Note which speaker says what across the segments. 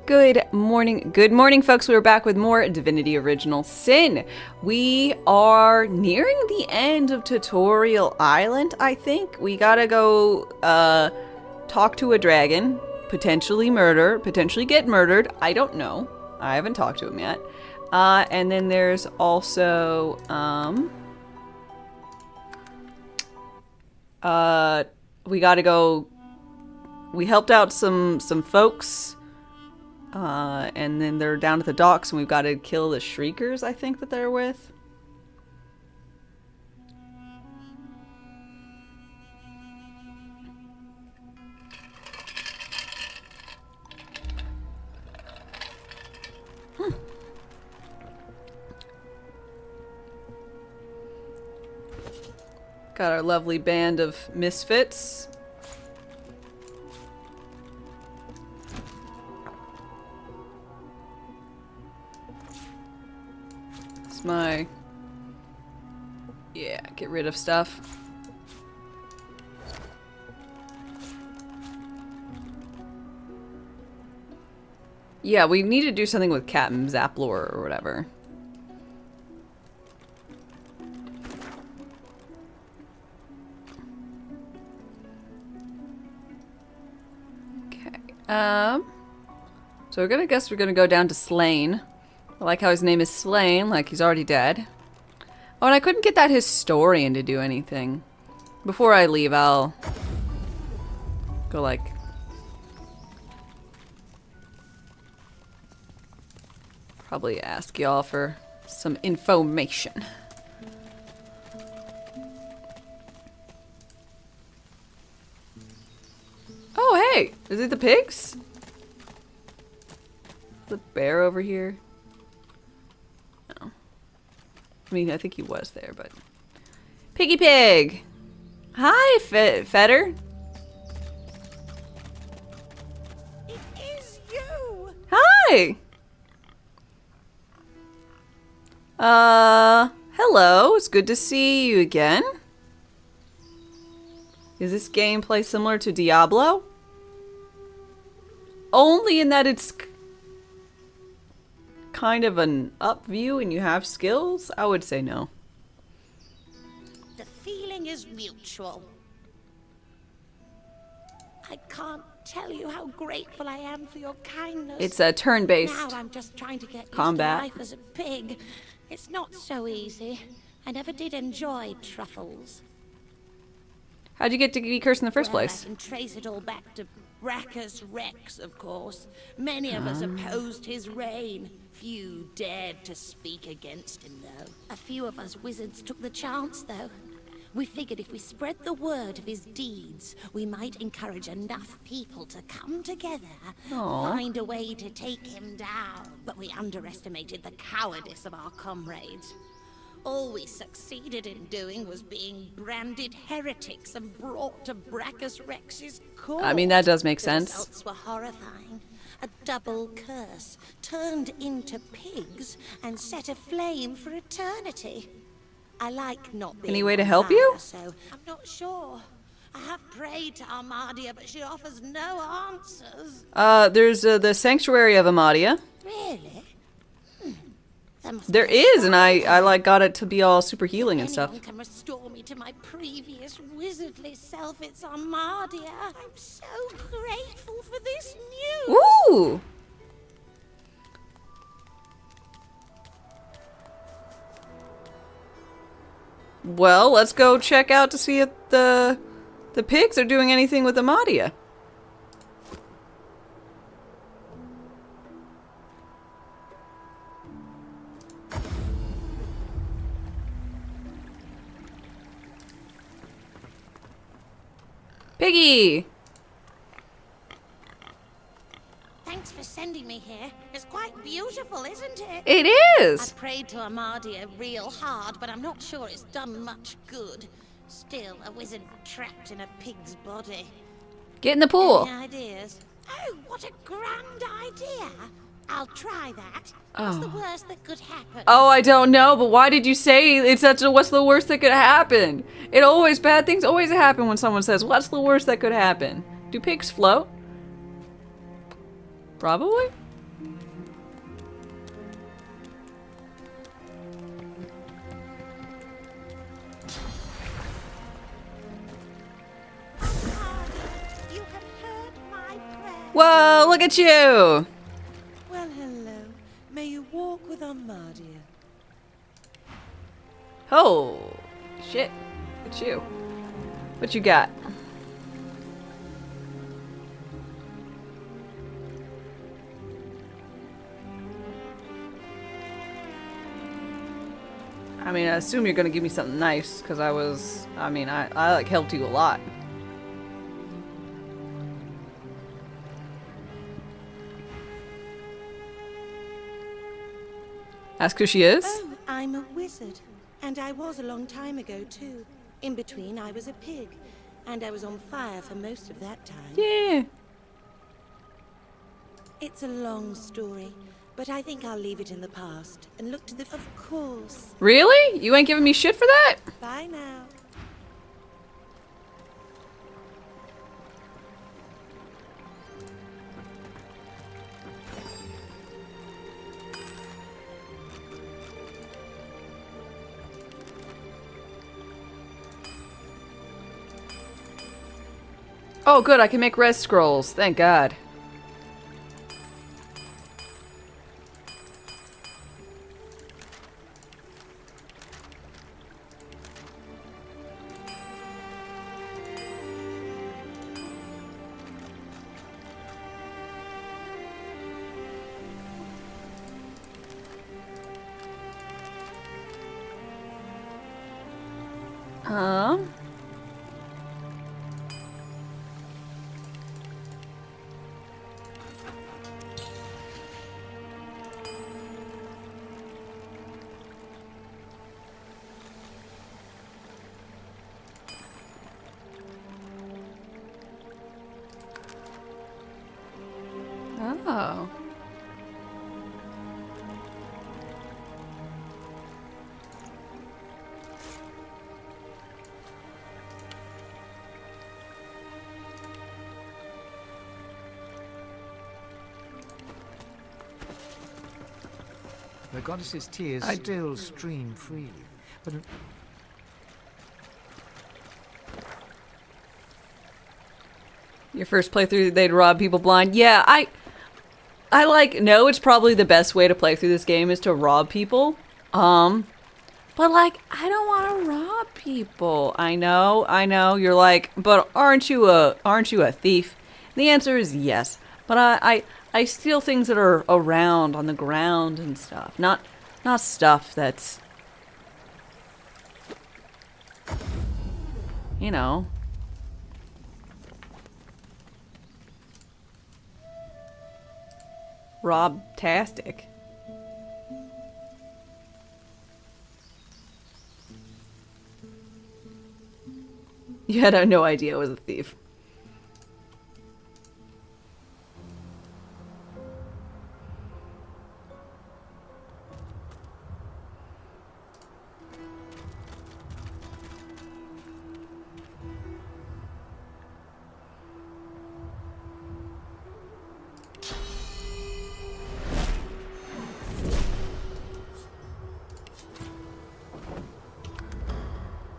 Speaker 1: Good morning, folks. We're back with more Divinity Original Sin. We are nearing the end of Tutorial Island, I think. We gotta go talk to a dragon, potentially get murdered. I don't know. I haven't talked to him yet. And then there's also we gotta go. We helped out some folks. And then they're down at the docks and we've got to kill the Shriekers, I think, that they're with. Got our lovely band of misfits. Yeah, get rid of stuff. Yeah, we need to do something with Captain Zaplor or whatever. Okay. So we're gonna go down to Slain. I like how his name is Slain, like he's already dead. Oh, and I couldn't get that historian to do anything. Before I leave, I'll go like... probably ask y'all for some information. Oh, hey! Is it the pigs? The bear over here? I mean, I think he was there, but... Piggy Pig! Hi, Fetter!
Speaker 2: It is you!
Speaker 1: Hi! Hello. It's good to see you again. Is this gameplay similar to Diablo? Only in that it's... kind of an up view and you have skills? I would say no.
Speaker 2: The feeling is mutual. I can't tell you how grateful I am for your kindness.
Speaker 1: It's a turn-based
Speaker 2: now I'm just trying to get
Speaker 1: combat.
Speaker 2: used to life as a pig. It's not so easy. I never did enjoy truffles.
Speaker 1: How'd you get to be cursed in the first
Speaker 2: Well,
Speaker 1: place?
Speaker 2: I can trace it all back to Brachus Rex, of course. Many of us opposed his reign. Few dared to speak against him, though. A few of us wizards took the chance, though. We figured if we spread the word of his deeds, we might encourage enough people to come together, find a way to take him down. But we underestimated the cowardice of our comrades. All we succeeded in doing was being branded heretics and brought to Brachus Rex's court.
Speaker 1: I mean, that does make
Speaker 2: The
Speaker 1: sense.
Speaker 2: results were horrifying. A double curse, turned into pigs and set aflame for eternity. I like not being
Speaker 1: Any way to
Speaker 2: on
Speaker 1: help
Speaker 2: fire,
Speaker 1: you?
Speaker 2: So I'm not sure. I have prayed to Armadia, but she offers no answers.
Speaker 1: There's the Sanctuary of Amadia.
Speaker 2: Really?
Speaker 1: There is, and I like got it to be all super healing and stuff.
Speaker 2: Anyone can restore me to my previous wizardly self. It's Armadia. I'm so grateful for this news.
Speaker 1: Ooh! Well, let's go check out to see if the pigs are doing anything with Amadia. Piggy!
Speaker 2: Thanks for sending me here. It's quite beautiful, isn't it?
Speaker 1: It
Speaker 2: I
Speaker 1: is!
Speaker 2: prayed to Armadia real hard, but I'm not sure it's done much good. Still, a wizard trapped in a pig's body.
Speaker 1: Get in the pool.
Speaker 2: Any ideas? Oh, what a grand idea! I'll try that. What's the worst that could happen?
Speaker 1: Oh, I don't know, but why did you say it's such a what's the worst that could happen? Bad things always happen when someone says, what's the worst that could happen? Do pigs float? Probably?
Speaker 2: You have heard my prayer.
Speaker 1: Whoa, look at you!
Speaker 3: Well, hello. May you walk with Armadia.
Speaker 1: Oh, shit. Look at you. What you got? I mean, I assume you're gonna give me something nice, because I like helped you a lot. Ask who she is?
Speaker 3: Oh, I'm a wizard. And I was a long time ago, too. In between, I was a pig. And I was on fire for most of that time.
Speaker 1: Yeah.
Speaker 3: It's a long story, but I think I'll leave it in the past and look to the... Of course.
Speaker 1: Really? You ain't giving me shit for that?
Speaker 3: Bye now.
Speaker 1: Oh, good. I can make res scrolls. Thank God. Huh? Oh.
Speaker 4: The goddess's tears still stream freely, but
Speaker 1: Your first playthrough, they'd rob people blind. Yeah, I like know it's probably the best way to play through this game is to rob people. But like I don't want to rob people. I know. You're like, but aren't you a thief? The answer is yes. But I steal things that are around on the ground and stuff. Not stuff that's, you know. Rob-tastic. You had no idea I was a thief.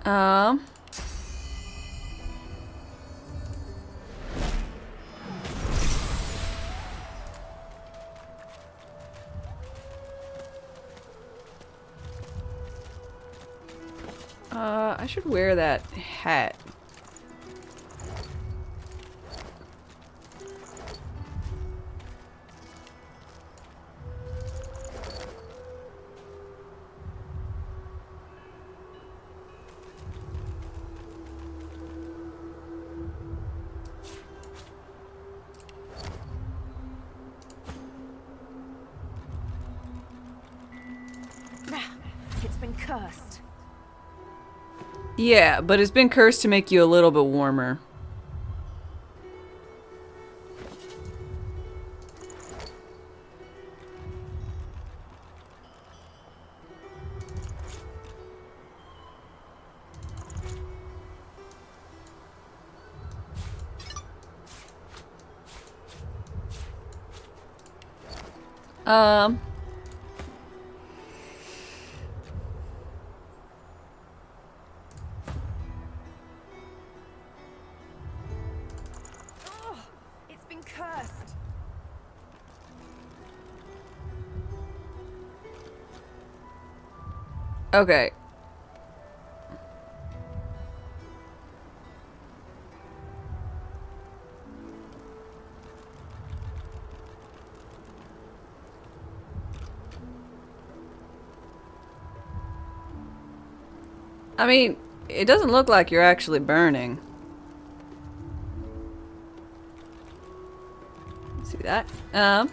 Speaker 1: Um. I should wear that hat.
Speaker 5: It's been cursed.
Speaker 1: Yeah, but it's been cursed to make you a little bit warmer. Um.
Speaker 5: Oh, it's been cursed.
Speaker 1: Okay. I mean, it doesn't look like you're actually burning. See that? I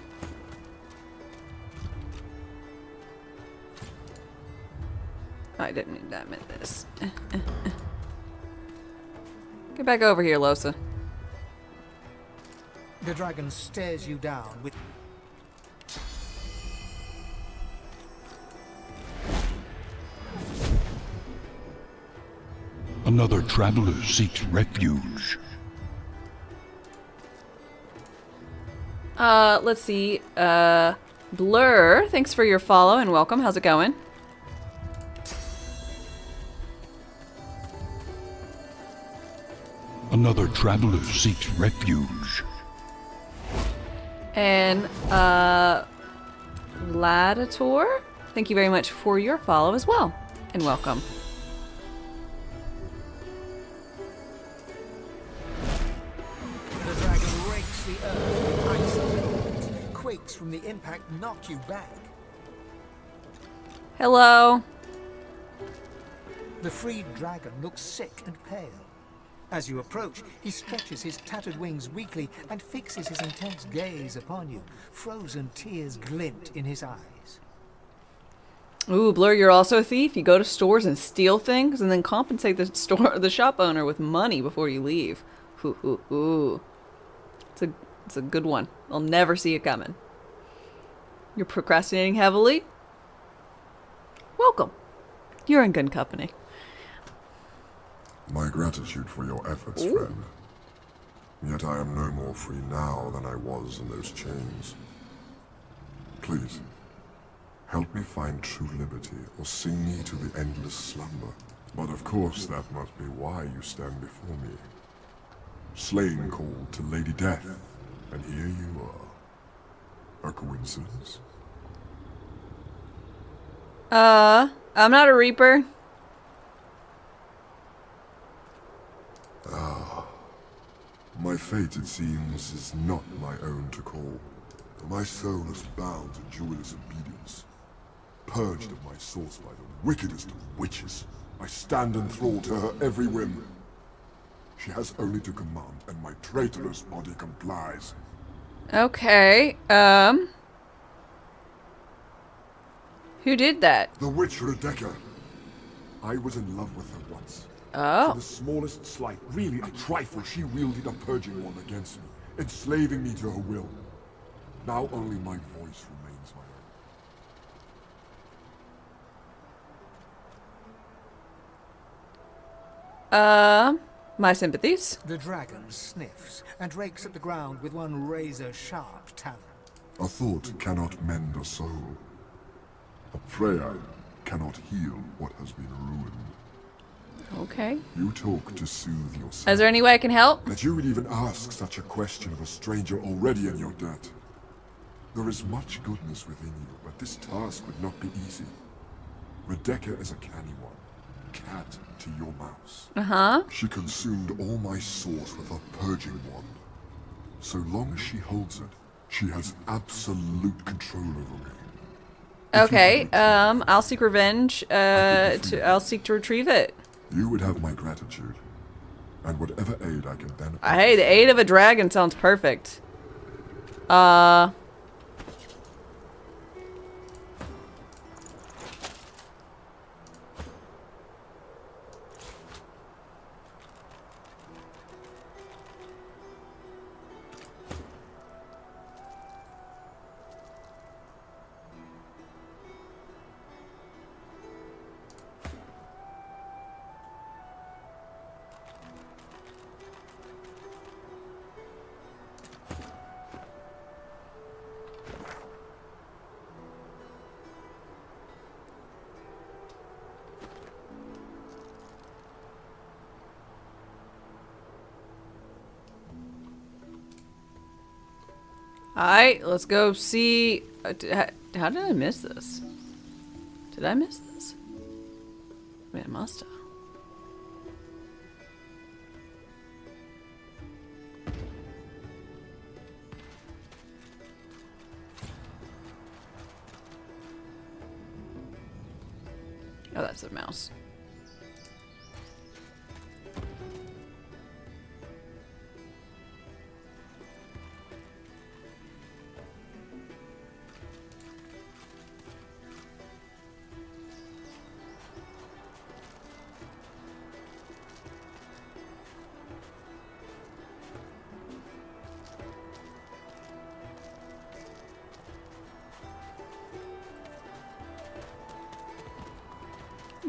Speaker 1: didn't mean that. I meant this. Get back over here, Losa.
Speaker 4: The dragon stares you down with...
Speaker 6: Another traveler seeks refuge.
Speaker 1: Let's see. Blur, thanks for your follow and welcome. How's it going?
Speaker 6: Another traveler seeks refuge.
Speaker 1: And, Ladator, thank you very much for your follow as well. And welcome.
Speaker 4: The dragon rakes the earth with ice winds. Quakes from the impact knock you back.
Speaker 1: Hello.
Speaker 4: The freed dragon looks sick and pale. As you approach, he stretches his tattered wings weakly and fixes his intense gaze upon you. Frozen tears glint in his eyes.
Speaker 1: Ooh, Blur, you're also a thief. You go to stores and steal things and then compensate the shop owner with money before you leave. Ooh, ooh, ooh. It's a good one. I'll never see it coming. You're procrastinating heavily? Welcome. You're in good company.
Speaker 7: My gratitude for your efforts,
Speaker 1: Ooh.
Speaker 7: friend. Yet I am no more free now than I was in those chains. Please, help me find true liberty, or sing me to the endless slumber. But of course that must be why you stand before me. Slain called to Lady Death, and here you are. A coincidence?
Speaker 1: I'm not a Reaper.
Speaker 7: My fate, it seems, is not my own to call. My soul is bound to joyless obedience. Purged of my source by the wickedest of witches, I stand enthralled to her every whim. She has only to command, and my traitorous body complies.
Speaker 1: Okay, who did that?
Speaker 7: The witch Rebecca. I was in love with her once.
Speaker 1: Oh.
Speaker 7: For the smallest slight, really a trifle, she wielded a purging wand against me, enslaving me to her will. Now only my voice remains my own.
Speaker 1: My sympathies.
Speaker 4: The dragon sniffs and rakes at the ground with one razor-sharp talon.
Speaker 7: A thought cannot mend a soul. A prayer cannot heal what has been ruined.
Speaker 1: Okay.
Speaker 7: You talk to soothe yourself.
Speaker 1: Is there any way I can help?
Speaker 7: That you would even ask such a question of a stranger already in your debt. There is much goodness within you, but this task would not be easy. Rebecca is a canny one. Cat to your mouse.
Speaker 1: Uh-huh.
Speaker 7: She consumed all my source with her purging wand. So long as she holds it, she has absolute control over me.
Speaker 1: Okay, I'll seek revenge. I'll seek to retrieve it.
Speaker 7: You would have my gratitude, and whatever aid I can then.
Speaker 1: Hey, the aid of a dragon sounds perfect. Alright, let's go see. How did I miss this? Did I miss this? I mean, I must have. Oh, that's a mouse.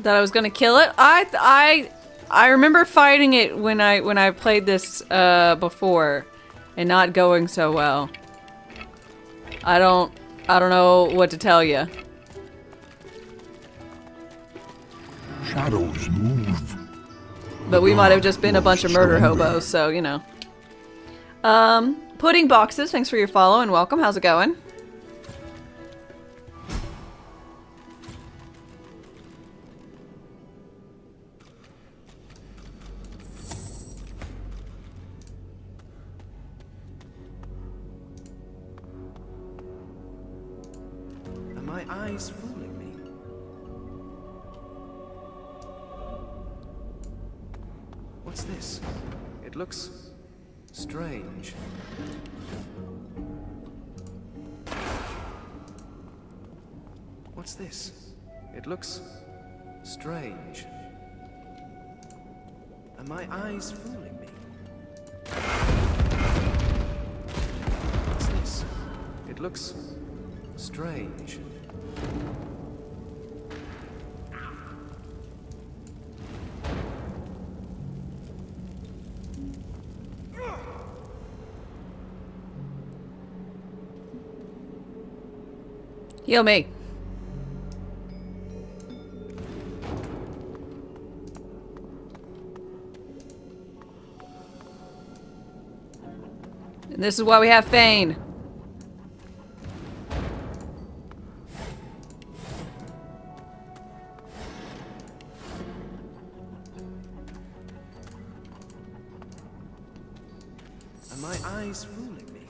Speaker 1: That I was gonna kill it. I remember fighting it when I played this before, and not going so well. I don't know what to tell you.
Speaker 6: Shadows move.
Speaker 1: But we might have just been a bunch of murder hobos, so you know. Pudding boxes. Thanks for your follow and welcome. How's it going?
Speaker 8: Eyes fooling me. What's this? It looks strange. What's this? It looks strange. Are my eyes fooling me? What's this? It looks strange.
Speaker 1: Heal me. And this is why we have Fane.
Speaker 8: Are my eyes fooling me?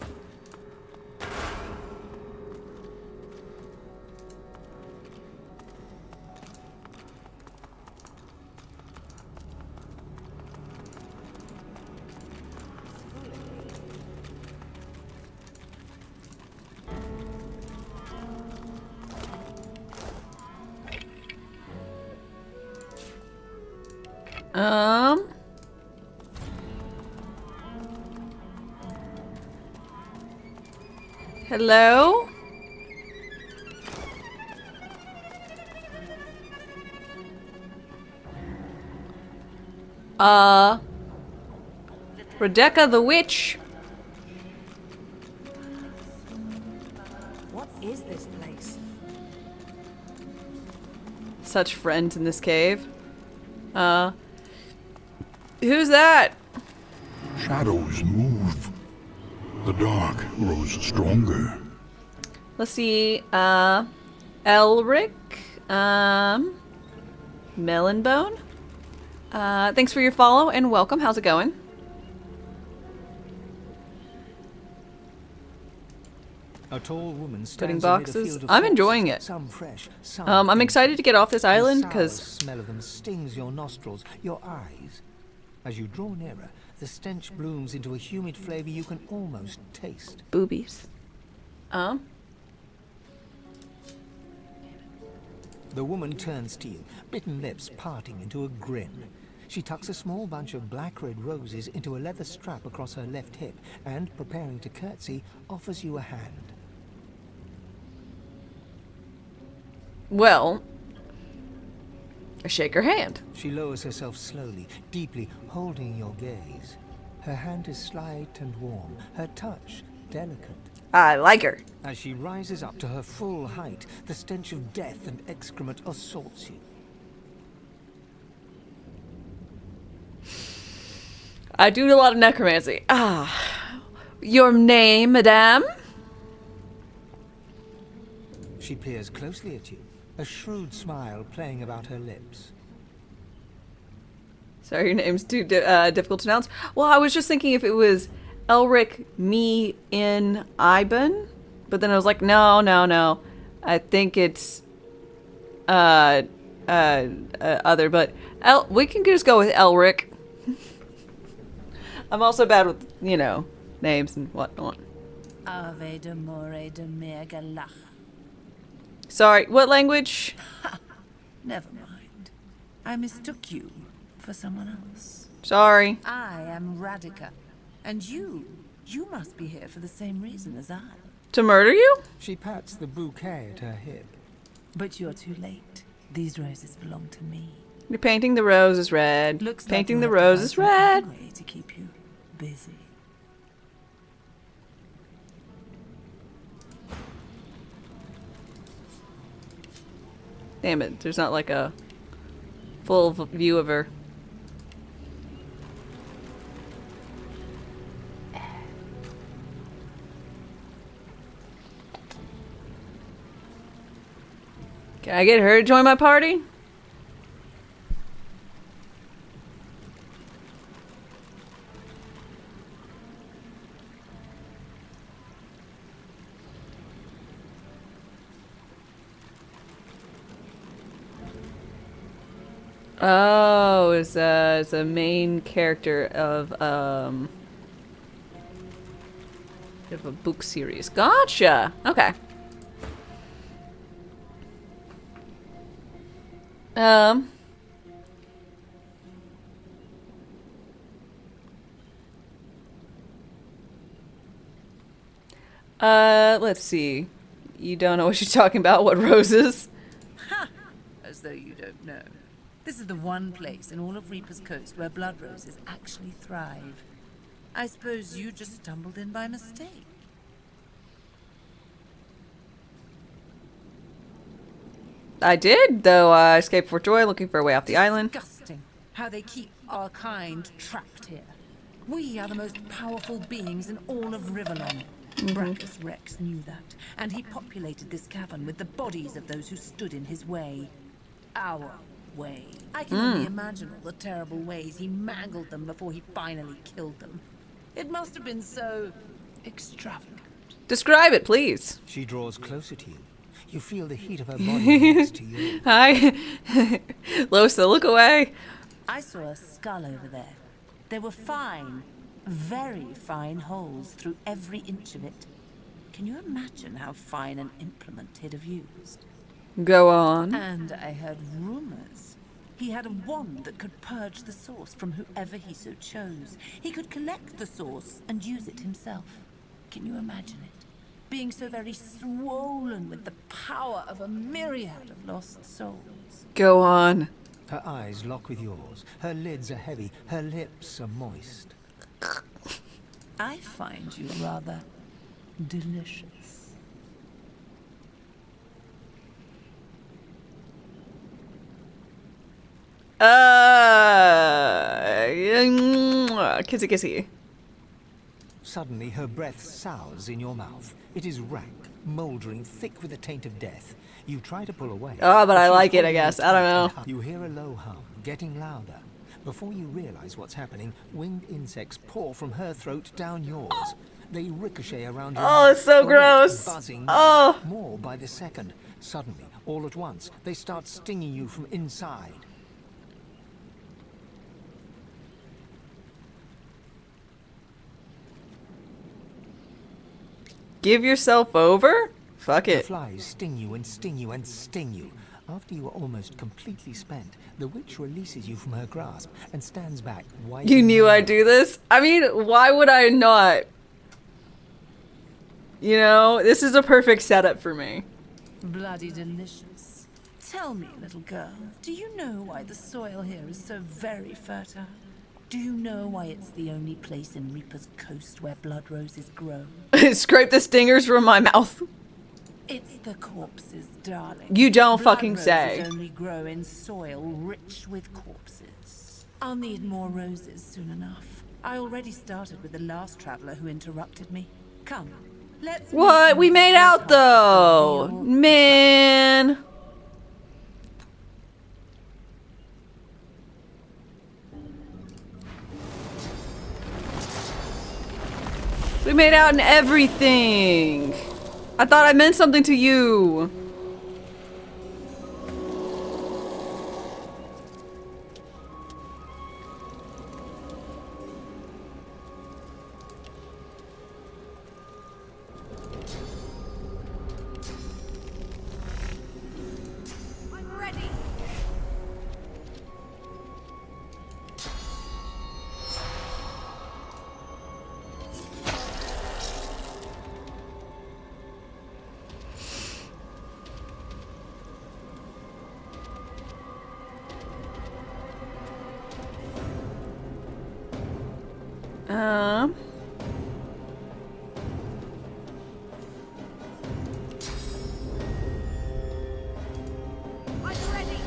Speaker 1: Hello? Rebecca the witch.
Speaker 3: What is this place?
Speaker 1: Such friends in this cave. Who's that?
Speaker 6: Shadows move. The dark grows stronger.
Speaker 1: Let's see, Elric, Melonbone. Thanks for your follow and welcome. How's it going?
Speaker 4: A tall woman
Speaker 1: Putting
Speaker 4: stands amid a
Speaker 1: boxes.
Speaker 4: field of
Speaker 1: I'm
Speaker 4: flowers,
Speaker 1: enjoying it.
Speaker 4: Some fresh, some
Speaker 1: I'm excited to get off this
Speaker 4: The
Speaker 1: island
Speaker 4: sour
Speaker 1: because
Speaker 4: smell of them stings your nostrils, your eyes. As you draw nearer, the stench blooms into a humid flavor you can almost taste.
Speaker 1: boobies.
Speaker 4: The woman turns to you, bitten lips parting into a grin. She tucks a small bunch of black red roses into a leather strap across her left hip and, preparing to curtsy, offers you a hand.
Speaker 1: Well, I shake her hand.
Speaker 4: She lowers herself slowly, deeply holding your gaze. Her hand is slight and warm, her touch delicate.
Speaker 1: I like her.
Speaker 4: As she rises up to her full height, the stench of death and excrement assaults you.
Speaker 1: I do a lot of necromancy. Your name, madame?
Speaker 4: She peers closely at you, a shrewd smile playing about her lips.
Speaker 1: Sorry, your name's too difficult to pronounce. Well, I was just thinking if it was Elric, me, in Iban, but then I was like, no. I think it's other, but we can just go with Elric. I'm also bad with, you know, names and whatnot.
Speaker 9: Ave de more de mergalach.
Speaker 1: Sorry, what language?
Speaker 9: Never mind. I mistook you for someone else.
Speaker 1: Sorry.
Speaker 9: I am Radica, and you must be here for the same reason as I.
Speaker 1: To murder you?
Speaker 4: She pats the bouquet at her hip.
Speaker 9: But you're too late. These roses belong to me.
Speaker 1: You're painting the roses red.
Speaker 9: Looks
Speaker 1: painting
Speaker 9: like
Speaker 1: the
Speaker 9: you have to
Speaker 1: roses
Speaker 9: find
Speaker 1: red.
Speaker 9: some way to keep you busy.
Speaker 1: Damn it, there's not like a full view of her. Can I get her to join my party? Oh, it's a main character of a book series. Gotcha. Okay. Let's see. You don't know what you're talking about. What roses?
Speaker 9: Ha! As though you don't know. This is the one place in all of Reaper's Coast where blood roses actually thrive. I suppose you just stumbled in by mistake.
Speaker 1: I did, though I escaped for joy looking for a way off the island.
Speaker 9: Disgusting how they keep our kind trapped here. We are the most powerful beings in all of Riverlon. Brachus Rex knew that, and he populated this cavern with the bodies of those who stood in his way. Our way. I can only imagine all the terrible ways he mangled them before he finally killed them. It must have been so extravagant.
Speaker 1: Describe it, please.
Speaker 4: She draws closer to you. You feel the heat of her body next to you.
Speaker 1: Hi. Losa, look away.
Speaker 9: I saw a skull over there. There were fine, very fine holes through every inch of it. Can you imagine how fine an implement he'd have used?
Speaker 1: Go on.
Speaker 9: And I heard rumors. He had a wand that could purge the source from whoever he so chose. He could collect the source and use it himself. Can you imagine it? Being so very swollen with the power of a myriad of lost souls.
Speaker 1: Go on.
Speaker 4: Her eyes lock with yours. Her lids are heavy. Her lips are moist.
Speaker 9: I find you rather delicious.
Speaker 1: Kissy kissy.
Speaker 4: Suddenly, her breath sours in your mouth. It is rank, mouldering, thick with the taint of death. You try to pull away.
Speaker 1: Oh, but I
Speaker 4: she's
Speaker 1: like it, I
Speaker 4: holding
Speaker 1: guess.
Speaker 4: you
Speaker 1: I don't
Speaker 4: tight
Speaker 1: know.
Speaker 4: and You hear a low hum, getting louder. Before you realize what's happening, winged insects pour from her throat down yours. They ricochet around your
Speaker 1: Oh,
Speaker 4: mouth,
Speaker 1: it's so
Speaker 4: wet,
Speaker 1: gross.
Speaker 4: buzzing,
Speaker 1: Oh.
Speaker 4: more by the second. Suddenly, all at once, they start stinging you from inside.
Speaker 1: Give yourself over? Fuck
Speaker 4: The
Speaker 1: it.
Speaker 4: flies sting you and sting you and sting you. After you are almost completely spent, the witch releases you from her grasp and stands back, wiping
Speaker 1: You knew
Speaker 4: her
Speaker 1: I'd do this? I mean, why would I not? You know, this is a perfect setup for me.
Speaker 9: Bloody delicious. Tell me, little girl, do you know why the soil here is so very fertile? Do you know why it's the only place in Reaper's Coast where blood roses grow?
Speaker 1: Scrape the stingers from my mouth.
Speaker 9: It's the corpses, darling.
Speaker 1: You don't
Speaker 9: Blood
Speaker 1: fucking
Speaker 9: roses
Speaker 1: say.
Speaker 9: only grow in soil rich with corpses. I'll need more roses soon enough. I already started with the last traveler who interrupted me. Come, Let's
Speaker 1: What?
Speaker 9: make
Speaker 1: We made out though!
Speaker 9: real.
Speaker 1: Man! We made out in everything! I thought I meant something to you!
Speaker 5: I'm ready.
Speaker 1: Um...
Speaker 5: I'm ready.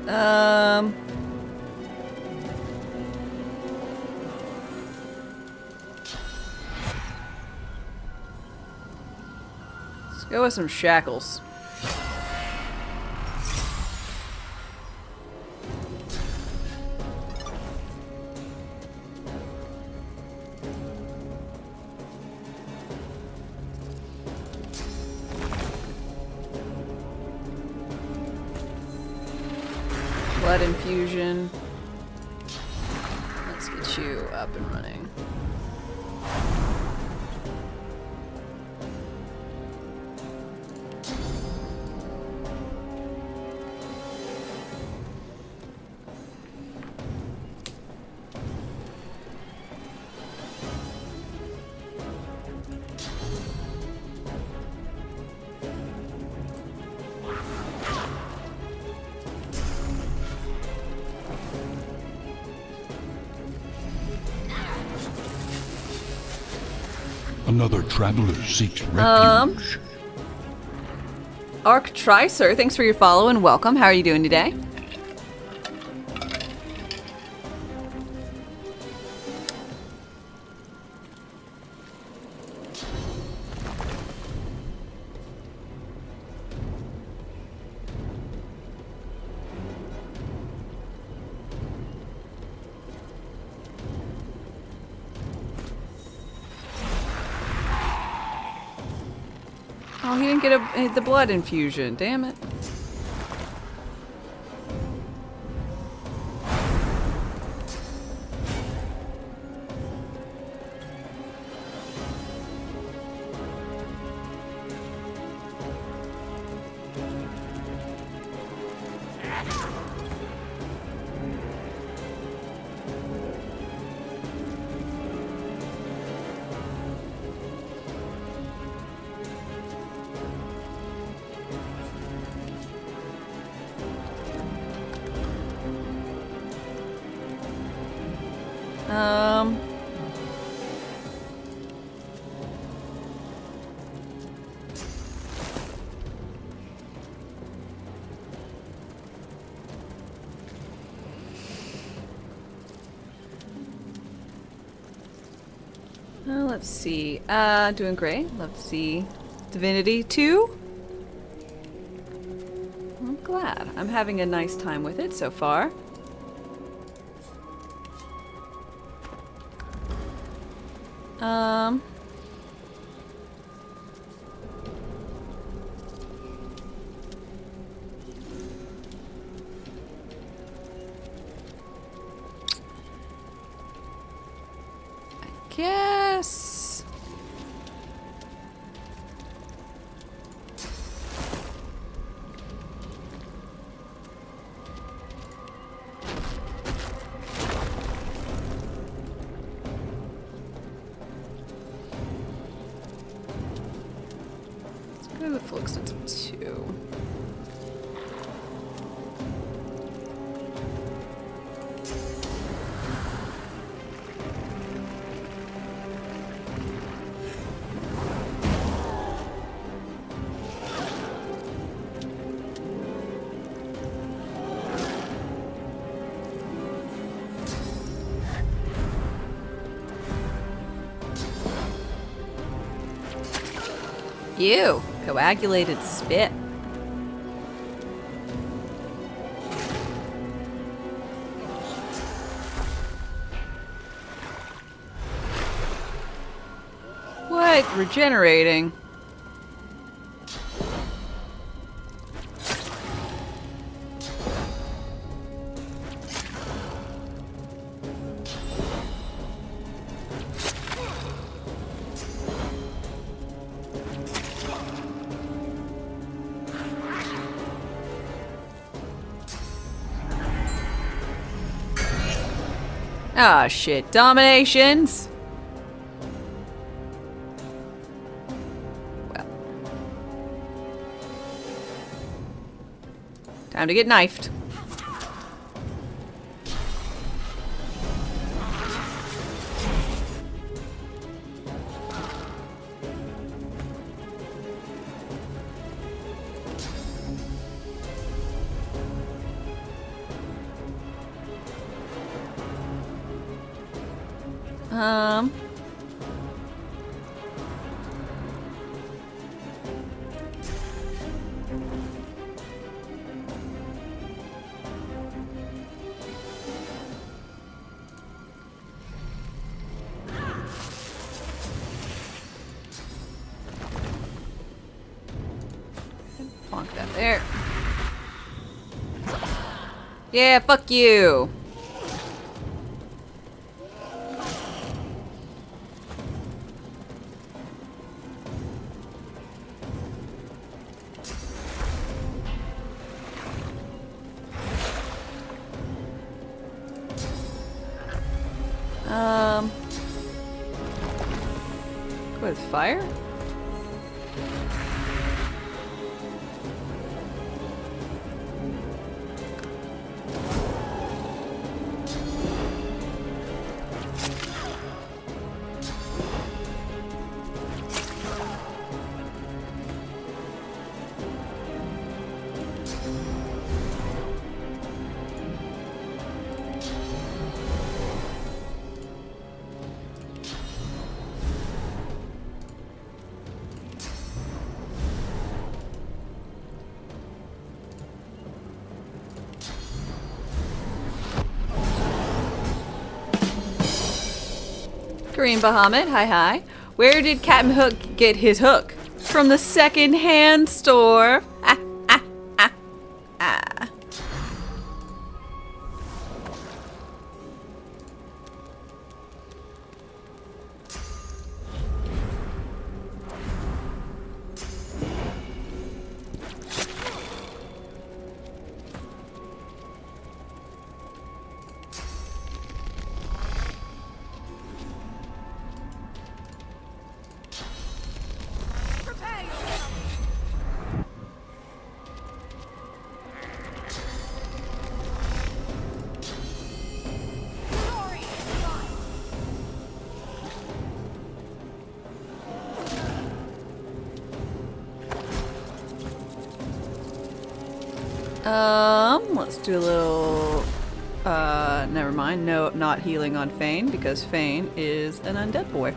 Speaker 1: Um... Let's go with some shackles. Blood infusion. Let's get you up and running.
Speaker 6: Another traveler seeks refuge.
Speaker 1: Arc Tricer, thanks for your follow and welcome. How are you doing today? Oh, he didn't get the blood infusion. Damn it. Let's see. Doing great. Love to see Divinity 2. I'm glad. I'm having a nice time with it so far. Guess. Let's go with full extent of 2. Ew, coagulated spit. What? Regenerating? Ah, shit. Dominations! Well. Time to get knifed. Um. Plonk that there. Yeah, fuck you. With fire? Green Bahamut, hi hi. Where did Captain Hook get his hook? From the second-hand store. Ah, ah, ah, ah. Let's do a little, never mind. No, not healing on Fane, because Fane is an undead boy.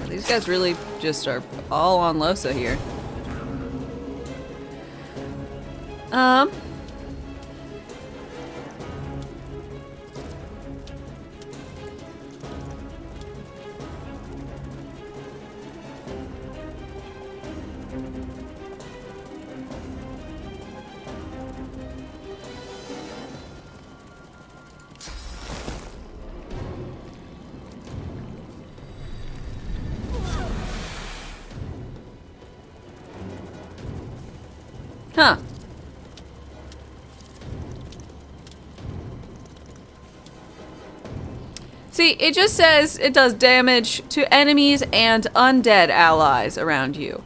Speaker 1: These guys really just are all on Losa here. Um. Huh. See, it just says it does damage to enemies and undead allies around you.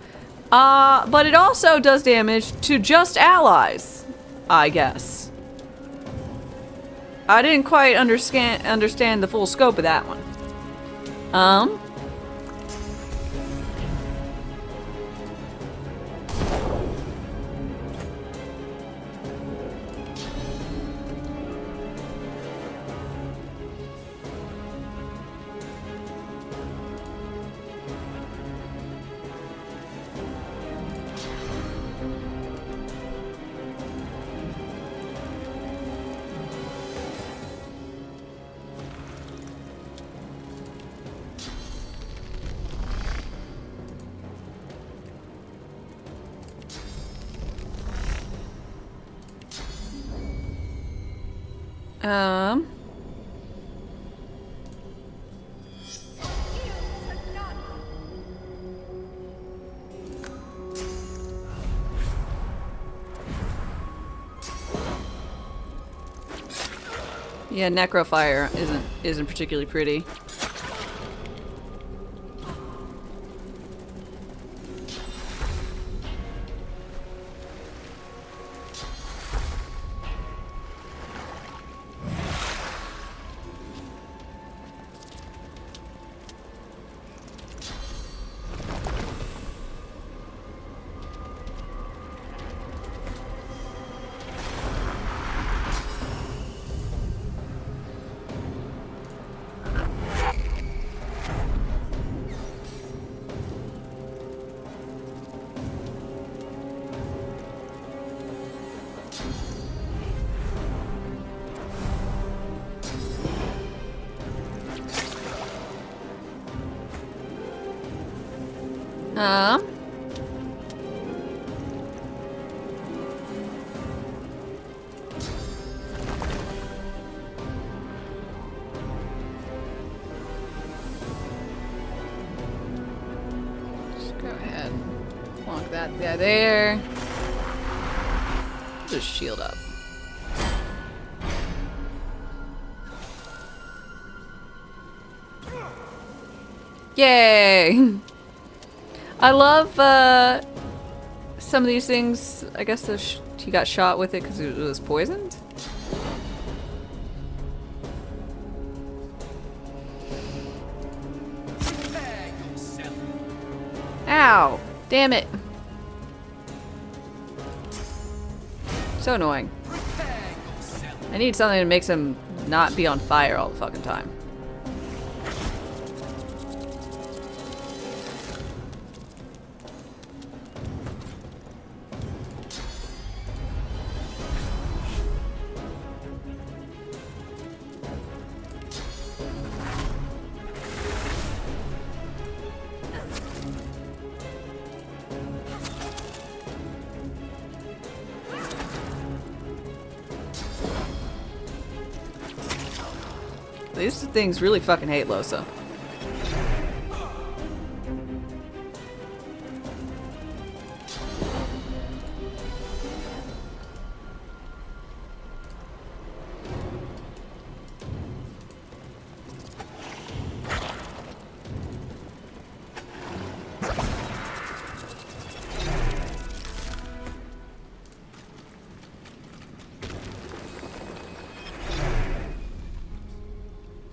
Speaker 1: But it also does damage to just allies, I guess. I didn't quite understand the full scope of that one. Yeah, Necrofire isn't particularly pretty. Just go ahead. Plonk that guy there. Just shield up. Yay! I love some of these things. I guess he got shot with it because it was poisoned. Ow! Damn it! So annoying. I need something that makes him not be on fire all the fucking time. These things really fucking hate Losa.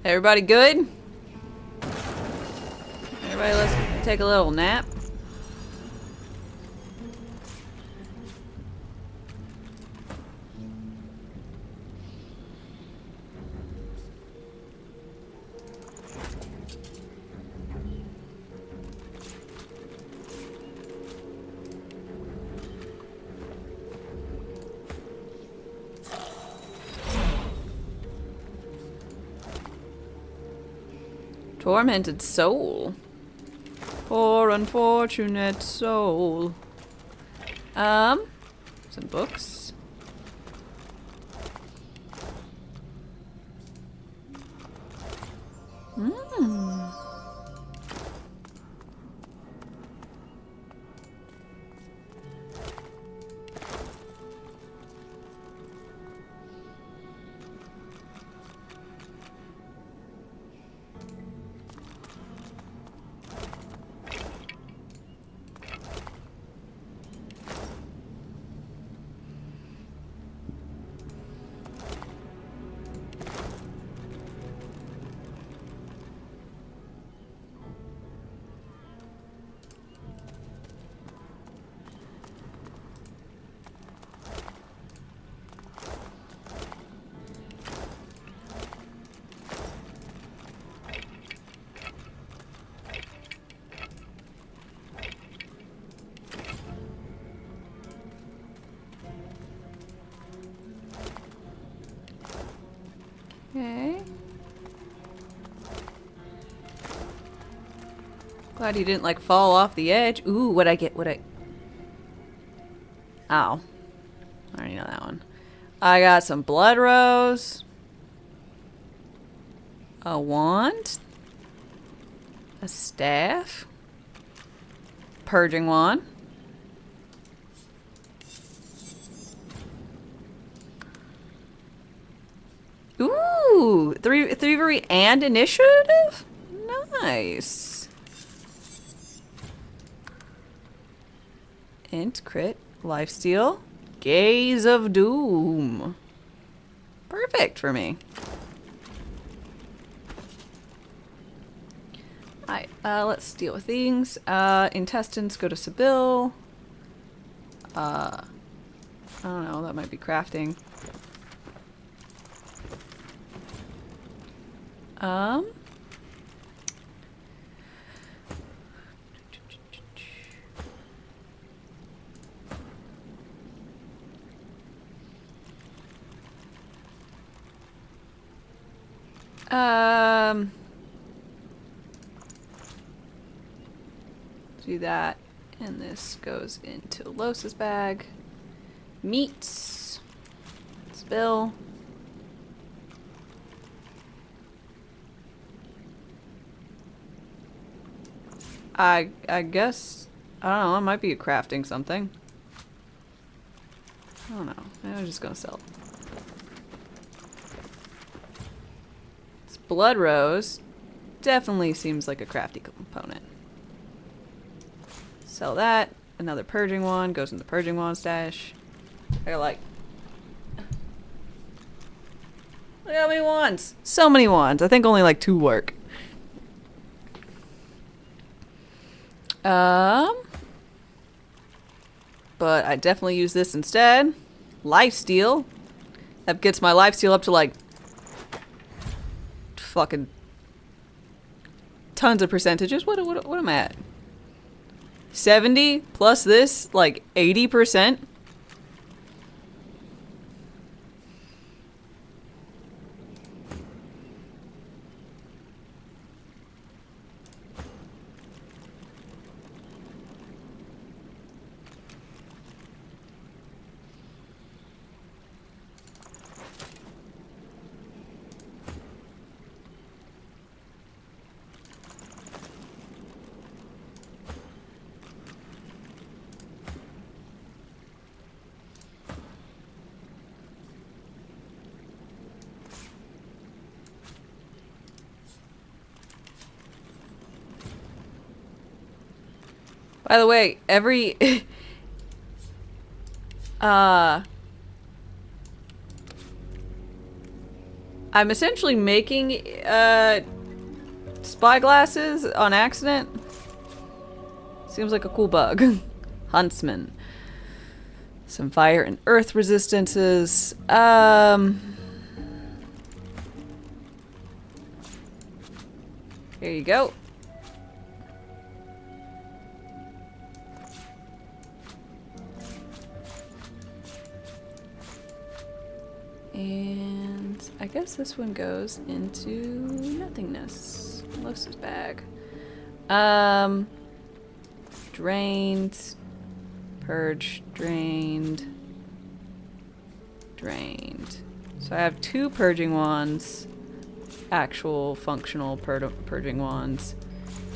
Speaker 1: Everybody good? Everybody, let's take a little nap. Tormented soul. Poor unfortunate soul. Some books. Okay. Glad he didn't like fall off the edge. Ooh, what'd I get? Ow. I already know that one. I got some blood rose. A wand. A staff. Purging wand. Ooh, thievery and initiative? Nice. Int, crit, lifesteal, gaze of doom. Perfect for me. Alright, let's deal with things. Intestines go to Sibyl. I don't know, that might be crafting. Do that, and this goes into Los's bag. Meats. Spill. I guess, I don't know, it might be crafting something. I don't know. Maybe I'm just gonna sell it. This blood rose definitely seems like a crafty component. Sell that. Another purging wand goes in the purging wand stash. I got like, look how many wands. So many wands. I think only like 2 work. But I definitely use this instead. Lifesteal. That gets my lifesteal up to like fucking tons of percentages. What am I at? 70 plus this, like 80%. By the way, every I'm essentially making spyglasses on accident. Seems like a cool bug. Huntsman. Some fire and earth resistances. Here you go. And I guess this one goes into nothingness. Melissa's bag. Drained. Purge. Drained. Drained. So I have 2 purging wands. Actual functional purging wands.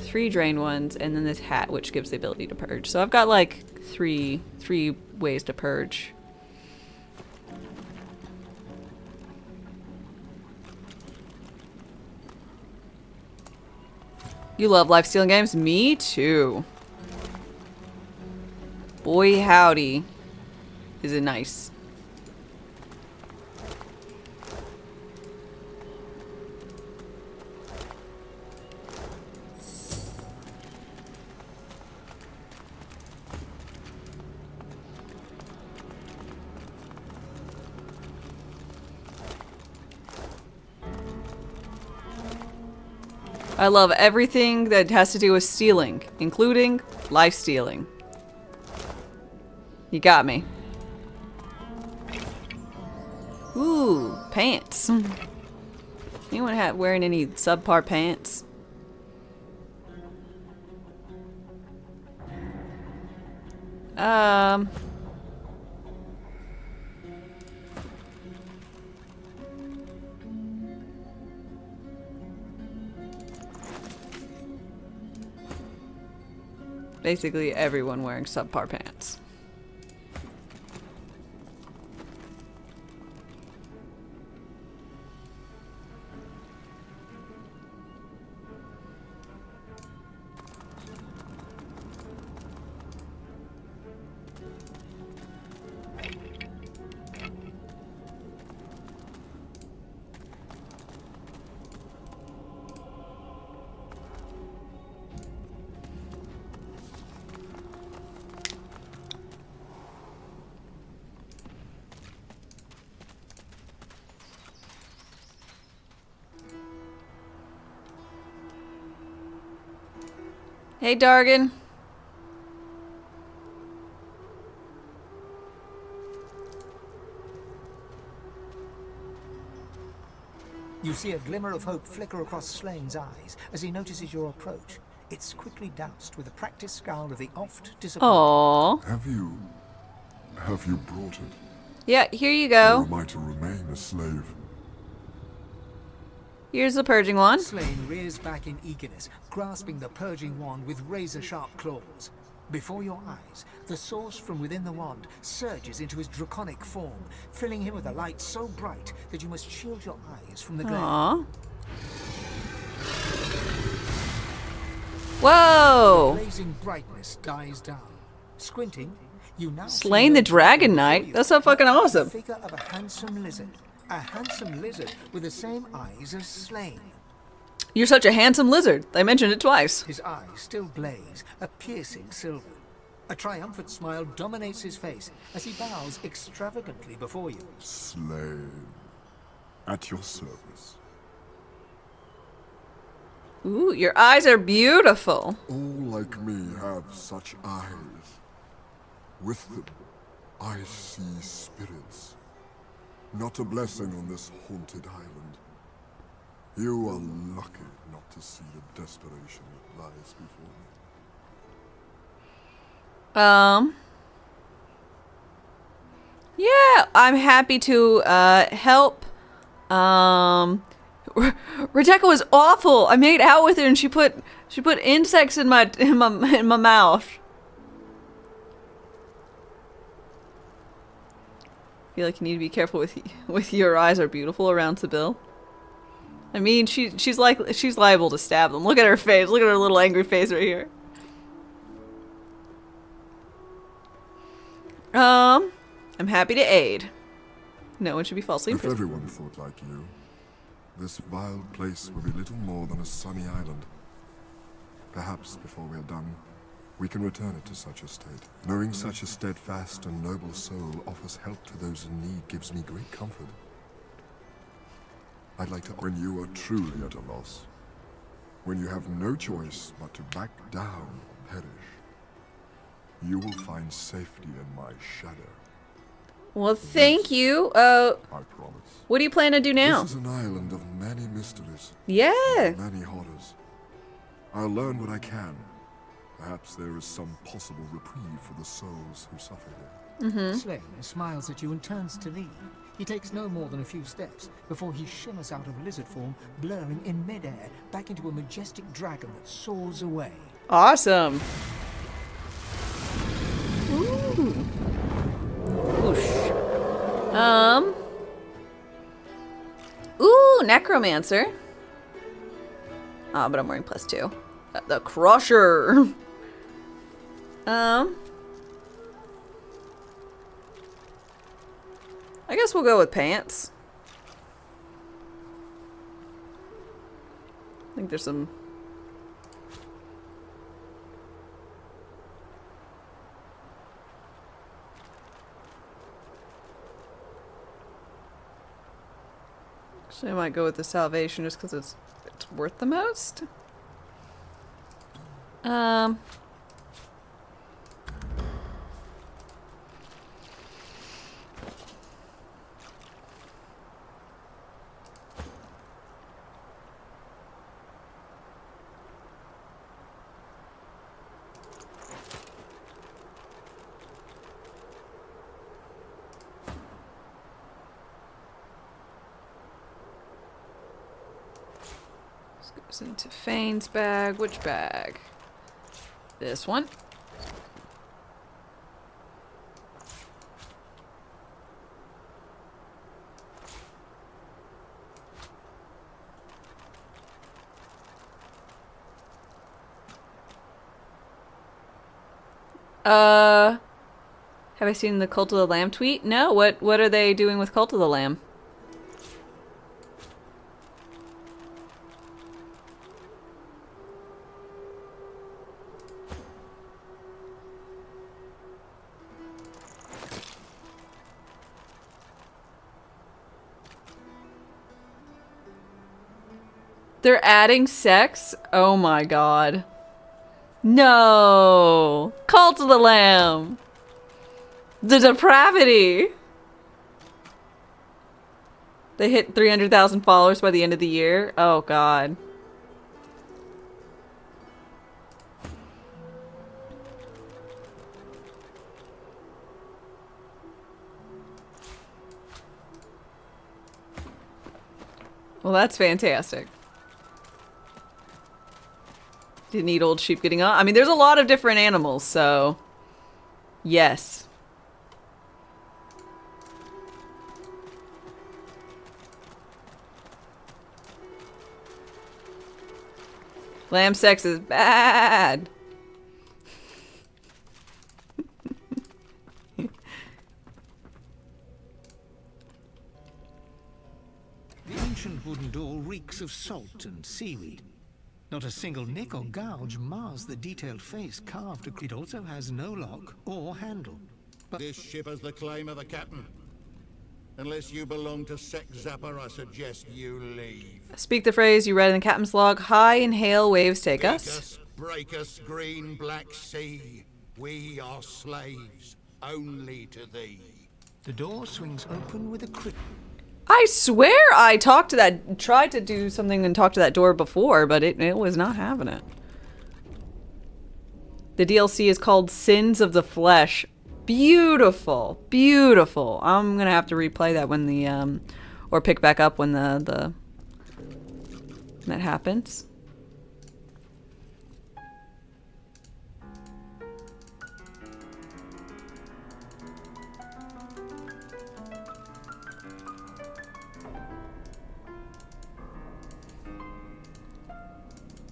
Speaker 1: 3 drained ones. And then this hat, which gives the ability to purge. So I've got like three ways to purge. You love life-stealing games? Me too. Boy howdy. Is it nice. I love everything that has to do with stealing, including life stealing. You got me. Ooh, pants. Anyone wearing any subpar pants? Basically everyone wearing subpar pants. Hey, Dargan.
Speaker 4: You see a glimmer of hope flicker across Slane's eyes as he notices your approach. It's quickly doused with a practiced scowl of the oft disappointed.
Speaker 1: Aww.
Speaker 7: Have you brought it?
Speaker 1: Yeah, here you
Speaker 7: Or
Speaker 1: go.
Speaker 7: am I to remain a slave?
Speaker 1: Here's the purging wand.
Speaker 4: Slane rears back in eagerness, grasping the purging wand with razor-sharp claws. Before your eyes, the source from within the wand surges into his draconic form, filling him with a light so bright that you must shield your eyes from the glare.
Speaker 1: Aww. Whoa!
Speaker 4: The blazing brightness dies down. Squinting, you now
Speaker 1: Slain the Dragon Knight? That's so fucking awesome.
Speaker 4: The figure of a handsome lizard. A handsome lizard with the same eyes as Slane.
Speaker 1: You're such a handsome lizard. I mentioned it twice.
Speaker 4: His eyes still blaze, a piercing silver. A triumphant smile dominates his face as he bows extravagantly before you.
Speaker 7: Slave. At your service.
Speaker 1: Ooh, your eyes are beautiful.
Speaker 7: All like me have such eyes. With them, I see spirits. Not a blessing on this haunted island. You are lucky not to see the desperation that lies before me.
Speaker 1: Yeah, I'm happy to help. Rebecca was awful. I made out with her and she put insects in my mouth. I feel like you need to be careful with your eyes are beautiful around Sybil. I mean, she's liable to stab them. Look at her face. Look at her little angry face right here. I'm happy to aid. No one should be falsely
Speaker 7: If
Speaker 1: imprisoned.
Speaker 7: everyone thought like you, this vile place will be little more than a sunny island. Perhaps before we are done, we can return it to such a state. Knowing such a steadfast and noble soul offers help to those in need gives me great comfort. I'd like to, when you are truly at a loss, when you have no choice but to back down or perish, you will find safety in my shadow.
Speaker 1: Well, thank you.
Speaker 7: I promise.
Speaker 1: What do you plan to do now?
Speaker 7: This is an island of many mysteries.
Speaker 1: Yeah.
Speaker 7: Many horrors. I'll learn what I can. Perhaps there is some possible reprieve for the souls who suffer here.
Speaker 4: Slane smiles at you and turns to leave. He takes no more than a few steps before he shimmers out of lizard form, blurring in midair back into a majestic dragon that soars away.
Speaker 1: Awesome. Ooh. Whoosh. Ooh, Necromancer. Ah, but I'm wearing +2. The Crusher. I guess we'll go with pants. I think there's some... Actually, I might go with the Salvation just because it's worth the most. Goes into Fane's bag. Which bag? This one. Have I seen the Cult of the Lamb tweet? No. What are they doing with Cult of the Lamb? They're adding sex? Oh my god. No! Cult of the Lamb! The depravity! They hit 300,000 followers by the end of the year? Oh god. Well, that's fantastic. Didn't need old sheep getting on. I mean, there's a lot of different animals, so... Yes. Lamb sex is bad.
Speaker 4: The ancient wooden door reeks of salt and seaweed. Not a single nick or gouge mars the detailed face carved. It also has no lock or handle. But
Speaker 10: this ship has the claim of a captain. Unless you belong to Sec Zapper, I suggest you leave.
Speaker 1: Speak the phrase you read in the captain's log. High and hail waves take us.
Speaker 10: Break us, green black sea. We are slaves, only to thee.
Speaker 4: The door swings open with a creak.
Speaker 1: I swear I talked to that, tried to do something and talk to that door before, but it was not having it. The DLC is called Sins of the Flesh. Beautiful, beautiful. I'm gonna have to replay that when the, or pick back up when that happens.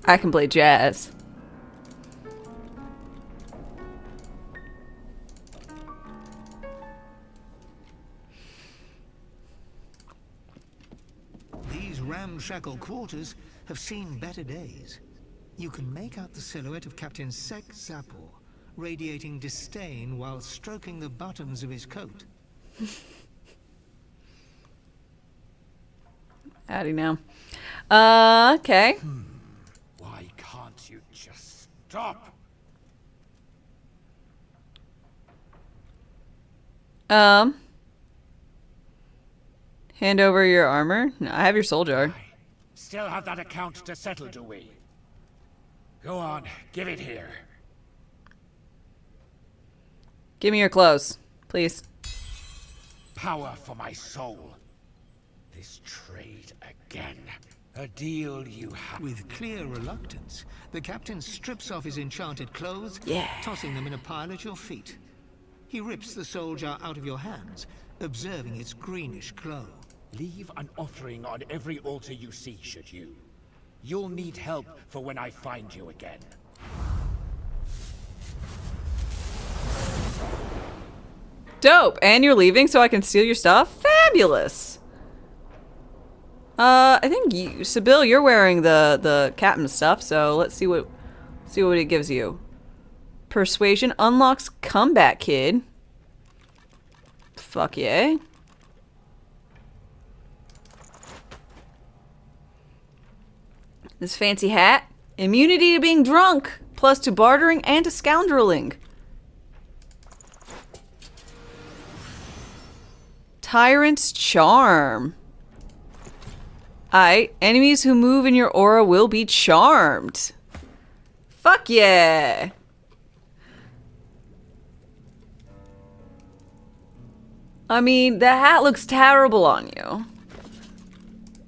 Speaker 1: I can play jazz.
Speaker 4: These ramshackle quarters have seen better days. You can make out the silhouette of Captain Sec Zapor, radiating disdain while stroking the buttons of his coat.
Speaker 1: Howdy now. Okay.
Speaker 10: Why can't you just stop?
Speaker 1: Hand over your armor. No, I have your soul jar.
Speaker 10: Still have that account to settle, do we?
Speaker 11: Go on, give it here.
Speaker 1: Give me your clothes, please.
Speaker 11: Power for my soul. This trade again. A deal you have.
Speaker 4: With clear reluctance, the captain strips off his enchanted clothes, tossing them in a pile at your feet. He rips the soul jar out of your hands, observing its greenish glow.
Speaker 11: Leave an offering on every altar you see, should you. You'll need help for when I find you again.
Speaker 1: Dope. And you're leaving so I can steal your stuff? Fabulous. I think you, Sybil, you're wearing the captain stuff, so let's see what it gives you. Persuasion unlocks Comeback Kid. Fuck yeah. This fancy hat. Immunity to being drunk, plus to bartering and to scoundreling. Tyrant's Charm. Aight, enemies who move in your aura will be charmed. Fuck yeah! I mean, the hat looks terrible on you.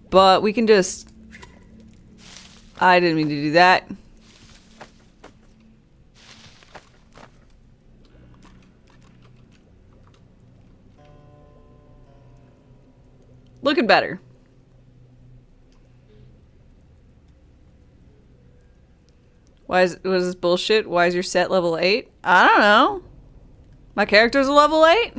Speaker 1: But we can just... I didn't mean to do that. Looking better. Was this bullshit? Why is your set level 8? I don't know. My character's a level 8?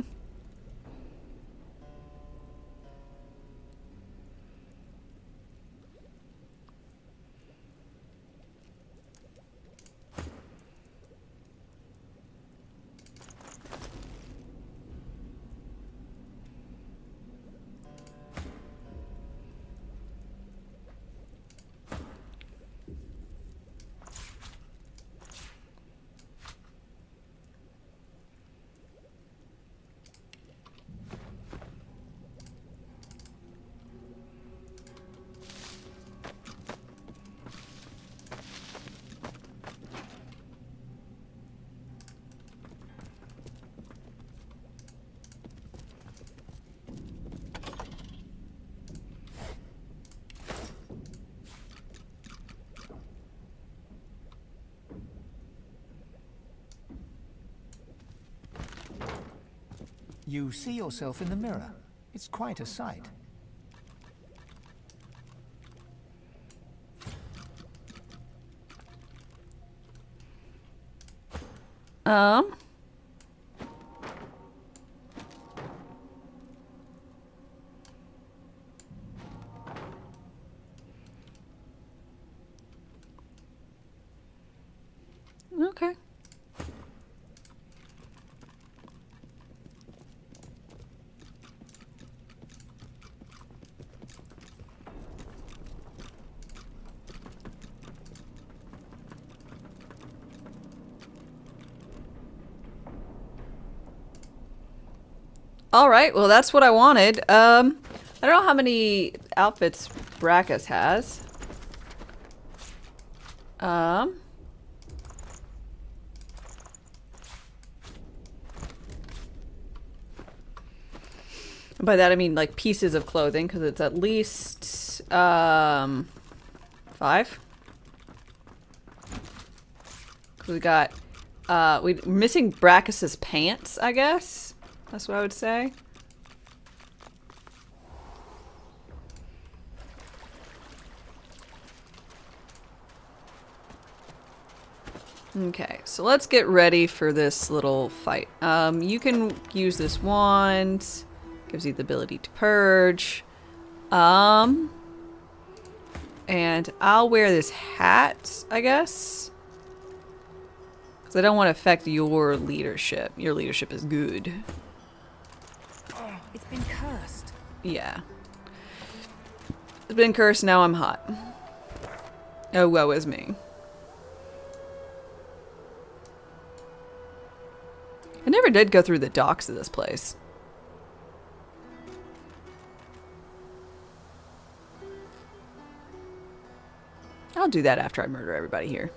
Speaker 4: You see yourself in the mirror. It's quite a sight.
Speaker 1: Okay. All right, well, that's what I wanted. I don't know how many outfits Brackus has. By that I mean like pieces of clothing, because it's at least 5. We got we're missing Brackus's pants, I guess. That's what I would say. Okay, so let's get ready for this little fight. You can use this wand. Gives you the ability to purge. And I'll wear this hat, I guess. Because I don't want to affect your leadership. Your leadership is good.
Speaker 9: It's been cursed.
Speaker 1: Yeah. It's been cursed, now I'm hot. Oh, woe is me. I never did go through the docks of this place. I'll do that after I murder everybody here.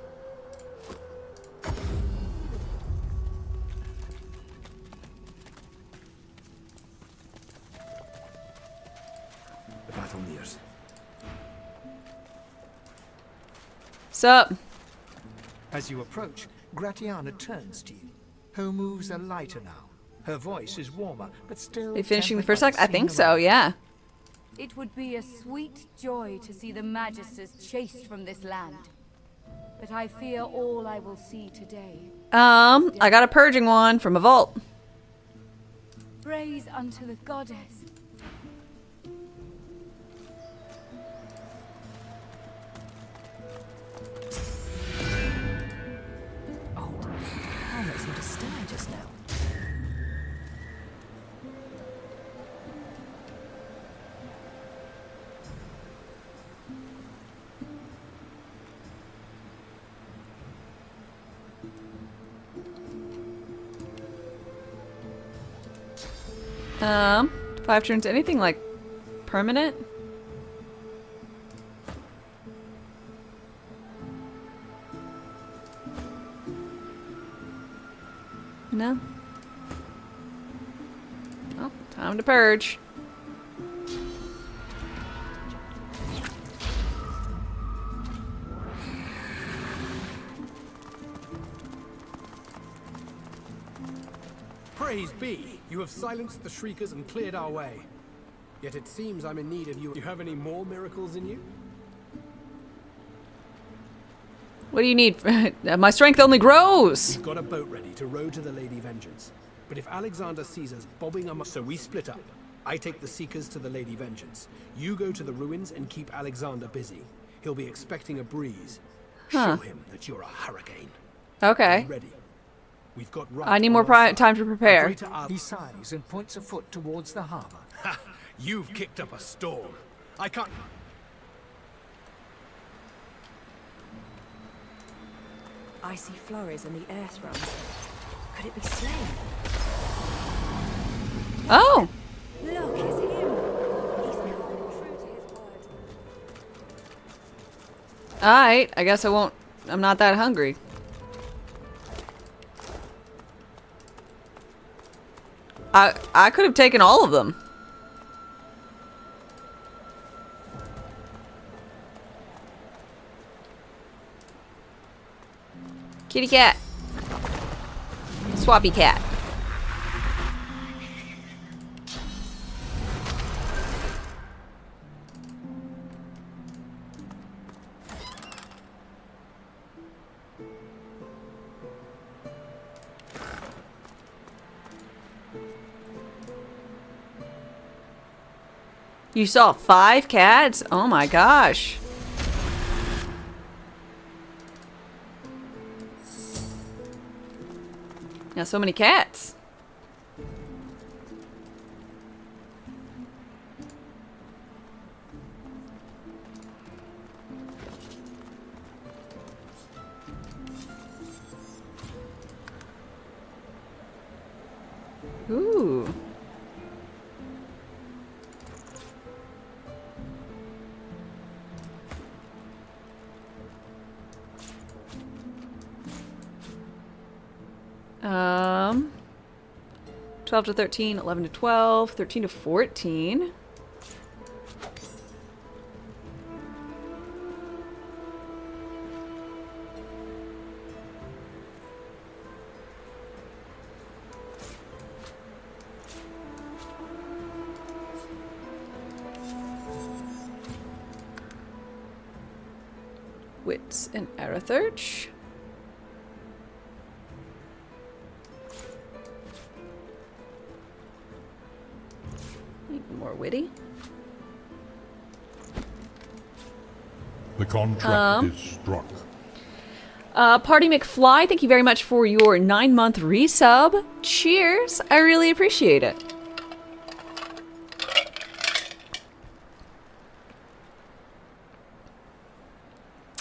Speaker 1: Sup?
Speaker 4: As you approach, Gratiana turns to you. Her moves are lighter now. Her voice is warmer, but still...
Speaker 1: They finishing the
Speaker 4: tempered
Speaker 1: first
Speaker 4: by
Speaker 1: act? I think
Speaker 4: scene
Speaker 1: so,
Speaker 4: around.
Speaker 1: yeah.
Speaker 5: It would be a sweet joy to see the Magisters chased from this land. But I fear all I will see today.
Speaker 1: I got a purging wand from a vault.
Speaker 5: Praise unto the goddess.
Speaker 9: Odd. Helmet seemed to stir just now.
Speaker 1: Um, 5 turns. Anything like permanent? No. Oh, time to purge.
Speaker 12: Praise be! You have silenced the Shriekers and cleared our way. Yet it seems I'm in need of you. Do you have any more miracles in you?
Speaker 1: What do you need? My strength only grows!
Speaker 12: We've got a boat ready to row to the Lady Vengeance. But if Alexander sees us bobbing among... So we split up. I take the Seekers to the Lady Vengeance. You go to the ruins and keep Alexander busy. He'll be expecting a breeze.
Speaker 1: Huh.
Speaker 12: Show him that you're a hurricane.
Speaker 1: Okay.
Speaker 12: Ready. We've got
Speaker 1: I need more time to prepare.
Speaker 4: He sighs and points a foot towards the harbor.
Speaker 12: Ha! You've kicked up a storm. I can't...
Speaker 13: I see flurries in the air thrones. Could it be slain?
Speaker 1: Oh!
Speaker 13: Look, it's him. He's now true to his word.
Speaker 1: Alright, I guess I won't... I'm not that hungry. I could have taken all of them. Kitty cat. Swappy cat. You saw 5 cats? Oh my gosh. Yeah, so many cats. Ooh. Um, 12 to 13, 11 to 12, 13 to 14. Wits and Aretherch. More witty.
Speaker 6: The contract is struck.
Speaker 1: Party McFly, thank you very much for your 9-month resub. Cheers. I really appreciate it.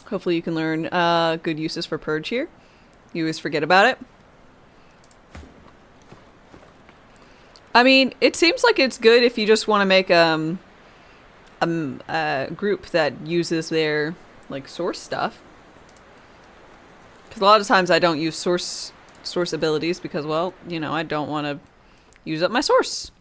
Speaker 1: Hopefully you can learn good uses for purge here. You always forget about it. I mean, it seems like it's good if you just want to make a group that uses their like source stuff. Because a lot of times I don't use source abilities because, well, you know, I don't want to use up my source.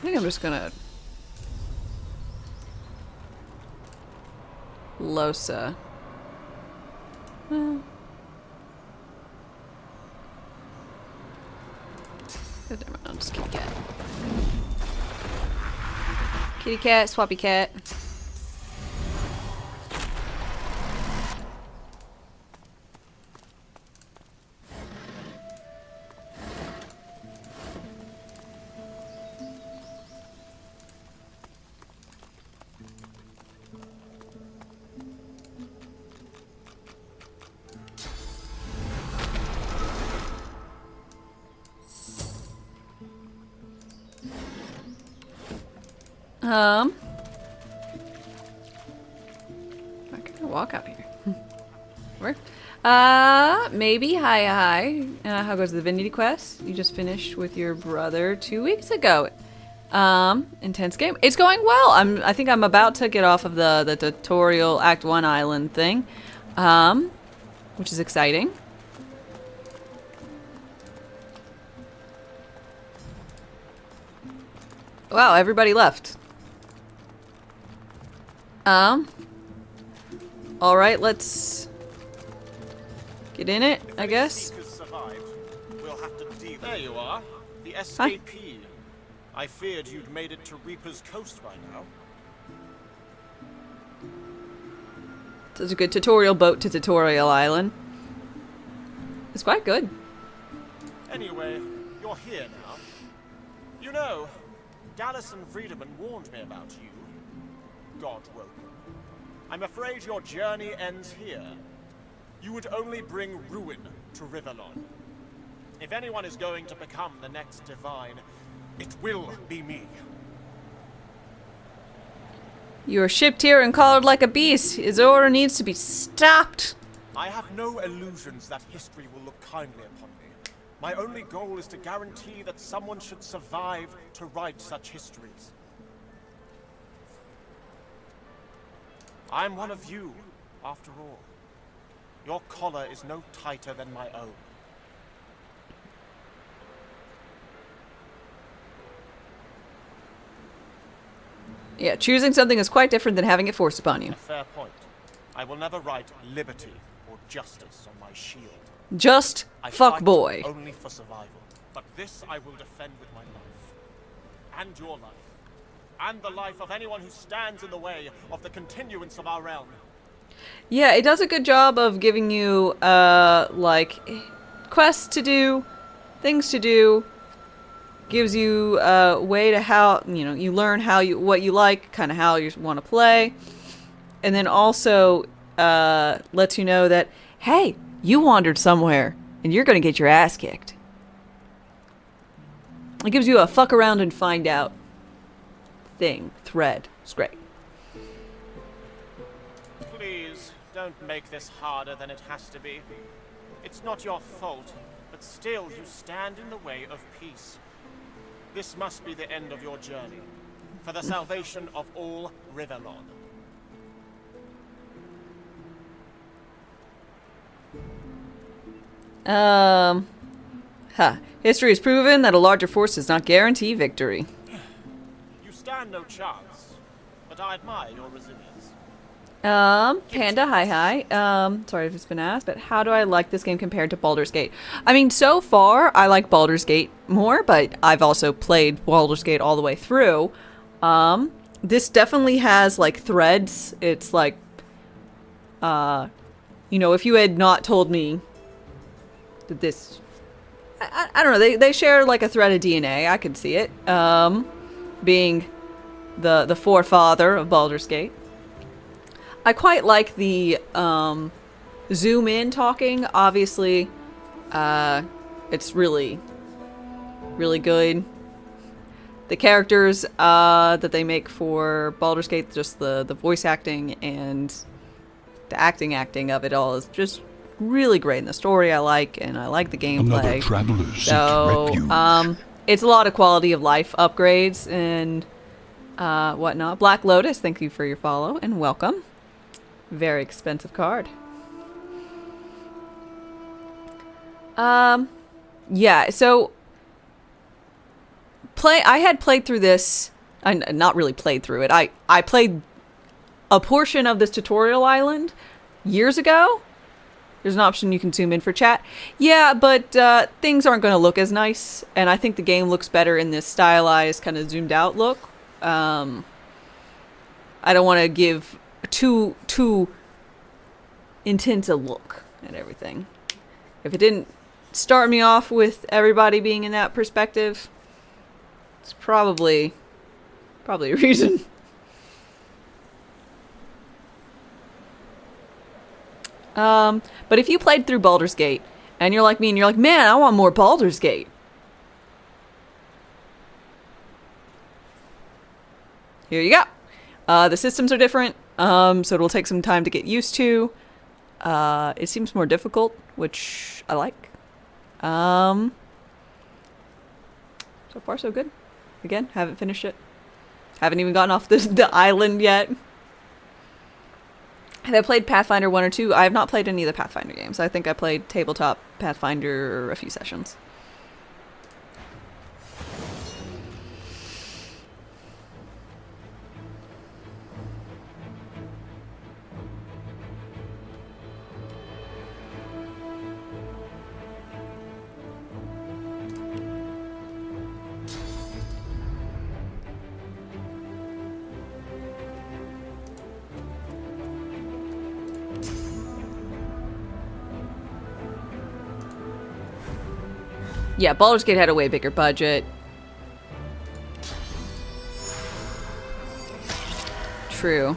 Speaker 1: think I'm just gonna... Losa. Well... God damn it, I'll just kitty cat. Kitty cat, swappy cat. I'm gonna walk out here. Where? Maybe. Hi. How goes the Divinity quest? You just finished with your brother 2 weeks ago. Intense game. It's going well. I think I'm about to get off of the tutorial Act 1 island thing. Which is exciting. Wow, everybody left. Alright, let's get in it, I guess.
Speaker 14: We'll have to deal. There you are, the escapee. I feared you'd made it to Reaper's Coast by now.
Speaker 1: It's a good tutorial boat to Tutorial Island. It's quite good.
Speaker 14: Anyway, you're here now. You know, Dallas and Friedemann warned me about you. God woken. I'm afraid your journey ends here. You would only bring ruin to Rivellon. If anyone is going to become the next Divine, it will be me.
Speaker 1: You are shipped here and collared like a beast. His order needs to be stopped.
Speaker 14: I have no illusions that history will look kindly upon me. My only goal is to guarantee that someone should survive to write such histories. I'm one of you, after all. Your collar is no tighter than my own.
Speaker 1: Yeah, choosing something is quite different than having it forced upon you.
Speaker 14: A fair point. I will never write liberty or justice on my shield.
Speaker 1: Just fuck boy.
Speaker 14: Only for survival. But this I will defend with my life. And your life. And the life of anyone who stands in the way of the continuance of our realm.
Speaker 1: Yeah, it does a good job of giving you, like, quests to do, things to do, gives you a way to how, you know, you learn what you like, kind of how you want to play, and then also lets you know that, hey, you wandered somewhere, and you're going to get your ass kicked. It gives you a fuck around and find out thread. It's great.
Speaker 14: Please, don't make this harder than it has to be. It's not your fault, but still you stand in the way of peace. This must be the end of your journey, for the salvation of all Rivellon.
Speaker 1: History has proven that a larger force does not guarantee victory.
Speaker 14: You stand no chance, but I admire your resilience.
Speaker 1: Panda, hi. Sorry if it's been asked, but how do I like this game compared to Baldur's Gate? I mean, so far, I like Baldur's Gate more, but I've also played Baldur's Gate all the way through. This definitely has, like, threads. It's like, you know, if you had not told me that this... I don't know, they share, like, a thread of DNA. I could see it. Being the forefather of Baldur's Gate. I quite like the zoom in talking. Obviously, it's really good. The characters that they make for Baldur's Gate, just the voice acting and the acting of it all is just really great. And the story I like, and I like the gameplay.
Speaker 6: Another traveler seeks
Speaker 1: So,
Speaker 6: refuge.
Speaker 1: it's a lot of quality of life upgrades and whatnot. Black Lotus, thank you for your follow and welcome. Very expensive card. Yeah, so I had played through this. I not really played through it. I played a portion of this tutorial island years ago. There's an option you can zoom in for chat. Yeah, but things aren't going to look as nice, and I think the game looks better in this stylized, kind of zoomed out look. I don't want to give too intense a look at everything. If it didn't start me off with everybody being in that perspective, it's probably a reason. But if you played through Baldur's Gate and you're like me and you're like, man, I want more Baldur's Gate. Here you go. The systems are different, so it'll take some time to get used to. It seems more difficult, which I like. So far, so good. Again, haven't finished it. Haven't even gotten off the island yet. Have I played Pathfinder 1 or 2? I have not played any of the Pathfinder games. I think I played tabletop Pathfinder a few sessions. Yeah, Baldur's Gate had a way bigger budget. True.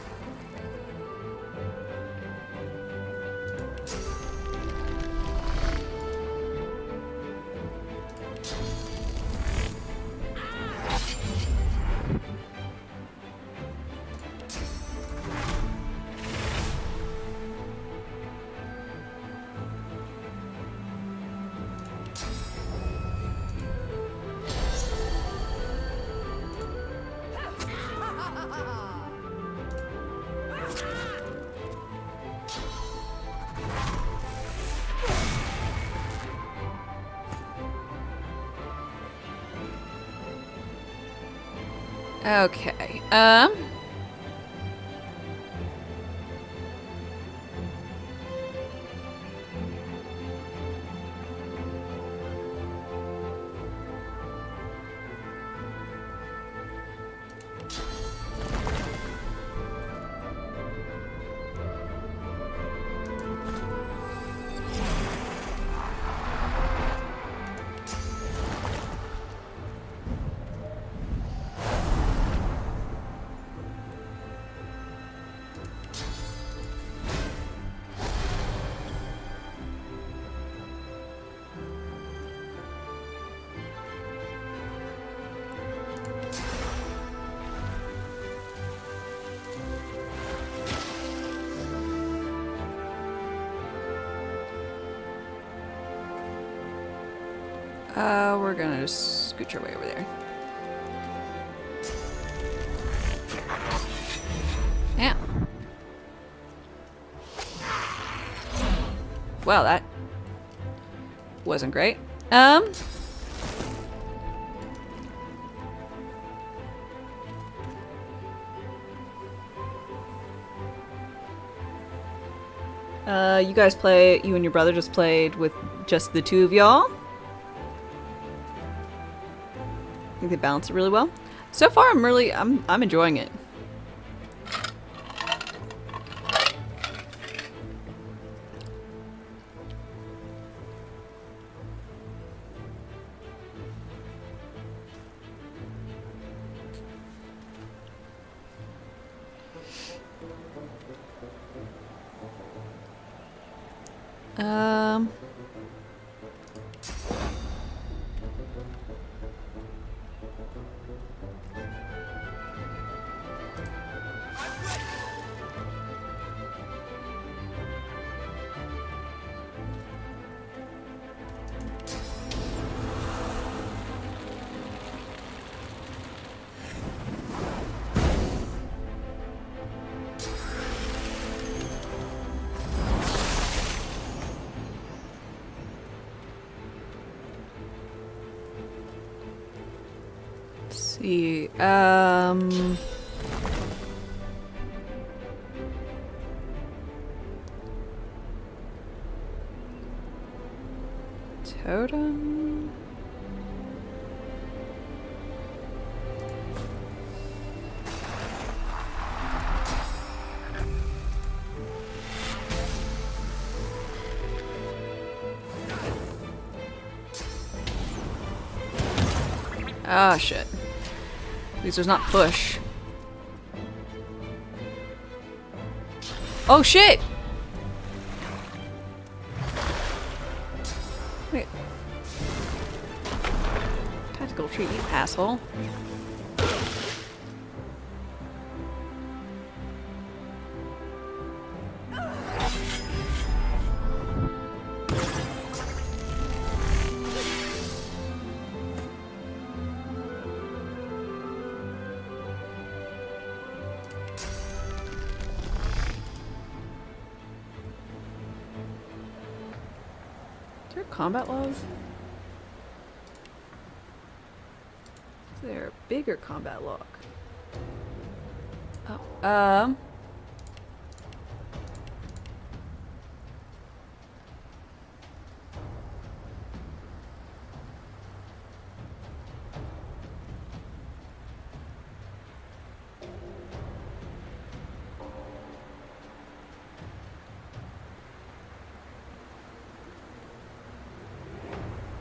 Speaker 1: Okay. We're gonna just scooch our way over there. Yeah. Well, that wasn't great. You guys you and your brother just played with just the two of y'all. I think they balance it really well. So far, I'm enjoying it. see. Totem. Ah, shit. At least there's not push. Oh, shit! Wait. Tactical treat, you asshole. Is there a combat log? Is there a bigger combat log? Oh,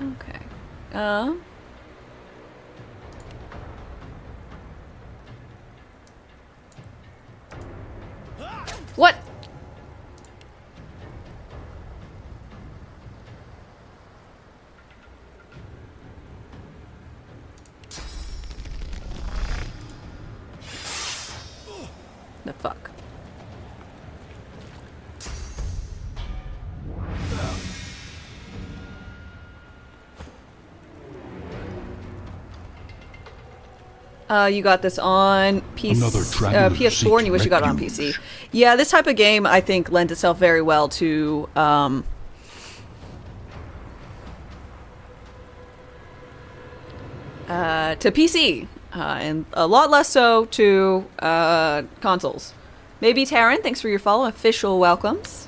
Speaker 1: okay. What? The fuck? You got this on PS4, and you wish you got it on PC. Yeah, this type of game, I think, lends itself very well to PC, and a lot less so to consoles. Maybe Taryn, thanks for your follow. Official welcomes.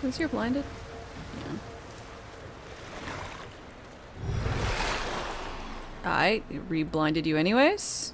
Speaker 1: Is your blinded? Yeah. I re-blinded you anyways.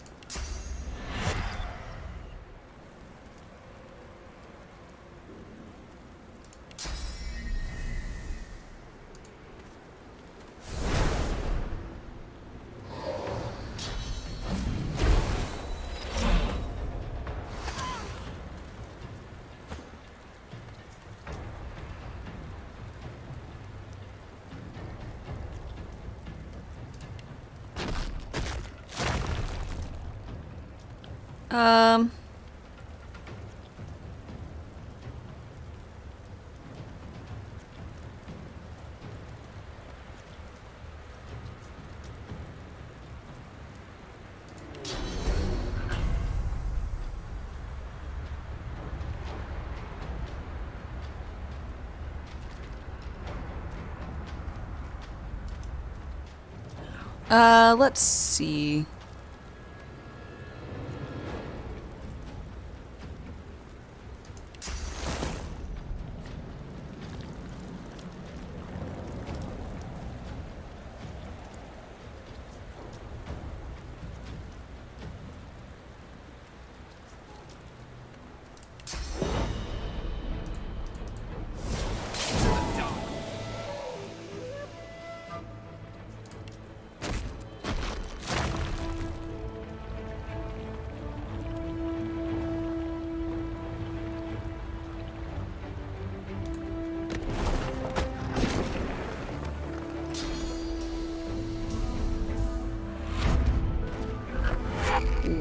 Speaker 1: Let's see.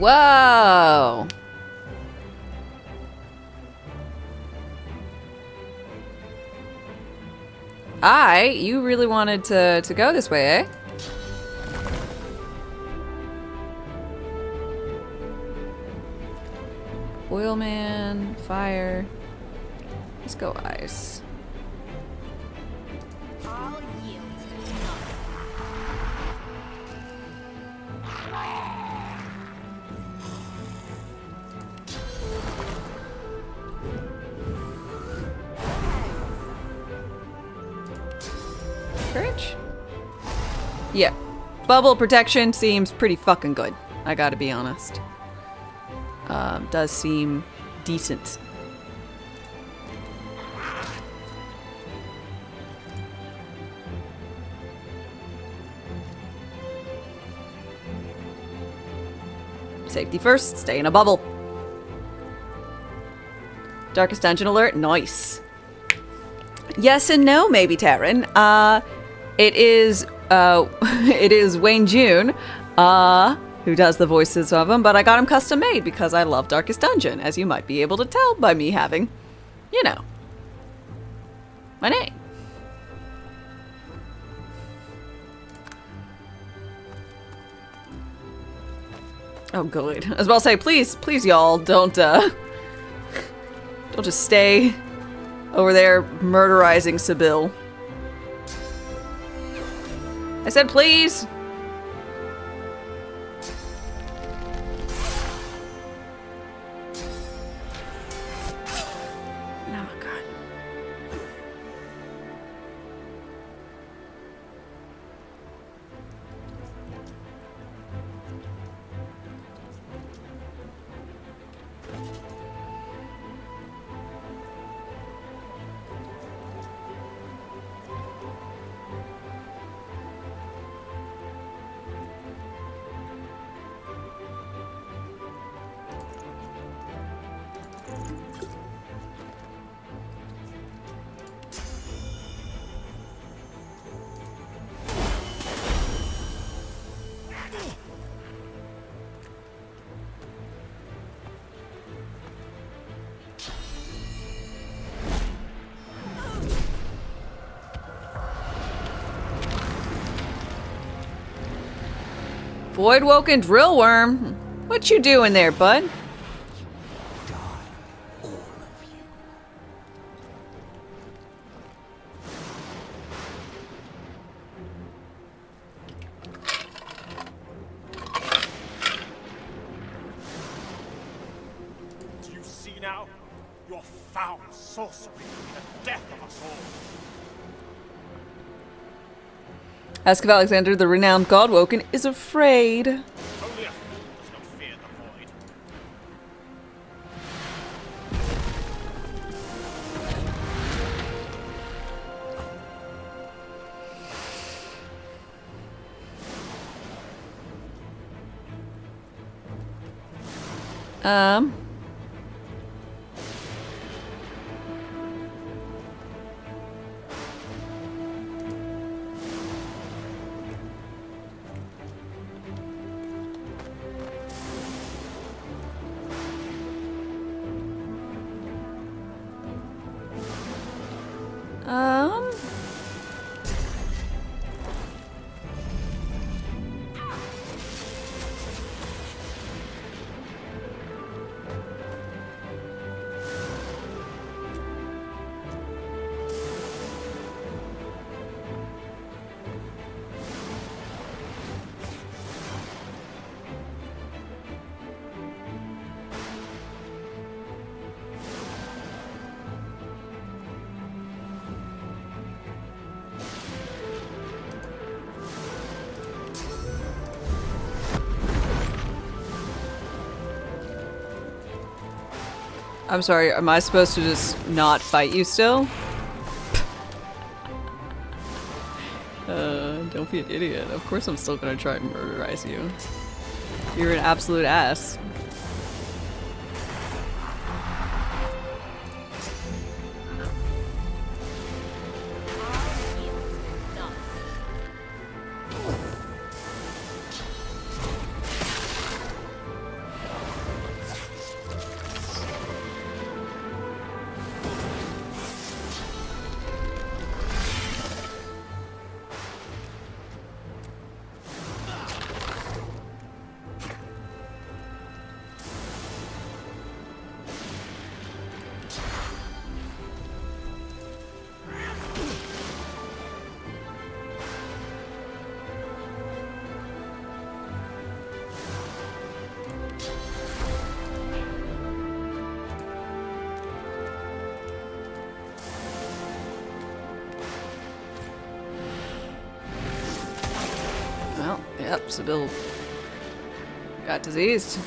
Speaker 1: Whoa! You really wanted to go this way, eh? Oil man, fire. Let's go ice.
Speaker 2: I'll yield.
Speaker 1: Courage? Yeah. Bubble protection seems pretty fucking good. I gotta be honest. Does seem decent. Safety first, stay in a bubble. Darkest dungeon alert, nice. Yes and no, maybe Taryn. It is it is Wayne June, who does the voices of him, but I got him custom made because I love Darkest Dungeon, as you might be able to tell by me having, you know, my name. Oh, good. I was about to say, please, y'all, don't just stay over there murderizing Sibyl. I said please. Oh, God. Void-woken drill worm. What you doing there, bud?
Speaker 14: Do you see now? Your foul sorcery and the death of us all.
Speaker 1: Ask of Alexander, the renowned Godwoken is afraid.
Speaker 14: Only a fool does not fear the void.
Speaker 1: I'm sorry, am I supposed to just not fight you still? Don't be an idiot. Of course I'm still gonna try and murderize you. You're an absolute ass. Yep, Sybil got diseased.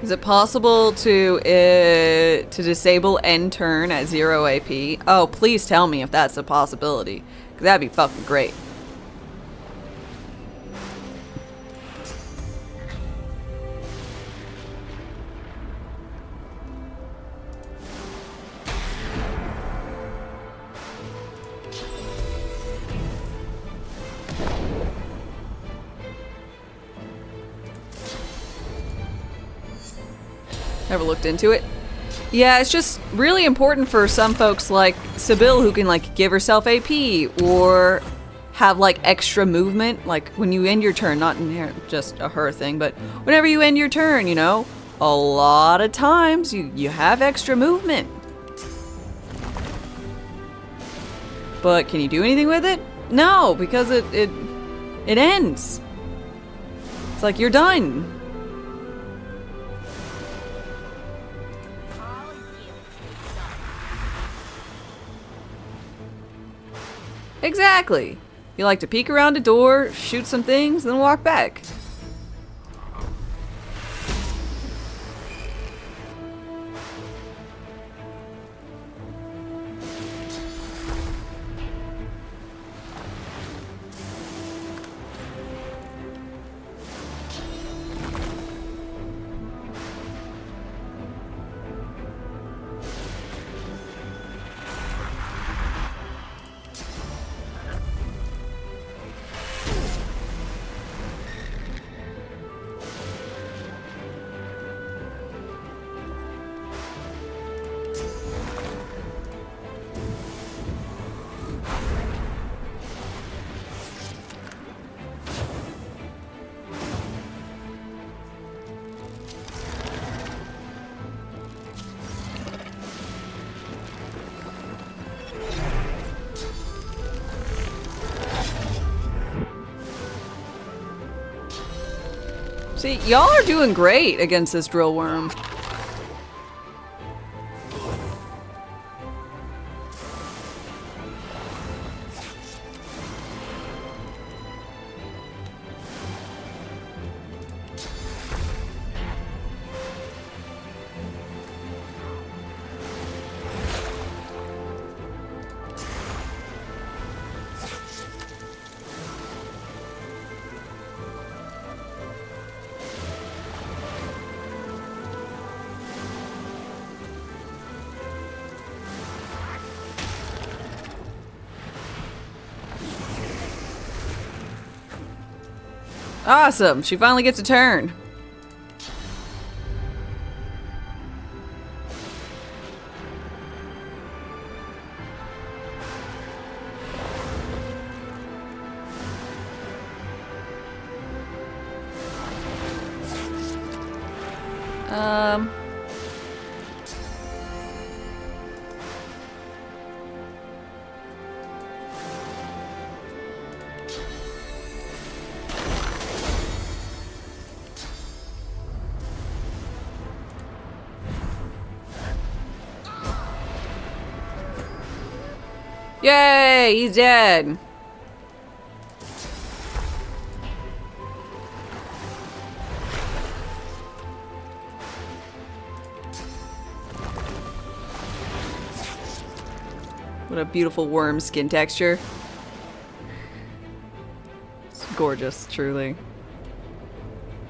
Speaker 1: Is it possible to disable end turn at 0 AP? Oh, please tell me if that's a possibility. 'Cause that'd be fucking great. Never looked into it. Yeah, it's just really important for some folks like Sybil who can like give herself AP or have like extra movement. Like when you end your turn, not just a her thing, but whenever you end your turn, you know, a lot of times you have extra movement. But can you do anything with it? No, because it ends. It's like you're done. Exactly. You like to peek around a door, shoot some things, then walk back. See, y'all are doing great against this drill worm. Awesome, she finally gets a turn. Yay, he's dead. What a beautiful worm skin texture. It's gorgeous, truly.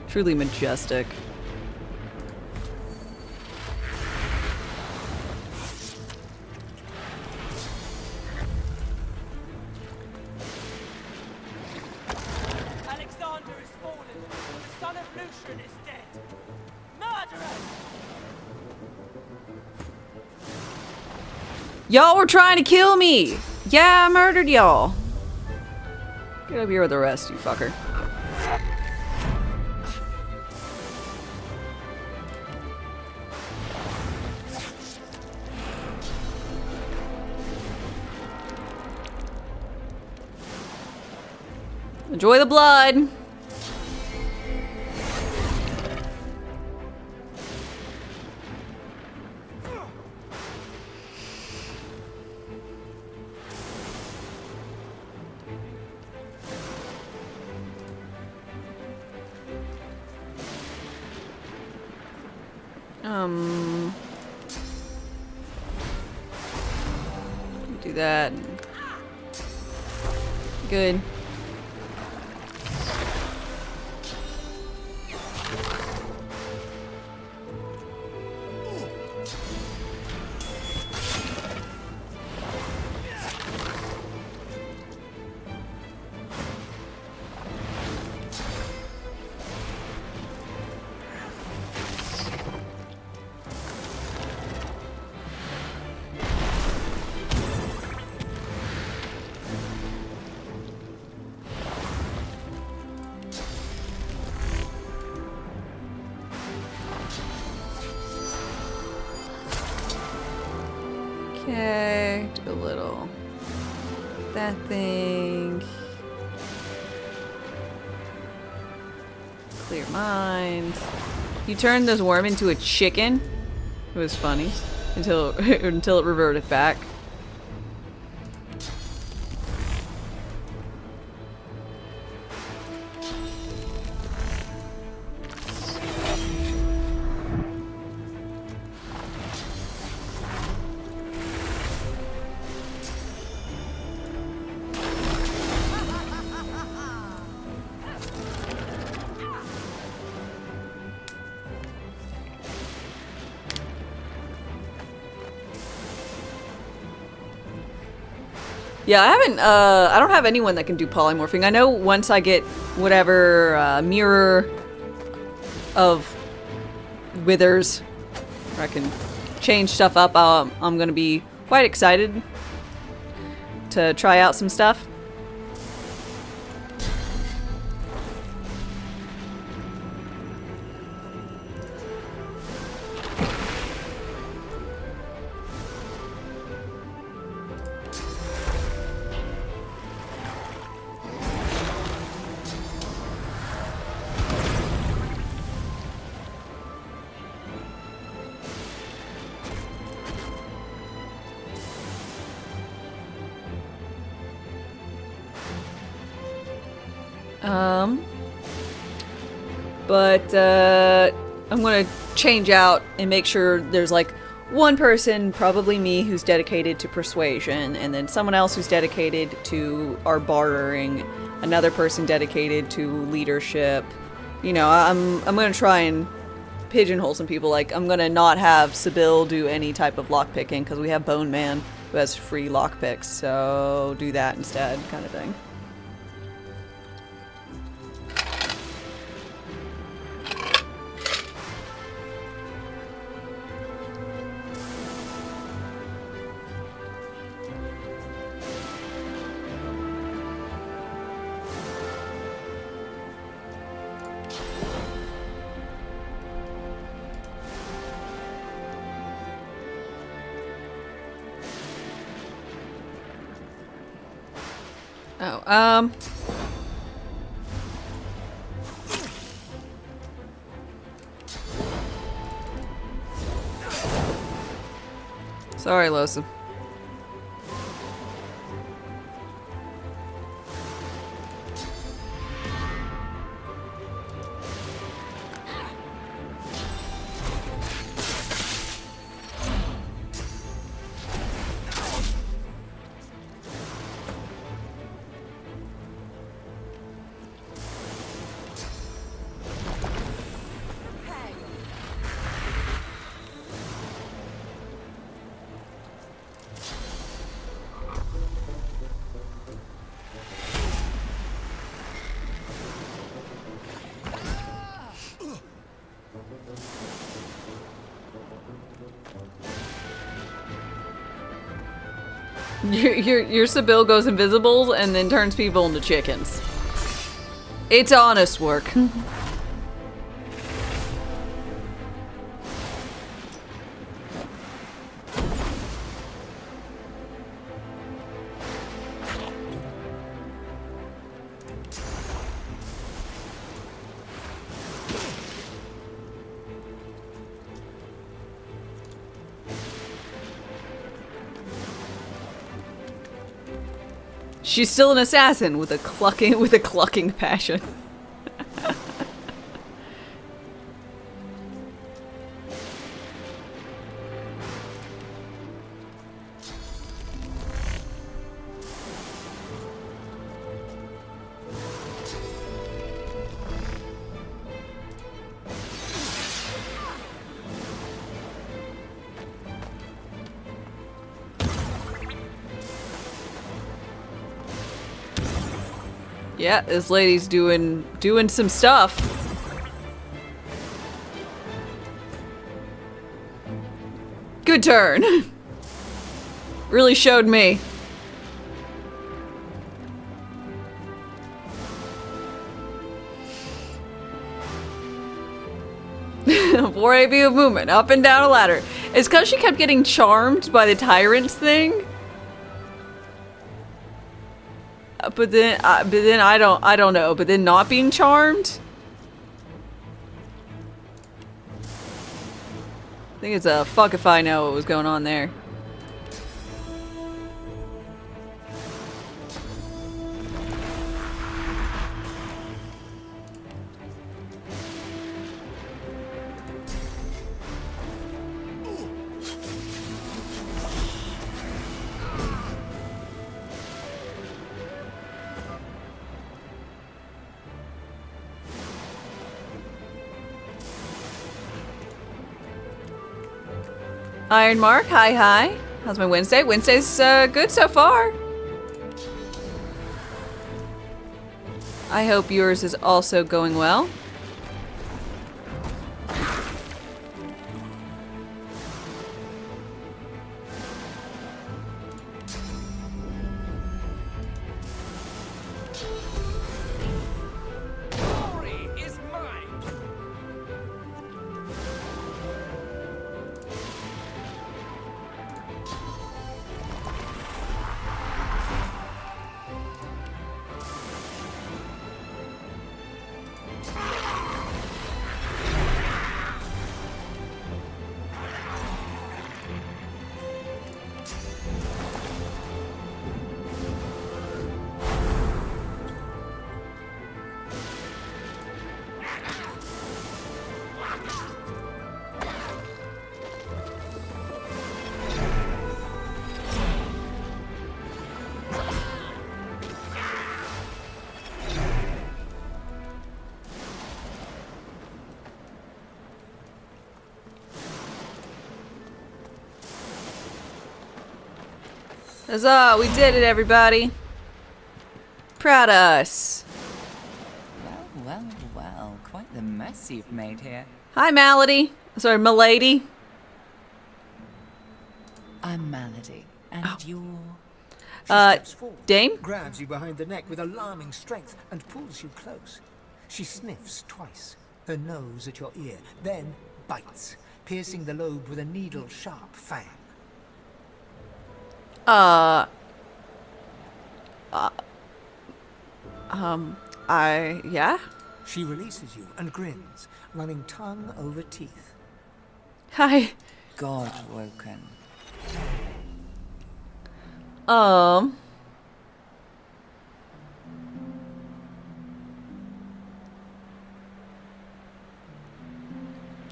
Speaker 1: Truly majestic.
Speaker 15: Alexander is fallen. The son of Lucian is dead. Murderers!
Speaker 1: Y'all were trying to kill me! Yeah, I murdered y'all. Get up here with the rest, you fucker. Enjoy the blood. Do that. Good. Okay, do a little that thing. Clear mind. You turned this worm into a chicken. It was funny until until it reverted back. Yeah, I don't have anyone that can do polymorphing. I know once I get whatever mirror of withers, where I can change stuff up, I'm gonna be quite excited to try out some stuff. But I'm gonna change out and make sure there's like one person, probably me, who's dedicated to persuasion, and then someone else who's dedicated to our bartering, another person dedicated to leadership. You know, I'm gonna try and pigeonhole some people. Like, I'm gonna not have Sybil do any type of lockpicking because we have Bone Man who has free lockpicks, so do that instead, kind of thing. Oh, sorry, Losa. Your Sibyl goes invisible and then turns people into chickens. It's honest work. She's still an assassin with a clucking passion. Yeah, this lady's doing some stuff. Good turn. Really showed me. For a view of movement, up and down a ladder. It's because she kept getting charmed by the tyrants thing. But then I don't know. But then not being charmed. I think it's a fuck if I know what was going on there. Iron Mark, hi. How's my Wednesday? Wednesday's good so far. I hope yours is also going well. Huzzah, we did it, everybody. Proud of us.
Speaker 16: Well, quite the mess you've made here.
Speaker 1: Hi, Malady. Sorry, Milady.
Speaker 16: I'm Malady, and you're...
Speaker 4: She steps forward,
Speaker 1: Dame?
Speaker 4: grabs you behind the neck with alarming strength and pulls you close. She sniffs twice, her nose at your ear, then bites, piercing the lobe with a needle-sharp fang.
Speaker 1: Yeah?
Speaker 4: She releases you and grins, running tongue over teeth.
Speaker 1: Hi.
Speaker 16: God woken.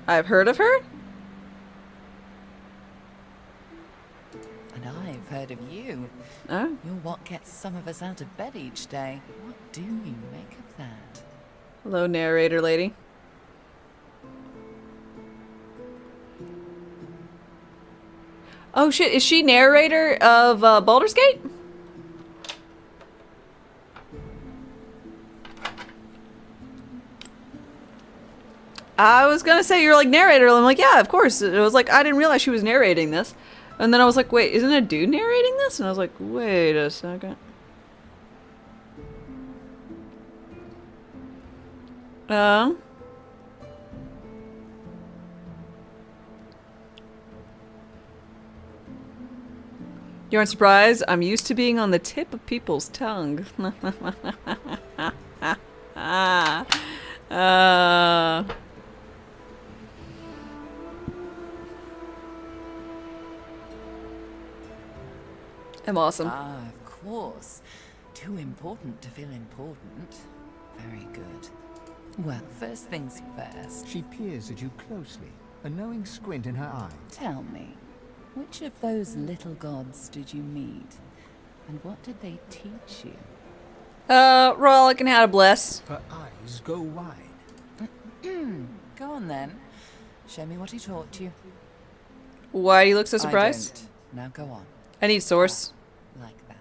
Speaker 1: I've heard of her?
Speaker 16: And I've heard of you.
Speaker 1: Oh?
Speaker 16: You're what gets some of us out of bed each day. What do you make of that?
Speaker 1: Hello, narrator lady. Oh shit, is she narrator of Baldur's Gate? I was gonna say you're like narrator. I'm like, yeah, of course. It was like I didn't realize she was narrating this. And then I was like, wait, isn't a dude narrating this? And I was like, wait a second. You aren't surprised? I'm used to being on the tip of people's tongue. I'm awesome.
Speaker 16: Ah, of course. Too important to feel important. Very good. Well, first things first.
Speaker 4: She peers at you closely, a knowing squint in her eye.
Speaker 16: Tell me, which of those little gods did you meet? And what did they teach you?
Speaker 1: Rollick and how to bless.
Speaker 4: Her eyes go wide.
Speaker 16: Go on then. Show me what he taught you.
Speaker 1: Why do you look so surprised?
Speaker 16: I don't. Now go on.
Speaker 1: I need source.
Speaker 16: Like that.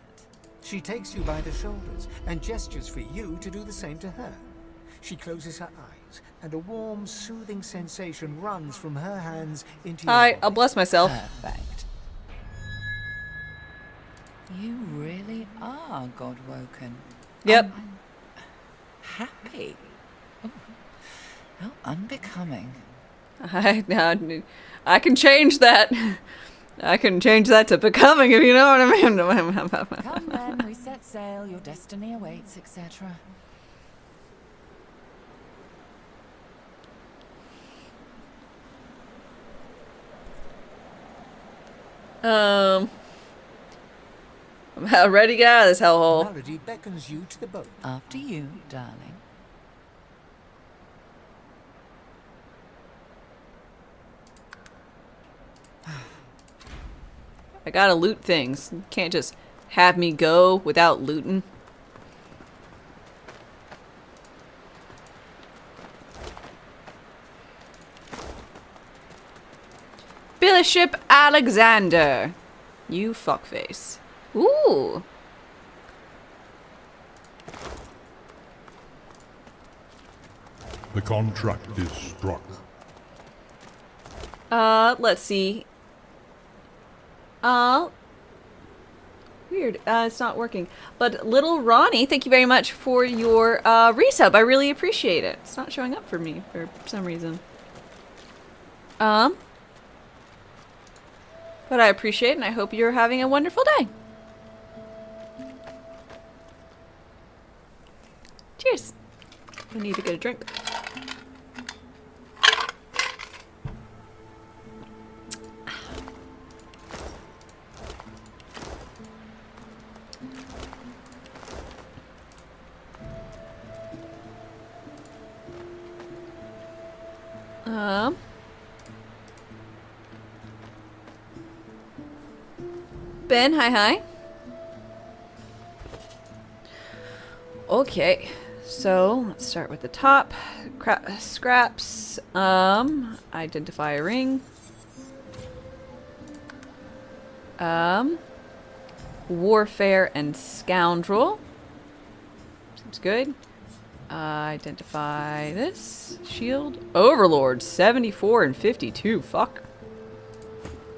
Speaker 4: She takes you by the shoulders and gestures for you to do the same to her. She closes her eyes, and a warm, soothing sensation runs from her hands into your body.
Speaker 1: I'll bless myself.
Speaker 16: Perfect. You really are God-woken.
Speaker 1: Yep.
Speaker 16: I'm happy. Oh, how unbecoming.
Speaker 1: I can change that. I can change that to becoming, if you know what I mean.
Speaker 16: Come then, we set sail, your destiny awaits, etc.
Speaker 1: I'm ready to get out of this hellhole.
Speaker 4: Melody beckons you to the boat.
Speaker 16: After you, darling.
Speaker 1: I gotta loot things. You can't just have me go without looting. Bishop Alexander. You fuckface. Ooh.
Speaker 6: The contract is struck.
Speaker 1: Let's see. Weird. It's not working. But little Ronnie, thank you very much for your resub. I really appreciate it. It's not showing up for me for some reason. But I appreciate it, and I hope you're having a wonderful day. Cheers. I need to get a drink. Ben, hi. Okay, so let's start with the top. Scraps. Identify a ring. Warfare and scoundrel. Seems good. Identify this. Shield. Overlord, 74 and 52. Fuck.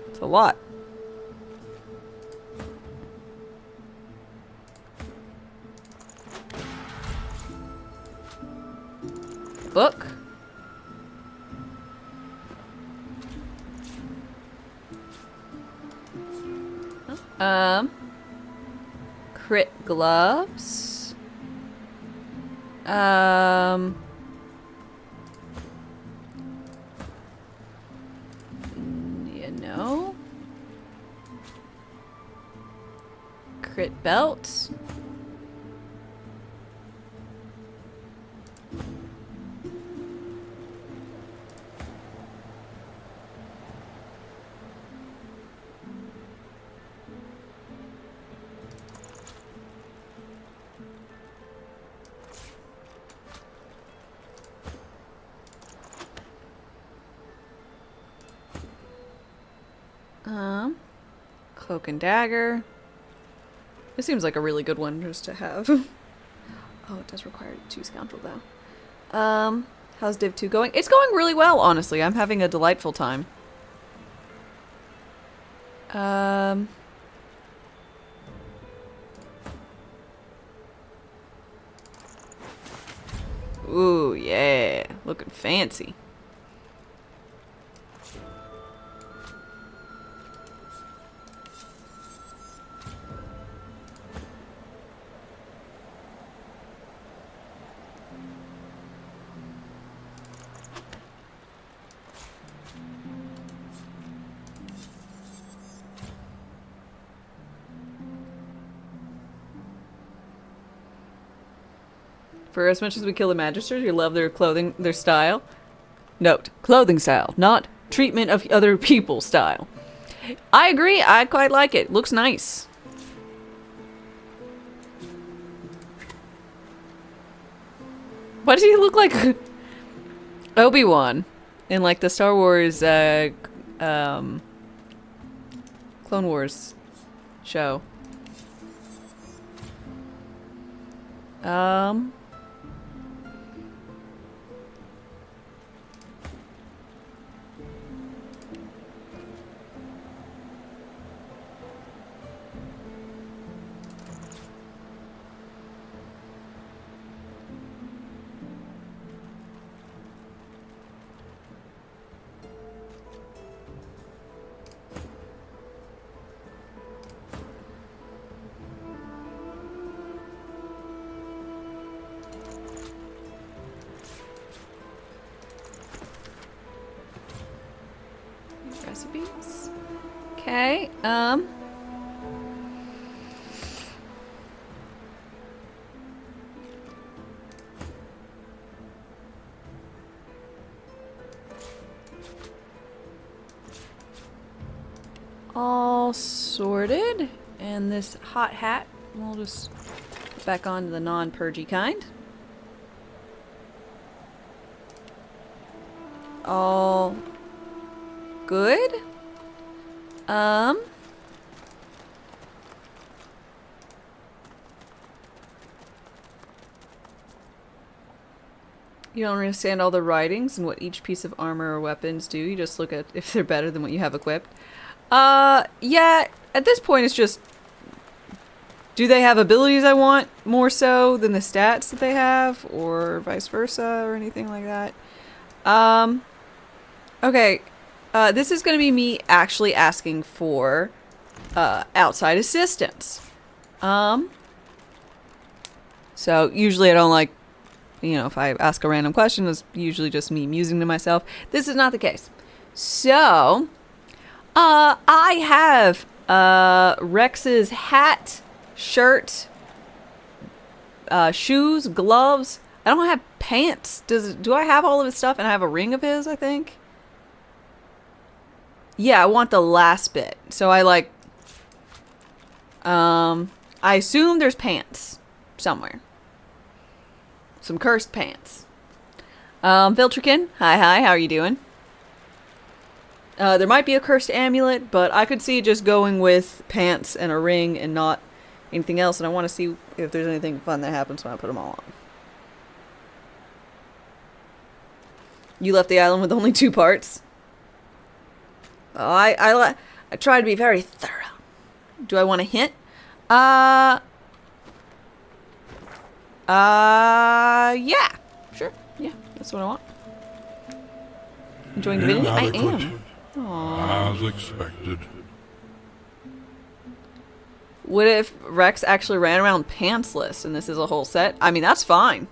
Speaker 1: It's a lot. Book. Crit gloves. You know. Crit belt. Cloak and dagger. This seems like a really good one just to have. Oh, it does require 2 scoundrel though. How's Div 2 going? It's going really well, honestly. I'm having a delightful time. Ooh, yeah. Looking fancy. For as much as we kill the Magisters, you love their clothing, their style. Note, clothing style, not treatment of other people style. I agree, I quite like it. Looks nice. Why does he look like Obi-Wan in like the Star Wars Clone Wars show? Recipes. Okay, all sorted. And this hot hat, we'll just put back on to the non-purgy kind. All good. You don't understand all the writings and what each piece of armor or weapons do. You just look at if they're better than what you have equipped. Yeah, at this point it's just, do they have abilities I want more so than the stats that they have, or vice versa, or anything like that? Okay, this is going to be me actually asking for outside assistance. So usually I don't like, you know, if I ask a random question, it's usually just me musing to myself. This is not the case. So, I have Rex's hat, shirt, shoes, gloves. I don't have pants. Do I have all of his stuff? And I have a ring of his, I think. Yeah, I want the last bit. So I like, I assume there's pants somewhere. Some cursed pants. Viltrikin, hi, how are you doing? There might be a cursed amulet, but I could see just going with pants and a ring and not anything else, and I want to see if there's anything fun that happens when I put them all on. You left the island with only 2 parts? Oh, I try to be very thorough. Do I want a hint? Yeah. Sure. Yeah, that's what I want. Enjoying Divinity? I am. Aww.
Speaker 6: As expected.
Speaker 1: What if Rex actually ran around pantsless and this is a whole set? I mean, that's fine.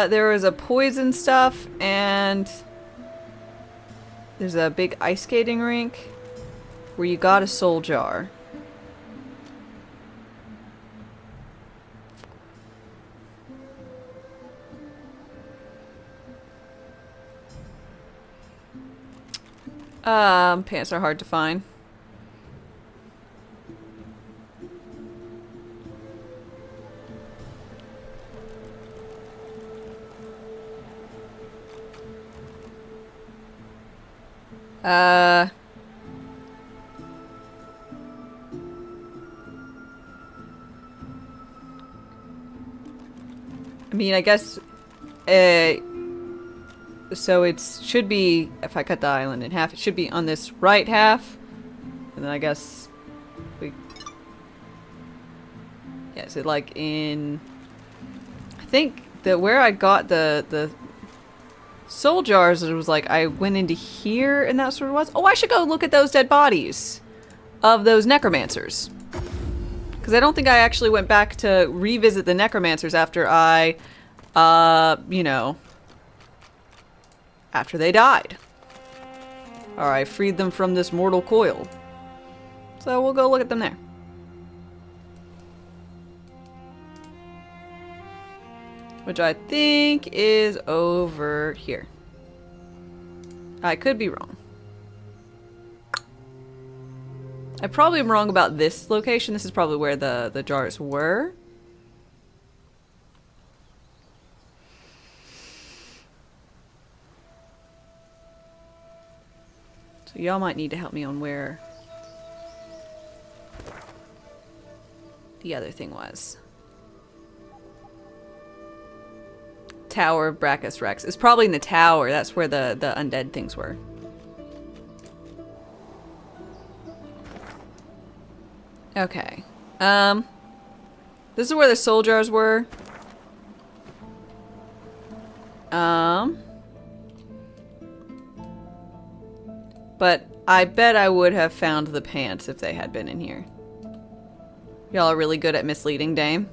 Speaker 1: There was a poison stuff, and there's a big ice skating rink where you got a soul jar. Pants are hard to find. I mean, I guess... so it should be... If I cut the island in half, it should be on this right half. And then I guess... we... Yeah, is it like in... I think that where I got the soul jars, it was like I went into here and that's where it was. Oh, I should go look at those dead bodies of those necromancers. Because I don't think I actually went back to revisit the necromancers after I, you know, after they died. Or I freed them from this mortal coil. So we'll go look at them there. Which I think is over here. I could be wrong. I probably am wrong about this location. This is probably where the jars were. So y'all might need to help me on where the other thing was. Tower of Brachus Rex. It's probably in the tower. That's where the undead things were. Okay. This is where the soul jars were. But I bet I would have found the pants if they had been in here. Y'all are really good at misleading, Dame.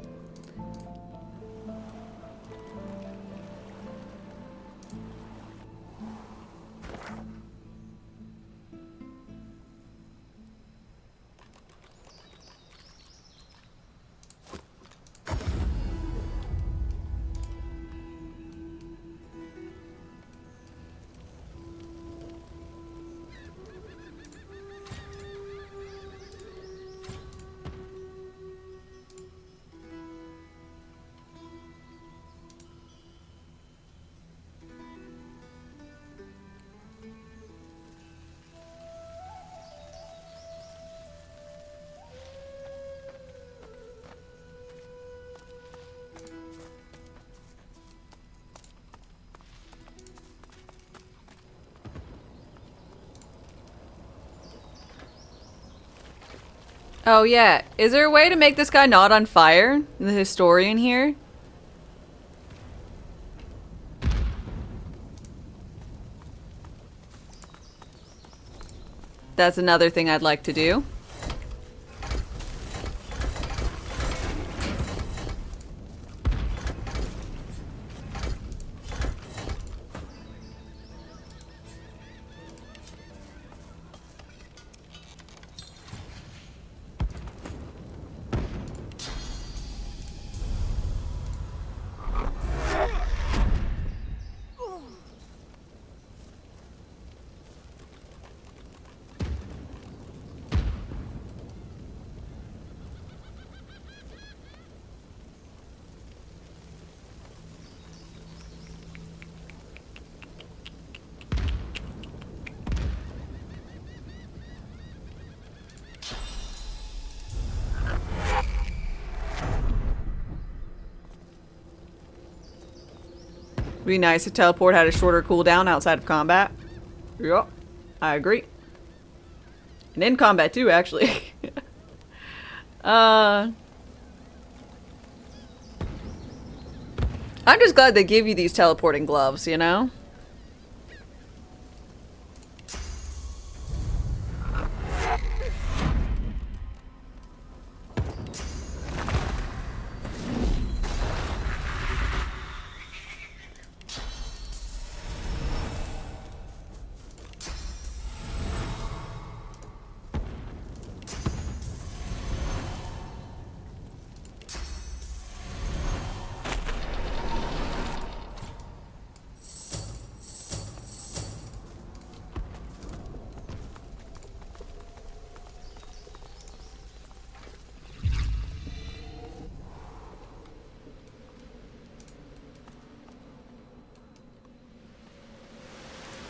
Speaker 1: Oh yeah, is there a way to make this guy not on fire? The historian here? That's another thing I'd like to do. It'd be nice if teleport had a shorter cooldown outside of combat. Yup, I agree. And in combat too, actually. I'm just glad they give you these teleporting gloves, you know?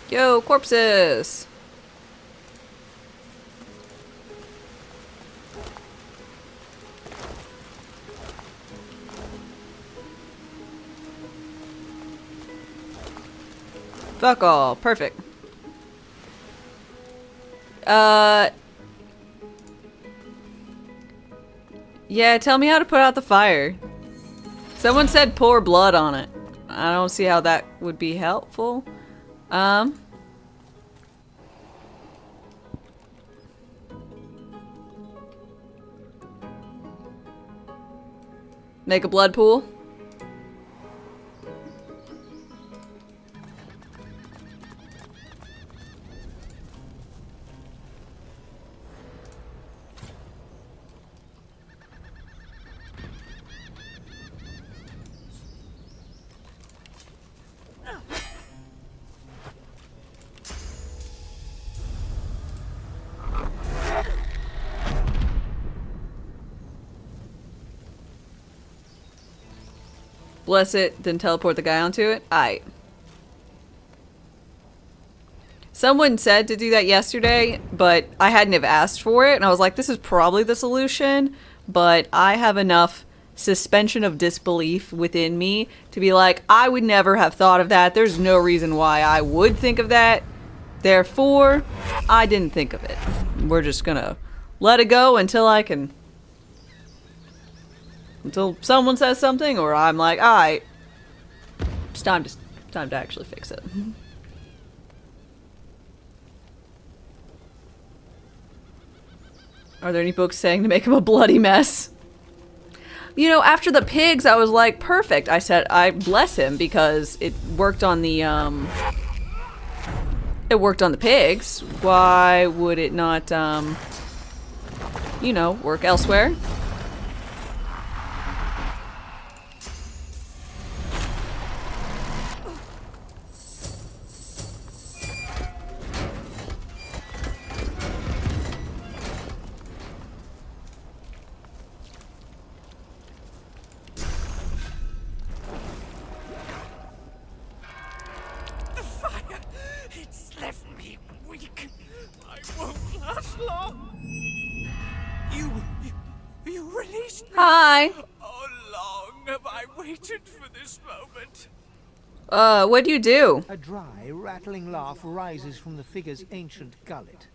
Speaker 1: Yo, corpses! Fuck all. Perfect. Yeah, tell me how to put out the fire. Someone said pour blood on it. I don't see how that would be helpful. Make a blood pool. Bless it, then teleport the guy onto it? Aight. Someone said to do that yesterday, but I hadn't have asked for it, and I was like, this is probably the solution, but I have enough suspension of disbelief within me to be like, I would never have thought of that. There's no reason why I would think of that. Therefore, I didn't think of it. We're just gonna let it go until I can... Until someone says something, or I'm like, alright, it's time to actually fix it. Are there any books saying to make him a bloody mess? You know, after the pigs, I was like, perfect. I said, I bless him because it worked on the, it worked on the pigs. Why would it not, you know, work elsewhere?
Speaker 15: You released me.
Speaker 1: Hi.
Speaker 15: How long have I waited for this moment?
Speaker 1: What'd you do?
Speaker 4: A dry, rattling laugh rises from the figure's ancient gullet.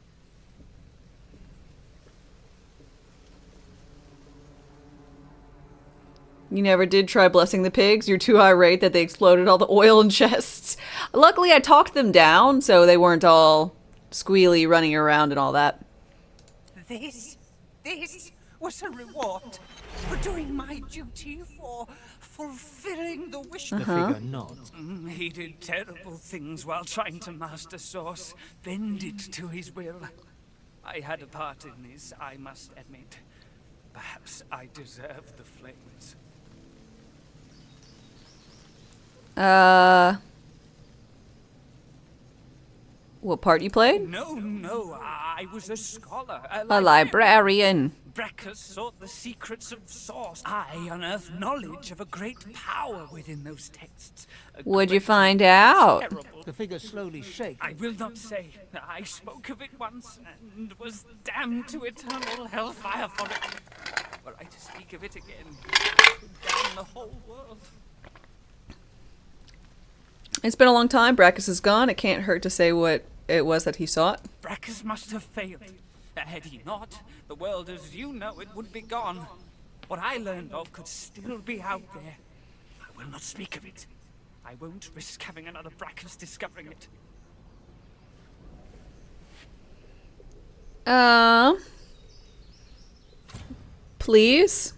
Speaker 1: You never did try blessing the pigs? You're too irate that they exploded all the oil in chests. Luckily, I talked them down, so they weren't all squealy running around and all that.
Speaker 15: This was a reward for doing my duty, for fulfilling the wish.
Speaker 4: The figure nods.
Speaker 15: He did terrible things while trying to master Source, bend it to his will. I had a part in this, I must admit. Perhaps I deserve the flames.
Speaker 1: What part you played?
Speaker 15: No, I was a scholar.
Speaker 1: A librarian.
Speaker 15: Brackus sought the secrets of Source. I unearthed knowledge of a great power within those texts.
Speaker 1: What'd you find out?
Speaker 4: The figure slowly shakes.
Speaker 15: I will not say. I spoke of it once and was damned to eternal hellfire for it. Were I to speak of it again, it would damn the whole world.
Speaker 1: It's been a long time. Brackus is gone. It can't hurt to say what it was that he sought.
Speaker 15: Brackus must have failed. Had he not, the world as you know it would be gone. What I learned of could still be out there. I will not speak of it. I won't risk having another Brackus discovering it.
Speaker 1: Please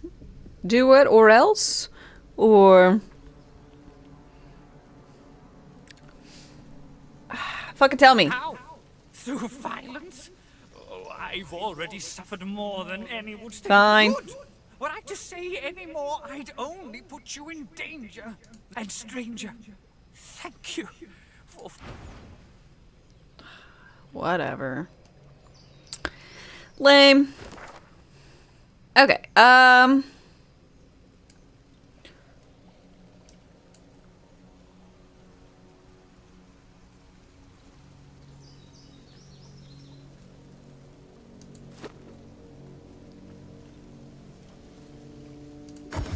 Speaker 1: do it or else? Or... Fucking tell me.
Speaker 15: How? Through violence? Oh, I've already suffered more than any would think.
Speaker 1: Fine.
Speaker 15: Good. Were I to say any more, I'd only put you in danger. And stranger, thank you for...
Speaker 1: Whatever. Lame. Okay,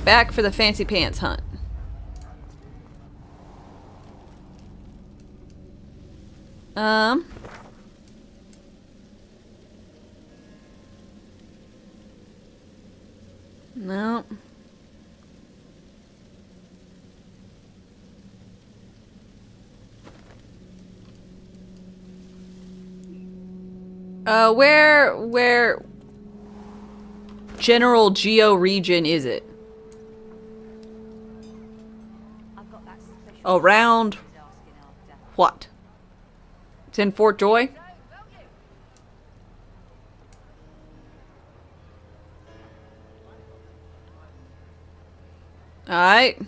Speaker 1: back for the fancy pants hunt. No. Where general geo region is it? Around what? It's in Fort Joy? Alright.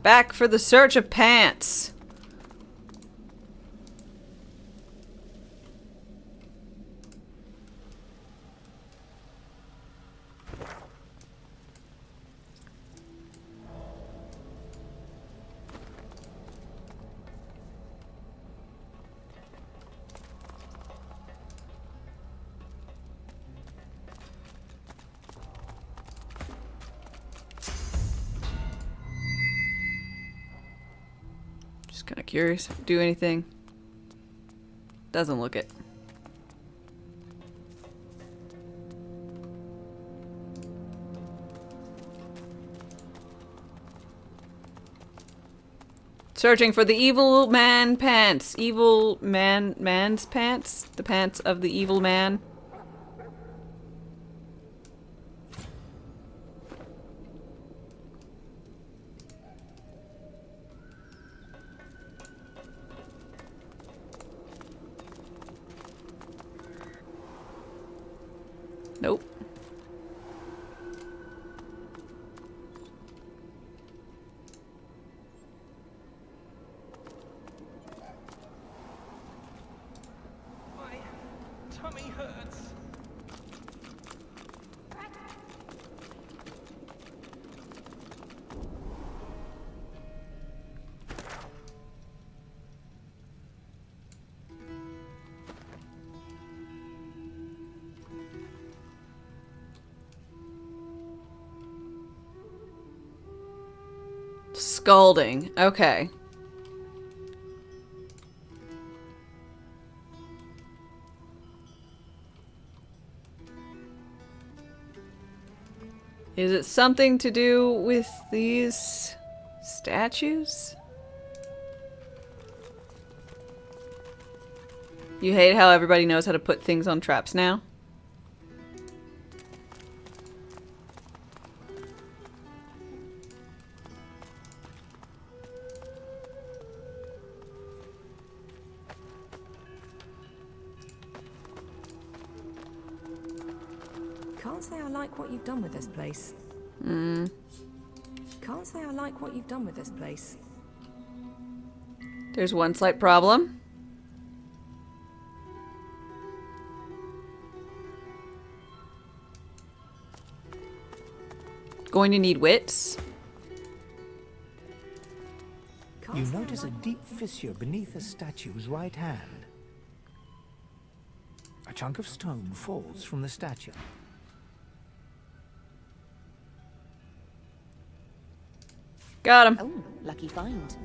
Speaker 1: Back for the search of pants. Just kind of curious. Do anything? Doesn't look it. Searching for the evil man pants. Evil man's pants? The pants of the evil man. Nope.
Speaker 8: Tummy hurts.
Speaker 1: Scalding. Okay. Is it something to do with these statues? You hate how everybody knows how to put things on traps now?
Speaker 13: Can't say I like what you've done with this place. Can't say I like what you've done with this place.
Speaker 1: There's one slight problem. Going to need wits.
Speaker 4: You notice a deep fissure beneath the statue's right hand. A chunk of stone falls from the statue.
Speaker 1: Got him.
Speaker 2: Oh, lucky find.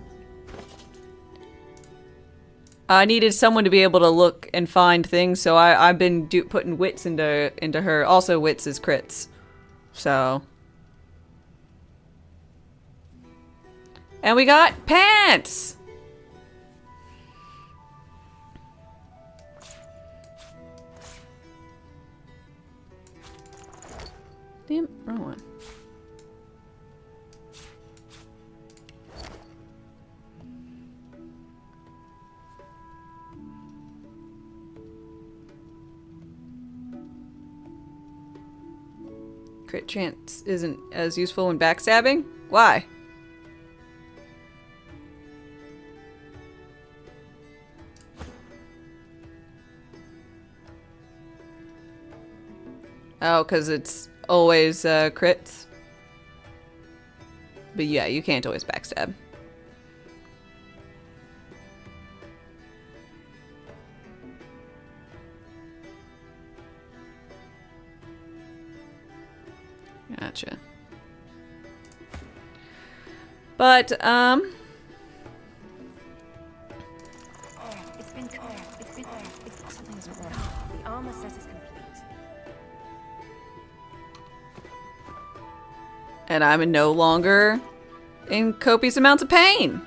Speaker 1: I needed someone to be able to look and find things, so I've been putting wits into her. Also, wits is crits. So. And we got pants! Damn, wrong one. Crit chance isn't as useful in backstabbing? Why? Oh, because it's always crits? But yeah, you can't always backstab. Gotcha. But, And I'm no longer in copious amounts of pain.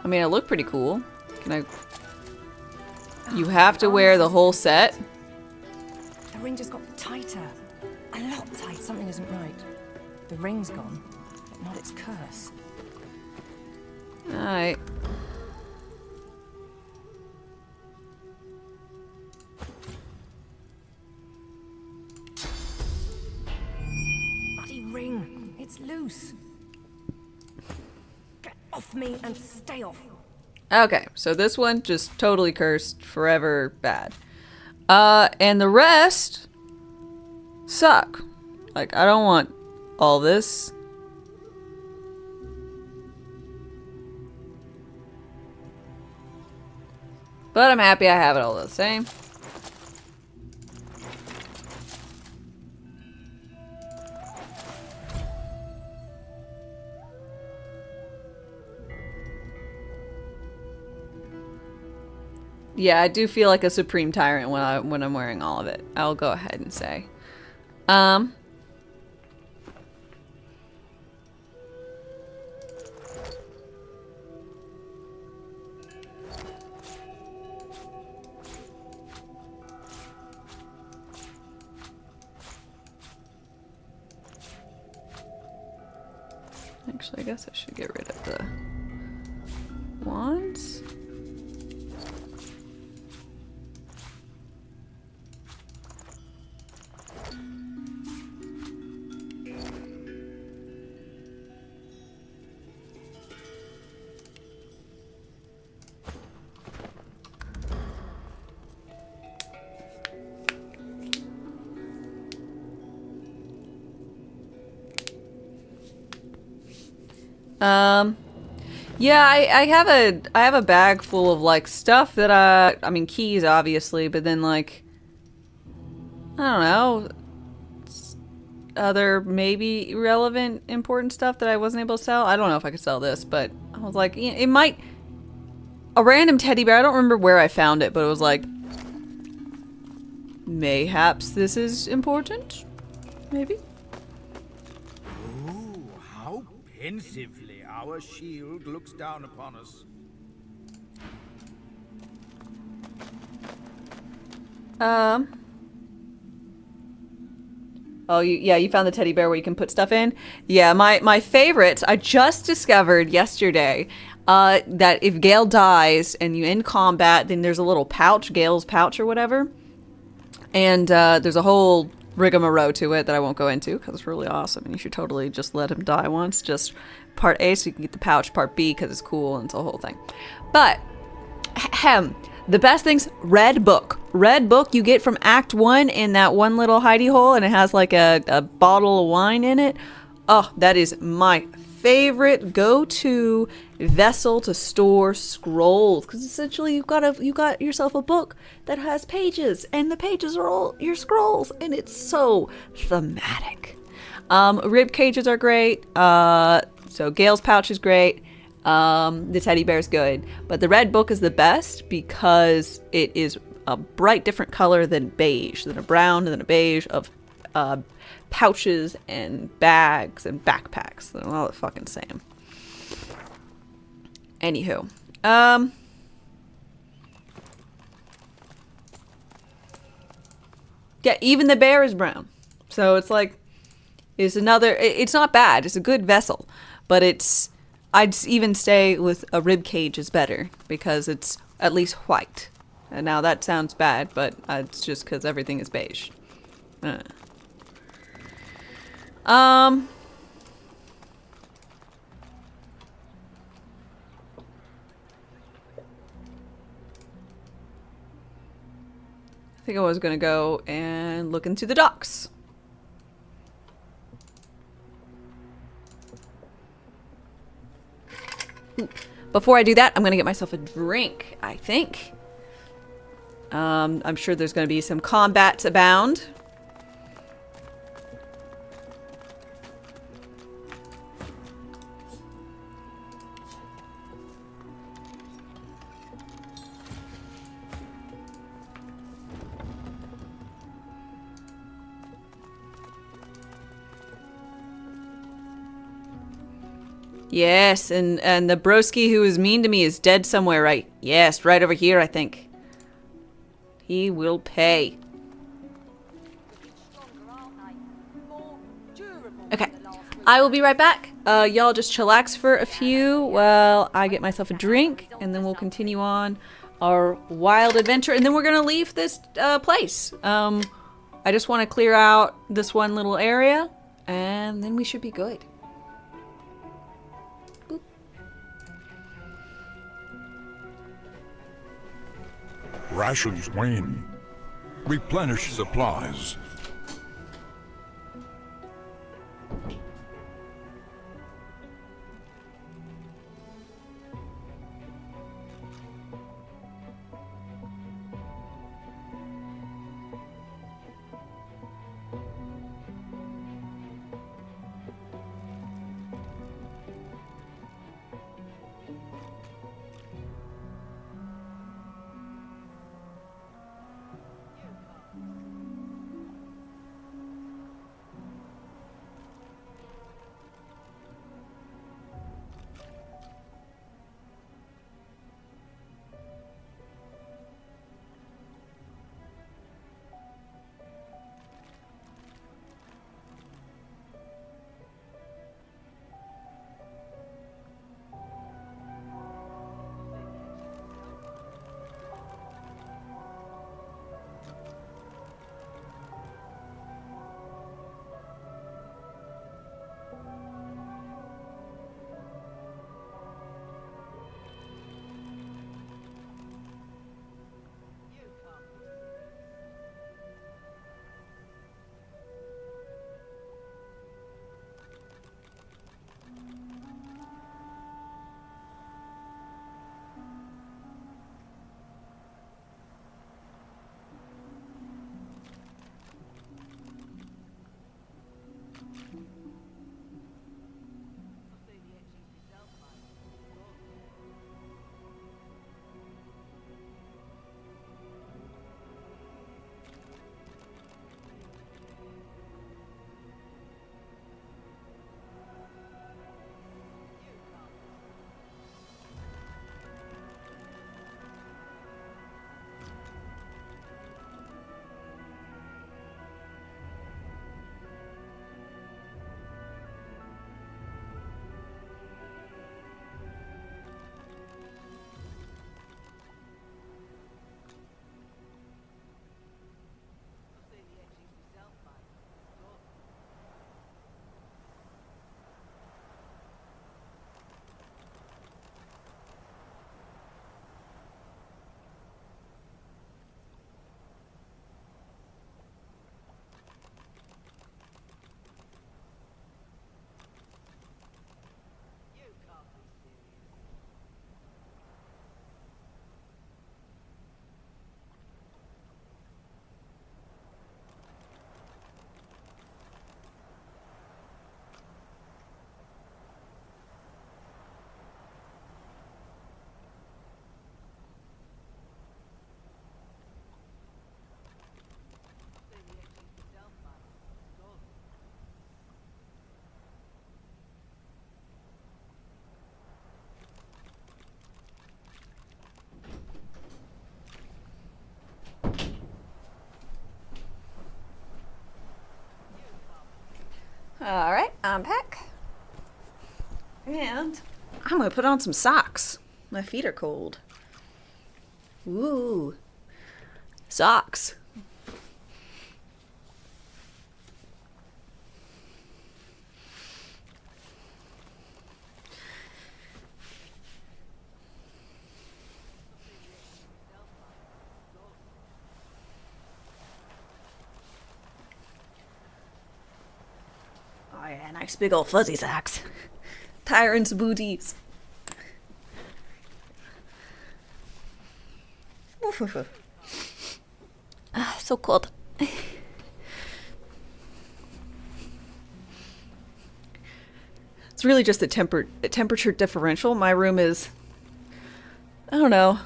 Speaker 1: I mean, it looked pretty cool. Can I... You have to wear the whole set?
Speaker 13: The ring just got tighter. A lot tight. Something isn't right. The ring's gone, but not its curse.
Speaker 1: Alright.
Speaker 13: Bloody ring. It's loose. Get off me and stay off.
Speaker 1: Okay, so this one just totally cursed, forever bad. And the rest suck. Like, I don't want all this. But I'm happy I have it all the same. Yeah, I do feel like a supreme tyrant when I'm wearing all of it. I'll go ahead and say. Actually, I guess I should get rid of the wands. Yeah, I have a bag full of like stuff that I mean keys obviously, but then like I don't know, other maybe irrelevant important stuff that I wasn't able to sell. I don't know if I could sell this, but I was like, it might, a random teddy bear. I don't remember where I found it, but it was like, mayhaps this is important, maybe.
Speaker 17: Oh, how pensively our shield looks down upon us.
Speaker 1: Oh, you found the teddy bear where you can put stuff in? Yeah, my favorite, I just discovered yesterday that if Gale dies and you end combat, then there's a little pouch, Gale's pouch or whatever. And there's a whole rigmarole to it that I won't go into because it's really awesome and you should totally just let him die once. Just part A so you can get the pouch, part B because it's cool and it's a whole thing. But, the best things, Red Book. Red Book you get from Act 1 in that one little hidey hole and it has like a bottle of wine in it. Oh, that is my favorite go-to vessel to store scrolls because essentially you got yourself a book that has pages and the pages are all your scrolls and it's so thematic. Rib cages are great. So Gale's pouch is great. The teddy bear is good, but the Red Book is the best because it is a bright different color than beige, than a brown, than a beige of pouches and bags and backpacks. They're all the fucking same. Anywho, yeah, even the bear is brown, so it's like it's another. It's not bad. It's a good vessel, but it's. I'd even stay with a rib cage is better because it's at least white. And now that sounds bad, but it's just because everything is beige. I think I was gonna go and look into the docks. Before I do that, I'm gonna get myself a drink, I think. I'm sure there's gonna be some combat abound. Yes, and the broski who was mean to me is dead somewhere, right? Yes, right over here, I think. He will pay. Okay, I will be right back. Y'all just chillax for a few while I get myself a drink, and then we'll continue on our wild adventure, and then we're gonna leave this place. I just want to clear out this one little area, and then we should be good. Boop.
Speaker 6: Rations wane. Replenish supplies.
Speaker 1: Alright, I'm back. And I'm gonna put on some socks. My feet are cold. Ooh. Socks. Oh yeah, nice big old fuzzy socks. Tyrant's booties. Ah, so cold. It's really just the temperature differential. My room is, I don't know,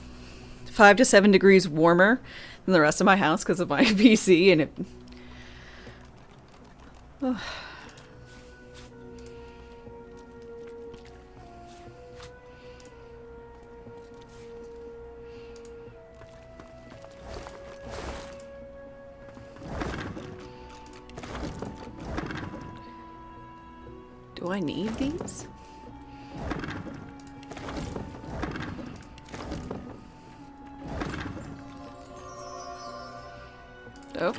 Speaker 1: 5 to 7 degrees warmer than the rest of my house because of my PC, and it... Oh. Do I need these? Oh.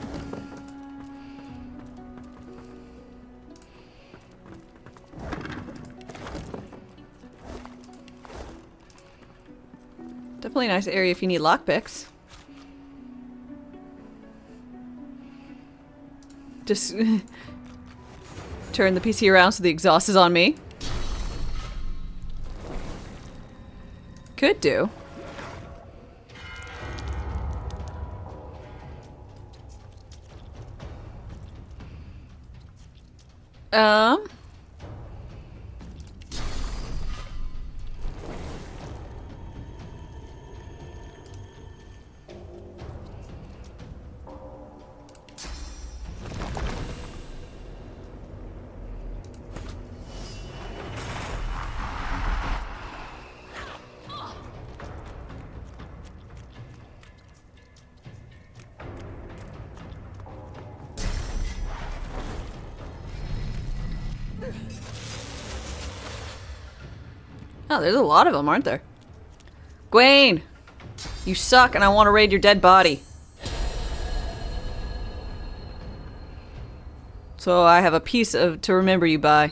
Speaker 1: Definitely a nice area if you need lockpicks. Just turn the PC around so the exhaust is on me. Could do. Um. Oh, there's a lot of them, aren't there? Gwaine! You suck and I want to raid your dead body. So I have a piece of to remember you by.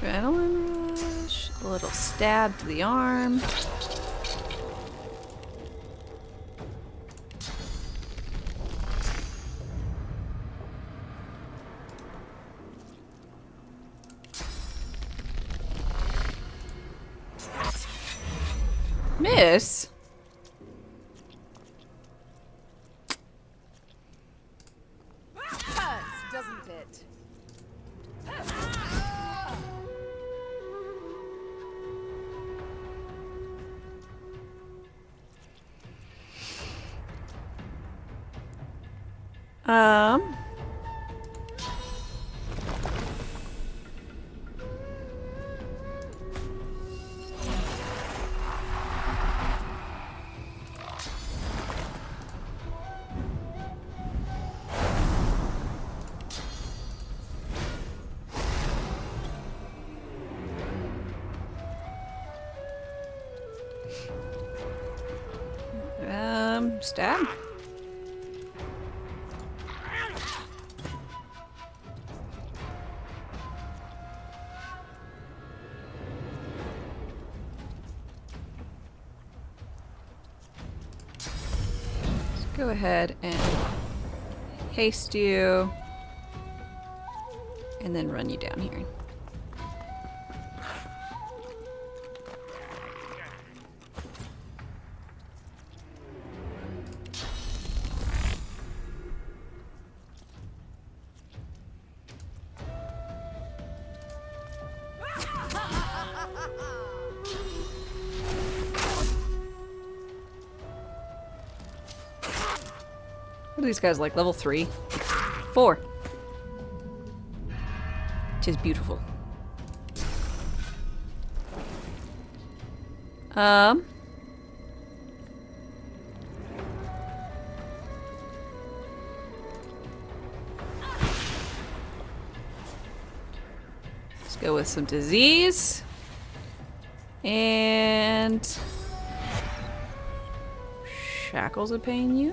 Speaker 1: Adrenaline rush, a little stab to the arm. Miss?
Speaker 5: Hurts, doesn't it?
Speaker 1: Stab? Let's go ahead and haste you and then run you down here. What are these guys like? Level 3? 4. Which is beautiful. Let's go with some disease. And shackles would pain you.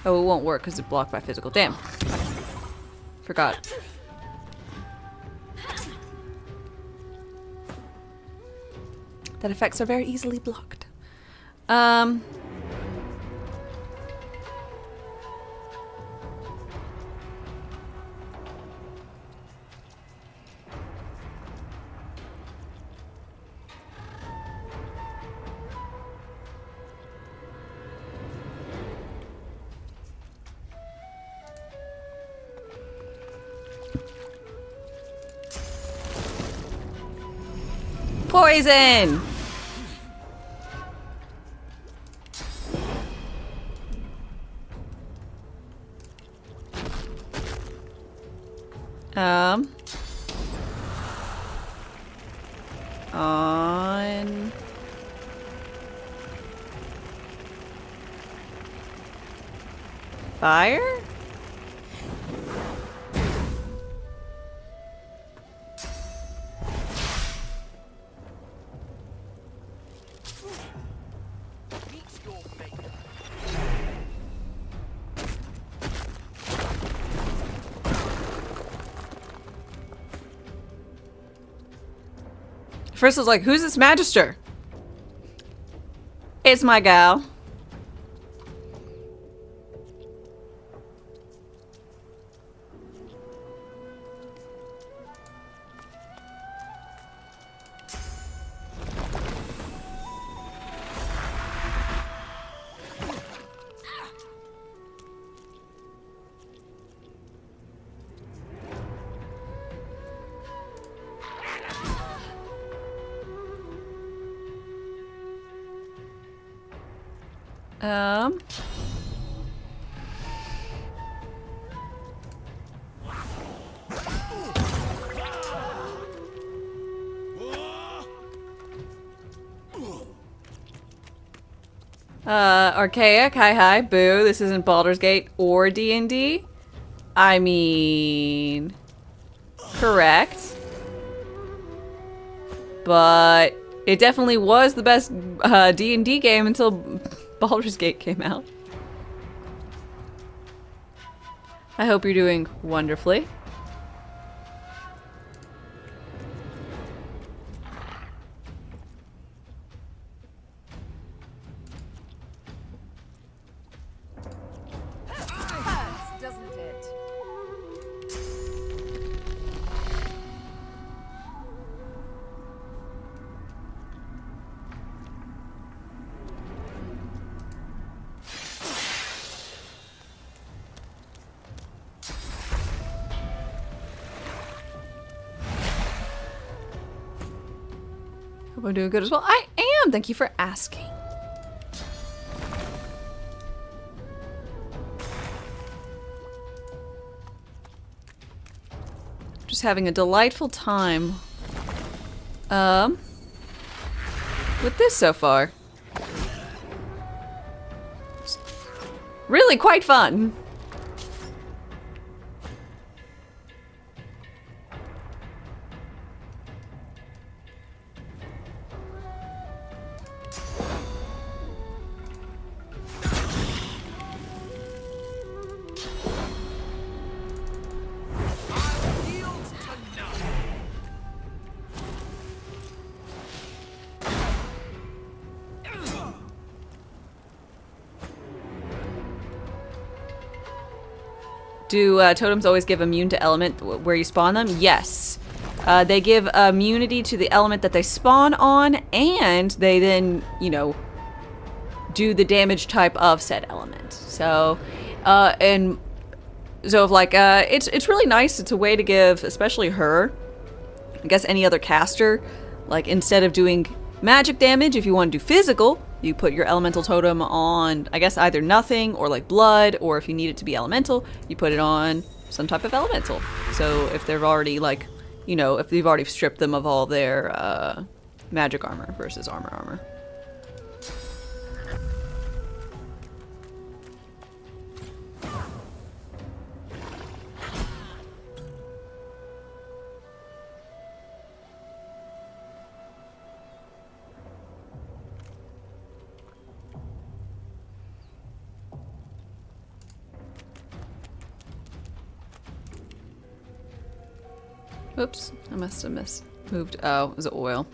Speaker 1: Oh, it won't work because it's blocked by physical. Damn. Forgot. That effects are very easily blocked. Poison! On fire? First I was like, who's this magister? It's my gal. Archaic, hi, boo. This isn't Baldur's Gate or D&D. I mean, correct. But it definitely was the best D&D game until Baldur's Gate came out. I hope you're doing wonderfully. Hope I'm doing good as well. I am! Thank you for asking. Just having a delightful time with this so far. It's really quite fun. Do totems always give immune to element where you spawn them? Yes. They give immunity to the element that they spawn on, and they then, you know, do the damage type of said element. So, and so if like, it's really nice. It's a way to give, especially her, I guess any other caster, like instead of doing magic damage, if you want to do physical, you put your elemental totem on, I guess, either nothing or like blood, or if you need it to be elemental, you put it on some type of elemental. So if they've already, like, you know, if you've already stripped them of all their magic armor versus armor. Oops, I must have moved. Oh, it was oil.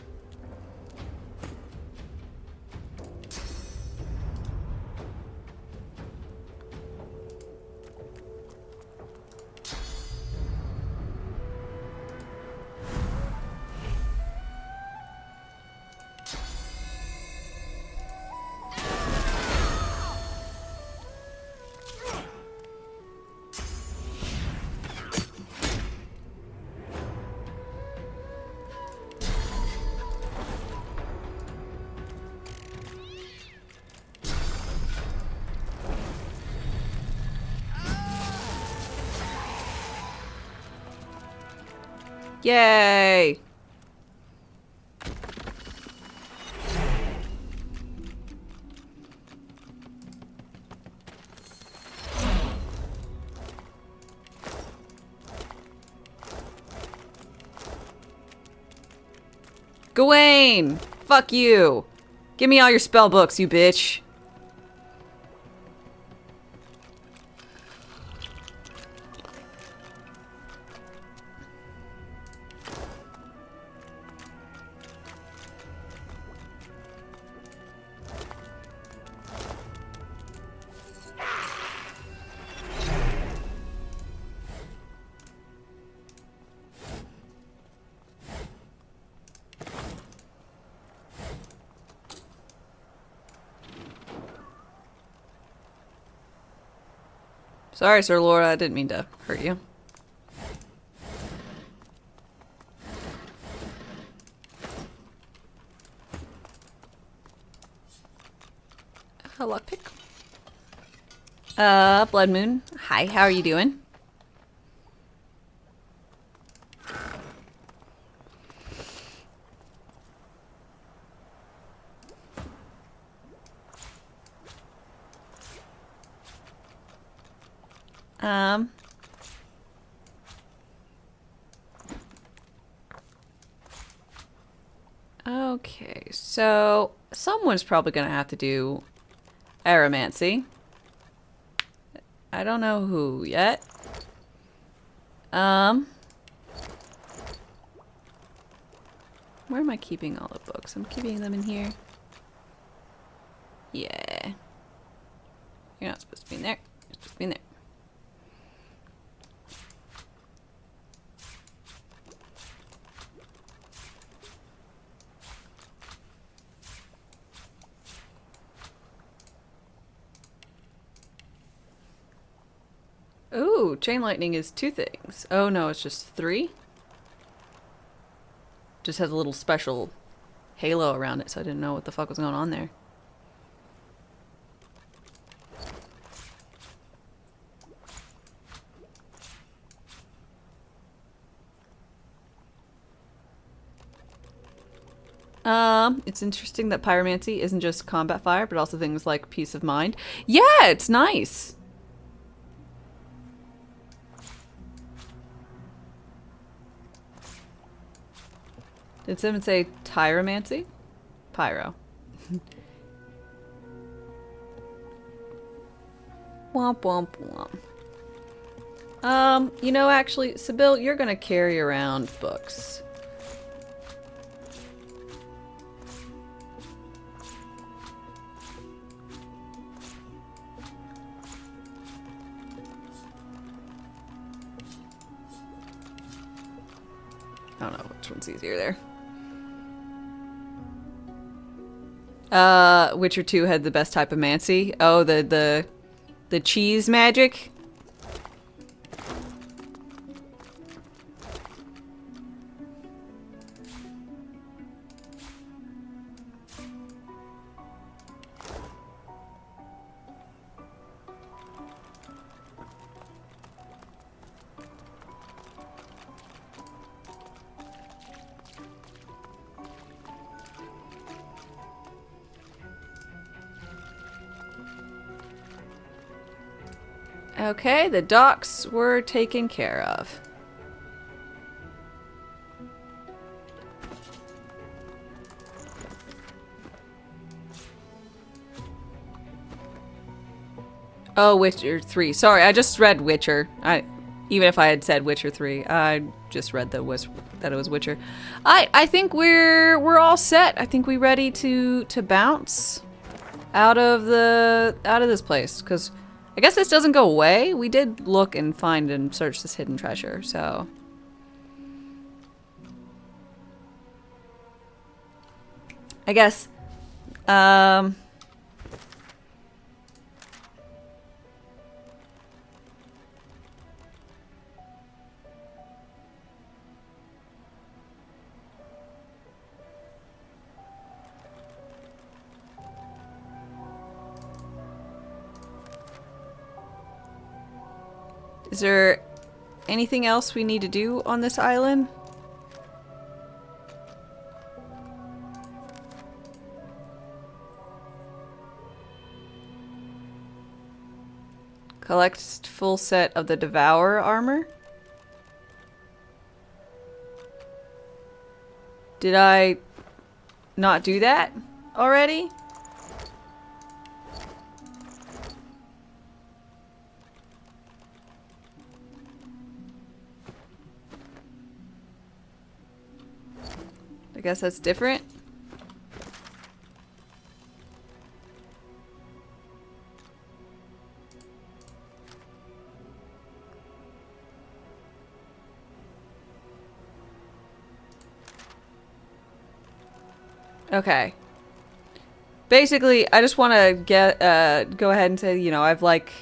Speaker 1: Yay! Gawain! Fuck you! Give me all your spell books, you bitch. Sorry, Sir Laura, I didn't mean to hurt you. Lockpick. Blood Moon. Hi, how are you doing? Okay, so someone's probably gonna have to do aromancy. I don't know who yet. Where am I keeping all the books? I'm keeping them in here. Yeah. You're not supposed to be in there. You're supposed to be in there. Ooh, chain lightning is 2 things. Oh no, it's just 3? Just has a little special halo around it, so I didn't know what the fuck was going on there. It's interesting that pyromancy isn't just combat fire, but also things like peace of mind. Yeah, it's nice. Did someone say tyromancy? Pyro. Womp womp womp. You know, actually, Sybil, you're gonna carry around books. I don't know which one's easier there. Witcher 2 had the best type of mancy. Oh, the cheese magic? Okay, the docks were taken care of. Oh, Witcher 3. Sorry, I just read Witcher. Even if I had said Witcher 3, I just read that it was Witcher. I think we're all set. I think we're ready to bounce out of this place, because I guess this doesn't go away. We did look and find and search this hidden treasure, so I guess is there anything else we need to do on this island? Collect full set of the Devourer armor. Did I not do that already? I guess that's different. Okay. Basically, I just want to go ahead and say, you know, I've like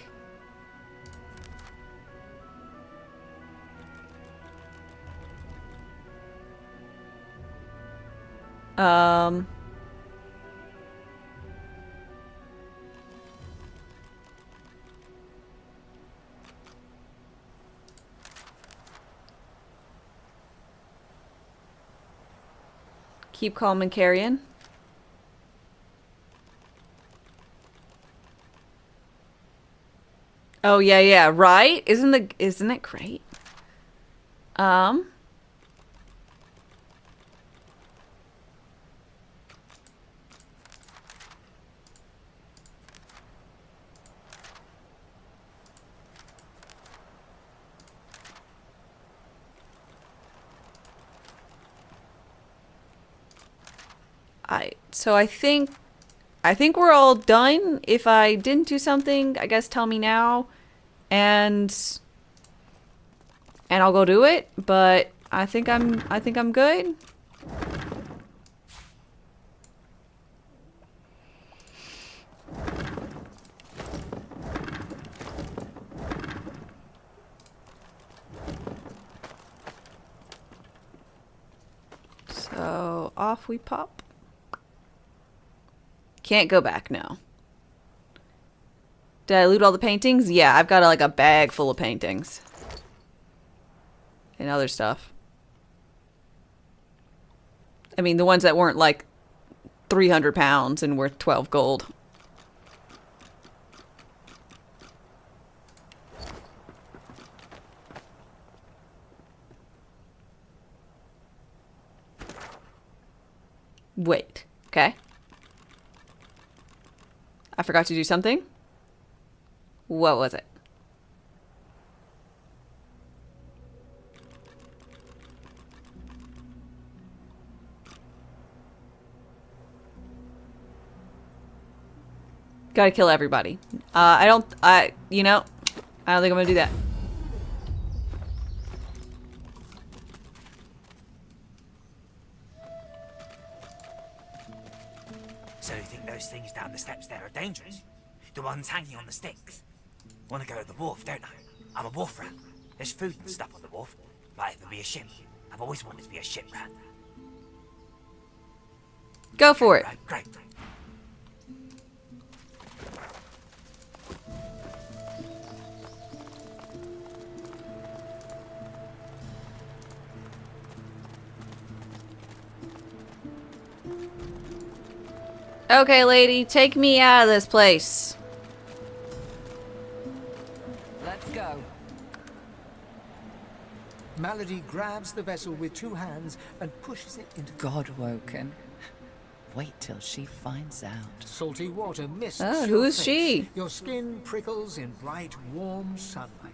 Speaker 1: keep calm and carrying. Oh yeah, right? Isn't it great? I think we're all done. If I didn't do something, I guess tell me now, and I'll go do it. But I think I'm good. So off we pop. Can't go back now. Did I loot all the paintings? Yeah, I've got like a bag full of paintings. And other stuff. I mean, the ones that weren't like 300 pounds and worth 12 gold. Wait, okay. I forgot to do something. What was it? Gotta kill everybody. I don't think I'm gonna do that.
Speaker 18: So you think those things down the steps there are dangerous? The ones hanging on the sticks? Wanna go to the wharf, don't I? I'm a wharf rat. There's food and stuff on the wharf. Might even be a ship. I've always wanted to be a ship rat.
Speaker 1: Go for it.
Speaker 18: Right, great.
Speaker 1: Okay, lady, take me out of this place.
Speaker 13: Let's go.
Speaker 4: Malady grabs the vessel with two hands and pushes it into...
Speaker 16: God-woken. Wait till she finds out.
Speaker 4: Salty water mists
Speaker 1: Oh,
Speaker 4: your
Speaker 1: who is
Speaker 4: face.
Speaker 1: she?
Speaker 4: Your skin prickles in bright, warm sunlight.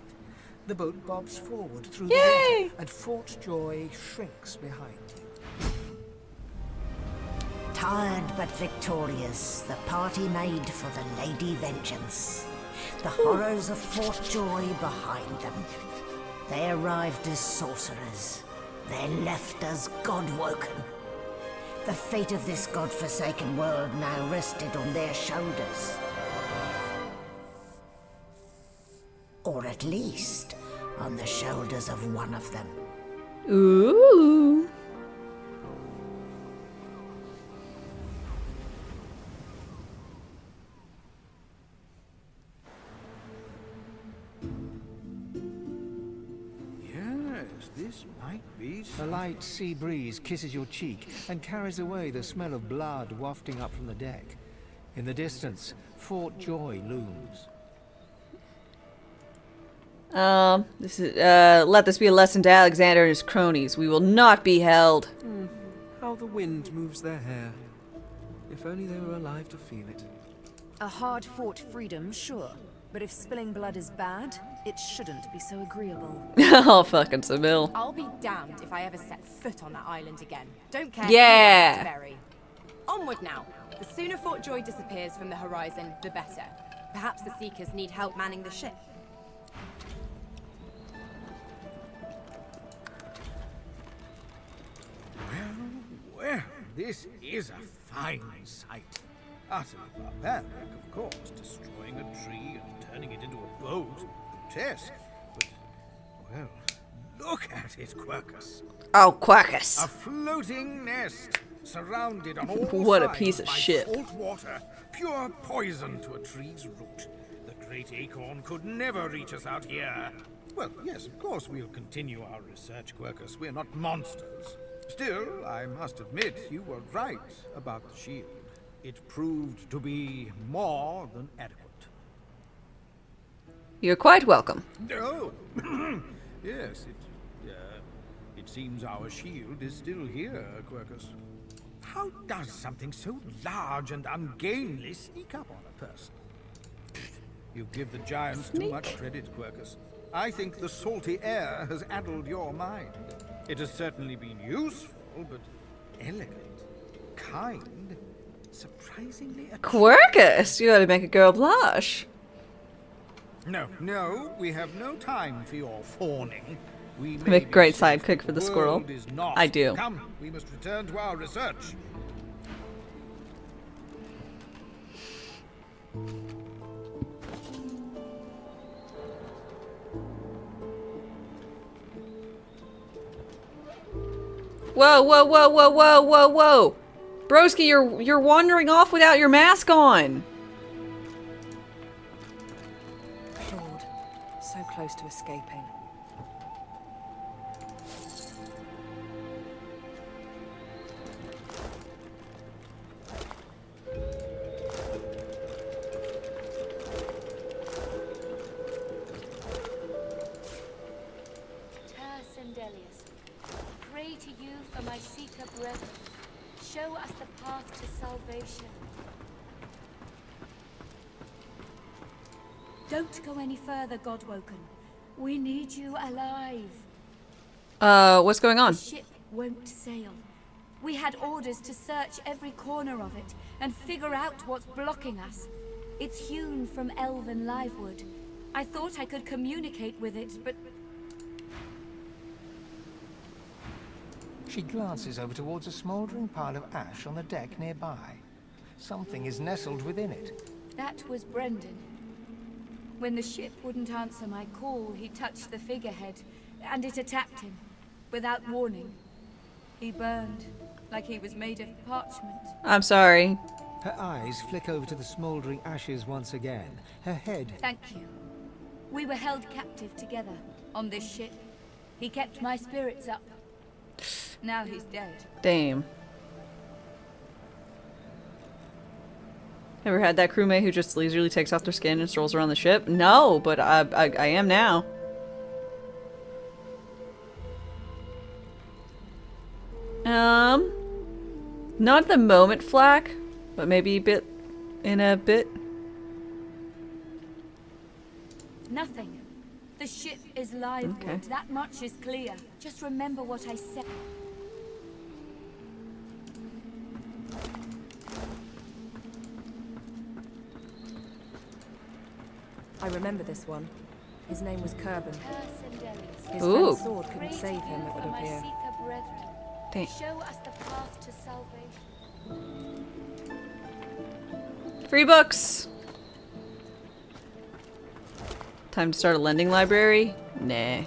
Speaker 4: The boat bobs forward through
Speaker 1: Yay!
Speaker 4: the water, and Fort Joy shrinks behind you.
Speaker 2: Tired but victorious, the party made for the Lady Vengeance. The horrors of Fort Joy behind them. They arrived as sorcerers. They left as godwoken. The fate of this godforsaken world now rested on their shoulders. Or at least, on the shoulders of one of them.
Speaker 1: Ooh.
Speaker 17: Yes, this might be
Speaker 4: A light sea breeze kisses your cheek and carries away the smell of blood wafting up from the deck. In the distance, Fort Joy looms.
Speaker 1: Let this be a lesson to Alexander and his cronies. We will not be held.
Speaker 8: How the wind moves their hair. If only they were alive to feel it.
Speaker 13: A hard-fought freedom, sure. But if spilling blood is bad, it shouldn't be so agreeable.
Speaker 1: Oh, fucking Sybil.
Speaker 19: I'll be damned if I ever set foot on that island again. Don't care.
Speaker 1: Yeah.
Speaker 19: who I marry. Onward now. The sooner Fort Joy disappears from the horizon, the better. Perhaps the Seekers need help manning the ship.
Speaker 17: Well, this is a fine sight. Utterly barbaric, of course, destroying a tree and turning it into a boat. Grotesque, but, well, look at it, Quercus.
Speaker 1: Oh, Quercus.
Speaker 17: A floating nest, surrounded on all
Speaker 1: What a
Speaker 17: sides
Speaker 1: piece of
Speaker 17: by
Speaker 1: shit.
Speaker 17: salt water, pure poison to a tree's root. The great acorn could never reach us out here. Well, yes, of course we'll continue our research, Quercus. We're not monsters. Still, I must admit you were right about the shield. It proved to be more than adequate.
Speaker 1: You're quite welcome.
Speaker 17: Oh, yes, it seems our shield is still here, Quercus. How does something so large and ungainly sneak up on a person? You give the giants too much credit, Quercus. I think the salty air has addled your mind. It has certainly been useful, but elegant, kind, surprisingly
Speaker 1: Quercus, you ought to make a girl blush.
Speaker 17: No, we have no time for your fawning. We
Speaker 1: Make a great sidekick for the squirrel.
Speaker 17: world is not.
Speaker 1: I do.
Speaker 17: Come, we must return to our research.
Speaker 1: Whoa, whoa, whoa, whoa, whoa, whoa, whoa. Broski, you're wandering off without your mask on.
Speaker 13: Claude, so close to escaping.
Speaker 5: Pray to you for my seeker brethren. Show us the path to salvation. Don't go any further, Godwoken. We need you alive.
Speaker 1: What's going on?
Speaker 5: The ship won't sail. We had orders to search every corner of it and figure out what's blocking us. It's hewn from elven livewood. I thought I could communicate with it, but
Speaker 4: She glances over towards a smouldering pile of ash on the deck nearby. Something is nestled within it.
Speaker 5: that was Brendan. When the ship wouldn't answer my call, he touched the figurehead, and it attacked him, without warning. He burned, like he was made of parchment.
Speaker 1: I'm sorry.
Speaker 4: Her eyes flick over to the smouldering ashes once again. Her head...
Speaker 5: Thank you. We were held captive together, on this ship. He kept my spirits up. Now he's dead.
Speaker 1: Damn. Ever had that crewmate who just leisurely takes off their skin and strolls around the ship? No, but I am now. Not at the moment, Flack, but maybe in a bit.
Speaker 5: Nothing. The ship is live,
Speaker 1: Okay.
Speaker 5: Wood. That much is clear. Just remember what I said.
Speaker 13: I remember this one. His name was Kerben. His
Speaker 1: Ooh.
Speaker 13: friend's sword couldn't save him, it would appear.
Speaker 1: Dang.
Speaker 5: Show us the path to salvation.
Speaker 1: Free books! Time to start a lending library? Nah.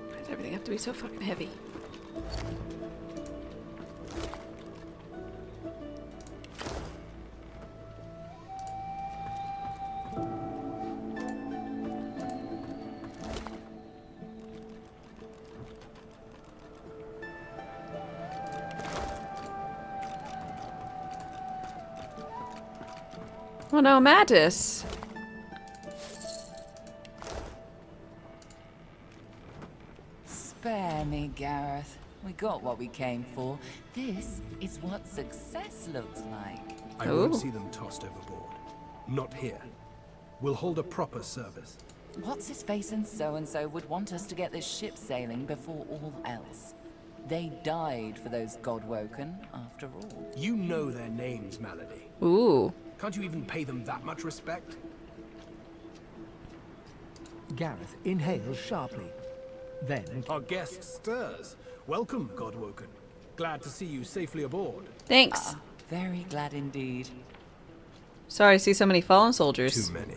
Speaker 1: Why does everything have to be so fucking heavy? Oh no, Mattis!
Speaker 16: Spare me, Gareth. We got what we came for. This is what success looks like.
Speaker 12: I won't see them tossed overboard. Not here. We'll hold a proper service.
Speaker 16: What's his face and so would want us to get this ship sailing before all else. They died for those Godwoken, after all.
Speaker 12: You know their names, Malady.
Speaker 1: Ooh.
Speaker 12: Can't you even pay them that much respect?
Speaker 4: Gareth inhales sharply. Then...
Speaker 12: Our guest stirs. Welcome, Godwoken. Glad to see you safely aboard.
Speaker 1: Thanks.
Speaker 16: Very glad indeed.
Speaker 1: Sorry to see so many fallen soldiers.
Speaker 12: Too many.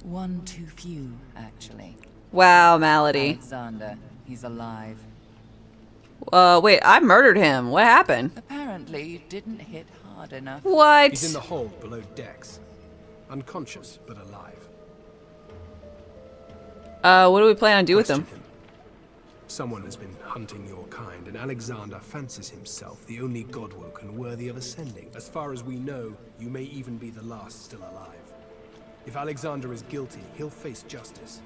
Speaker 16: One too few, actually.
Speaker 1: Wow, Malady.
Speaker 16: Alexander, he's alive.
Speaker 1: Wait, I murdered him. What happened?
Speaker 16: Apparently, you didn't hit hard enough.
Speaker 1: What?
Speaker 12: He's in the hold below decks. Unconscious, but alive.
Speaker 1: What do we plan on doing with him?
Speaker 12: Someone has been hunting your kind, and Alexander fancies himself the only Godwoken worthy of ascending. As far as we know, you may even be the last still alive. If Alexander is guilty, he'll face justice.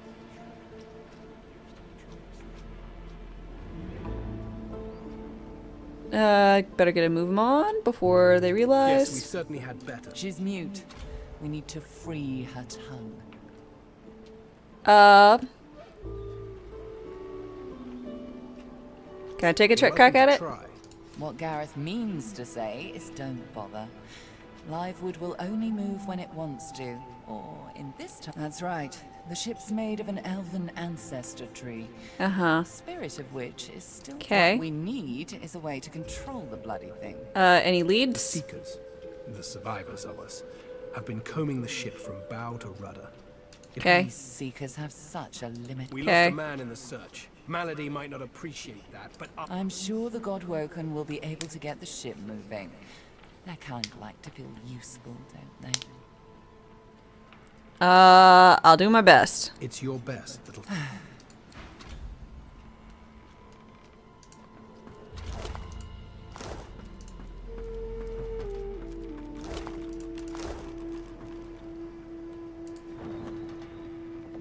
Speaker 1: Better get a move on before they realize.
Speaker 12: Yes, we certainly had better.
Speaker 16: She's mute. We need to free her tongue.
Speaker 1: Can I take a crack at it?
Speaker 16: What Gareth means to say is don't bother. Livewood will only move when it wants to. Or in this time. That's right. The ship's made of an elven ancestor tree. Spirit of which is still what we need is a way to control the bloody thing.
Speaker 1: Any leads?
Speaker 12: The Seekers, the survivors of us, have been combing the ship from bow to rudder.
Speaker 16: These Seekers have such a limit.
Speaker 12: We lost a man in the search. Malady might not appreciate that, but
Speaker 16: I'm sure the Godwoken will be able to get the ship moving. They kind of like to feel useful, don't they?
Speaker 1: I'll do my best.
Speaker 12: It's your best, little...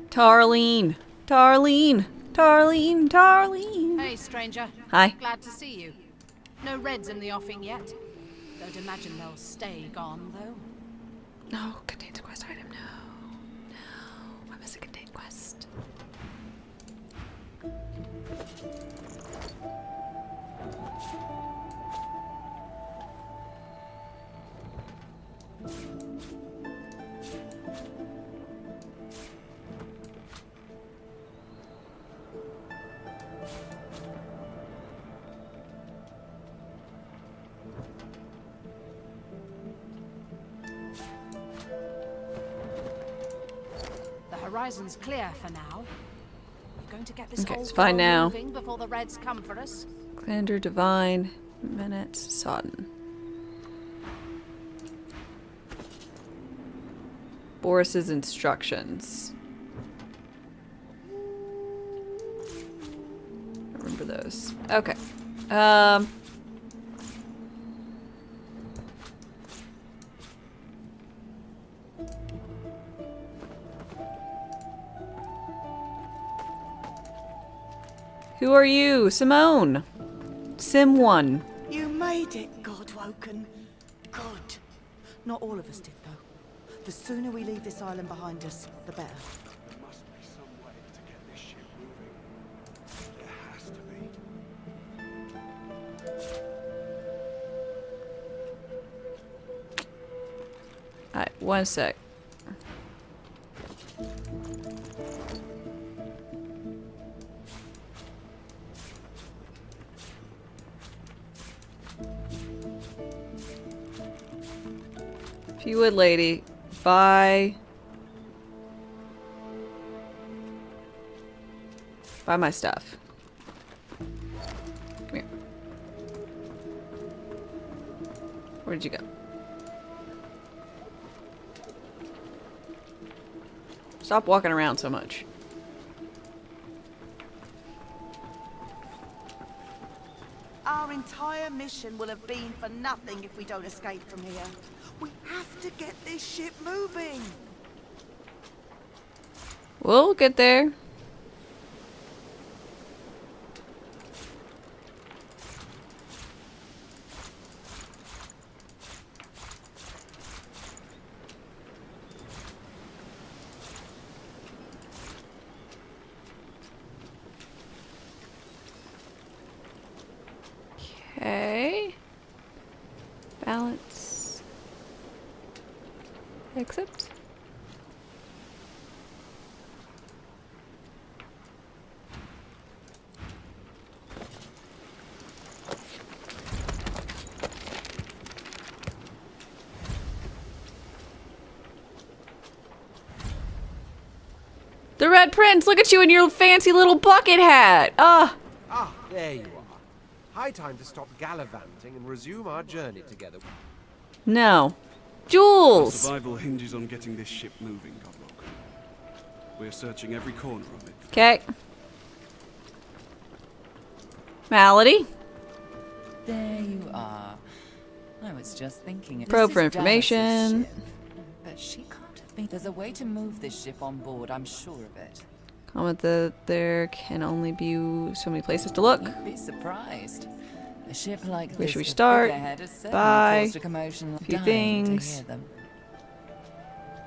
Speaker 1: Tarlene! Tarlene! Tarlene! Tarlene!
Speaker 20: Hey, stranger.
Speaker 1: Hi.
Speaker 20: Glad to see you. No Reds in the offing yet. Don't imagine they'll stay gone, though.
Speaker 1: No, contains quest item. No. I miss a contain quest.
Speaker 20: horizon's clear for now. We're going to get this
Speaker 1: Okay,
Speaker 20: whole
Speaker 1: it's fine
Speaker 20: floor
Speaker 1: now.
Speaker 20: moving before the Reds come for us.
Speaker 1: Clander, Divine, Minutes, Sodden. Boris's instructions. Remember those. Okay. Who are you? Simone. Sim 1.
Speaker 21: You made it, Godwoken. Good. Not all of us did, though. The sooner we leave this island behind us, the better.
Speaker 8: There must be some way to get this ship moving. There has to be.
Speaker 1: Alright, one sec. If you would, lady, buy my stuff. Come here. Where did you go? Stop walking around so much.
Speaker 21: Our entire mission will have been for nothing if we don't escape from here. We have to get this ship moving.
Speaker 1: We'll get there. Okay. Balance. Accept. The Red Prince, look at you in your fancy little bucket hat. Ah.
Speaker 22: Ah, there you are. High time to stop gallivanting and resume our journey together.
Speaker 1: No. Jules!
Speaker 8: Our survival hinges on getting this ship moving, Godlock. We're searching every corner of it.
Speaker 1: Okay. Malady?
Speaker 16: There you are. I was just thinking.
Speaker 1: Probe for information.
Speaker 16: But she can't have been. There's a way to move this ship on board, I'm sure of it.
Speaker 1: Comment that there can only be so many places to look.
Speaker 16: You'd be surprised. A ship like
Speaker 1: Where
Speaker 16: this
Speaker 1: should we
Speaker 16: with
Speaker 1: start?
Speaker 16: figurehead has certainly
Speaker 1: Bye.
Speaker 16: caused a commotion.
Speaker 1: A few
Speaker 16: Dying to
Speaker 1: things.
Speaker 16: hear them.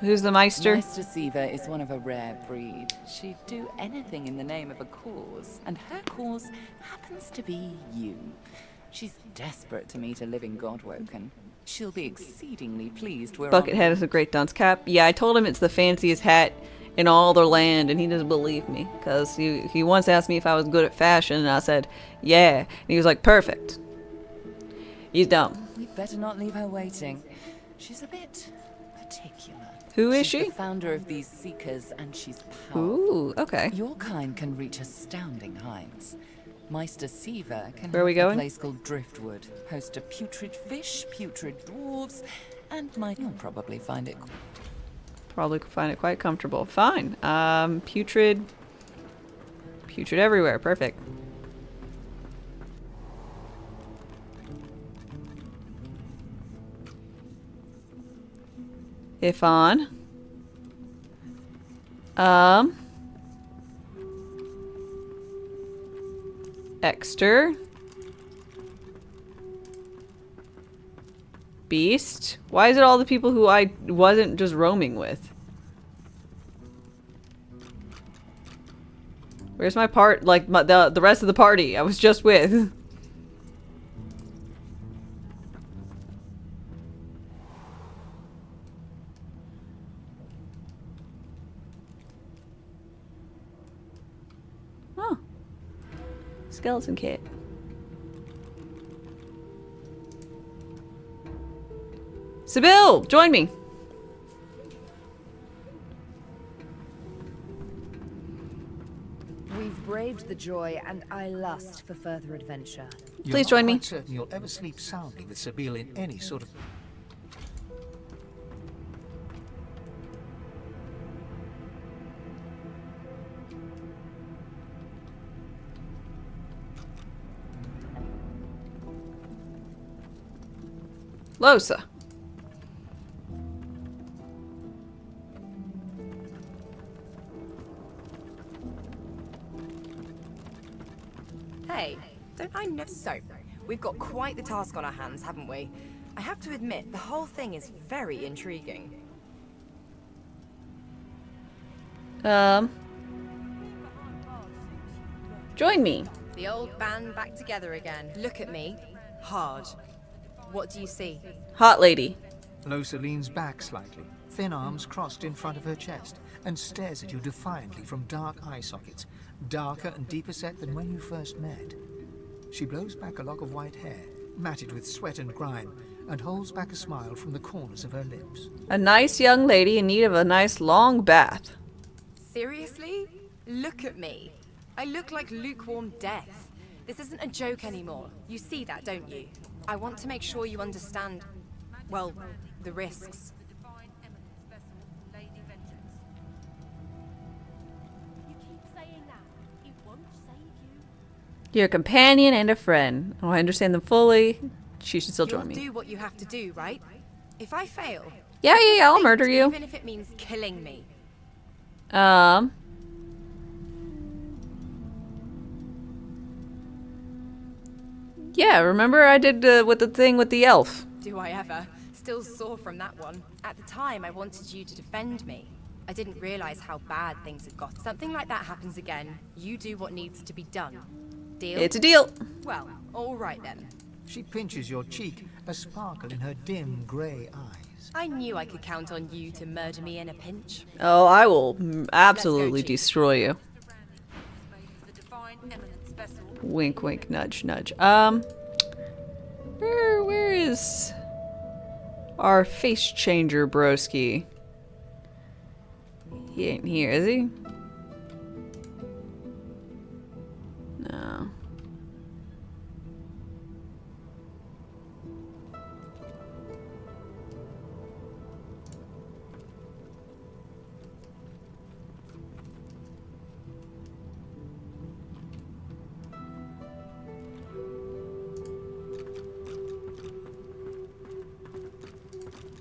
Speaker 1: Who's the Meister?
Speaker 16: Meister Siva is one of a rare breed. She'd do anything in the name of a cause, and her cause happens to be you. She's desperate to meet a living Godwoken. She'll be exceedingly pleased we're
Speaker 1: Buckethead is a great dunce cap. Yeah, I told him it's the fanciest hat in all the land, and he doesn't believe me. Because he once asked me if I was good at fashion, and I said, yeah. And he was like, perfect. He's dumb.
Speaker 16: We'd better not leave her waiting. She's a bit particular.
Speaker 1: Who is
Speaker 16: She's
Speaker 1: she?
Speaker 16: the founder of these Seekers, and she's powerful.
Speaker 1: Ooh, okay.
Speaker 16: Your kind can reach astounding heights. Meister Siva can
Speaker 1: Where are we
Speaker 16: help
Speaker 1: going?
Speaker 16: a place called Driftwood, host a putrid fish, putrid dwarves, and you'll probably find it.
Speaker 1: Probably find it quite comfortable. Fine. Putrid everywhere. Perfect. If on. Exter. Beast. Why is it all the people who I wasn't just roaming with? Where's my part? Like the rest of the party I was just with. Oh. Skeleton kit. Sybil, join me.
Speaker 13: craved the joy, and I lust for further adventure.
Speaker 1: Please join me.
Speaker 4: You're not quite certain you'll ever sleep soundly with Sabine in any sort of...
Speaker 1: Losa.
Speaker 13: Hey, don't I know? So, we've got quite the task on our hands, haven't we? I have to admit, the whole thing is very intriguing.
Speaker 1: Join me.
Speaker 13: The old band back together again. Look at me. Hard. What do you see?
Speaker 1: Hot lady.
Speaker 4: Losa leans back slightly, thin arms crossed in front of her chest, and stares at you defiantly from dark eye sockets, darker and deeper set than when you first met. She blows back a lock of white hair, matted with sweat and grime, and holds back a smile from the corners of her lips.
Speaker 1: A nice young lady in need of a nice long bath.
Speaker 13: Seriously? Look at me. I look like lukewarm death. This isn't a joke anymore. You see that, don't you? I want to make sure you understand, well, the risks.
Speaker 1: You're a companion and a friend. Oh, I understand them fully. She should still join me.
Speaker 13: You'll do what you have to do, right? If I fail...
Speaker 1: Yeah, I'll murder you.
Speaker 13: Even if it means killing me.
Speaker 1: Yeah, remember I did with the thing with the elf.
Speaker 13: Do I ever? Still sore from that one. At the time, I wanted you to defend me. I didn't realize how bad things had got. Something like that happens again. You do what needs to be done. Deal?
Speaker 1: It's a deal.
Speaker 13: Well, all right then.
Speaker 4: She pinches your cheek, a sparkle in her dim grey eyes.
Speaker 13: I knew I could count on you to murder me in a pinch.
Speaker 1: Oh, I will absolutely destroy you. Wink, wink, nudge, nudge. Where is our face changer broski? He ain't here, is he? No.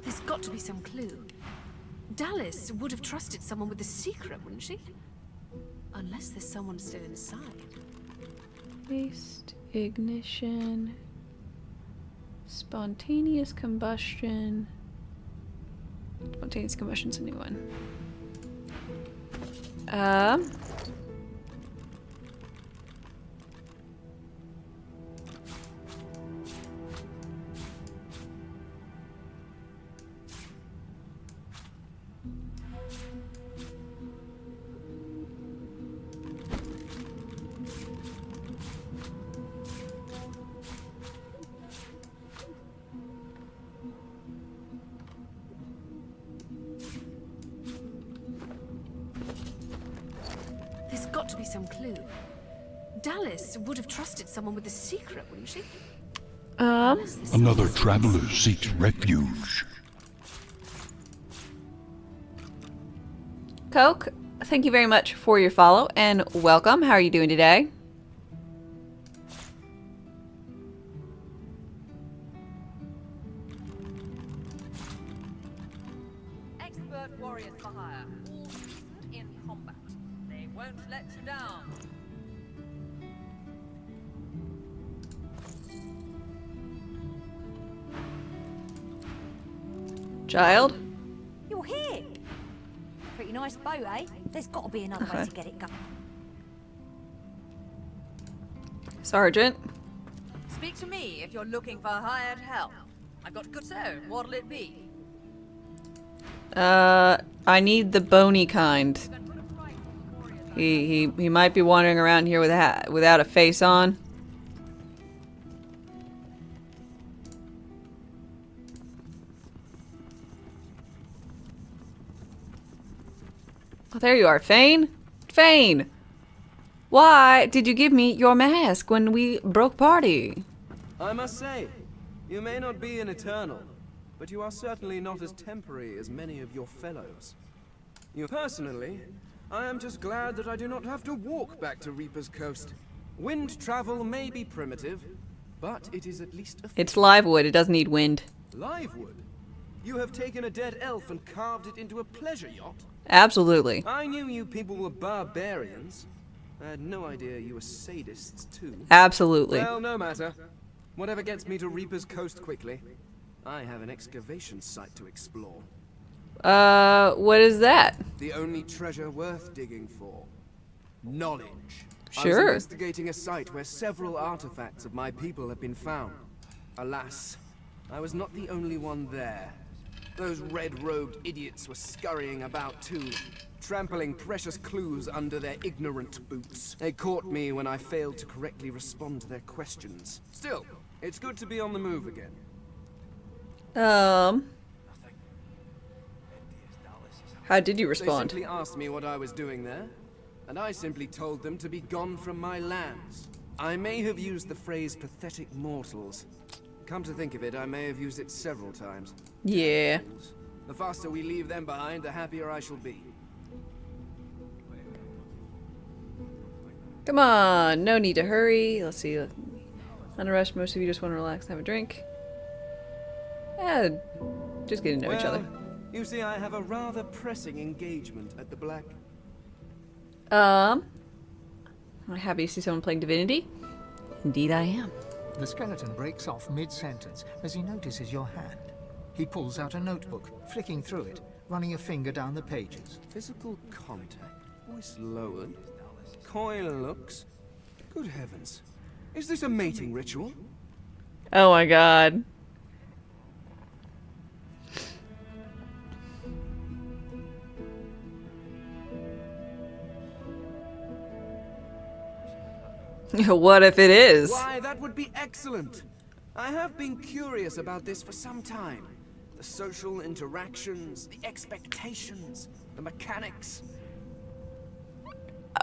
Speaker 20: There's got to be some clue. Dallas would have trusted someone with a secret, wouldn't she? Unless there's someone still inside.
Speaker 1: Waste, ignition, spontaneous combustion. Spontaneous combustion's a new one.
Speaker 20: There's got to be some clue. Dallas would have trusted someone with a secret, wouldn't she?
Speaker 6: Another traveler seeks refuge.
Speaker 1: Coke, thank you very much for your follow and welcome. How are you doing today?
Speaker 3: Expert warriors for hire, all seasoned in combat. They won't let you down.
Speaker 1: Child?
Speaker 7: You're here. Pretty nice boat, eh? There's got to be another way to get it going.
Speaker 1: Sergeant?
Speaker 3: Speak to me if you're looking for hired help. I've got good so. What'll it be?
Speaker 1: I need the bony kind. He might be wandering around here without a face on. Oh, there you are, Fane. Fane. Why did you give me your mask when we broke party?
Speaker 8: I must say, you may not be an eternal, but you are certainly not as temporary as many of your fellows. Personally, I am just glad that I do not have to walk back to Reaper's Coast. Wind travel may be primitive, but it is at least a...
Speaker 1: It's live wood. It doesn't need wind.
Speaker 8: Live wood? You have taken a dead elf and carved it into a pleasure yacht?
Speaker 1: Absolutely.
Speaker 8: I knew you people were barbarians. I had no idea you were sadists, too.
Speaker 1: Absolutely.
Speaker 8: Well, no matter. Whatever gets me to Reaper's Coast quickly. I have an excavation site to explore.
Speaker 1: What is that?
Speaker 8: The only treasure worth digging for. Knowledge.
Speaker 1: Sure.
Speaker 8: I was investigating a site where several artifacts of my people have been found. Alas, I was not the only one there. Those red-robed idiots were scurrying about too, trampling precious clues under their ignorant boots. They caught me when I failed to correctly respond to their questions. Still, it's good to be on the move again.
Speaker 1: How did you respond?
Speaker 8: They simply asked me what I was doing there, and I simply told them to be gone from my lands. I may have used the phrase pathetic mortals. Come to think of it, I may have used it several times.
Speaker 1: Yeah.
Speaker 8: The faster we leave them behind, the happier I shall be.
Speaker 1: Come on, no need to hurry. Let's see. On a rush, most of you just want to relax and have a drink. Yeah, just getting to know each other.
Speaker 8: You see, I have a rather pressing engagement at the Black.
Speaker 1: I'm happy to see someone playing Divinity. Indeed I am.
Speaker 4: The skeleton breaks off mid-sentence as he notices your hand. He pulls out a notebook, flicking through it, running a finger down the pages.
Speaker 8: Physical contact, voice lowered, coin looks. Good heavens. Is this a mating ritual?
Speaker 1: Oh my god. What if it is?
Speaker 8: Why, that would be excellent. I have been curious about this for some time. The social interactions, the expectations, the mechanics.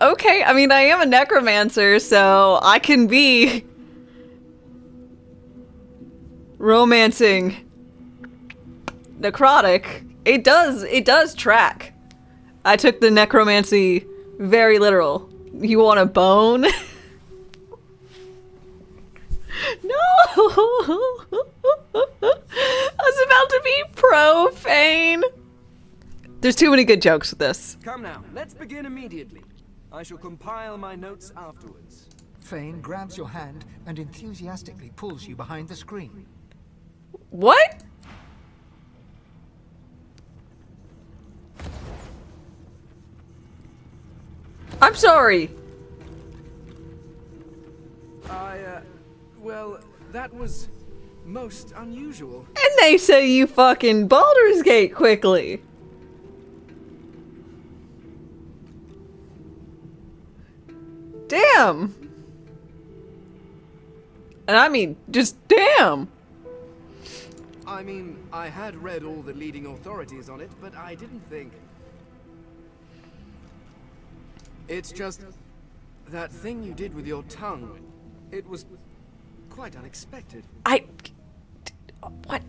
Speaker 1: Okay, I mean, I am a necromancer, so I can be romancing necrotic. It does track. I took the necromancy very literal. You want a bone? No! I was about to be profane. There's too many good jokes with this.
Speaker 8: Come now, let's begin immediately. I shall compile my notes afterwards.
Speaker 4: Fane grabs your hand and enthusiastically pulls you behind the screen.
Speaker 1: What? I'm sorry.
Speaker 8: Well, that was most unusual.
Speaker 1: And they say you fucking Baldur's Gate quickly. Damn. And I mean, just damn.
Speaker 8: I mean, I had read all the leading authorities on it, but I didn't think. It's just that thing you did with your tongue. It was quite unexpected.
Speaker 1: What?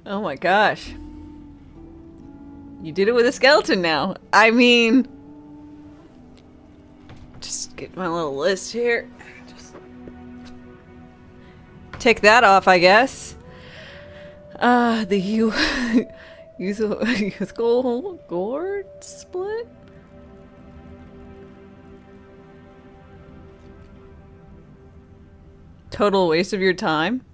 Speaker 1: Oh my gosh. You did it with a skeleton now. I mean, just get my little list here. Just take that off, I guess. The youthful gourd split? Total waste of your time?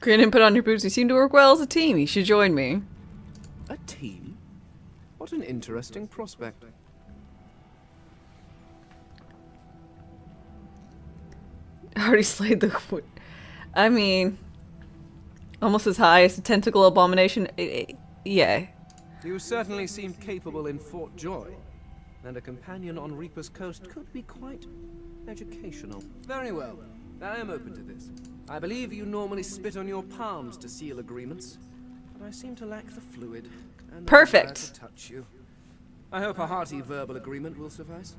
Speaker 1: Grin and put on your boots. You seem to work well as a team. You should join me.
Speaker 8: A team? What an interesting prospect.
Speaker 1: I already slayed the wood. I mean, almost as high as the tentacle abomination. Yeah.
Speaker 8: You certainly seem capable in Fort Joy, and a companion on Reaper's Coast could be quite educational. Very well. I am open to this. I believe you normally spit on your palms to seal agreements, but I seem to lack the fluid and the
Speaker 1: Perfect.
Speaker 8: desire to touch you. I hope a hearty verbal agreement will suffice.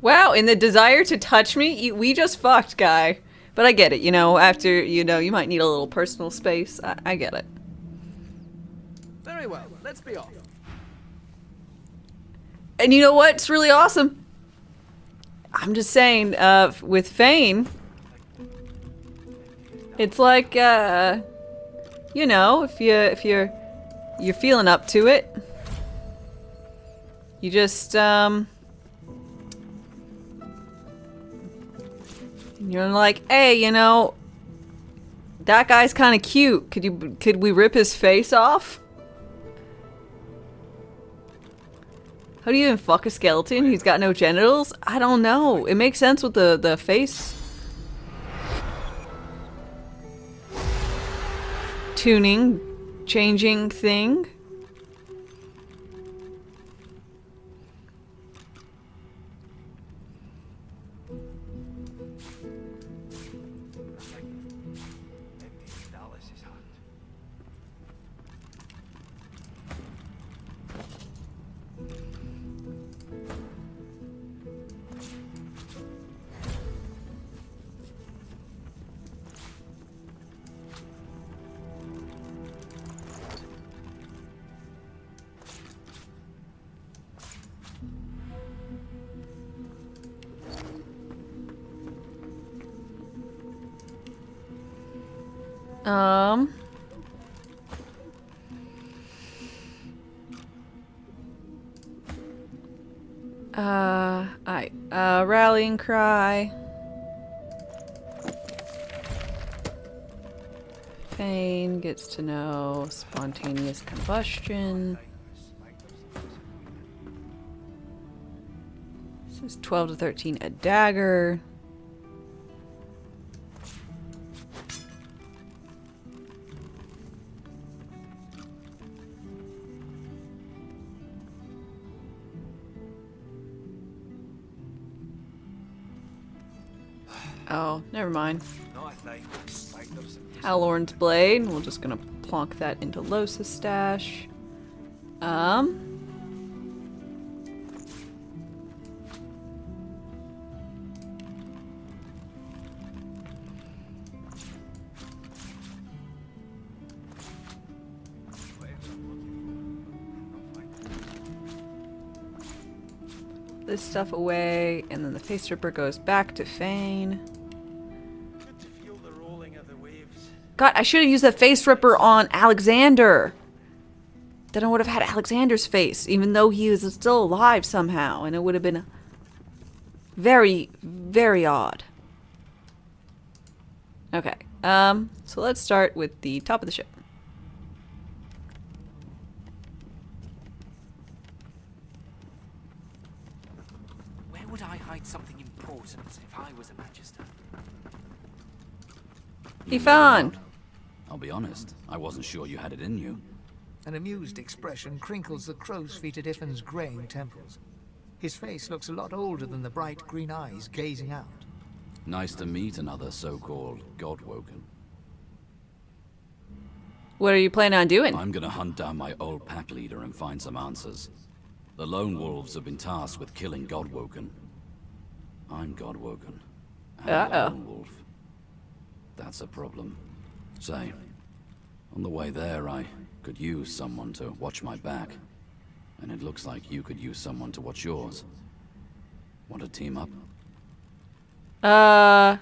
Speaker 1: Wow, in the desire to touch me, we just fucked, guy. But I get it, you know, after, you know, you might need a little personal space. I get it.
Speaker 8: Very well, let's be off.
Speaker 1: And you know what's really awesome? I'm just saying, with Fane, it's like, you know, if you're feeling up to it, you just, you're like, hey, you know, that guy's kind of cute. Could we rip his face off? How do you even fuck a skeleton? He's got no genitals? I don't know. It makes sense with the face tuning, changing thing. Rallying cry. Fane gets to know spontaneous combustion. This is 12 to 13, a dagger. Oh, never mind. Halorn's blade. We're just gonna plonk that into Losa's stash. This stuff away, and then the face ripper goes back to Fane. God, I should have used that face ripper on Alexander. Then I would have had Alexander's face, even though he is still alive somehow, and it would have been very, very odd. Okay, so let's start with the top of the ship.
Speaker 18: Where would I hide something important if I was a Magister?
Speaker 1: Ifan!
Speaker 10: I'll be honest, I wasn't sure you had it in you.
Speaker 4: An amused expression crinkles the crow's feet at Iffan's graying temples. His face looks a lot older than the bright green eyes gazing out.
Speaker 10: Nice to meet another so-called God-woken.
Speaker 1: What are you planning on doing?
Speaker 10: I'm gonna hunt down my old pack leader and find some answers. The Lone Wolves have been tasked with killing God-woken. I'm God-woken. And a Lone Wolf. That's a problem. Say, on the way there, I could use someone to watch my back. And it looks like you could use someone to watch yours. Want to team up?
Speaker 1: Ask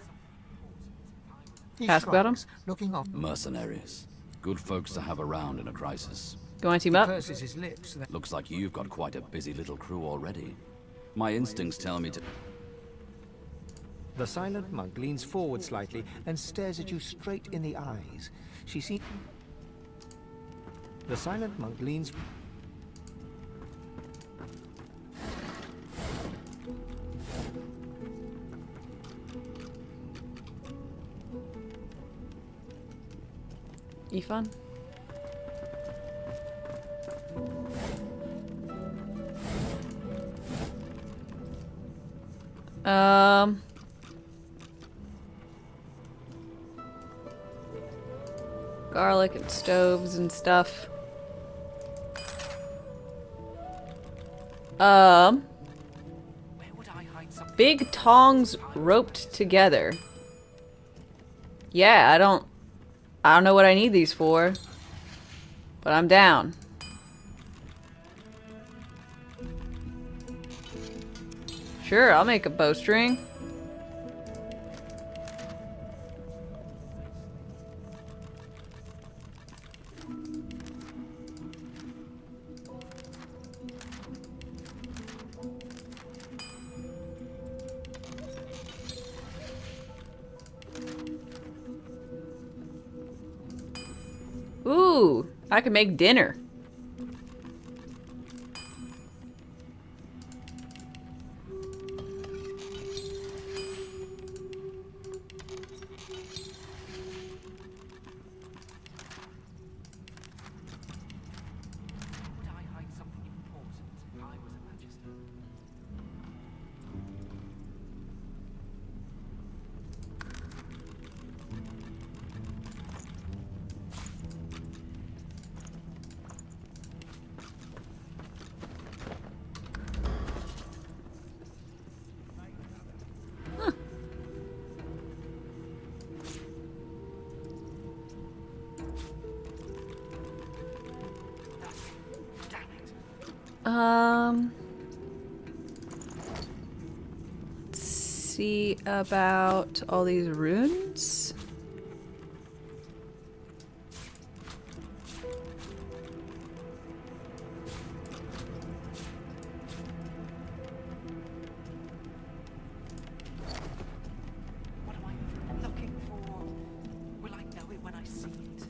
Speaker 1: about him?
Speaker 4: Looking off.
Speaker 10: Mercenaries. Good folks to have around in a crisis.
Speaker 1: You want to team up?
Speaker 4: Purses his lips.
Speaker 10: Looks like you've got quite a busy little crew already. My instincts tell me to...
Speaker 4: The silent monk leans forward slightly and stares at you straight in the eyes. She sees... The silent monk leans...
Speaker 1: fun. Garlic and stoves and stuff. Big tongs roped together. Yeah, I don't know what I need these for, but I'm down. Sure, I'll make a bowstring. Ooh, I can make dinner. Let's see about all these runes.
Speaker 18: What am I looking for? Will I know it when I see it?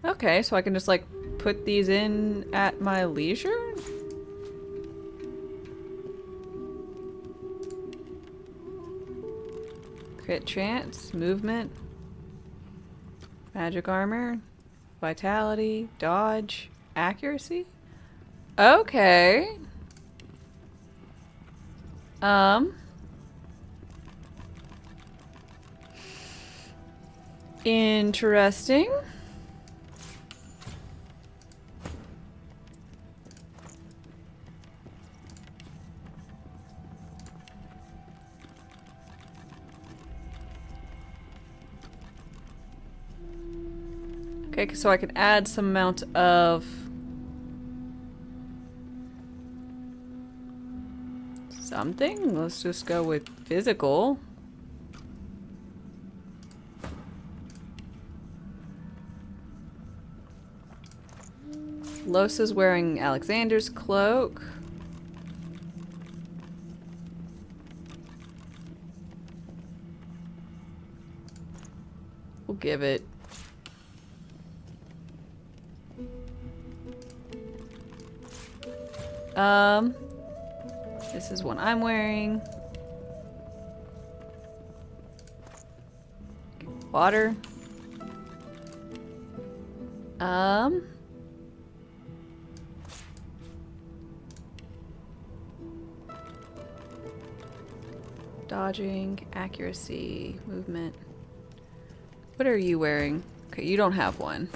Speaker 1: Okay, so I can just like put these in at my leisure? Crit chance, movement, magic armor, vitality, dodge, accuracy? Okay. Interesting. Okay, so I can add some amount of something. Let's just go with physical. Los is wearing Alexander's cloak. We'll give it. This is what I'm wearing. Water. Dodging, accuracy, movement. What are you wearing? Okay, you don't have one.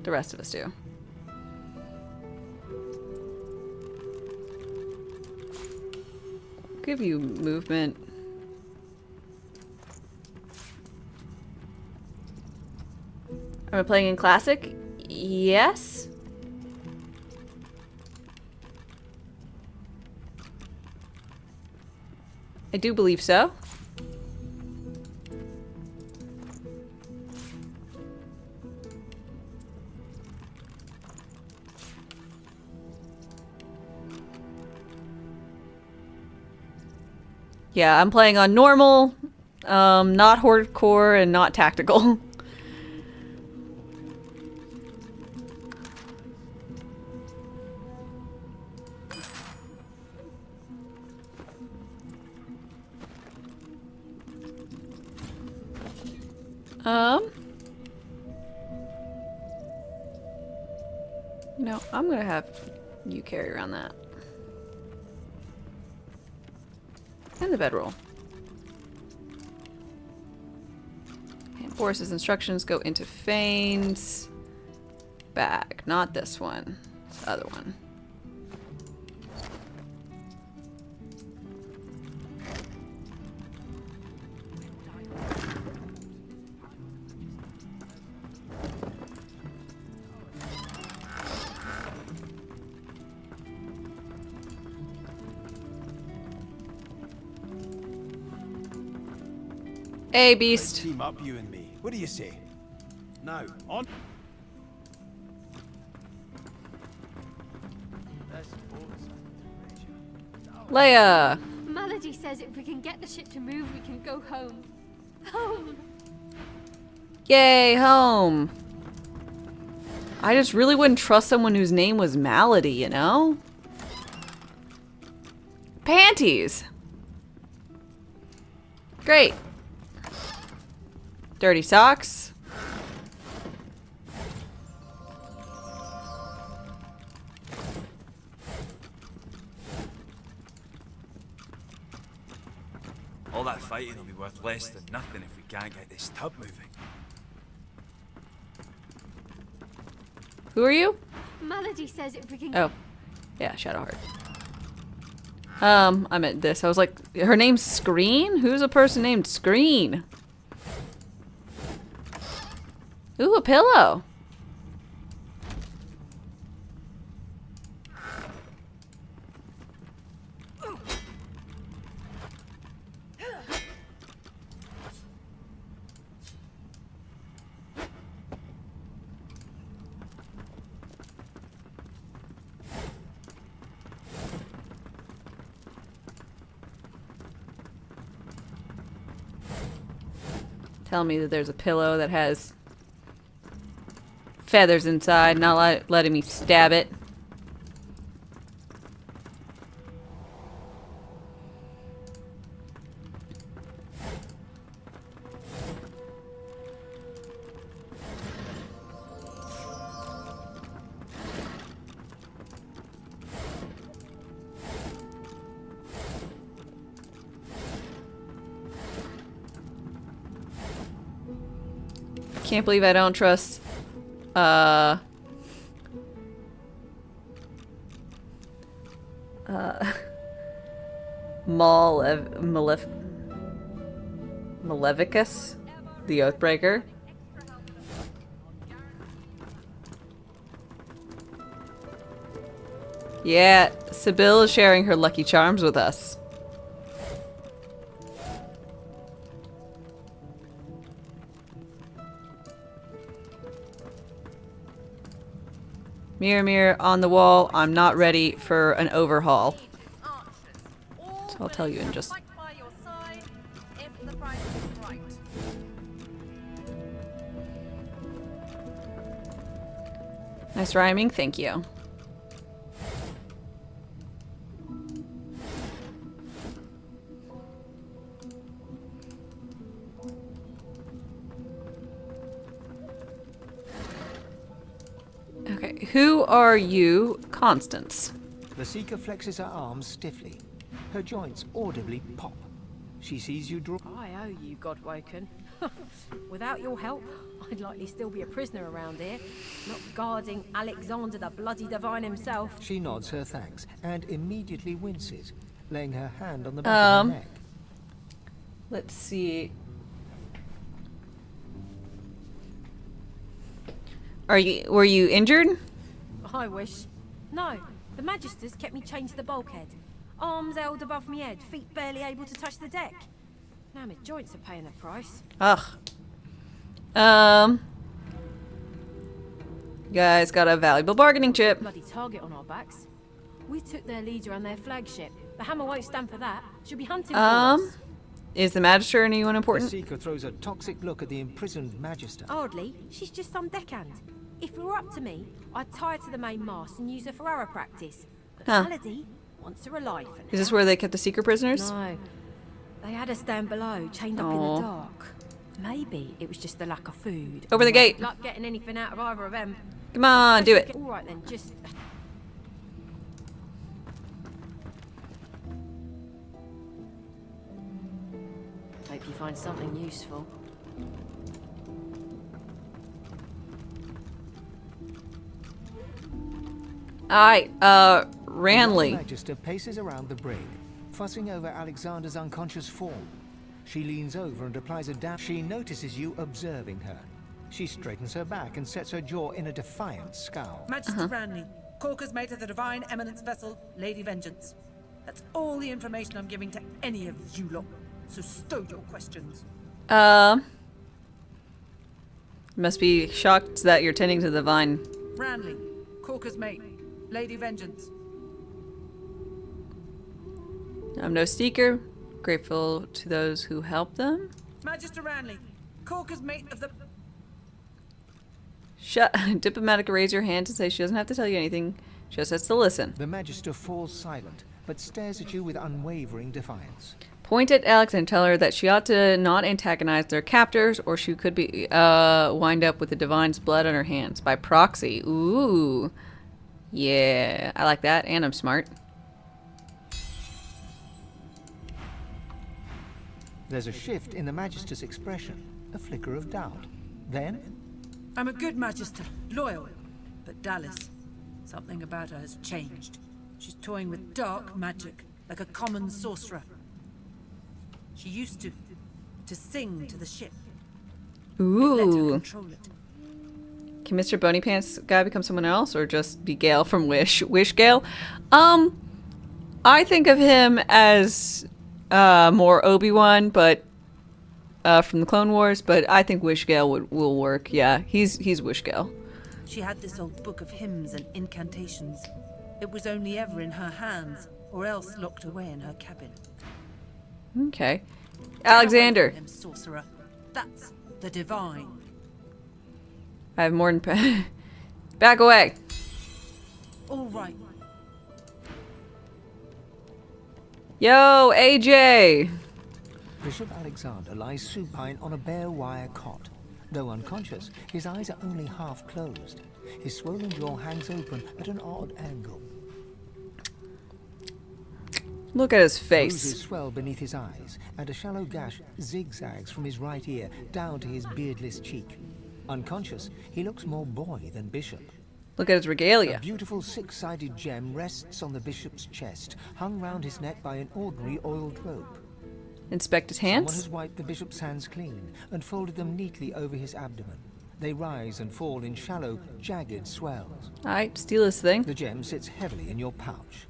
Speaker 1: The rest of us do. Give you movement. Am I playing in classic? Yes. I do believe so. Yeah, I'm playing on normal, not hardcore and not tactical. No, I'm gonna have you carry around that. And the bedroll. And Boris's instructions go into Fane's bag. Not this one. The other one. Hey, Beast.
Speaker 9: Let's team up, you and me. What do you say? Now, on.
Speaker 1: Leia.
Speaker 11: Melody says if we can get the ship to move, we can go home. Home.
Speaker 1: Yay, home. I just really wouldn't trust someone whose name was Malady, you know? Panties. Great. Dirty socks.
Speaker 18: All that fighting will be worth less than nothing if we can't get this tub moving.
Speaker 1: Who are you?
Speaker 11: Melody says if we can.
Speaker 1: Oh. Yeah, Shadowheart. I meant this. I was like, her name's Screen? Who's a person named Screen? Ooh, a pillow. Tell me that there's a pillow that has feathers inside, not letting me stab it. Can't believe I don't trust Malevicus, the Oathbreaker. Yeah, Sybil is sharing her lucky charms with us. Mirror, mirror on the wall, I'm not ready for an overhaul. So I'll tell you in just... Nice rhyming, thank you. Okay, who are you, Constance?
Speaker 4: The Seeker flexes her arms stiffly. Her joints audibly pop. She sees you draw.
Speaker 23: I owe you, Godwoken. Without your help, I'd likely still be a prisoner around here, not guarding Alexander the bloody divine himself.
Speaker 4: She nods her thanks and immediately winces, laying her hand on the back of her neck.
Speaker 1: Let's see. Were you injured?
Speaker 23: I wish. No, the Magisters kept me chained to the bulkhead. Arms held above me head, feet barely able to touch the deck. Now my joints are paying the price.
Speaker 1: Ugh. You guys got a valuable bargaining chip.
Speaker 23: Bloody target on our backs. We took their leader and their flagship. The hammer won't stand for that. She'll be hunting for us.
Speaker 1: Is the Magister anyone important?
Speaker 4: The Seeker throws a toxic look at the imprisoned Magister.
Speaker 23: Hardly. She's just some deckhand. If it were up to me, I'd tie her to the main mast and use her for arrow practice. But Melody wants her alive for now.
Speaker 1: Is this where they kept the Seeker prisoners?
Speaker 23: No. They had her stand below, chained up in the dark. Maybe it was just the lack of food.
Speaker 1: Over the gate.
Speaker 23: Luck getting anything out of either of them.
Speaker 1: Come on, do it.
Speaker 23: All right then, just... Hope you find something useful.
Speaker 1: Alright, Ranley.
Speaker 4: The Magister paces around the brig, fussing over Alexander's unconscious form. She leans over and applies a dab. She notices you observing her. She straightens her back and sets her jaw in a defiant scowl.
Speaker 2: Magister Ranley, Corker's mate of the Divine Eminence vessel, Lady Vengeance. That's all the information I'm giving to any of you lot. So stow your questions.
Speaker 1: Must be shocked that you're tending to the vine.
Speaker 2: Ranley, Corker's mate, Lady Vengeance.
Speaker 1: I'm no seeker. Grateful to those who help them.
Speaker 2: Magister Ranley, Corker's mate of the...
Speaker 1: Shut. Diplomatic, raise your hand to say she doesn't have to tell you anything. She just has to listen.
Speaker 4: The Magister falls silent, but stares at you with unwavering defiance.
Speaker 1: Point at Alex and tell her that she ought to not antagonize their captors, or she could be wind up with the Divine's blood on her hands by proxy. Ooh, yeah, I like that, and I'm smart.
Speaker 4: There's a shift in the Magister's expression, a flicker of doubt. Then,
Speaker 2: I'm a good Magister, loyal, but Dallas, something about her has changed. She's toying with dark magic, like a common sorcerer. She used to sing to the ship.
Speaker 1: Ooh.
Speaker 2: Let her control it.
Speaker 1: Can Mr. Boney Pants guy become someone else, or just be Gale from Wish? Wish Gale? I think of him as more Obi-Wan, but from the Clone Wars. But I think Wish Gale will work. Yeah, he's Wish Gale.
Speaker 2: She had this old book of hymns and incantations. It was only ever in her hands, or else locked away in her cabin.
Speaker 1: Okay. Alexander.
Speaker 2: Him, sorcerer. That's the Divine.
Speaker 1: I have more than... Back away.
Speaker 2: All right.
Speaker 1: Yo, AJ!
Speaker 4: Bishop Alexander lies supine on a bare wire cot. Though unconscious, his eyes are only half closed. His swollen jaw hangs open at an odd angle.
Speaker 1: Look at his face.
Speaker 4: Bruises swell beneath his eyes, and a shallow gash zigzags from his right ear down to his beardless cheek. Unconscious, he looks more boy than bishop.
Speaker 1: Look at his regalia.
Speaker 4: A beautiful six-sided gem rests on the bishop's chest, hung round his neck by an ordinary oiled rope.
Speaker 1: Inspect his hands.
Speaker 4: Someone has wiped the bishop's hands clean and folded them neatly over his abdomen. They rise and fall in shallow, jagged swells.
Speaker 1: Alright, steal this thing.
Speaker 4: The gem sits heavily in your pouch.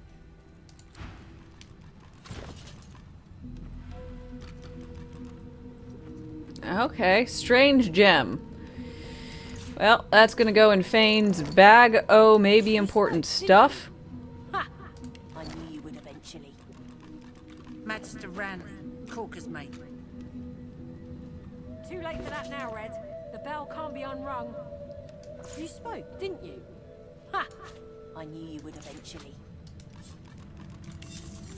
Speaker 1: Okay, strange gem. Well, that's gonna go in Fane's bag. Oh, maybe important stuff.
Speaker 7: Ha! I knew you would eventually.
Speaker 2: Magister Ranley, Corker's mate.
Speaker 23: Too late for that now, Red. The bell can't be unrung. You spoke, didn't you?
Speaker 7: Ha! I knew you would eventually.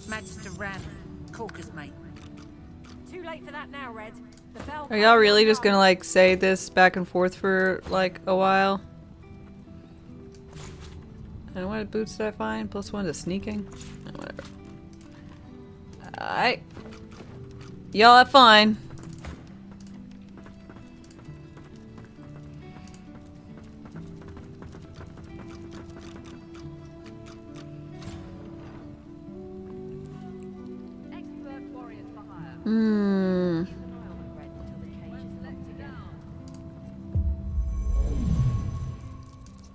Speaker 2: Magister Ranley, Corker's mate.
Speaker 23: Too late for that now, Red. The bell
Speaker 1: Are y'all really just gonna like say this back and forth for like a while? And what boots did I find? +1 to sneaking? Oh, whatever. Alright. Y'all have fun.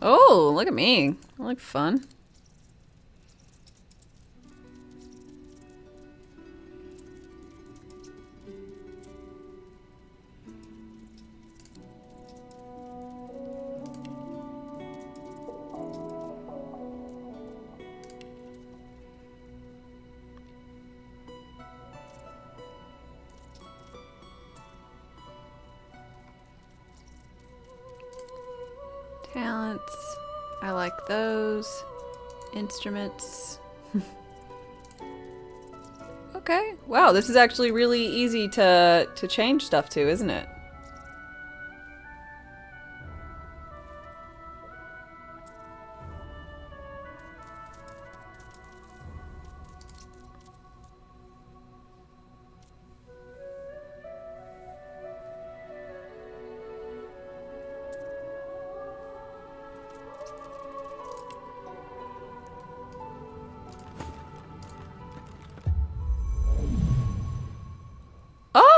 Speaker 1: Oh, look at me. I like fun. Talents. I like those. Instruments. Okay. Wow, this is actually really easy to change stuff to, isn't it?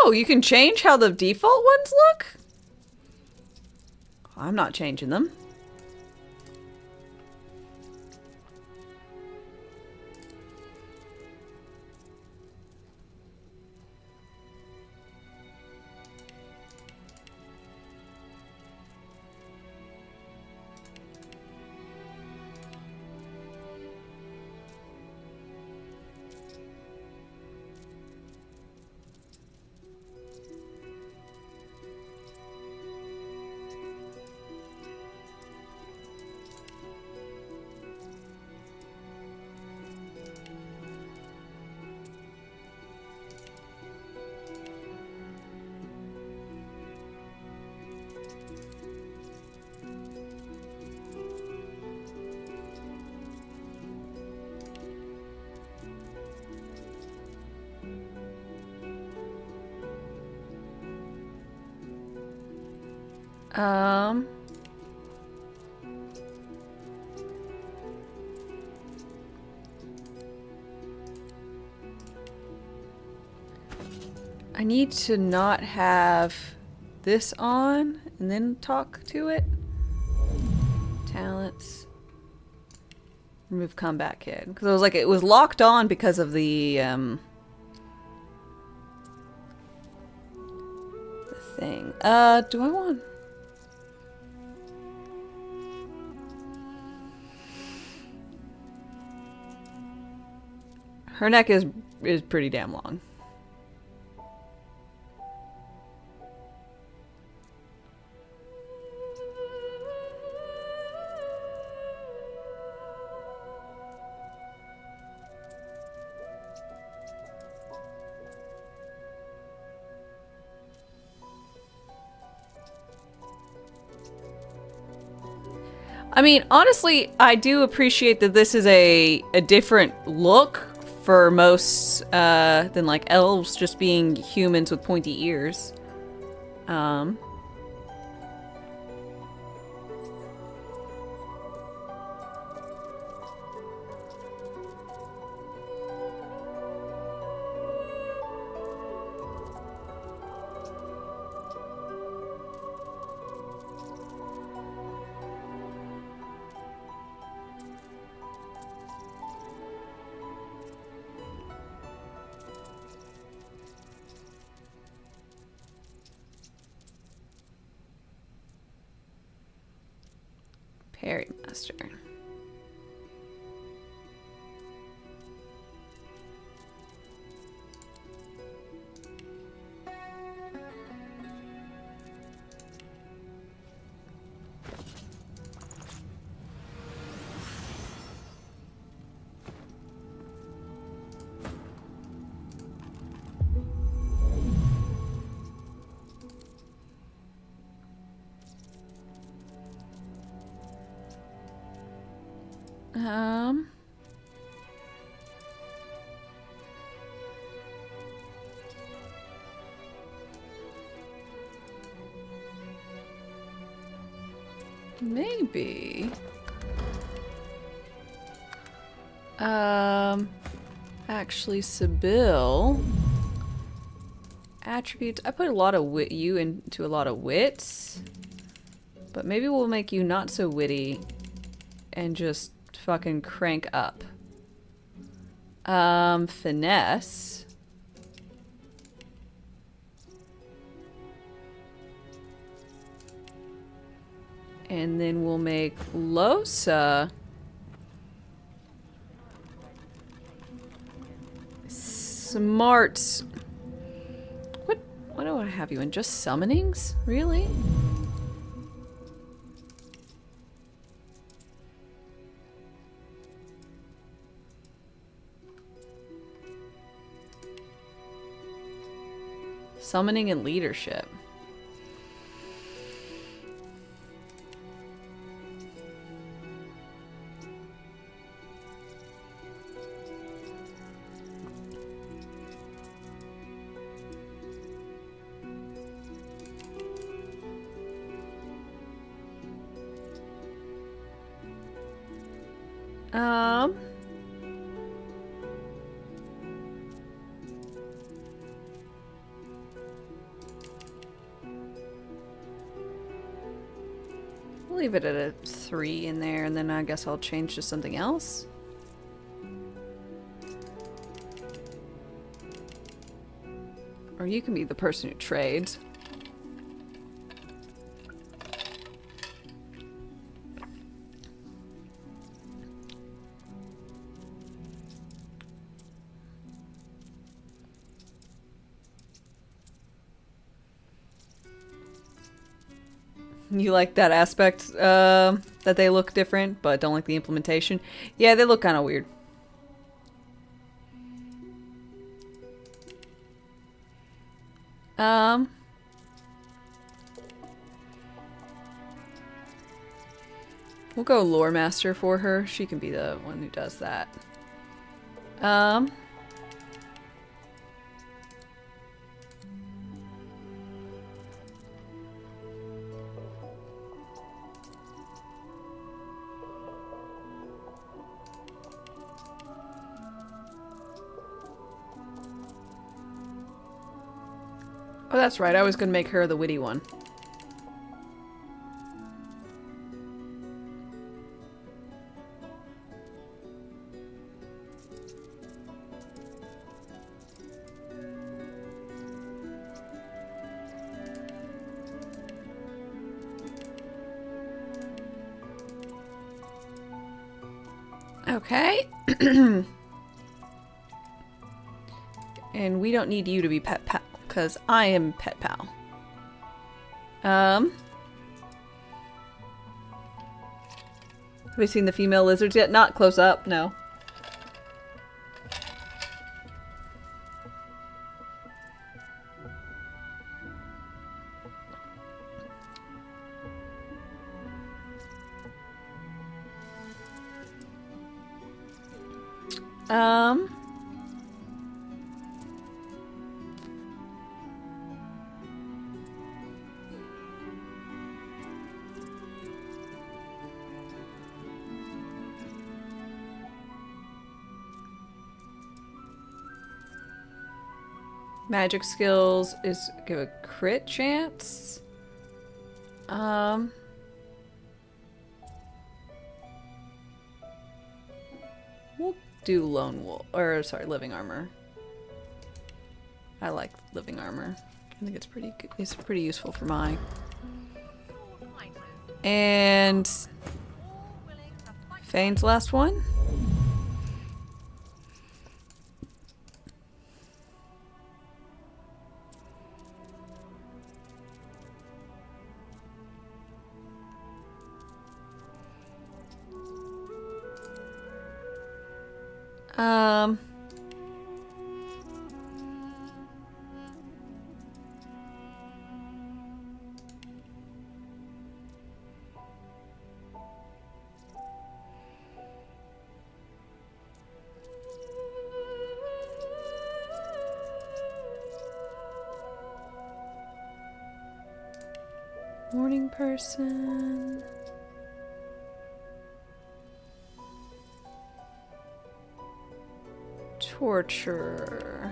Speaker 1: Oh, you can change how the default ones look? I'm not changing them. I need to not have this on and then talk to it. Talents. Remove combat kit. Because I was like, it was locked on because of the thing. Do I want... Her neck is pretty damn long. I mean, honestly, I do appreciate that this is a different look for most than like elves just being humans with pointy ears. Parry Master. Maybe. Actually, Sibyl. Attributes. I put a lot of you into a lot of wits. But maybe we'll make you not so witty and just fucking crank up. Finesse. And then we'll make Losa smarts. What do I have you in? Just summonings? Really? Summoning and leadership. We'll leave it at a 3 in there, and then I guess I'll change to something else. Or you can be the person who trades. You like that aspect, that they look different, but don't like the implementation? Yeah, they look kind of weird. We'll go Lore Master for her. She can be the one who does that. Oh, that's right. I was going to make her the witty one. Okay. And we don't need you to be pet pal, because I am pet pal. Have we seen the female lizards yet? Not close up, no. Magic skills is give a crit chance. We'll do lone wolf, or sorry, living armor. I like living armor. I think it's pretty good. It's pretty useful for mine. And Fane's last one. Morning person. Torture.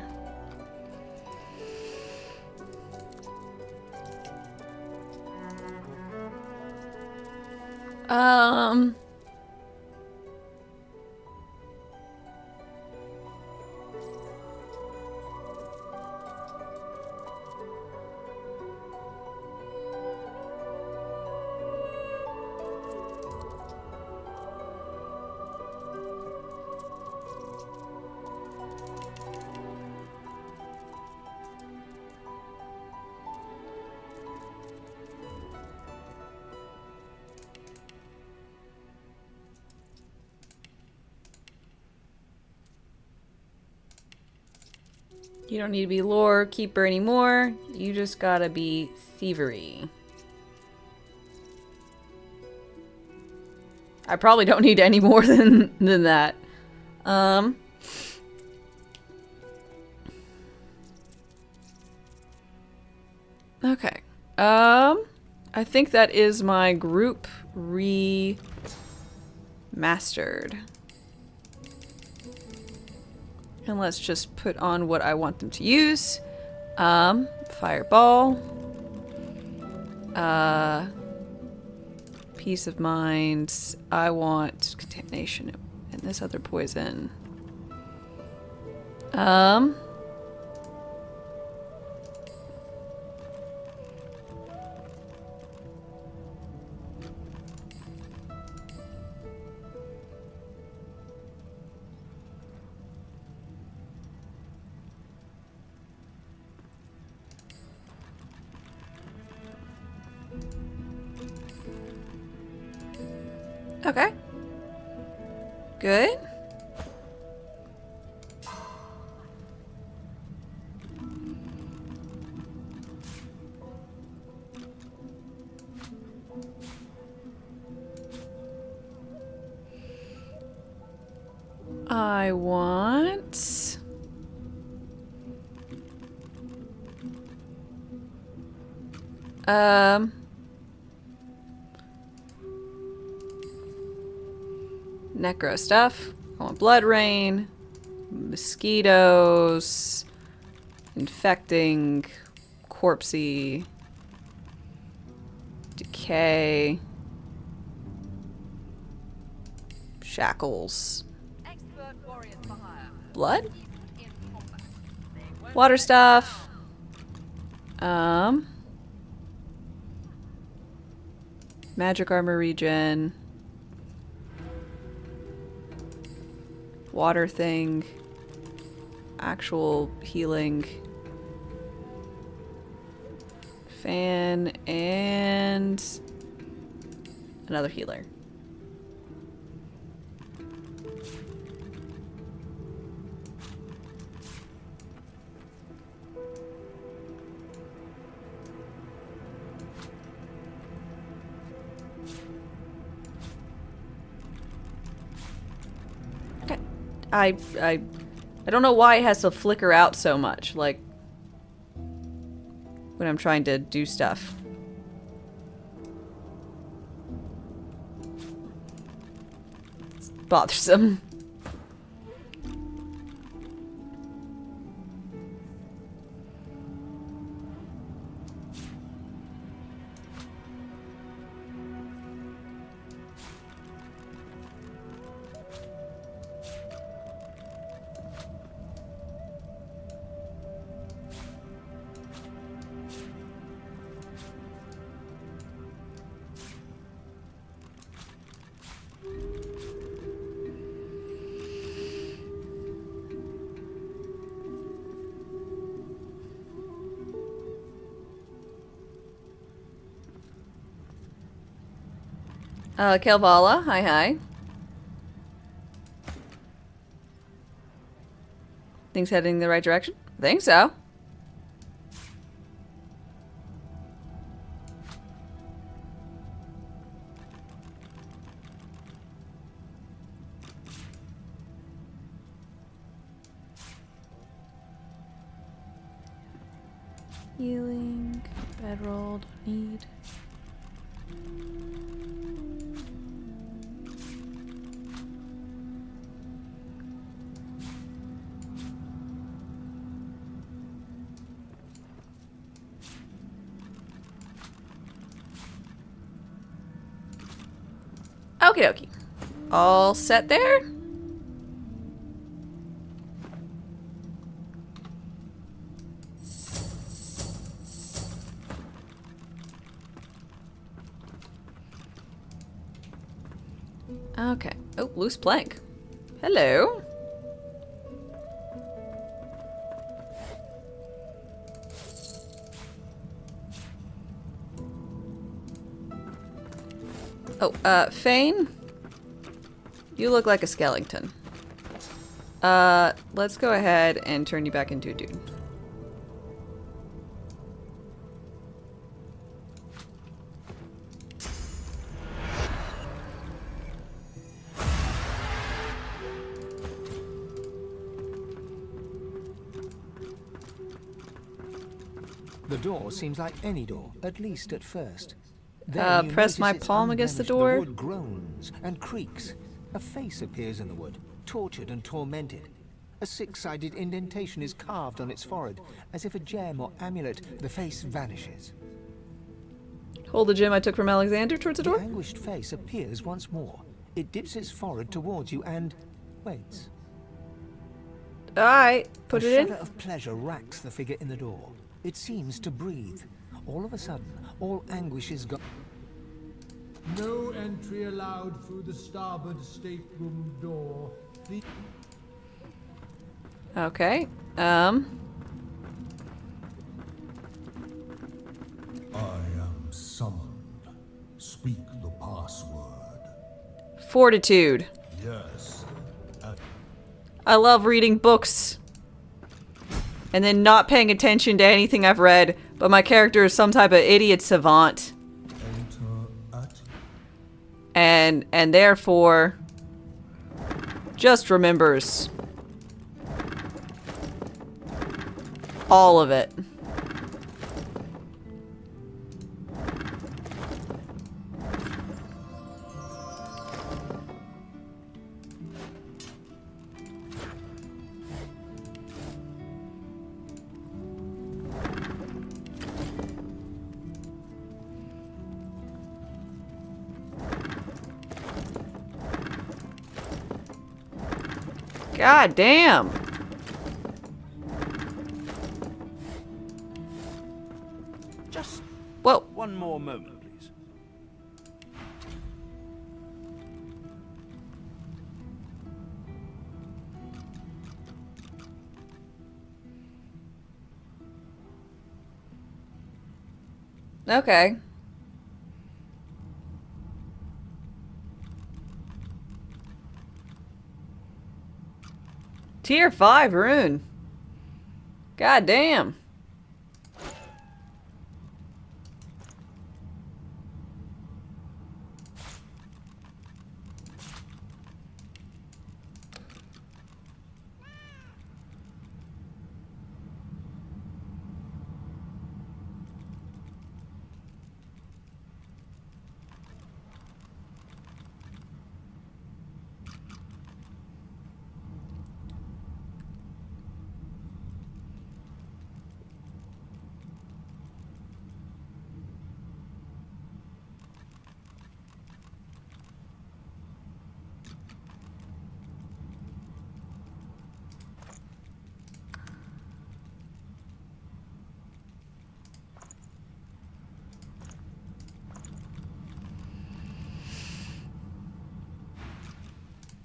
Speaker 1: You don't need to be lore keeper anymore. You just gotta be thievery. I probably don't need any more than that. Okay. I think that is my group remastered. And let's just put on what I want them to use. Fireball. Peace of mind. I want contamination and this other poison. Okay. Good. I want... necro stuff. I want blood rain, mosquitoes, infecting, corpsey, decay, shackles, blood, water stuff, magic armor regen, water thing, actual healing, fan, and another healer. I don't know why it has to flicker out so much, like, when I'm trying to do stuff. It's bothersome. Kelvala, hi. Things heading in the right direction? I think so. Healing, bedroll, don't need. Okie dokie. All set there? Okay. Oh, loose plank. Hello. Oh, Fane? You look like a skeleton. Let's go ahead and turn you back into a dude.
Speaker 4: The door seems like any door, at least at first. Then you
Speaker 1: Press my
Speaker 4: notice it's
Speaker 1: palm against the
Speaker 4: unblemished.
Speaker 1: door.
Speaker 4: The wood groans and creaks. A face appears in the wood, tortured and tormented. A six-sided indentation is carved on its forehead, as if a gem or amulet. The face vanishes.
Speaker 1: Hold the gem I took from Alexander towards the door.
Speaker 4: The anguished face appears once more. It dips its forehead towards you and waits.
Speaker 1: Alright, put it in.
Speaker 4: A shudder of pleasure racks the figure in the door. It seems to breathe. All of a sudden, all anguish is gone.
Speaker 14: No entry allowed through the starboard stateroom door.
Speaker 1: Okay.
Speaker 14: I am summoned. Speak the password.
Speaker 1: Fortitude.
Speaker 14: Yes.
Speaker 1: I love reading books and then not paying attention to anything I've read, but my character is some type of idiot savant. And therefore just remembers all of it. God damn.
Speaker 9: Just
Speaker 1: whoa.
Speaker 9: One more moment, please.
Speaker 1: Okay. Tier 5 rune. God damn.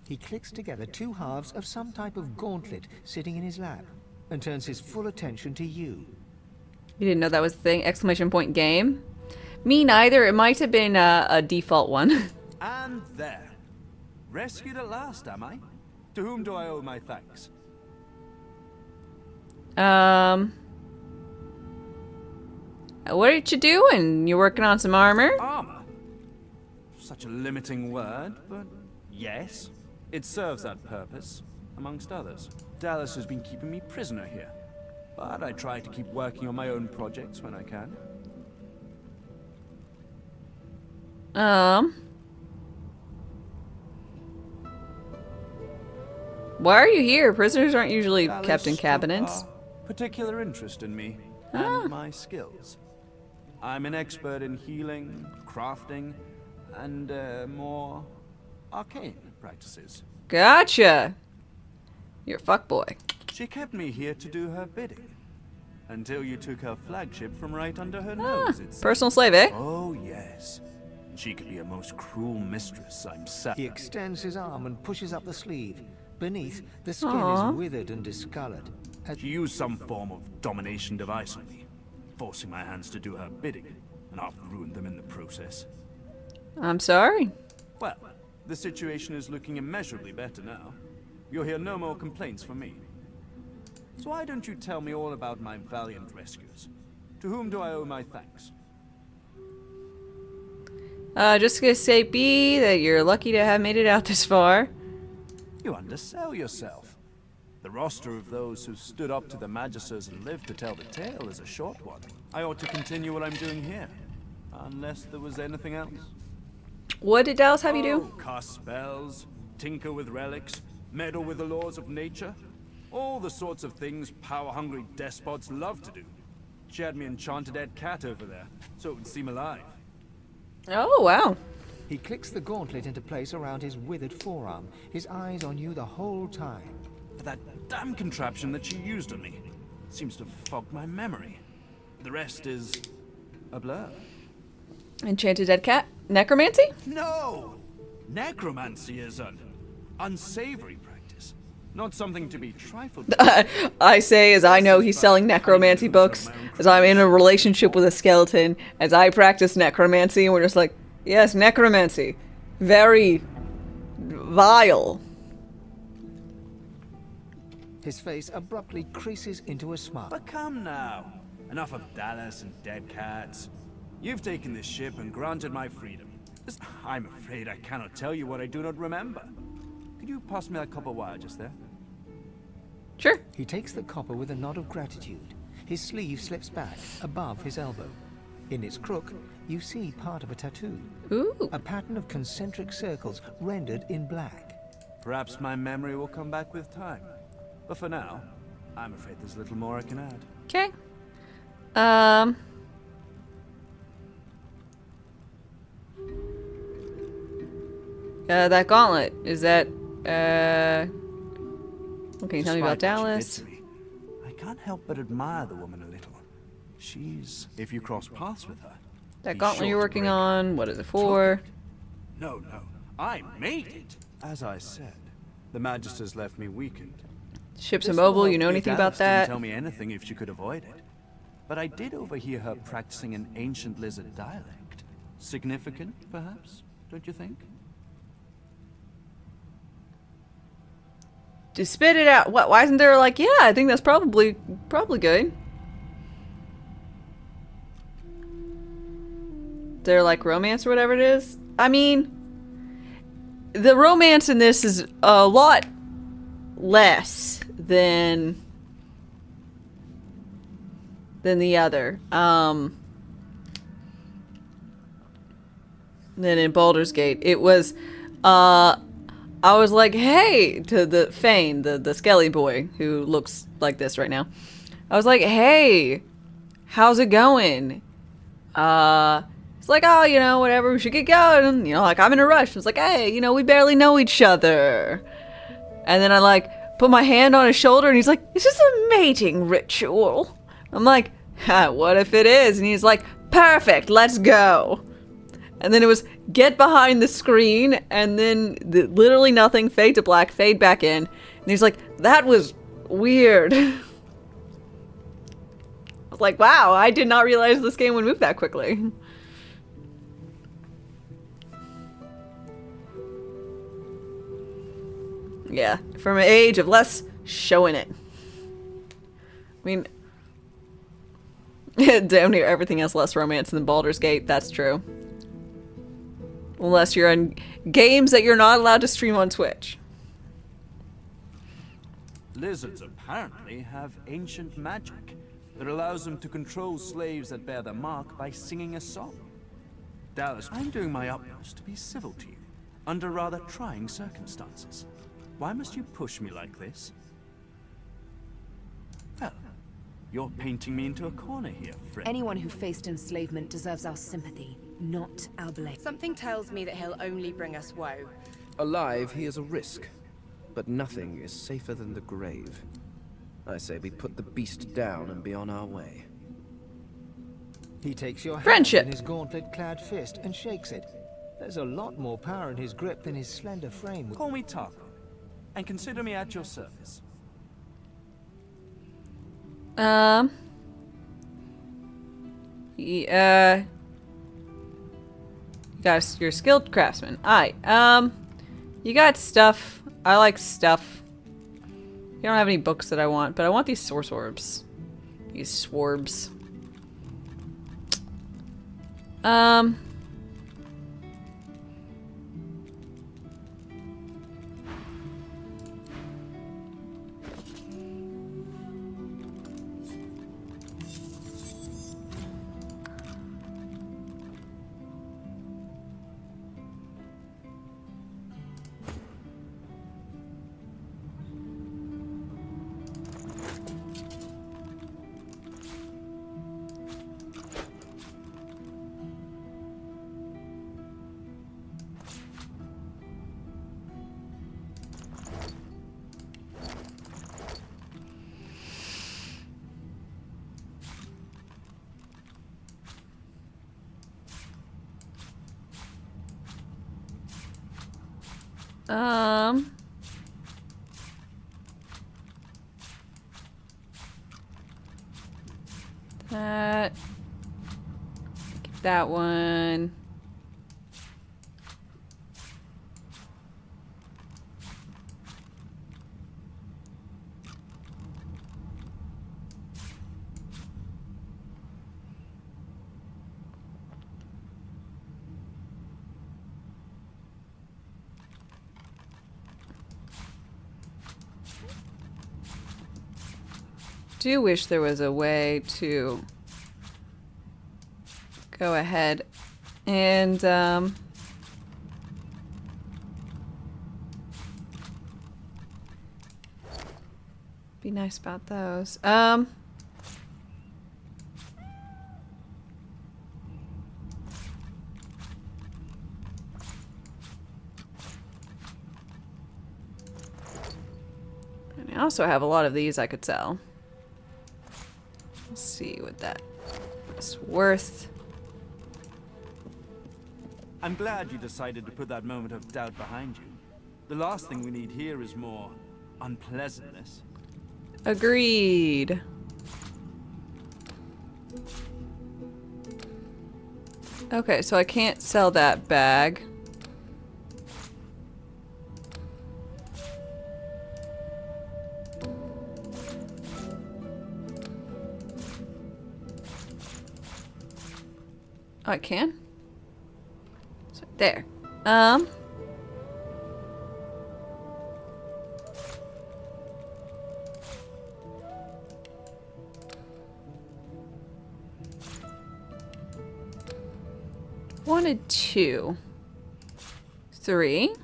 Speaker 4: He clicks together two halves of some type of gauntlet sitting in his lap and turns his full attention to you.
Speaker 1: You didn't know that was the thing? Exclamation point game? Me neither. It might have been a default one.
Speaker 9: And there. Rescued at last, am I? To whom do I owe my thanks?
Speaker 1: What are you doing? You working on some armor?
Speaker 9: Armor? Such a limiting word, but yes. It serves that purpose, amongst others. Dallas has been keeping me prisoner here, but I try to keep working on my own projects when I can.
Speaker 1: Why are you here? Prisoners aren't usually
Speaker 9: Dallas
Speaker 1: kept in cabinets.
Speaker 9: took a particular interest in me and my skills. I'm an expert in healing, crafting, and more arcane practices.
Speaker 1: Gotcha. You're a fuckboy.
Speaker 9: She kept me here to do her bidding. Until you took her flagship from right under her nose, it's
Speaker 1: personal slave, eh?
Speaker 9: Oh, yes. She could be a most cruel mistress, I'm sad.
Speaker 4: He extends his arm and pushes up the sleeve. Beneath, the skin
Speaker 9: Aw.
Speaker 4: is withered and discolored.
Speaker 9: She used some form of domination device on me, forcing my hands to do her bidding, and I've ruined them in the process.
Speaker 1: I'm sorry.
Speaker 9: Well, the situation is looking immeasurably better now. You'll hear no more complaints from me. So why don't you tell me all about my valiant rescuers? To whom do I owe my thanks?
Speaker 1: Just gonna say, B, that you're lucky to have made it out this far.
Speaker 9: You undersell yourself. The roster of those who stood up to the Magisters and lived to tell the tale is a short one. I ought to continue what I'm doing here. Unless there was anything else.
Speaker 1: What did Dallas have you do?
Speaker 9: Cast spells, tinker with relics, meddle with the laws of nature. All the sorts of things power-hungry despots love to do. She had me enchant a dead cat over there, so it would seem alive.
Speaker 1: Oh, wow.
Speaker 4: He clicks the gauntlet into place around his withered forearm, his eyes on you the whole time.
Speaker 9: But that damn contraption that she used on me seems to have fogged my memory. The rest is a blur.
Speaker 1: Enchanted dead cat? Necromancy?
Speaker 9: No! Necromancy is an unsavory practice. Not something to be trifled with.
Speaker 1: I say as I know he's selling necromancy books, as I'm in a relationship with a skeleton, as I practice necromancy, and we're just like, yes, necromancy. Very vile.
Speaker 4: His face abruptly creases into a smile.
Speaker 9: But come now. Enough of Dallas and dead cats. You've taken this ship and granted my freedom. I'm afraid I cannot tell you what I do not remember. Could you pass me that copper wire just there?
Speaker 1: Sure.
Speaker 4: He takes the copper with a nod of gratitude. His sleeve slips back, above his elbow. In its crook, you see part of a tattoo.
Speaker 1: Ooh.
Speaker 4: A pattern of concentric circles rendered in black.
Speaker 9: Perhaps my memory will come back with time. But for now, I'm afraid there's little more I can add.
Speaker 1: Okay. That gauntlet, is that, what can you tell me about Dallas?
Speaker 9: I can't help but admire the woman a little. She's, if you cross paths with her.
Speaker 1: That gauntlet you're working on, what is it for?
Speaker 9: No, I made it. As I said, the Magister's left me weakened.
Speaker 1: Ships immobile, you know anything about that?
Speaker 9: Didn't tell me anything if she could avoid it. But I did overhear her practicing an ancient lizard dialect. Significant, perhaps, don't you think?
Speaker 1: Just spit it out. What? Why isn't there like, yeah, I think that's probably good. They're like romance or whatever it is. I mean, the romance in this is a lot less than the other. Than in Baldur's Gate. It was, I was like, hey, to the Fane, the Skelly boy who looks like this right now. I was like, hey, how's it going? It's like, oh, you know, whatever, we should get going. You know, like, I'm in a rush. It's like, hey, you know, we barely know each other. And then I, like, put my hand on his shoulder, and he's like, is this a mating ritual? I'm like, what if it is? And he's like, perfect, let's go. And then it was, get behind the screen, and then literally nothing, fade to black, fade back in. And he's like, that was weird. I was like, wow, I did not realize this game would move that quickly. Yeah, from an age of less showing it. I mean, damn near everything has less romance than Baldur's Gate, that's true. Unless you're in games that you're not allowed to stream on Twitch.
Speaker 9: Lizards apparently have ancient magic that allows them to control slaves that bear their mark by singing a song. Dallas, I'm doing my utmost to be civil to you, under rather trying circumstances. Why must you push me like this? Well, you're painting me into a corner here, friend.
Speaker 13: Anyone who faced enslavement deserves our sympathy, not our blame. Something tells me that he'll only bring us woe.
Speaker 8: Alive, he is a risk, but nothing is safer than the grave. I say we put the beast down and be on our way.
Speaker 4: He takes your
Speaker 1: Friendship.
Speaker 4: hand in his gauntlet-clad fist and shakes it. There's a lot more power in his grip than his slender frame.
Speaker 9: Call me Taco, and consider me at your service.
Speaker 1: You got your skilled craftsman. Alright, you got stuff. I like stuff. You don't have any books that I want, but I want these source orbs. These sworbs. That. Get that one. Do wish there was a way to go ahead and be nice about those. And I also have a lot of these I could sell. Let's see what that is worth.
Speaker 9: I'm glad you decided to put that moment of doubt behind you. The last thing we need here is more unpleasantness.
Speaker 1: Agreed. Okay, so I can't sell that bag. Oh, I can? So there. Wanted 2. 3.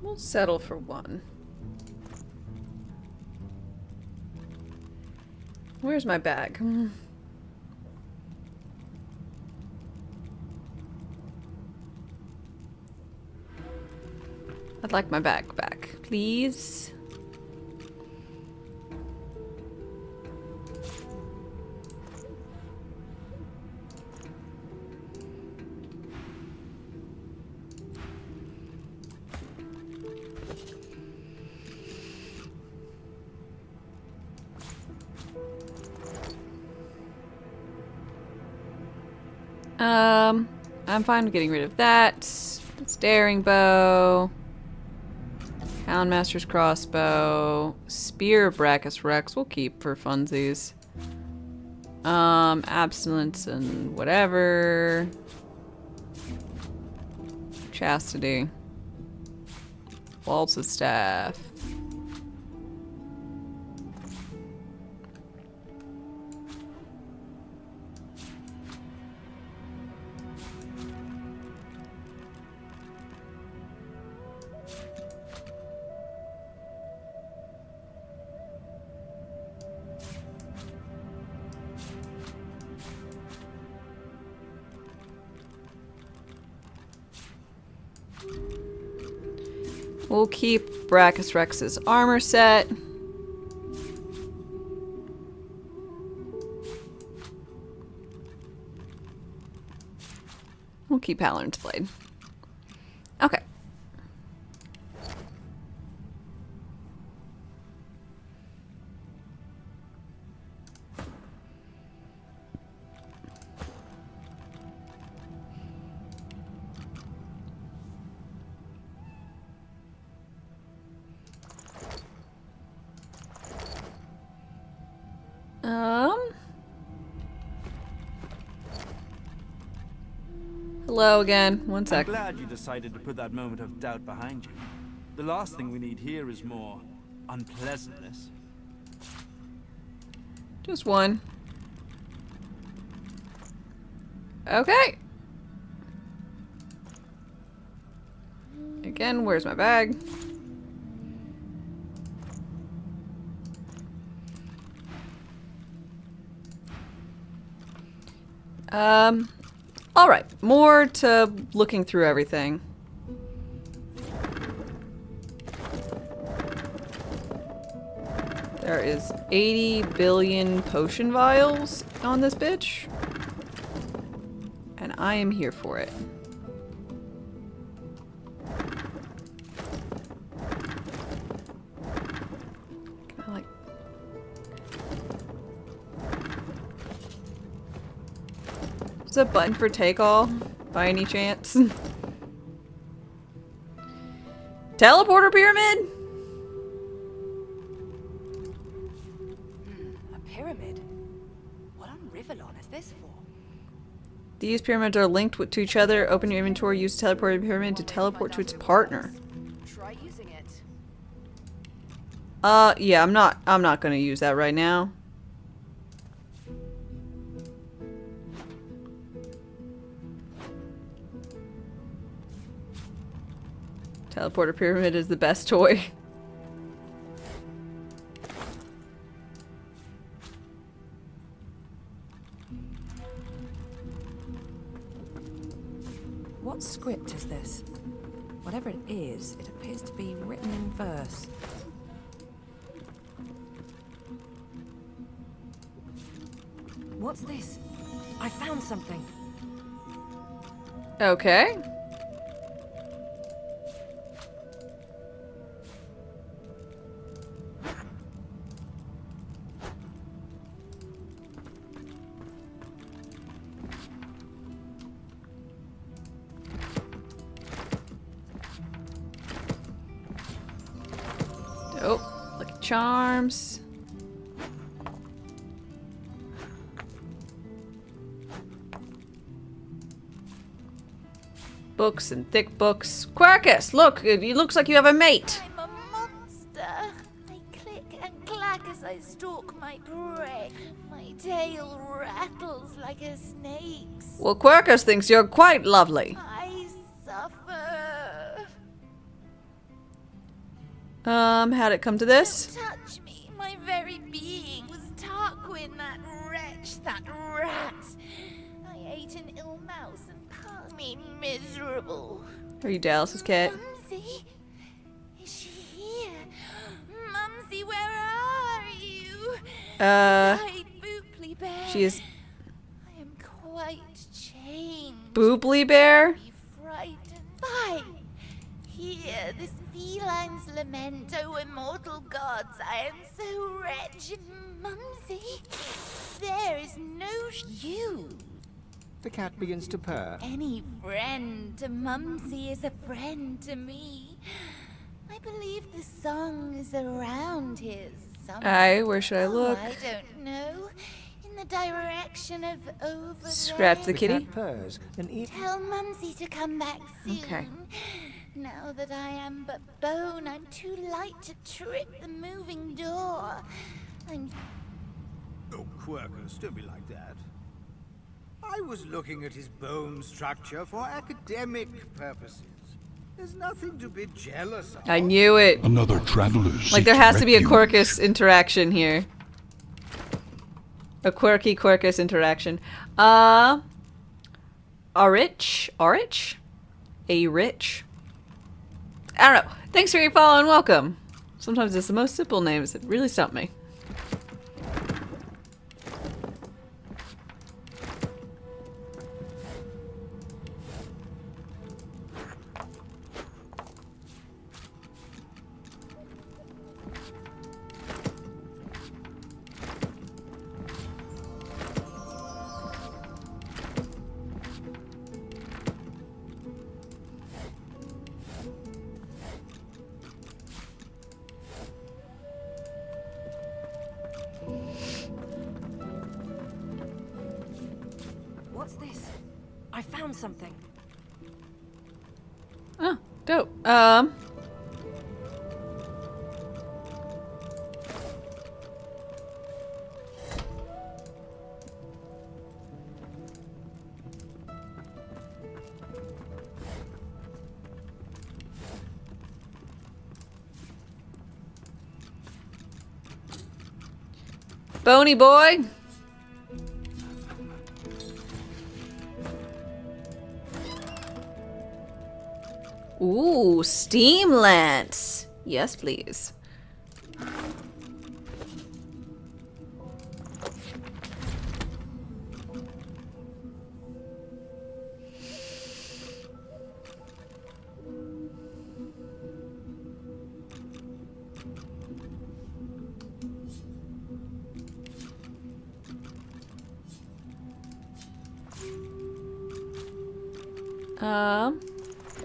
Speaker 1: We'll settle for 1. Where's my bag? I'd like my bag back, please. I'm fine with getting rid of that. Staring bow. Houndmaster's crossbow. Spear of Brachus Rex we'll keep for funsies. Abstinence and whatever. Chastity. Waltz of staff. We'll keep Brachus Rex's armor set. We'll keep Halloran's blade. Okay. Hello again. One sec.
Speaker 9: I'm glad you decided to put that moment of doubt behind you. The last thing we need here is more unpleasantness.
Speaker 1: Just one. Okay. Again, where's my bag? Alright. More to looking through everything. There is 80 billion potion vials on this bitch. And I am here for it. Can I, like... Is that a button for take all? By any chance? Teleporter pyramid?
Speaker 15: A pyramid? What on Rivellon is this for?
Speaker 1: These pyramids are linked to each other. Open your inventory, use the teleporter pyramid to teleport to its partner.
Speaker 15: Try using it.
Speaker 1: Yeah, I'm not gonna use that right now. Teleporter pyramid is the best toy.
Speaker 15: What script is this? Whatever it is, it appears to be written in verse. What's this? I found something.
Speaker 1: Okay. Oh, lucky charms. Books and thick books. Quercus, look, it looks like you have a mate.
Speaker 17: I'm a monster. I click and clack as I stalk my prey. My tail rattles like a snake's.
Speaker 1: Well, Quercus thinks you're quite lovely.
Speaker 17: I suffer.
Speaker 1: How'd it come to this?
Speaker 17: Don't touch me. My very being was Tarquin, that wretch, that rat. I ate an ill mouse and passed me miserable.
Speaker 1: Are you Dallas's cat?
Speaker 17: Mumsy? Is she here? Mumsy, where are you?
Speaker 1: She is
Speaker 17: I am quite changed.
Speaker 1: Boobly Bear?
Speaker 17: Be frightened by. Hear this feline's lament, O immortal gods. I am so wretched. Mumsy, there is no you.
Speaker 4: The cat begins to purr.
Speaker 17: Any friend to Mumsy is a friend to me. I believe the song is around here somewhere.
Speaker 1: Aye, where should I look?
Speaker 17: Oh, I don't know. In the direction of over
Speaker 1: Scratch the
Speaker 17: there.
Speaker 1: kitty.
Speaker 4: Cat purrs and eats.
Speaker 17: Tell Mumsy to come back soon.
Speaker 1: Okay.
Speaker 17: Now that I am but bone, I'm too light to trip the moving door.
Speaker 19: Oh, Quercus, don't be like that. I was looking at his bone structure for academic purposes. There's nothing to be jealous of.
Speaker 1: I knew it.
Speaker 6: Another traveler seeks
Speaker 1: Like there has to be a
Speaker 6: refuge.
Speaker 1: Quercus interaction here. A quirky Quercus interaction. A rich? A rich? I don't know. Thanks for your follow and welcome. Sometimes it's the most simple names that really stump me.
Speaker 15: What's this? I found something.
Speaker 1: Oh, dope. Bony boy. Ooh, steam lance. Yes, please.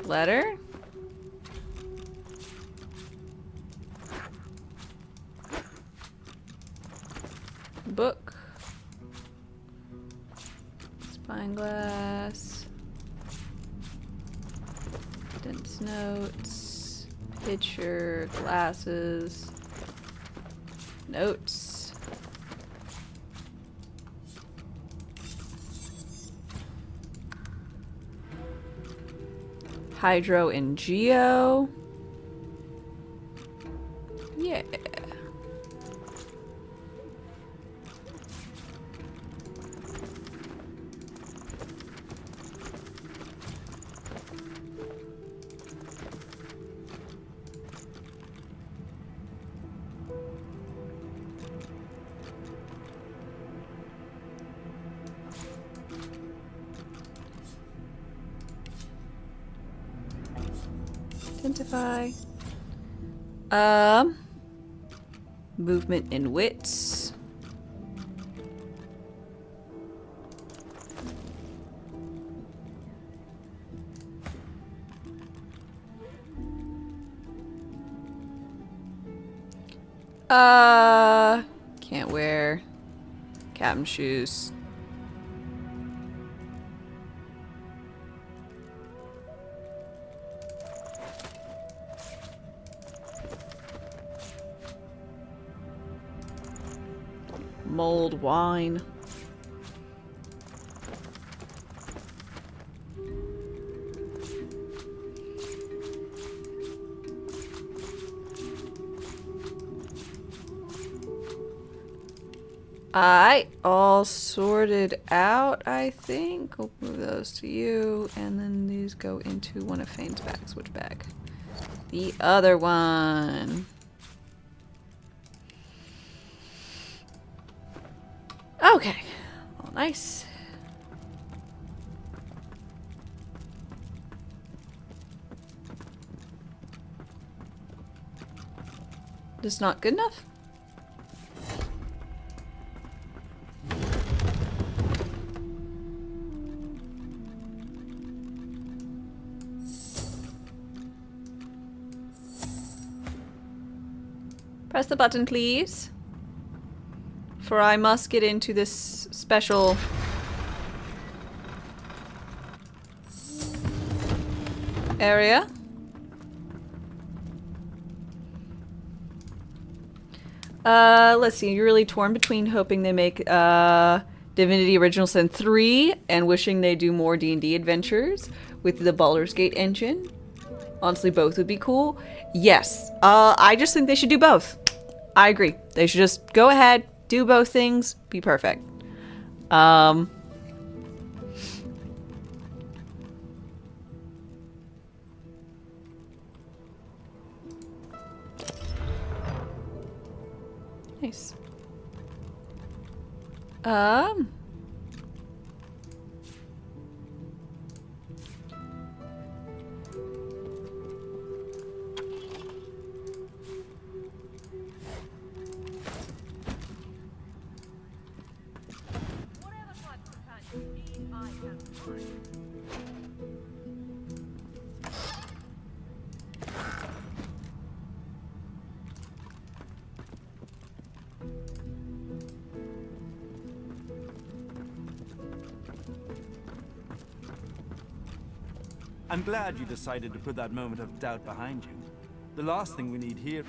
Speaker 1: Letter? Book. Spyglass. Dense notes. Picture. Glasses. Notes. Hydro and Geo. Yeah. Identify. Movement and wits. Can't wear captain shoes. Mulled wine. Alright, all sorted out, I think. We'll move those to you, and then these go into one of Fane's bags. Which bag? The other one. Okay. All nice. This not good enough? Press the button, please. For I must get into this special area. Let's see. You're really torn between hoping they make Divinity Original Sin 3 and wishing they do more D&D adventures with the Baldur's Gate engine. Honestly, both would be cool. Yes. I just think they should do both. I agree. They should just go ahead, do both things, be perfect. Nice.
Speaker 9: I'm glad you decided to put that moment of doubt behind you. The last thing we need here...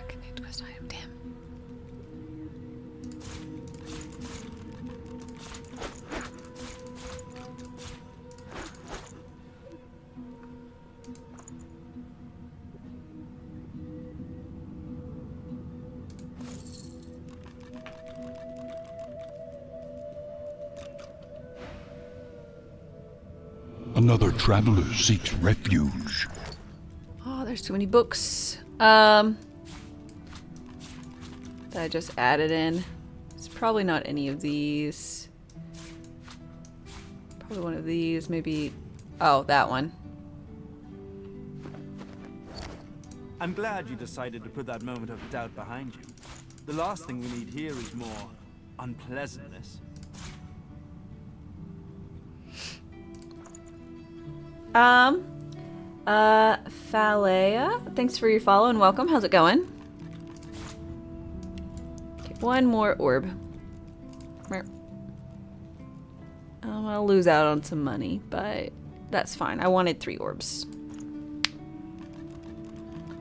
Speaker 1: Connect quest item, damn.
Speaker 6: Another traveler seeks refuge.
Speaker 1: Oh, there's too many books. That I just added in. It's probably not any of these. Probably one of these, maybe. Oh, that one.
Speaker 9: I'm glad you decided to put that moment of doubt behind you. The last thing we need here is more unpleasantness.
Speaker 1: Falea, thanks for your follow and welcome. How's it going? Okay, one more orb. I'll lose out on some money, but that's fine. I wanted 3 orbs.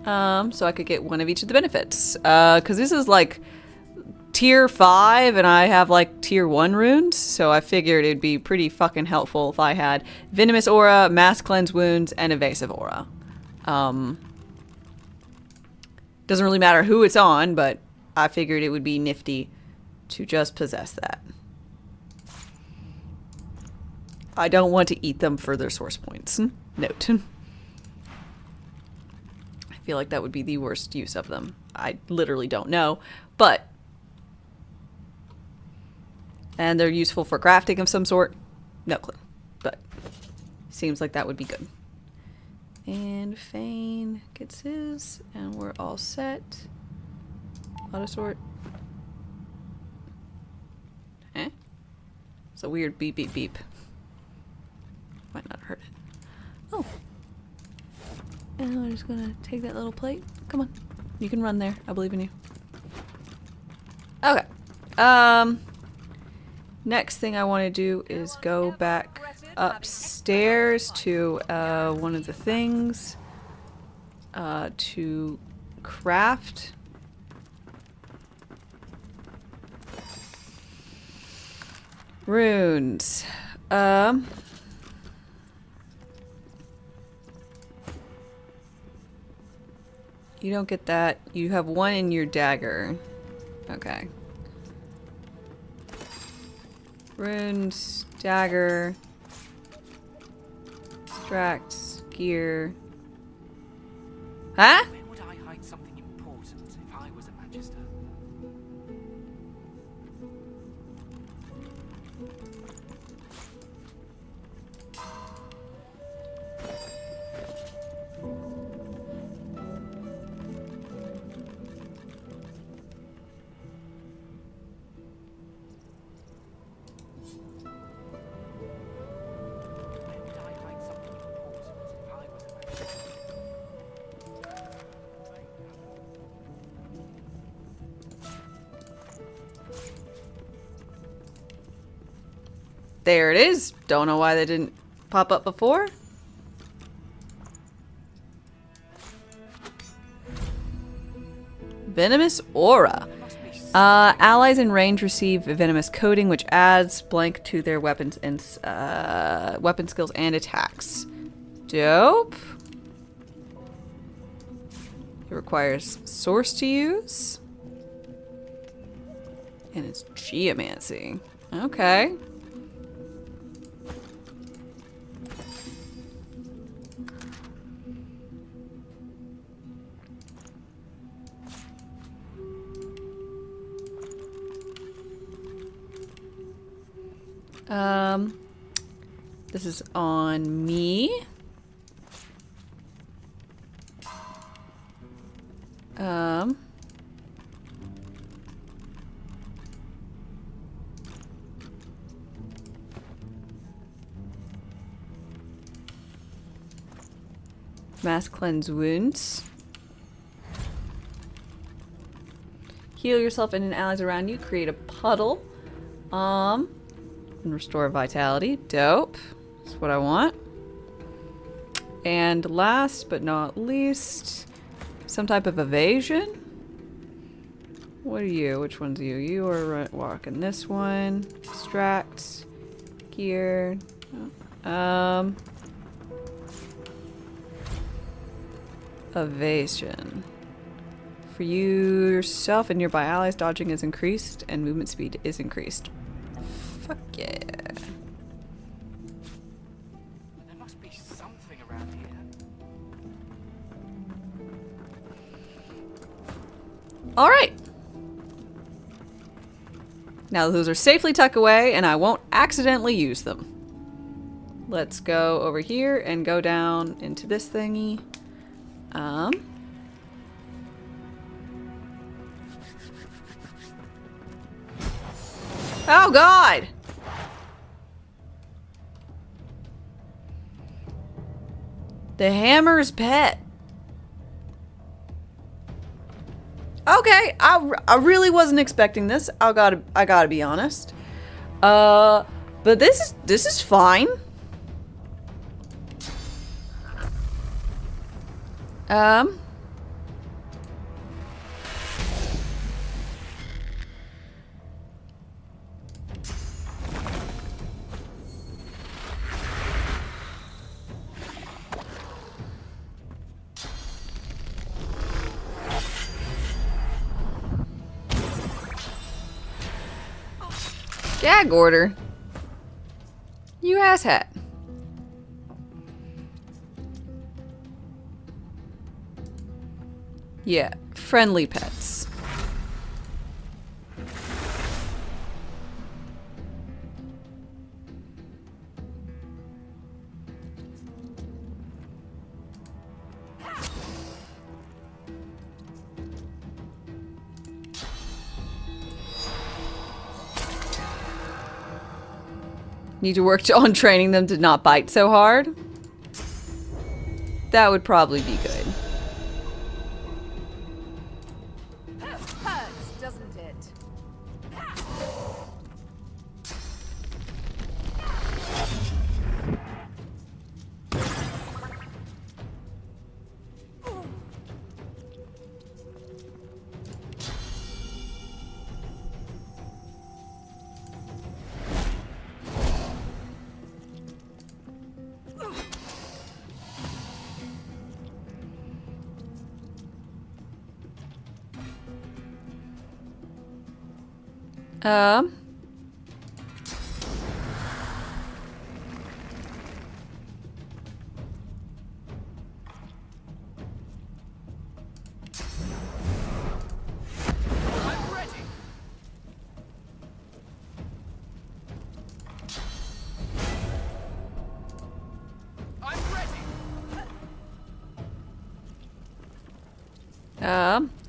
Speaker 1: So I could get one of each of the benefits. Cause this is like tier 5 and I have like tier 1 runes, so I figured it'd be pretty fucking helpful if I had Venomous Aura, Mass Cleanse Wounds, and Evasive Aura. Doesn't really matter who it's on, but I figured it would be nifty to just possess that. I don't want to eat them for their source points. Note. I feel like that would be the worst use of them. I literally don't know, but... And they're useful for crafting of some sort. No clue. But seems like that would be good. And Fane gets his. And we're all set. Auto sort. Eh? It's a weird beep beep beep. Might not hurt it. Oh. And we're just gonna take that little plate. Come on. You can run there. I believe in you. Okay. Next thing I want to do is go back upstairs to one of the things to craft. Runes. You don't get that. You have one in your dagger. Okay. Runes, dagger, extracts, gear. Huh?
Speaker 18: Where would I hide something important if I was a Magister?
Speaker 1: There it is. Don't know why they didn't pop up before. Venomous Aura. Allies in range receive venomous coating, which adds blank to their weapons and weapon skills and attacks. Dope. It requires source to use. And it's geomancy. Okay. This is on me. Mass Cleanse Wounds. Heal yourself and allies around you. Create a puddle. and restore vitality. Dope. That's what I want. And last but not least, some type of evasion. What are you? Which one's you? You are walking this one. Distract. Gear. Evasion. For you yourself and nearby allies, dodging is increased and movement speed is increased. Fuck yeah.
Speaker 18: There must be something around here.
Speaker 1: Alright. Now those are safely tucked away and I won't accidentally use them. Let's go over here and go down into this thingy. Oh God! The hammer's pet. Okay, I really wasn't expecting this. I gotta be honest. But this is fine. Gag order. You asshat. Yeah, friendly pets. Need to work on training them to not bite so hard. That would probably be good.
Speaker 7: Hurts, doesn't it?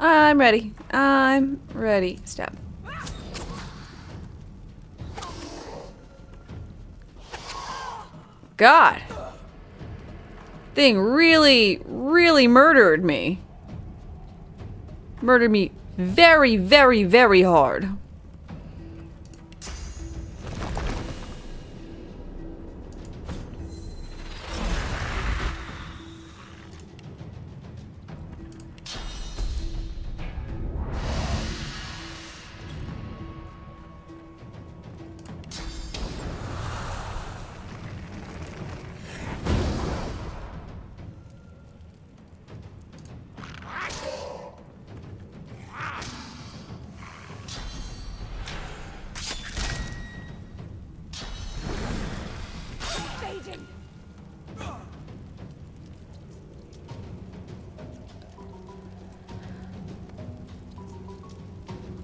Speaker 1: I'm ready. I'm ready. Stab. God. Thing really, really murdered me. Murdered me very, very, very hard.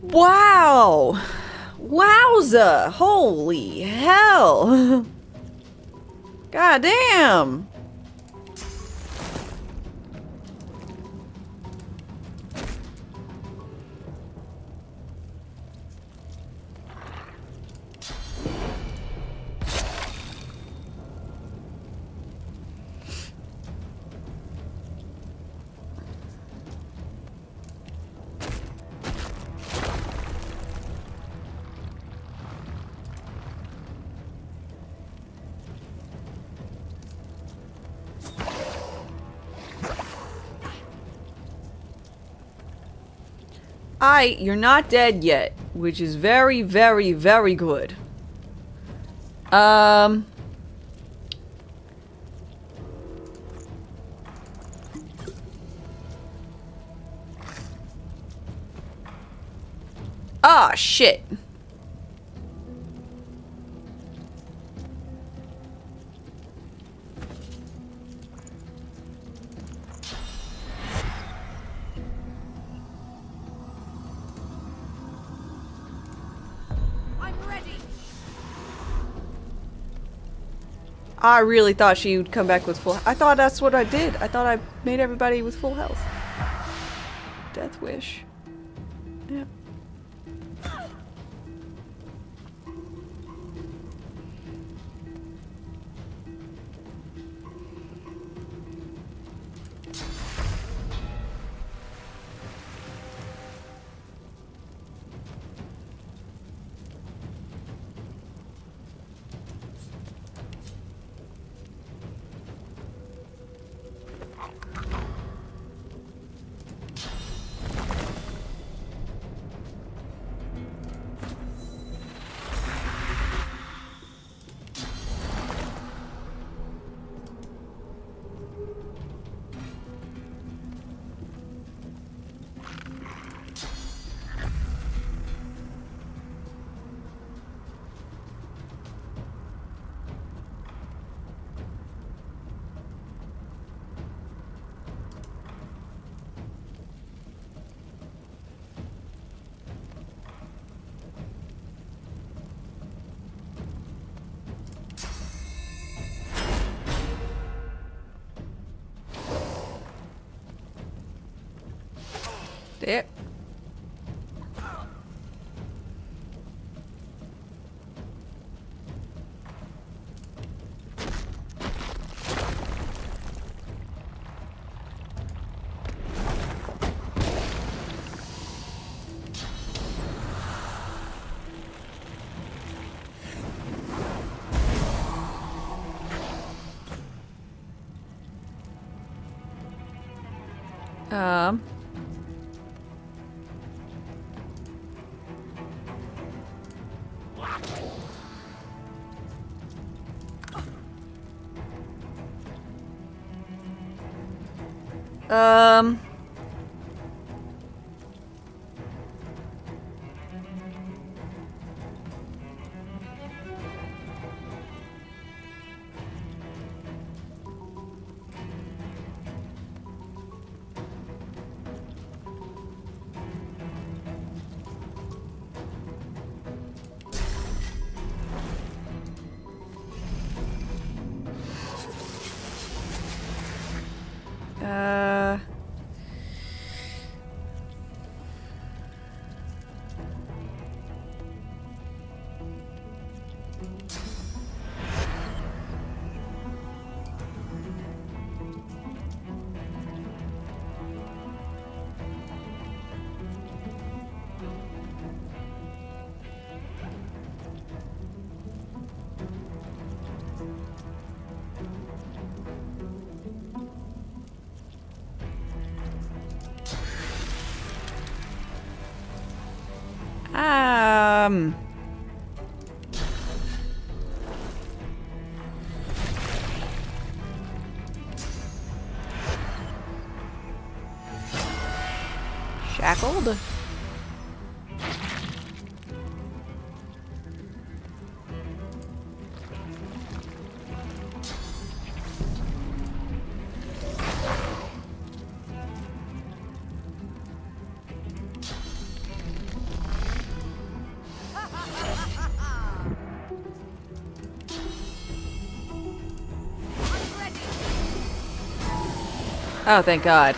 Speaker 1: Wow! Wowza! Holy hell! God damn! You're not dead yet, which is very, very, very good. Ah, shit. I really thought she would come back with full. I thought that's what I did. I thought I made everybody with full health. Death wish. Yeah. There. Um. Shackled. Oh, thank God.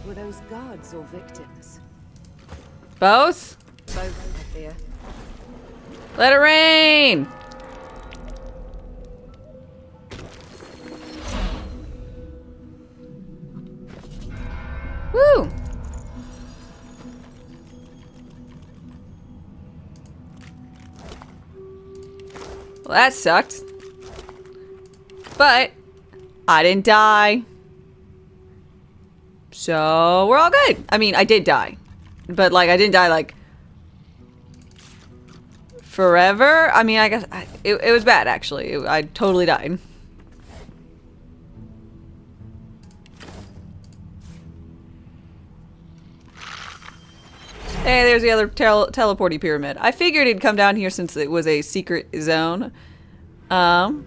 Speaker 15: Were those guards or victims?
Speaker 1: Both?
Speaker 15: Both, I fear.
Speaker 1: Let it rain! Woo! Well, that sucked. But I didn't die. So we're all good. I mean, I did die. But, like, I didn't die, like, forever. I mean, I guess it was bad, actually. I totally died. Hey, there's the other teleporty pyramid. I figured it'd come down here since it was a secret zone.
Speaker 13: Another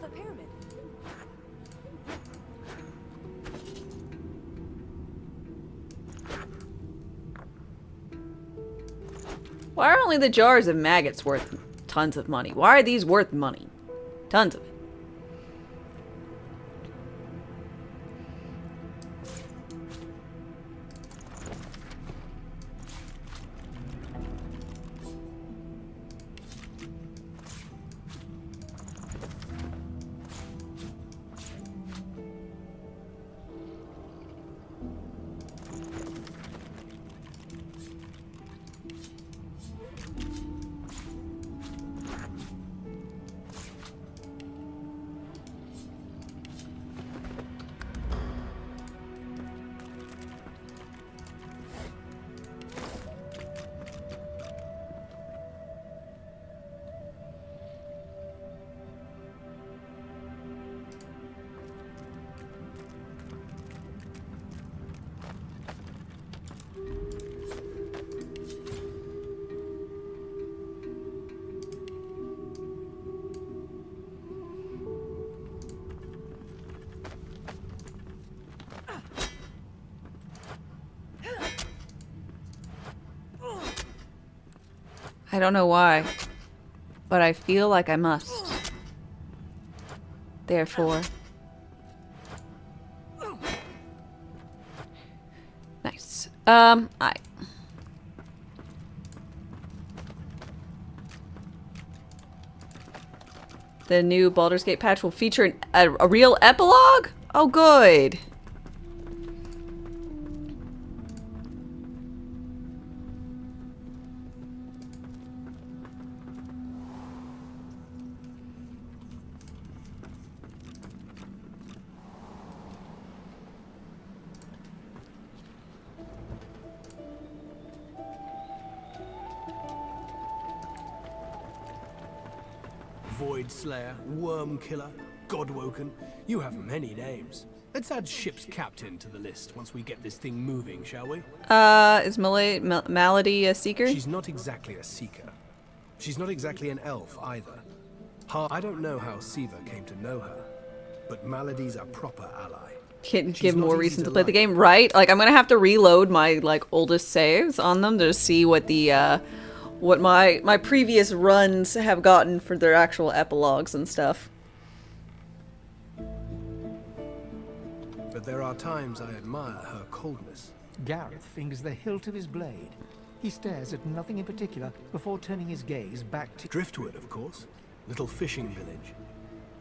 Speaker 13: pyramid.
Speaker 1: Why are only the jars of maggots worth tons of money? Why are these worth money? Tons of it. I don't know why, but I feel like I must. Therefore. Nice. The new Baldur's Gate patch will feature a real epilogue? Oh, good.
Speaker 5: Void Slayer, Worm Killer, Godwoken. You have many names. Let's add ship's captain to the list once we get this thing moving, shall we?
Speaker 1: Is Malady a seeker?
Speaker 5: She's not exactly a seeker. She's not exactly an elf either. I don't know how Siva came to know her, but Malady's a proper ally.
Speaker 1: Can give more reason to play the game, right? Like, I'm gonna have to reload my, like, oldest saves on them to see what the, what my previous runs have gotten for their actual epilogues and stuff.
Speaker 5: But there are times I admire her coldness.
Speaker 4: Gareth fingers the hilt of his blade. He stares at nothing in particular before turning his gaze back to
Speaker 5: Driftwood, of course. Little fishing village.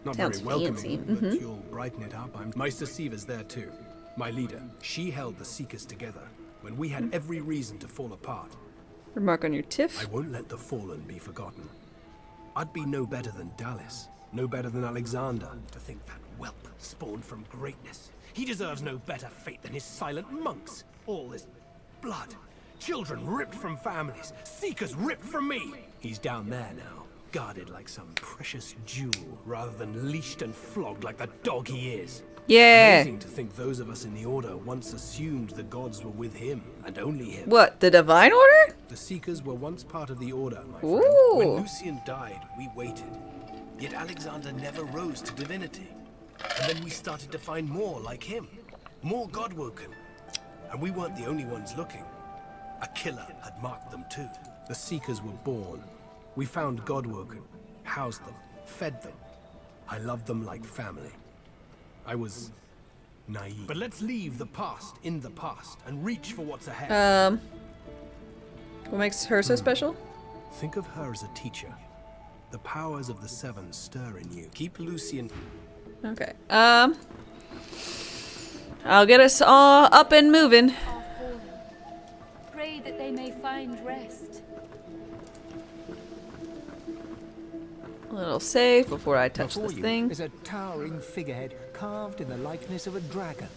Speaker 5: Not
Speaker 1: Sounds
Speaker 5: very welcoming,
Speaker 1: fancy.
Speaker 5: but you'll brighten it up. Meister Siva's there too. My leader. She held the Seekers together when we had every reason to fall apart.
Speaker 1: Remark on your tiff.
Speaker 5: I won't let the fallen be forgotten. I'd be no better than Dallas, no better than Alexander. To think that whelp spawned from greatness. He deserves no better fate than his silent monks. All this blood, children ripped from families, Seekers ripped from me. He's down there now, guarded like some precious jewel, rather than leashed and flogged like the dog he is.
Speaker 1: Yeah.
Speaker 5: Amazing to think those of us in the Order once assumed the gods were with him, and only him.
Speaker 1: What, the Divine Order?
Speaker 5: The Seekers were once part of the Order, my
Speaker 1: Ooh.
Speaker 5: friend. When Lucian died, we waited. Yet Alexander never rose to divinity. And then we started to find more like him. More Godwoken. And we weren't the only ones looking. A killer had marked them too. The Seekers were born. We found Godwoken, housed them, fed them. I loved them like family. I was naive. But let's leave the past in the past and reach for what's ahead.
Speaker 1: What makes her so special?
Speaker 5: Think of her as a teacher. The powers of the Seven stir in you. Keep Lucian.
Speaker 1: Okay. I'll get us all up and moving.
Speaker 11: Pray that they may find rest.
Speaker 1: little safe before I touch
Speaker 4: Before
Speaker 1: this
Speaker 4: you
Speaker 1: thing.
Speaker 4: is a towering figurehead carved in the likeness of a dragon.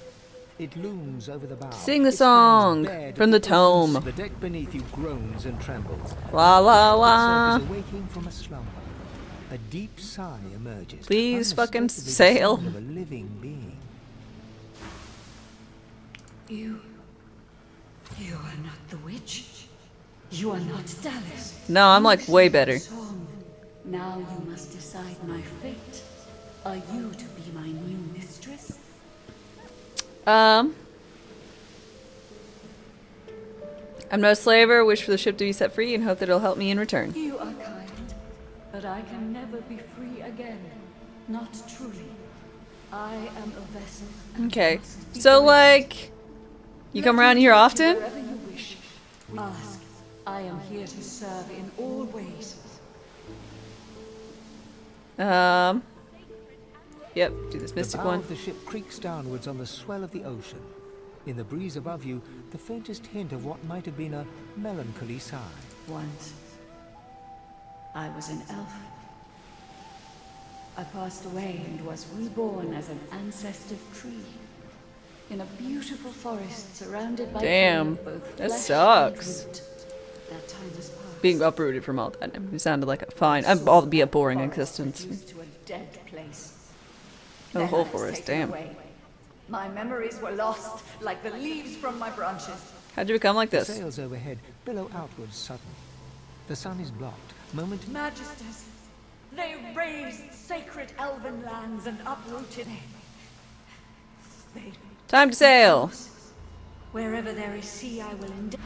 Speaker 4: It looms over the bow.
Speaker 1: Sing the
Speaker 4: It stands
Speaker 1: song
Speaker 4: bared
Speaker 1: from
Speaker 4: at
Speaker 1: the tome.
Speaker 4: The deck beneath you groans and trembles.
Speaker 1: La la
Speaker 4: Its
Speaker 1: la.
Speaker 4: surface awaking from a slumber. A deep sigh emerges.
Speaker 1: Please fucking
Speaker 4: unmistakably the
Speaker 1: sail.
Speaker 4: sound of a living being.
Speaker 12: You are not the witch. You are not Dallas.
Speaker 1: No, I'm like way better.
Speaker 12: Song. Now you must decide my fate. Are you to be my new mistress?
Speaker 1: I'm no slaver, wish for the ship to be set free and hope that it'll help me in return.
Speaker 12: You are kind, but I can never be free again. Not truly. I am a vessel.
Speaker 1: Okay. So like you come around here often?
Speaker 12: Wherever you wish. Ask. I am here to serve in all ways.
Speaker 1: Yep, do this mystic
Speaker 4: The bow
Speaker 1: one.
Speaker 4: of the ship creaks downwards on the swell of the ocean. In the breeze above you, the faintest hint of what might have been a melancholy sigh.
Speaker 12: Once, I was an elf. I passed away and was reborn as an ancestor tree. In a beautiful forest surrounded by
Speaker 1: Damn,
Speaker 12: both
Speaker 1: that
Speaker 12: flesh
Speaker 1: sucks.
Speaker 12: and root. That time has passed.
Speaker 1: Being uprooted from all that. It sounded like a fine. I'll be a boring existence.
Speaker 12: Reduced to a dead place.
Speaker 1: Oh,
Speaker 12: Then
Speaker 1: whole
Speaker 12: I was
Speaker 1: forest,
Speaker 12: taken
Speaker 1: damn.
Speaker 12: away. My memories were lost, like the leaves from my branches.
Speaker 1: How'd you become like
Speaker 4: The
Speaker 1: this?
Speaker 4: sails overhead billow outwards suddenly. The sun is blocked.
Speaker 12: Magisters, they razed sacred elven lands and uprooted. They
Speaker 1: Time to sail.
Speaker 12: Wherever there is sea, I will endeavor.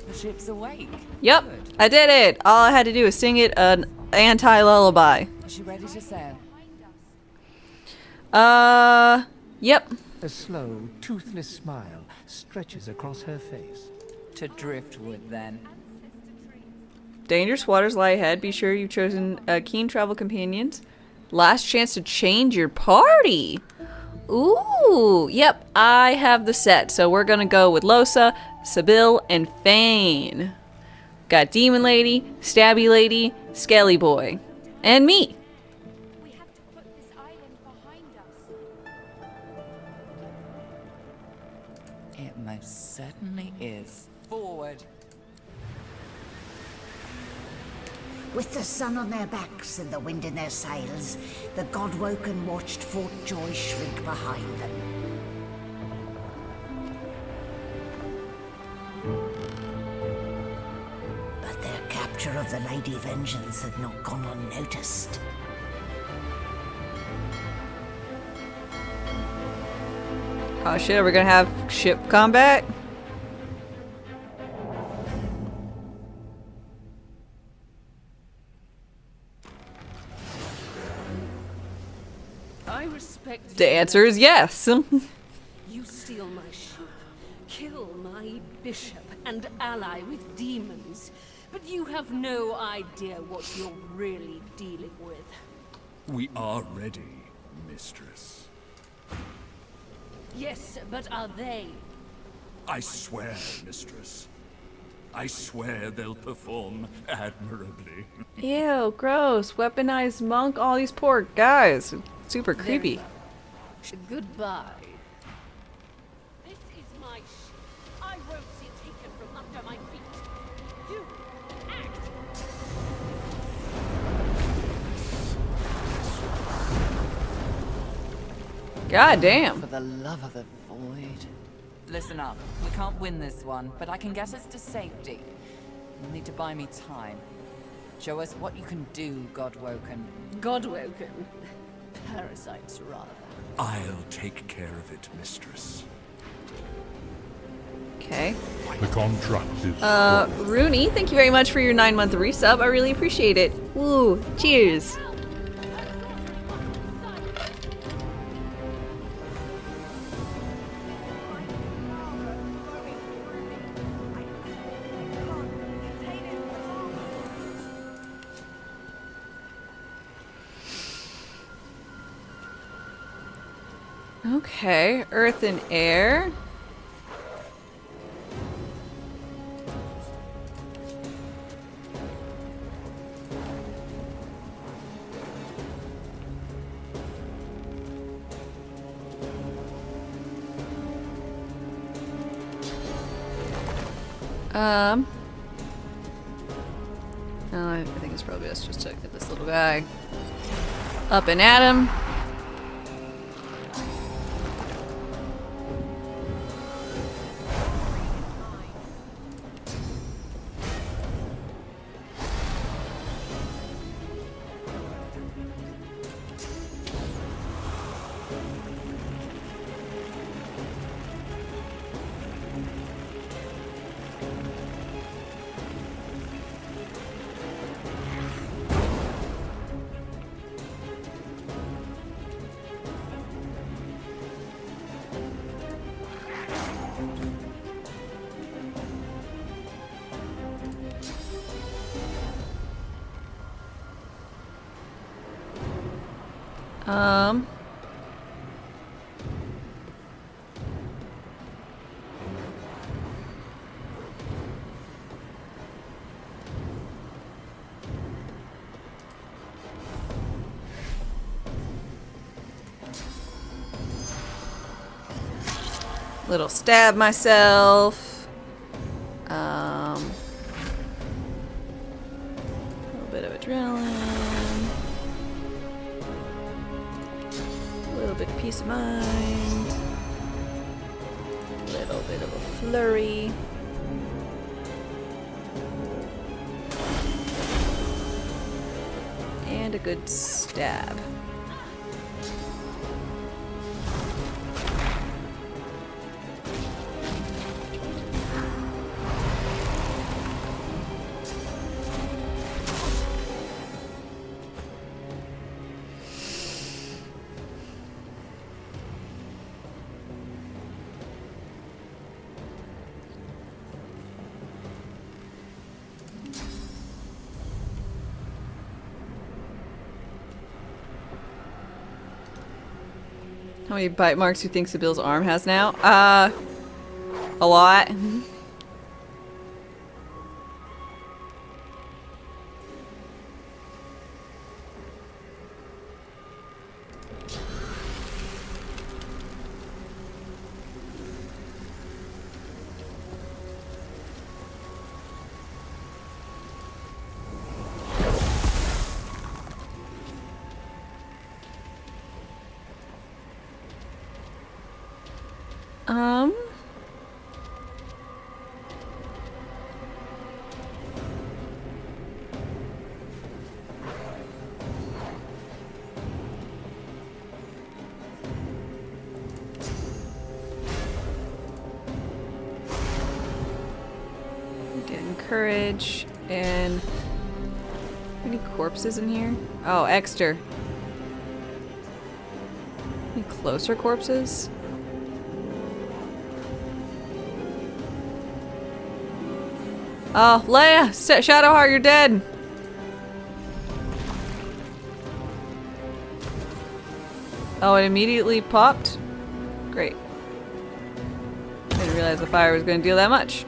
Speaker 16: The ship's awake.
Speaker 1: Yep, I did it. All I had to do was sing it an anti-lullaby.
Speaker 16: Is she ready to sail?
Speaker 1: Yep.
Speaker 4: A slow, toothless smile stretches across her face.
Speaker 16: To driftwood, then.
Speaker 1: Dangerous waters lie ahead. Be sure you've chosen keen travel companions. Last chance to change your party. Ooh, yep, I have the set. So we're gonna go with Losa, Sybil, and Fane. Got Demon Lady, Stabby Lady, Skelly Boy, and me.
Speaker 16: It most certainly is. Forward.
Speaker 21: With the sun on their backs and the wind in their sails, the God-Woken watched Fort Joy shrink behind them. But their capture of the Lady Vengeance had not gone unnoticed.
Speaker 1: Oh shit, are we gonna have ship combat?
Speaker 20: I respect
Speaker 1: The answer is yes.
Speaker 20: You steal my ship, kill my bishop, and ally with demons. But you have no idea what you're really dealing with.
Speaker 6: We are ready, mistress.
Speaker 20: Yes, but are they?
Speaker 6: I swear, mistress. I swear they'll perform admirably.
Speaker 1: Ew, gross. Weaponized monk, all these poor guys. Super creepy.
Speaker 20: Goodbye. This is my ship. I won't see it taken from under my feet. You act.
Speaker 1: God damn.
Speaker 16: For the love of the void. Listen up. We can't win this one, but I can get us to safety. You'll need to buy me time. Show us what you can do, God-Woken.
Speaker 20: God-Woken? Parasites, rather.
Speaker 6: I'll take care of it, mistress.
Speaker 1: Okay.
Speaker 6: The contract is
Speaker 1: Rooney, thank you very much for your 9-month resub. I really appreciate it. Woo, cheers. Okay, earth and air. I think it's probably best just to get this little guy up and at him. Little stab myself. A little bit of adrenaline. A little bit of peace of mind. A little bit of a flurry. And a good stab. How many bite marks do you think Sibyl's arm has now? A lot. Getting courage and any corpses in here? Oh, Exter. Any closer corpses? Oh, Leia! Shadowheart, you're dead! Oh, it immediately popped? Great. I didn't realize the fire was going to deal that much.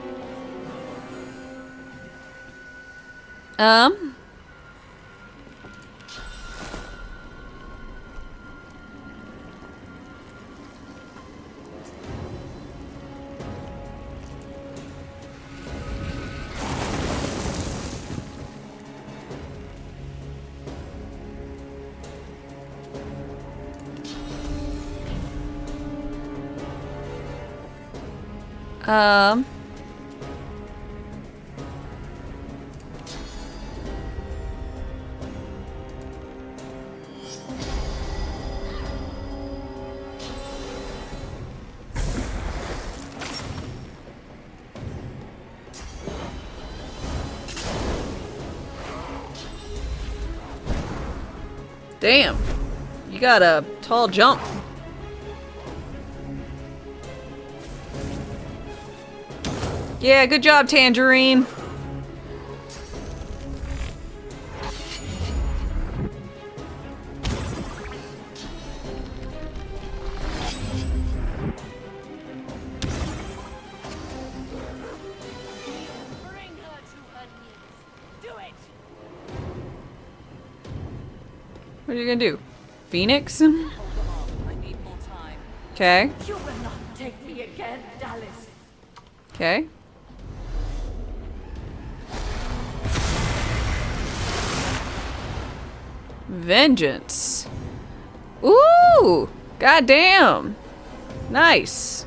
Speaker 1: Damn. You got a tall jump. Yeah, good job, Tangerine. What are you gonna do? Phoenix? Okay.
Speaker 12: You will not take me again, Dallas.
Speaker 1: Okay. Vengeance. Ooh! Goddamn! Nice.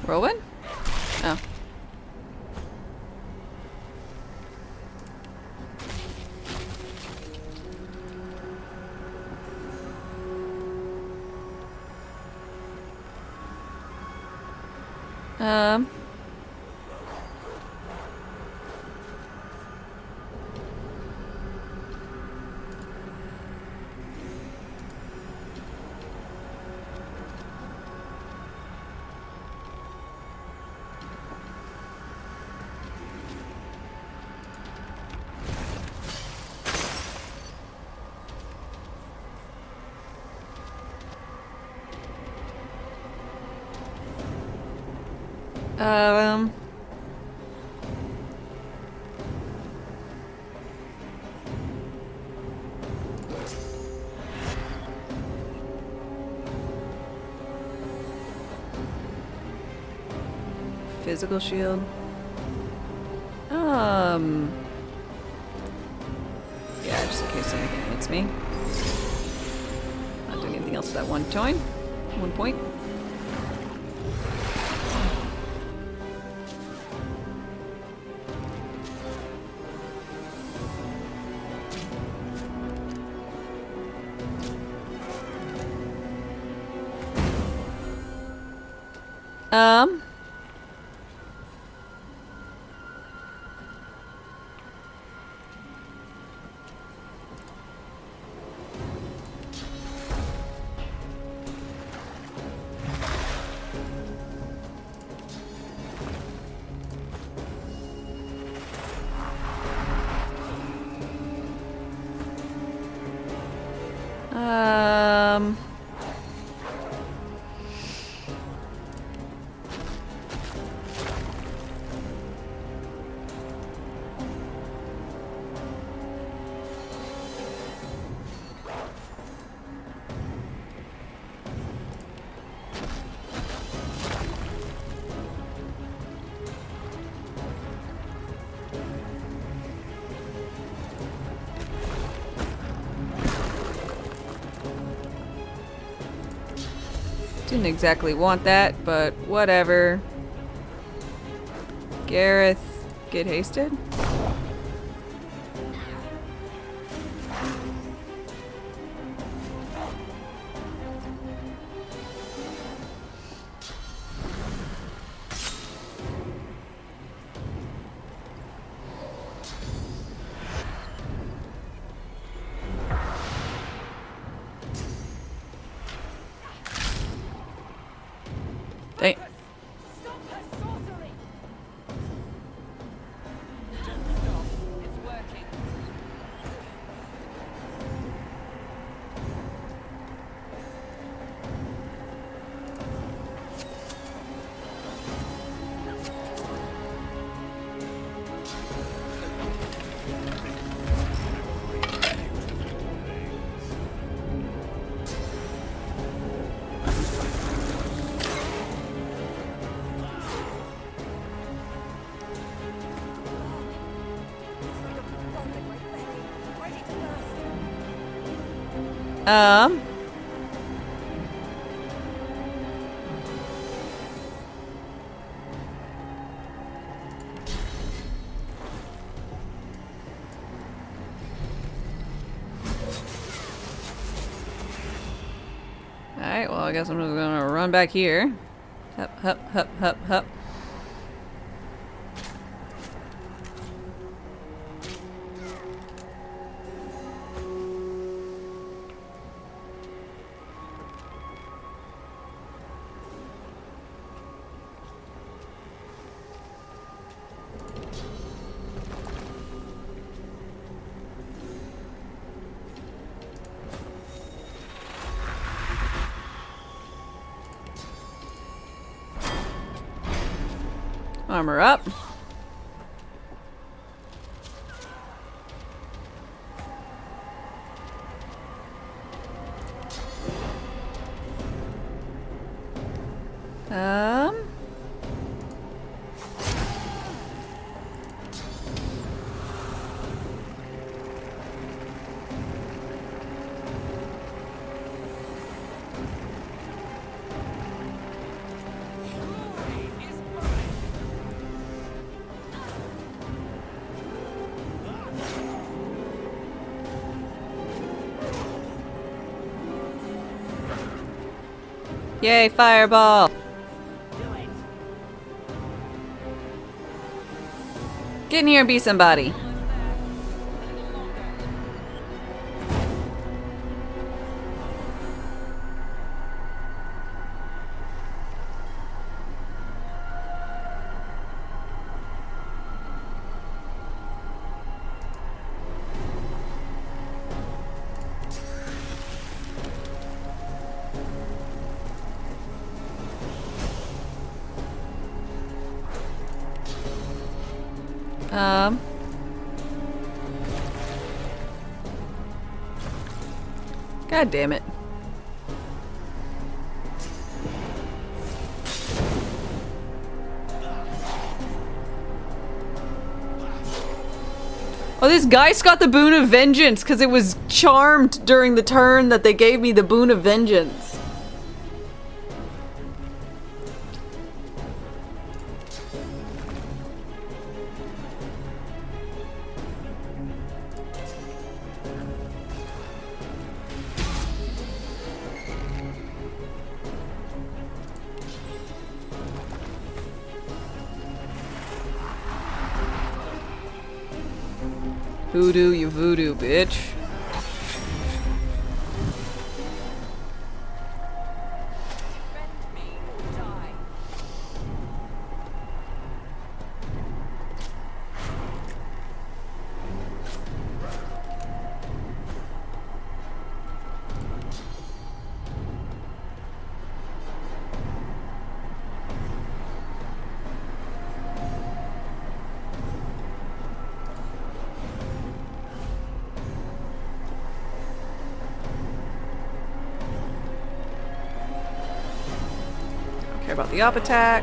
Speaker 1: Whirlwind? Oh. Physical shield. Yeah, just in case anything hits me. Not doing anything else with that one point. Didn't exactly want that, but whatever. Gareth, get hasted? Dang. Alright, well I guess I'm just gonna run back here. Hup, hup, hup, hup, hup. Armor up. Yay, fireball! Get in here and be somebody. God damn it. Oh, this guy's got the Boon of Vengeance because it was charmed during the turn that they gave me the Boon of Vengeance. Voodoo, you voodoo, bitch. About the op attack.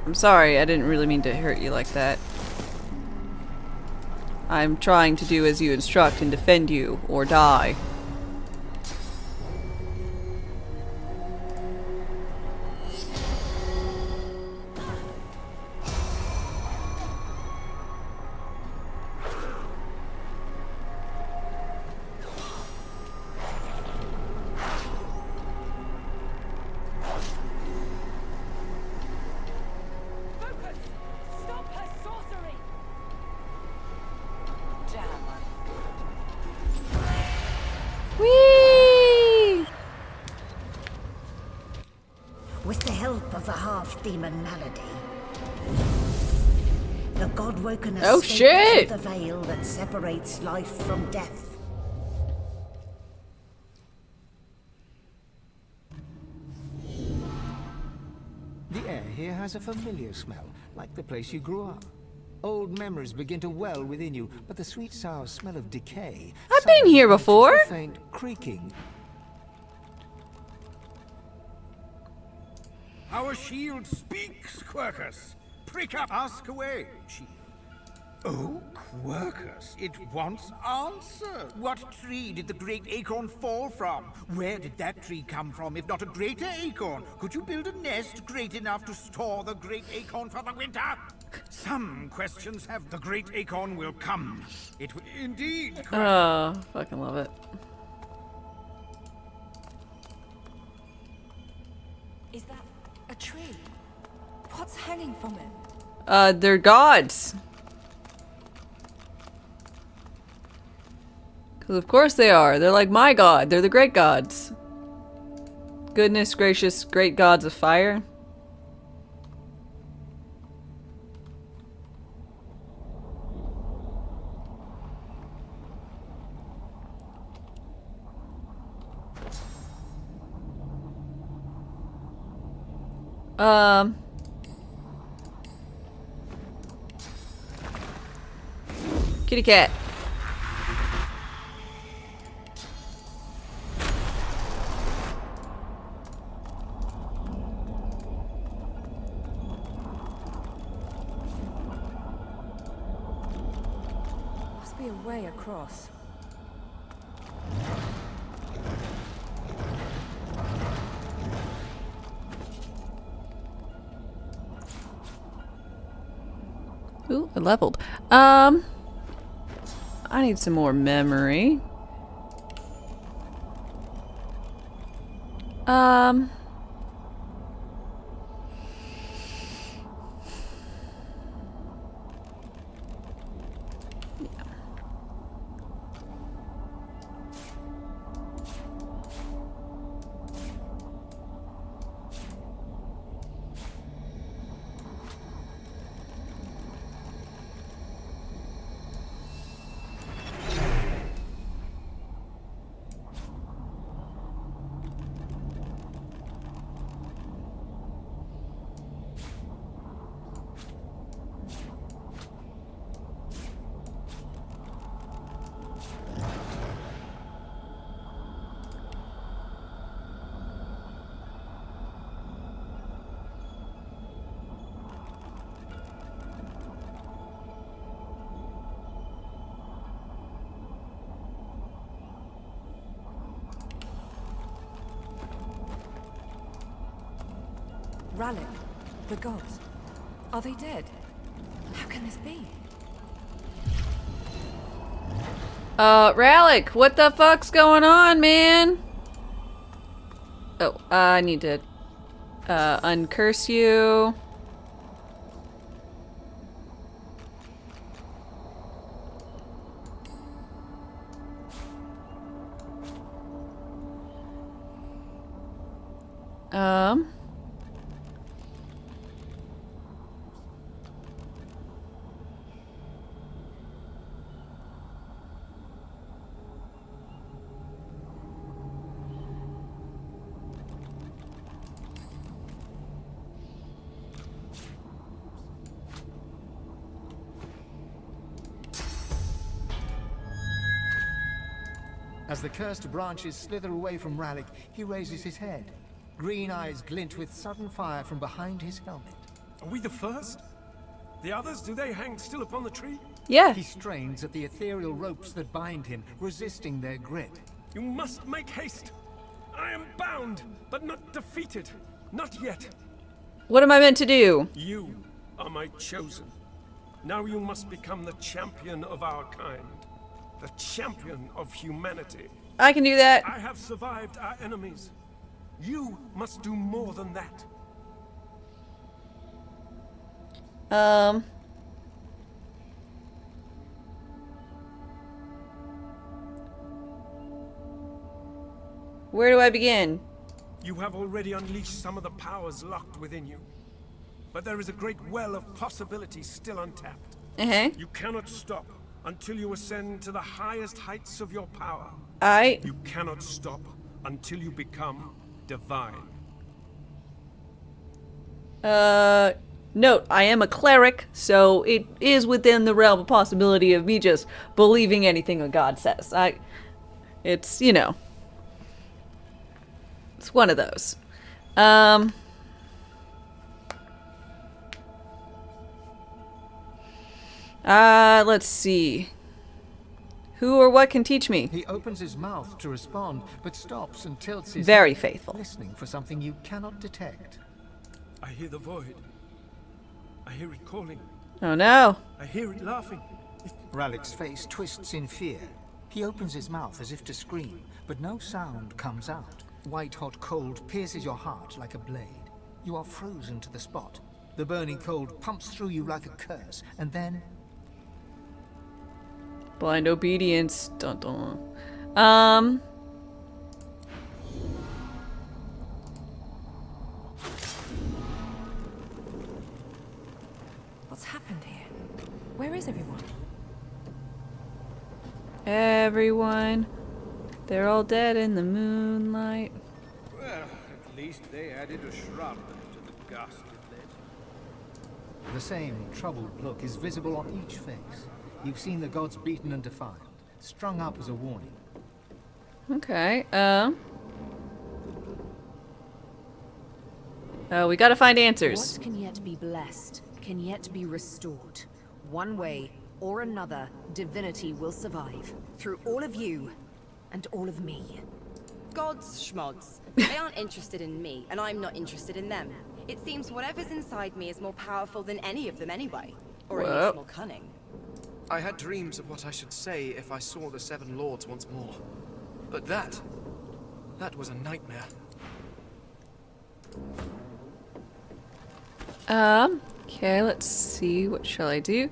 Speaker 1: I'm sorry, I didn't really mean to hurt you like that. I'm trying to do as you instruct and defend you, or die.
Speaker 21: With the help of the half-demon malady, the God-Woken
Speaker 1: Oh,
Speaker 21: escaped
Speaker 1: shit!
Speaker 21: through the veil that separates life from death.
Speaker 4: The air here has a familiar smell, like the place you grew up. Old memories begin to well within you, but the sweet sour smell of decay...
Speaker 1: I've been here before!
Speaker 4: ...a faint creaking.
Speaker 19: Our shield speaks, Quercus. Prick up, ask away, shield. Oh, Quercus, it wants answer. What tree did the great acorn fall from? Where did that tree come from, if not a greater acorn? Could you build a nest great enough to store the great acorn for the winter? Some questions have the great acorn will come. It will indeed.
Speaker 1: Oh, fucking love it.
Speaker 15: Is that a tree? What's hanging from it?
Speaker 1: They're gods. Because of course they are. They're like my god. They're the great gods. Goodness gracious, great gods of fire. Kitty cat.
Speaker 15: Must be a way across.
Speaker 1: Ooh, I leveled. I need some more memory.
Speaker 15: Rallic, the gods. Are they dead? How can this be?
Speaker 1: Rallic, what the fuck's going on, man? Oh, I need to, uncurse you.
Speaker 4: As the cursed branches slither away from Rallic, he raises his head. Green eyes glint with sudden fire from behind his helmet.
Speaker 5: Are we the first? The others, do they hang still upon the tree?
Speaker 1: Yeah.
Speaker 4: He strains at the ethereal ropes that bind him, resisting their grip.
Speaker 5: You must make haste. I am bound, but not defeated. Not yet.
Speaker 1: What am I meant to do?
Speaker 5: You are my chosen. Now you must become the champion of our kind. The champion of humanity.
Speaker 1: I can do that.
Speaker 5: I have survived our enemies. You must do more than that.
Speaker 1: Where do I begin?
Speaker 5: You have already unleashed some of the powers locked within you. But there is a great well of possibilities still untapped. You cannot stop until you ascend to the highest heights of your power. You cannot stop until you become divine.
Speaker 1: Note, I am a cleric, so it is within the realm of possibility of me just believing anything a god says. It's, you know, it's one of those. Let's see. Who or what can teach me?
Speaker 4: He opens his mouth to respond, but stops and tilts his
Speaker 1: Very
Speaker 4: head,
Speaker 1: faithful.
Speaker 4: listening for something you cannot detect.
Speaker 5: I hear the void. I hear it calling.
Speaker 1: Oh no.
Speaker 5: I hear it laughing.
Speaker 4: Rallic's face twists in fear. He opens his mouth as if to scream, but no sound comes out. White-hot cold pierces your heart like a blade. You are frozen to the spot. The burning cold pumps through you like a curse, and then...
Speaker 1: Blind obedience. Dun dun.
Speaker 15: What's happened here? Where is everyone?
Speaker 1: Everyone. They're all dead in the moonlight.
Speaker 19: Well, at least they added a shrub to the ghastly place.
Speaker 4: The same troubled look is visible on each face. You've seen the gods beaten and defiled, strung up as a warning.
Speaker 1: Okay, we gotta find answers.
Speaker 3: What can yet be blessed, can yet be restored. One way or another, Divinity will survive. Through all of you, and all of me.
Speaker 13: Gods, schmods. They aren't interested in me, and I'm not interested in them. It seems whatever's inside me is more powerful than any of them anyway. Or at least more cunning.
Speaker 8: I had dreams of what I should say if I saw the Seven Lords once more. But that was a nightmare.
Speaker 1: Okay, let's see. What shall I do?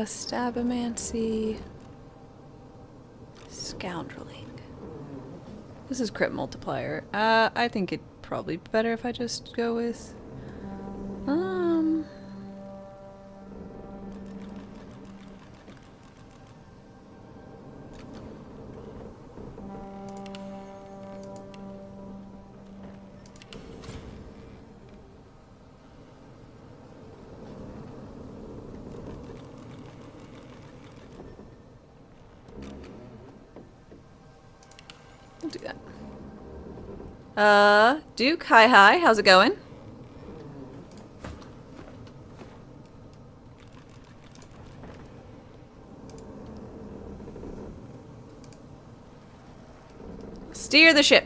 Speaker 1: Stabomancy. Scoundreling. This is crit multiplier. I think it'd probably be better if I just go with... We'll do that. Duke, hi, how's it going? Steer the ship.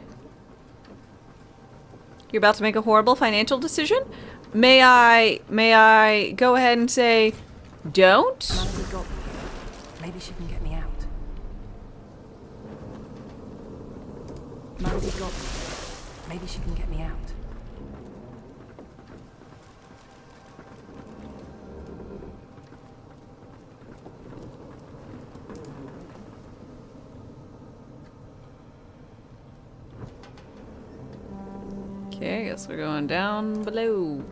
Speaker 1: You're about to make a horrible financial decision? May I go ahead and say, don't?
Speaker 15: Maybe she can get me out. Mandy got me. Maybe she can get me out.
Speaker 1: Okay, I guess we're going down below.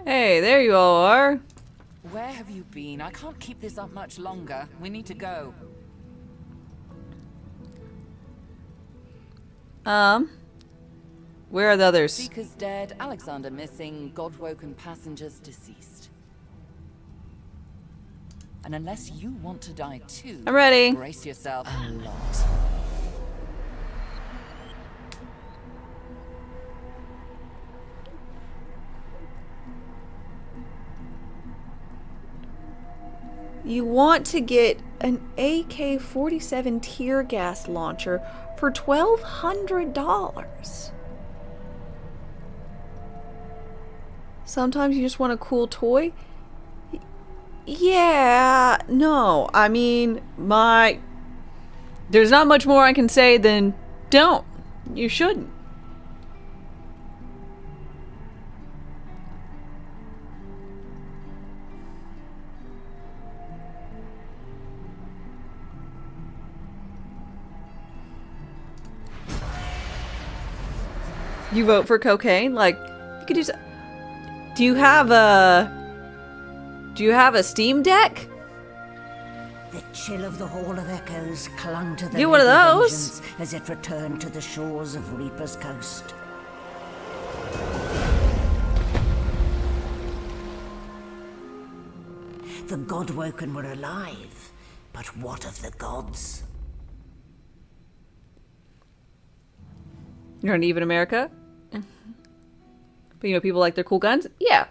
Speaker 1: Hey, there you all are.
Speaker 16: Where have you been? I can't keep this up much longer. We need to go.
Speaker 1: Where are the others?
Speaker 16: Seeker's dead, Alexander missing, God-woken passengers deceased. And unless you want to die too,
Speaker 1: I'm ready.
Speaker 16: Brace yourself a lot.
Speaker 1: You want to get an AK-47 tear gas launcher for $1,200. Sometimes you just want a cool toy? Yeah, no, I mean, there's not much more I can say than don't. You shouldn't. You vote for cocaine? Like, you could use. Do you have a Steam Deck?
Speaker 21: The chill of the Hall of Echoes clung to the
Speaker 1: Get one of
Speaker 21: Lady
Speaker 1: those.
Speaker 21: Vengeance as it returned to the shores of Reaper's Coast. The Godwoken were alive, but what of the gods?
Speaker 1: You're not even America? But you know, people like their cool guns? Yeah.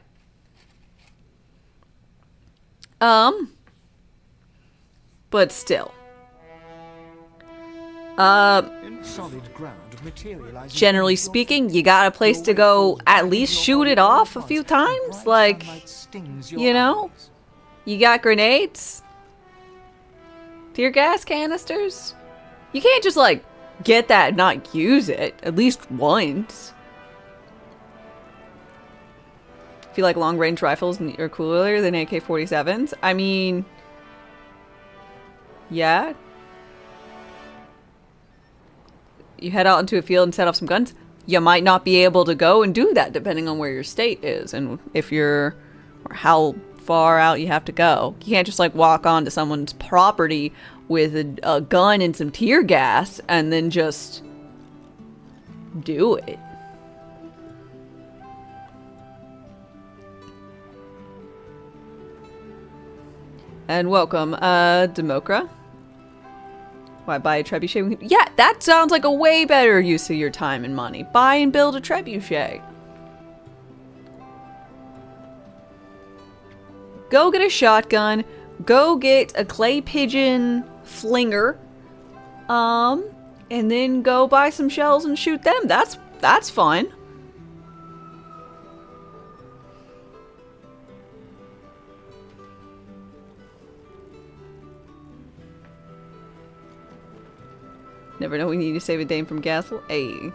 Speaker 1: But still.
Speaker 4: Solid ground materializes.
Speaker 1: Generally speaking, you got a place to go at least shoot it off a few times? Like, you know? You got grenades? Tear gas canisters? You can't just, like, get that and not use it. At least once. I feel like long-range rifles are cooler than AK-47s. I mean... yeah. You head out into a field and set off some guns. You might not be able to go and do that depending on where your state is and if you're... or how far out you have to go. You can't just like walk onto someone's property with a gun and some tear gas and then just do it. And welcome, Demokra. Why, buy a trebuchet? Yeah, that sounds like a way better use of your time and money. Buy and build a trebuchet. Go get a shotgun. Go get a clay pigeon flinger. And then go buy some shells and shoot them. That's fun. Never know we need to save a dame from Gasol. Ayy.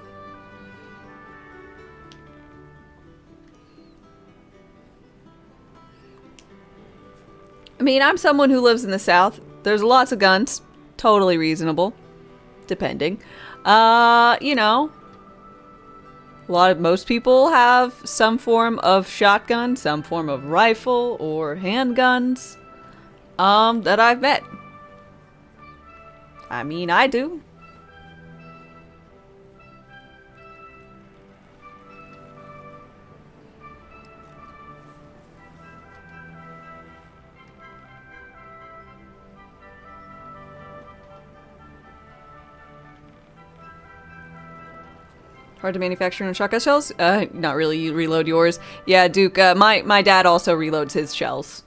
Speaker 1: I mean, I'm someone who lives in the South. There's lots of guns. Totally reasonable. Depending. You know. Most people have some form of shotgun, some form of rifle, or handguns. That I've met. I mean, I do. Hard to manufacture in shotgun shells? Not really. You reload yours. Yeah, Duke, my dad also reloads his shells.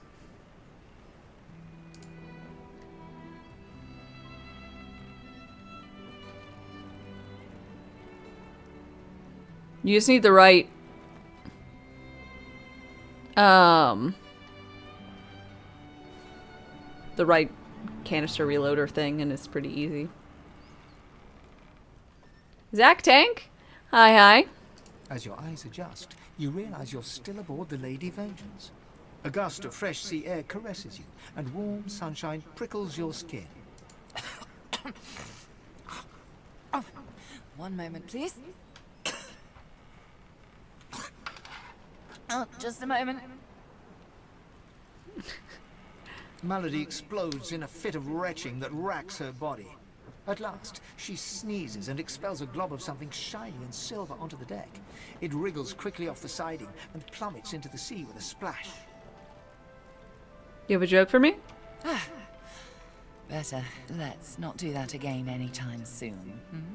Speaker 1: You just need the right... the right canister reloader thing, and it's pretty easy. Zach Tank? Hi.
Speaker 4: As your eyes adjust, you realize you're still aboard the Lady Vengeance. A gust of fresh sea air caresses you, and warm sunshine prickles your skin.
Speaker 16: One moment, please. Oh, just a moment.
Speaker 4: Malady explodes in a fit of retching that racks her body. At last, she sneezes and expels a glob of something shiny and silver onto the deck. It wriggles quickly off the siding and plummets into the sea with a splash.
Speaker 1: You have a joke for me?
Speaker 16: Better. Let's not do that again anytime soon. Hmm?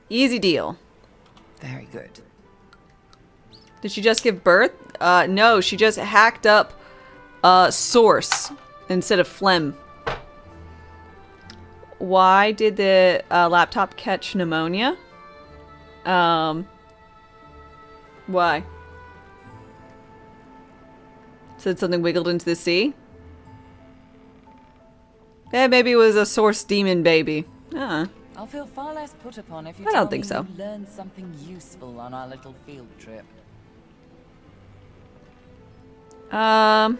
Speaker 1: Easy deal.
Speaker 16: Very good.
Speaker 1: Did she just give birth? No, she just hacked up Source. instead of phlegm. Why did the laptop catch pneumonia? Why? Said something wiggled into the sea? Yeah, maybe it was a source demon baby.
Speaker 16: I'll feel far less put upon if you
Speaker 1: I
Speaker 16: tell
Speaker 1: don't think
Speaker 16: me
Speaker 1: so.
Speaker 16: you learned something useful on our little field trip.
Speaker 1: Gods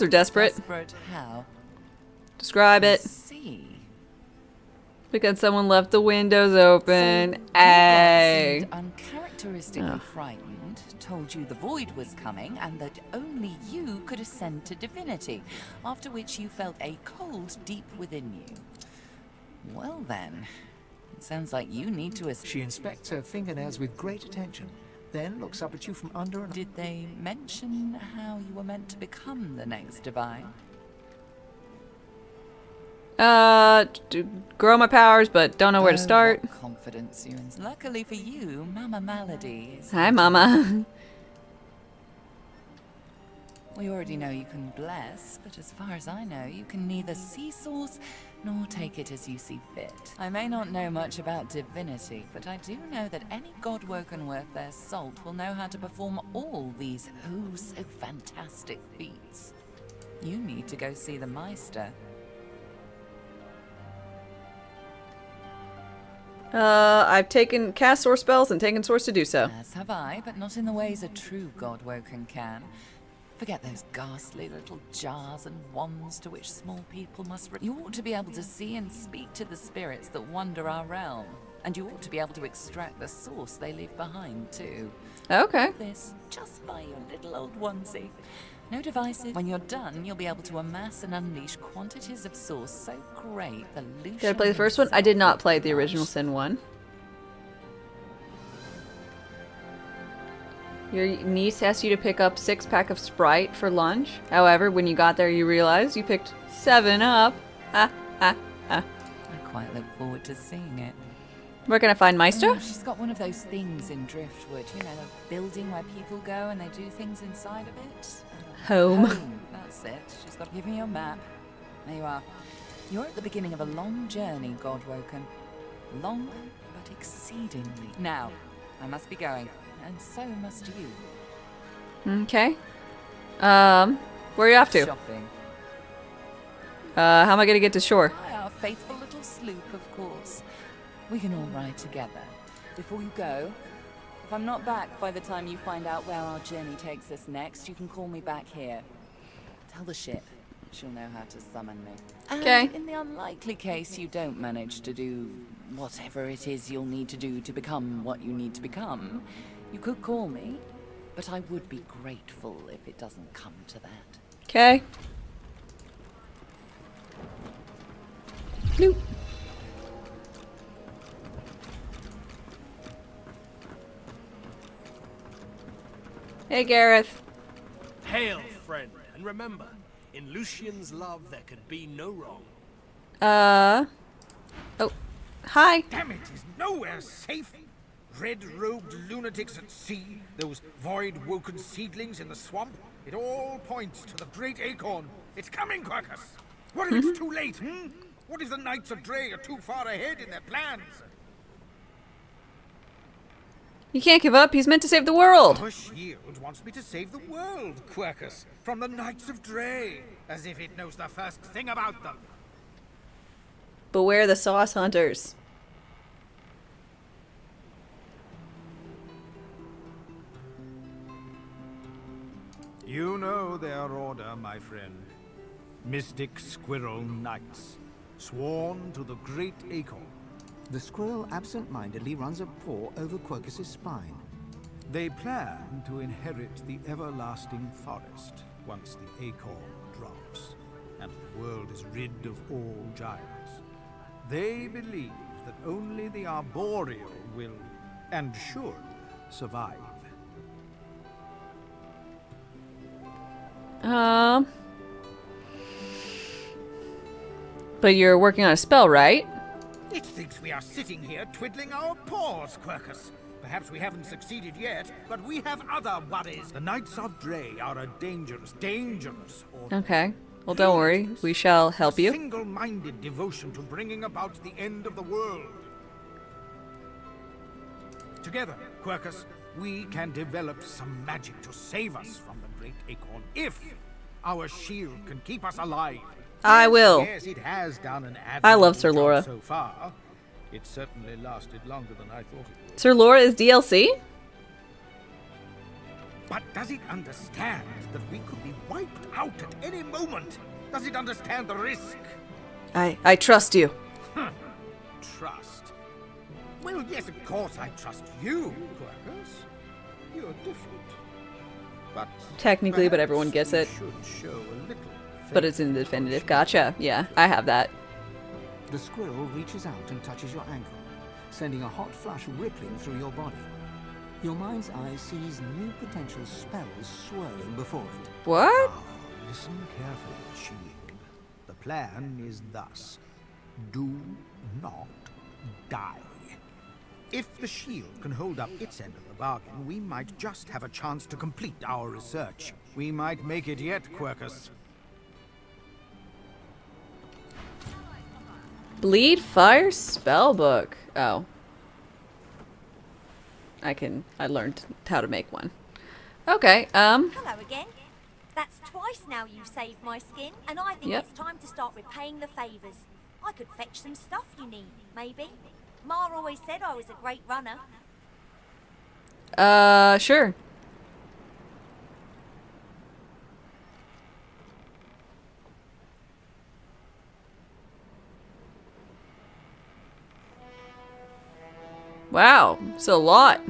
Speaker 1: are desperate.
Speaker 16: Desperate how?
Speaker 1: Describe it.
Speaker 16: See.
Speaker 1: Because someone left the windows open.
Speaker 16: So
Speaker 1: Ay.
Speaker 16: seemed uncharacteristically frightened, told you the void was coming, and that only you could ascend to divinity, after which you felt a cold deep within you. Well then, it sounds like you need to
Speaker 4: She inspects her fingernails with great attention, then looks up at you from under an...
Speaker 16: Did they mention how you were meant to become the next divine?
Speaker 1: Grow my powers, but don't know where to start.
Speaker 16: What confidence you in. Luckily for you, Mama Malady is...
Speaker 1: Hi, Mama.
Speaker 16: We already know you can bless, but as far as I know, you can neither see source nor take it as you see fit. I may not know much about divinity, but I do know that any god-woken worth their salt will know how to perform all these so fantastic feats. You need to go see the Meister.
Speaker 1: I've taken cast source spells and taken source to do so.
Speaker 16: As have I, but not in the ways a true god-woken can. Forget those ghastly little jars and wands to which small people must... You ought to be able to see and speak to the spirits that wander our realm. And you ought to be able to extract the source they leave behind, too.
Speaker 1: Okay.
Speaker 16: This, just by your little old onesie. No devices. When you're done, you'll be able to amass and unleash quantities of source so great the Lucian...
Speaker 1: Did I play the first one? I did not play the original Sin 1. Your niece asked you to pick up 6-pack of Sprite for lunch. However, when you got there, you realized you picked 7 up. I
Speaker 16: quite look forward to seeing it.
Speaker 1: Where can I find Meister?
Speaker 16: Oh, she's got one of those things in Driftwood. You know, the building where people go and they do things inside of it.
Speaker 1: Home.
Speaker 16: That's it. She's got to give me your map. There you are. You're at the beginning of a long journey, Godwoken. Long, but exceedingly. Now, I must be going. And so must you.
Speaker 1: Okay. Where are you off to?
Speaker 16: Shopping.
Speaker 1: How am I gonna get to shore?
Speaker 16: Our faithful little sloop, of course. We can all ride together. Before you go, if I'm not back by the time you find out where our journey takes us next, you can call me back here. Tell the ship. She'll know how to summon me.
Speaker 1: Okay.
Speaker 16: And in the unlikely case you don't manage to do whatever it is you'll need to do to become what you need to become, you could call me, but I would be grateful if it doesn't come to that.
Speaker 1: Okay. Nope. Hey, Gareth.
Speaker 5: Hail, friend, and remember, in Lucian's love there could be no wrong.
Speaker 1: Oh. Hi.
Speaker 19: Damn it, is nowhere safe. Red-robed lunatics at sea, those void-woken seedlings in the swamp. It all points to the great acorn. It's coming, Quercus. What if it's too late, What if the Knights of Dre are too far ahead in their plans?
Speaker 1: You can't give up. He's meant to save the world.
Speaker 19: Our shield wants me to save the world, Quercus, from the Knights of Dre, as if it knows the first thing about them.
Speaker 1: Beware the sauce hunters.
Speaker 19: You know their order, my friend. Mystic Squirrel Knights, sworn to the great acorn.
Speaker 4: The squirrel absent-mindedly runs a paw over Quercus's spine.
Speaker 19: They plan to inherit the everlasting forest once the acorn drops, and the world is rid of all giants. They believe that only the arboreal will, and should, survive.
Speaker 1: But you're working on a spell, right?
Speaker 19: It thinks we are sitting here twiddling our paws, Quercus. Perhaps we haven't succeeded yet, but we have other worries. The Knights of Dre are a dangerous order.
Speaker 1: Okay. Well, don't worry. We shall help you.
Speaker 19: Single-minded devotion to bringing about the end of the world. Together, Quercus, we can develop some magic to save us from the Great Acorn if our shield can keep us alive.
Speaker 1: I will.
Speaker 19: Yes, it has done an
Speaker 1: I love Sir
Speaker 19: admirable
Speaker 1: Laura.
Speaker 19: job so far. It certainly lasted longer than I thought it would.
Speaker 1: Sir Laura is DLC?
Speaker 19: But does it understand that we could be wiped out at any moment? Does it understand the risk?
Speaker 1: I trust you.
Speaker 19: Trust? Well, yes, of course I trust you, Quercus. You're different. But
Speaker 1: Technically, but everyone gets it.
Speaker 19: should show a little
Speaker 1: But it's in the definitive. Gotcha. Yeah, I have that.
Speaker 4: The squirrel reaches out and touches your ankle, sending a hot flush rippling through your body. Your mind's eye sees new potential spells swirling before it.
Speaker 1: What?
Speaker 19: Listen carefully, Shield. The plan is thus. Do not die. If the shield can hold up its end of the bargain, we might just have a chance to complete our research. We might make it yet, Quercus.
Speaker 1: Bleed Fire Spellbook. Oh. I learned how to make one. Okay,
Speaker 7: Hello again. That's twice now you've saved my skin, and I think
Speaker 1: Yep.
Speaker 7: it's time to start repaying the favours. I could fetch some stuff you need, maybe. Ma always said I was a great runner.
Speaker 1: Sure. Wow, it's a lot.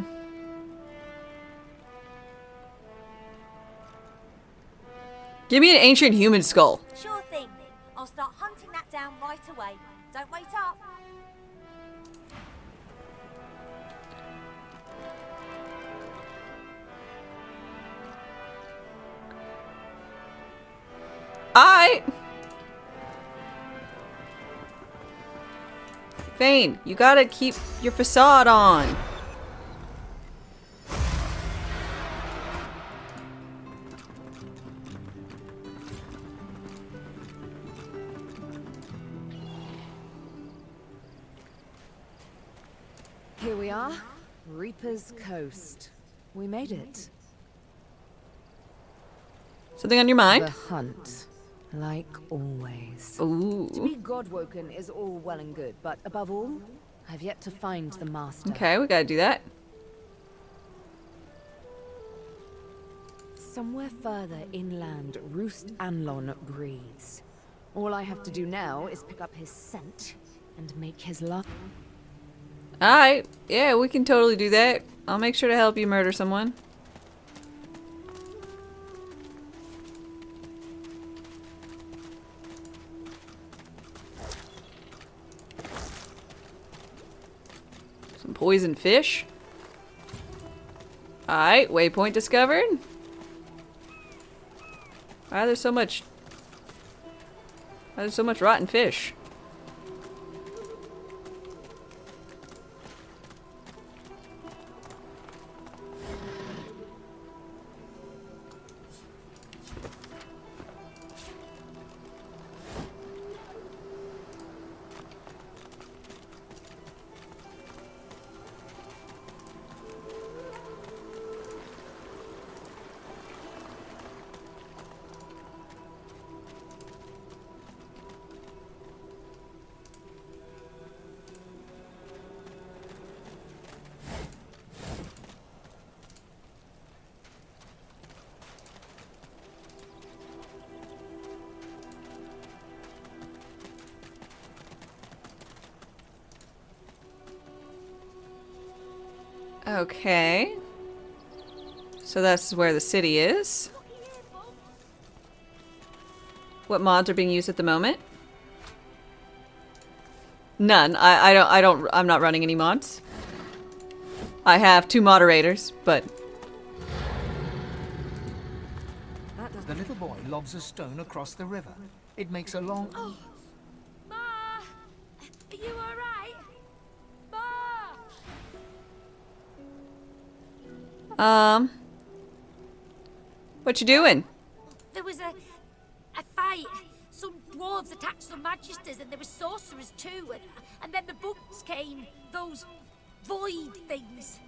Speaker 1: Give me an ancient human skull.
Speaker 7: Sure thing. I'll start hunting that down right away. Don't wait up.
Speaker 1: Vane, you gotta keep your facade on.
Speaker 15: Here we are, Reaper's Coast. We made it.
Speaker 1: Something on your mind?
Speaker 15: The hunt, like always.
Speaker 1: Ooh.
Speaker 15: To be God-woken is all well and good, but above all, I've yet to find the master.
Speaker 1: Okay, we gotta do that.
Speaker 15: Somewhere further inland, Roost Anlon breathes. All I have to do now is pick up his scent and make his love.
Speaker 1: Alright, yeah, we can totally do that. I'll make sure to help you murder someone. Some poison fish. Alright, waypoint discovered. Why there's so much rotten fish? Okay. So that's where the city is. What mods are being used at the moment? None. I'm not running any mods. I have 2 moderators, but
Speaker 4: The little boy lobs a stone across the river. It makes a long...
Speaker 11: Oh. Ma! Are you alright? Ma!
Speaker 1: What you doing?
Speaker 7: There was a fight. Some dwarves attacked some magisters, and there were sorcerers too. And then the books came. Those void things.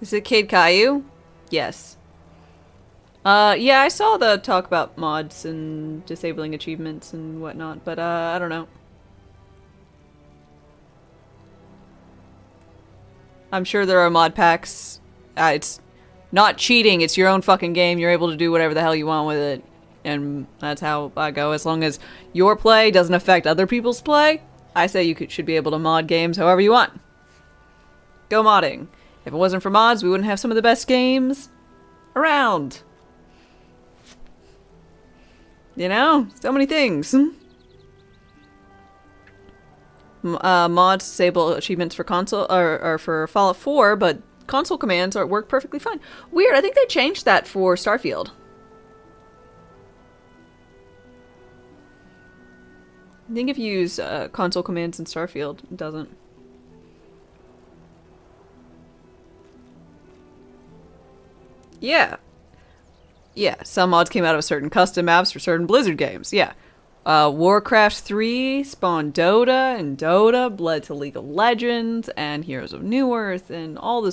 Speaker 1: Is it Kid Caillou? Yes. Yeah, I saw the talk about mods and disabling achievements and whatnot, but I don't know. I'm sure there are mod packs. It's not cheating, it's your own fucking game. You're able to do whatever the hell you want with it. And that's how I go. As long as your play doesn't affect other people's play, I say you should be able to mod games however you want. Go modding. If it wasn't for mods, we wouldn't have some of the best games around. You know? So many things. Mods disable achievements for console or for Fallout 4, but console commands work perfectly fine. Weird, I think they changed that for Starfield. I think if you use console commands in Starfield, it doesn't. Yeah. Yeah, some mods came out of certain custom maps for certain Blizzard games, yeah. Warcraft 3 spawned Dota, and Dota led to League of Legends, and Heroes of New Earth, and all the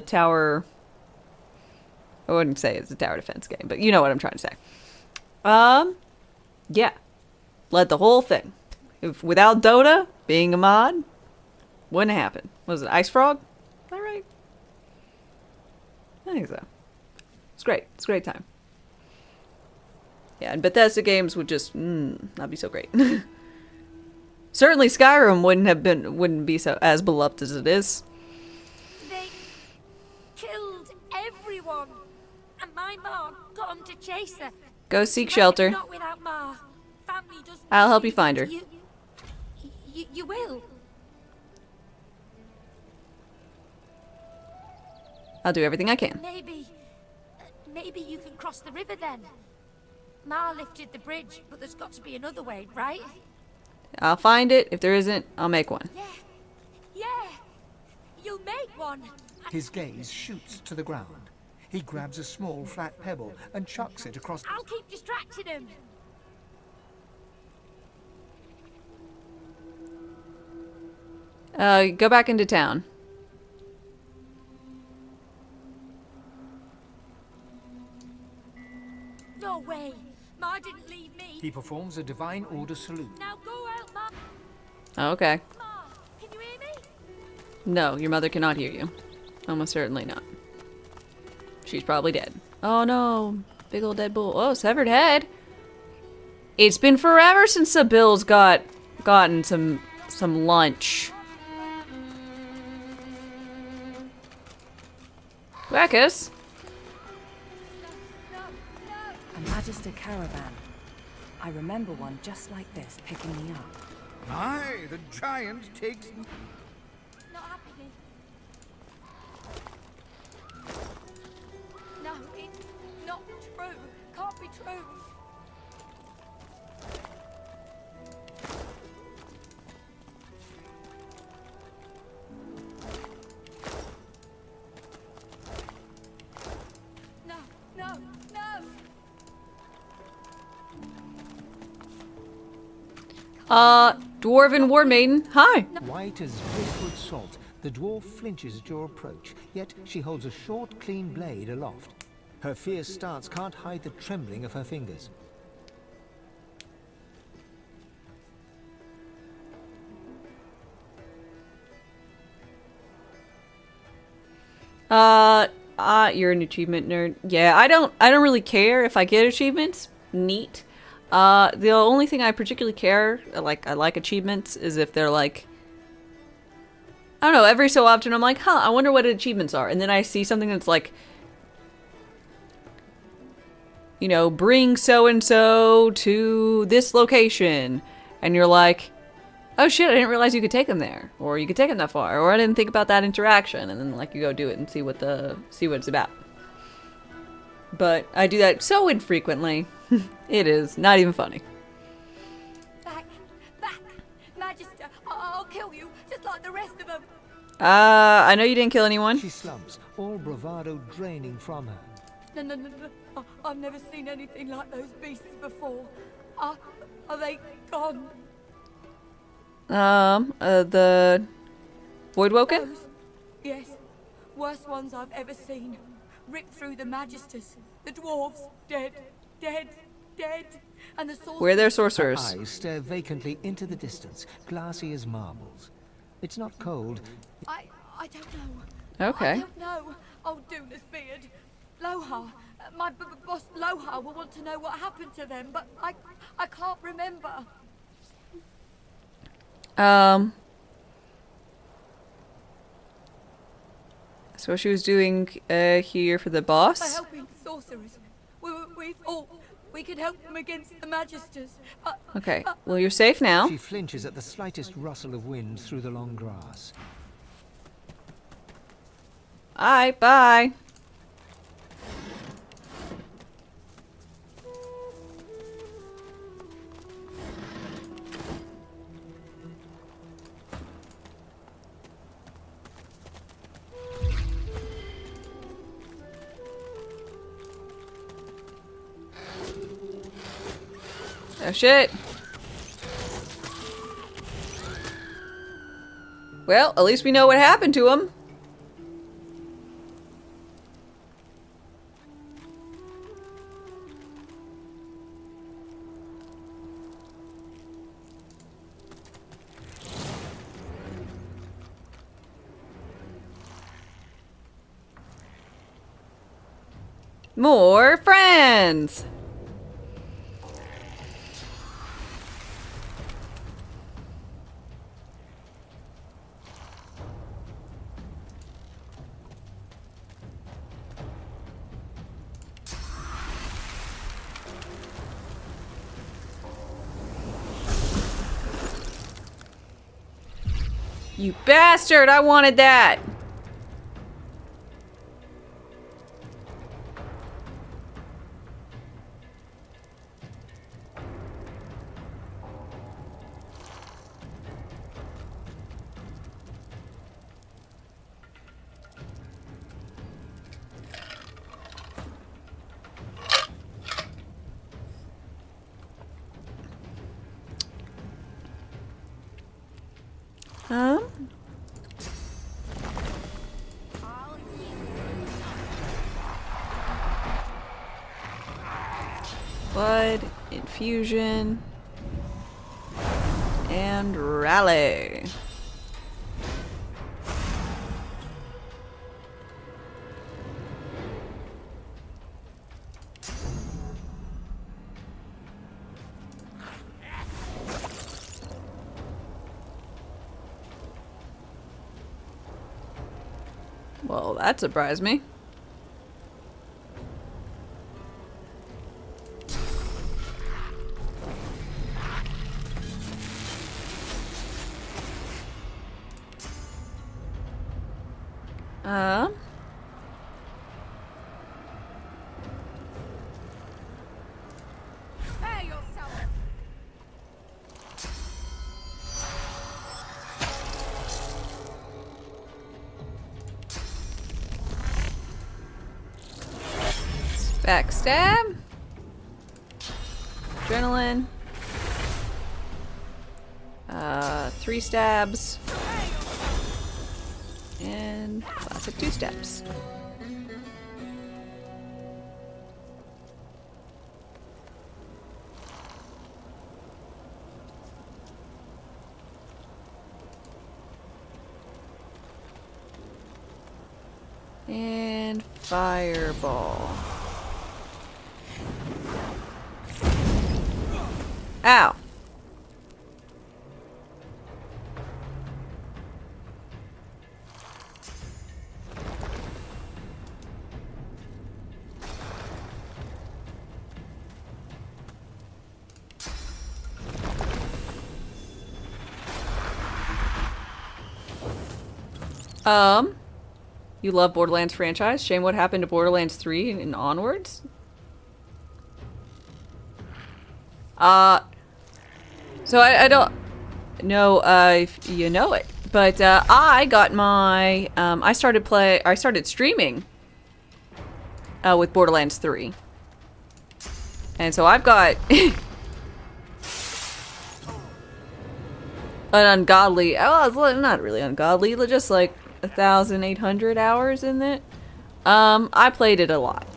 Speaker 1: tower... I wouldn't say it's a tower defense game, but you know what I'm trying to say. Yeah. Led the whole thing. Without Dota being a mod, wouldn't happen. Was it Ice Frog? Is that right? I think so. It's great. It's a great time. Yeah, and Bethesda games would just not be so great. Certainly Skyrim wouldn't be so as beloved as it is.
Speaker 7: They killed everyone, and my mom got them to chase her.
Speaker 1: Go seek shelter.
Speaker 7: Not without Ma. Family doesn't.
Speaker 1: I'll help you find her.
Speaker 7: You will.
Speaker 1: I'll do everything I can.
Speaker 7: Maybe you can cross the river then. Ma lifted the bridge, but there's got to be another way, right?
Speaker 1: I'll find it. If there isn't, I'll make one.
Speaker 7: Yeah. You'll make one.
Speaker 4: His gaze shoots to the ground. He grabs a small flat pebble and chucks it across.
Speaker 7: I'll keep distracting him.
Speaker 1: Go back into town.
Speaker 7: No way. Ma didn't leave me.
Speaker 4: He performs a divine order salute.
Speaker 7: Now go out, Ma.
Speaker 1: Okay.
Speaker 7: Ma, can you hear me?
Speaker 1: No, your mother cannot hear you. Almost certainly not. She's probably dead. Oh no. Big old dead bull. Oh, severed head. It's been forever since the Bills gotten some lunch. Wackus.
Speaker 15: A Magister caravan. I remember one just like this picking me up.
Speaker 19: Aye, the giant takes...
Speaker 7: Not happening. No, it's not true. Can't be true.
Speaker 1: Dwarven War Maiden, hi!
Speaker 4: White as driftwood salt, the dwarf flinches at your approach, yet she holds a short, clean blade aloft. Her fierce stance can't hide the trembling of her fingers.
Speaker 1: You're an achievement nerd. Yeah, I don't really care if I get achievements. Neat. The only thing I particularly care, I like achievements, is if they're like, I don't know, every so often I'm like, huh, I wonder what achievements are. And then I see something that's like, you know, bring so-and-so to this location. And you're like, oh shit, I didn't realize you could take them there. Or you could take them that far. Or I didn't think about that interaction. And then like you go do it and see what it's about. But I do that so infrequently. It is not even funny.
Speaker 7: Back! Magister, I'll kill you, just like the rest of them.
Speaker 1: I know you didn't kill anyone.
Speaker 4: She slumps, all bravado draining from her.
Speaker 23: No. I've never seen anything like those beasts before. Are they gone?
Speaker 1: The Void-Woken?
Speaker 23: Those? Yes. Worst ones I've ever seen. Ripped through the Magisters. The dwarves, dead. And the sorcerers...
Speaker 1: Where are their sorcerers?
Speaker 4: Her eyes stare vacantly into the distance, glassy as marbles. It's not cold.
Speaker 23: I don't know.
Speaker 1: Okay.
Speaker 23: I don't know. Old Duna's beard. Lohar. My boss Lohar will want to know what happened to them, but I can't remember.
Speaker 1: So she was doing here for the boss?
Speaker 23: By helping sorcerers. We could help them against the Magisters.
Speaker 1: Okay, well you're safe now.
Speaker 4: She flinches at the slightest rustle of wind through the long grass.
Speaker 1: Alright, bye. Oh shit. Well, at least we know what happened to him. More friends! You bastard! I wanted that! Blood, infusion, and rally. Well, that surprised me.
Speaker 23: Prepare yourself.
Speaker 1: Backstab. Adrenaline. 3 stabs. And classic 2 stabs. And fireball. Ow. You love Borderlands franchise? Shame what happened to Borderlands 3 and onwards? So I don't know if you know it, but I got my I started streaming with Borderlands 3. And so I've got an ungodly, oh, it's not really ungodly, just like 1,800 hours in it. I played it a lot.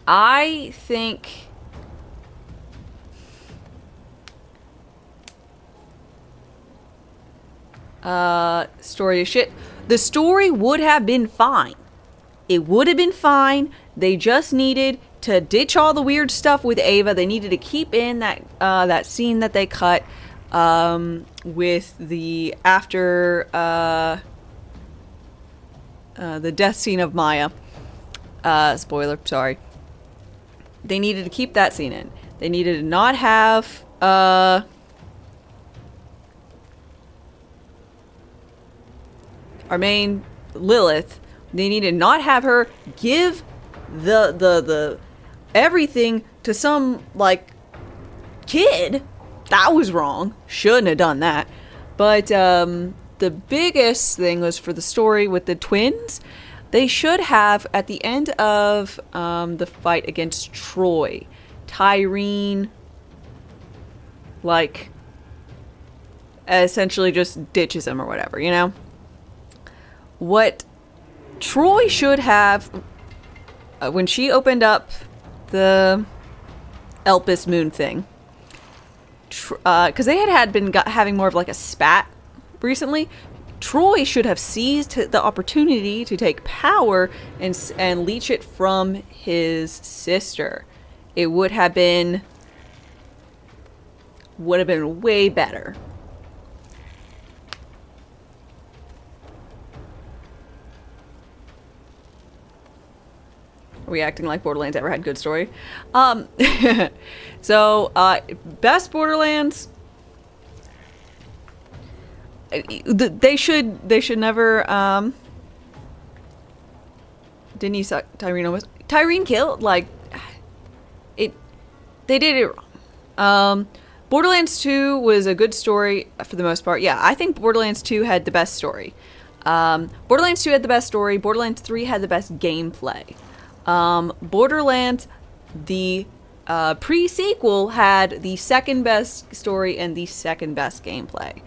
Speaker 1: I think story is shit. The story would have been fine. It would have been fine. They just needed to ditch all the weird stuff with Ava. They needed to keep in that that scene that they cut with the after the death scene of Maya. Spoiler, sorry. They needed to keep that scene in. They needed to not have our main Lilith. They needed to not have her give the everything to some like kid. That was wrong. Shouldn't have done that. But the biggest thing was for the story with the twins. They should have, at the end of the fight against Troy, Tyreen, like, essentially just ditches him or whatever, you know? What Troy should have, when she opened up the Elpis moon thing, because they had been having more of like a spat recently, Troy should have seized the opportunity to take power and leech it from his sister. It would have been way better. Are we acting like Borderlands ever had good story? So, best Borderlands. They should never. Didn't he suck? Tyreen killed, like, it. They did it wrong. Borderlands 2 was a good story for the most part. Yeah, I think Borderlands 2 had the best story. Borderlands 2 had the best story. Borderlands 3 had the best gameplay. Borderlands, the pre-sequel, had the second best story and the second best gameplay.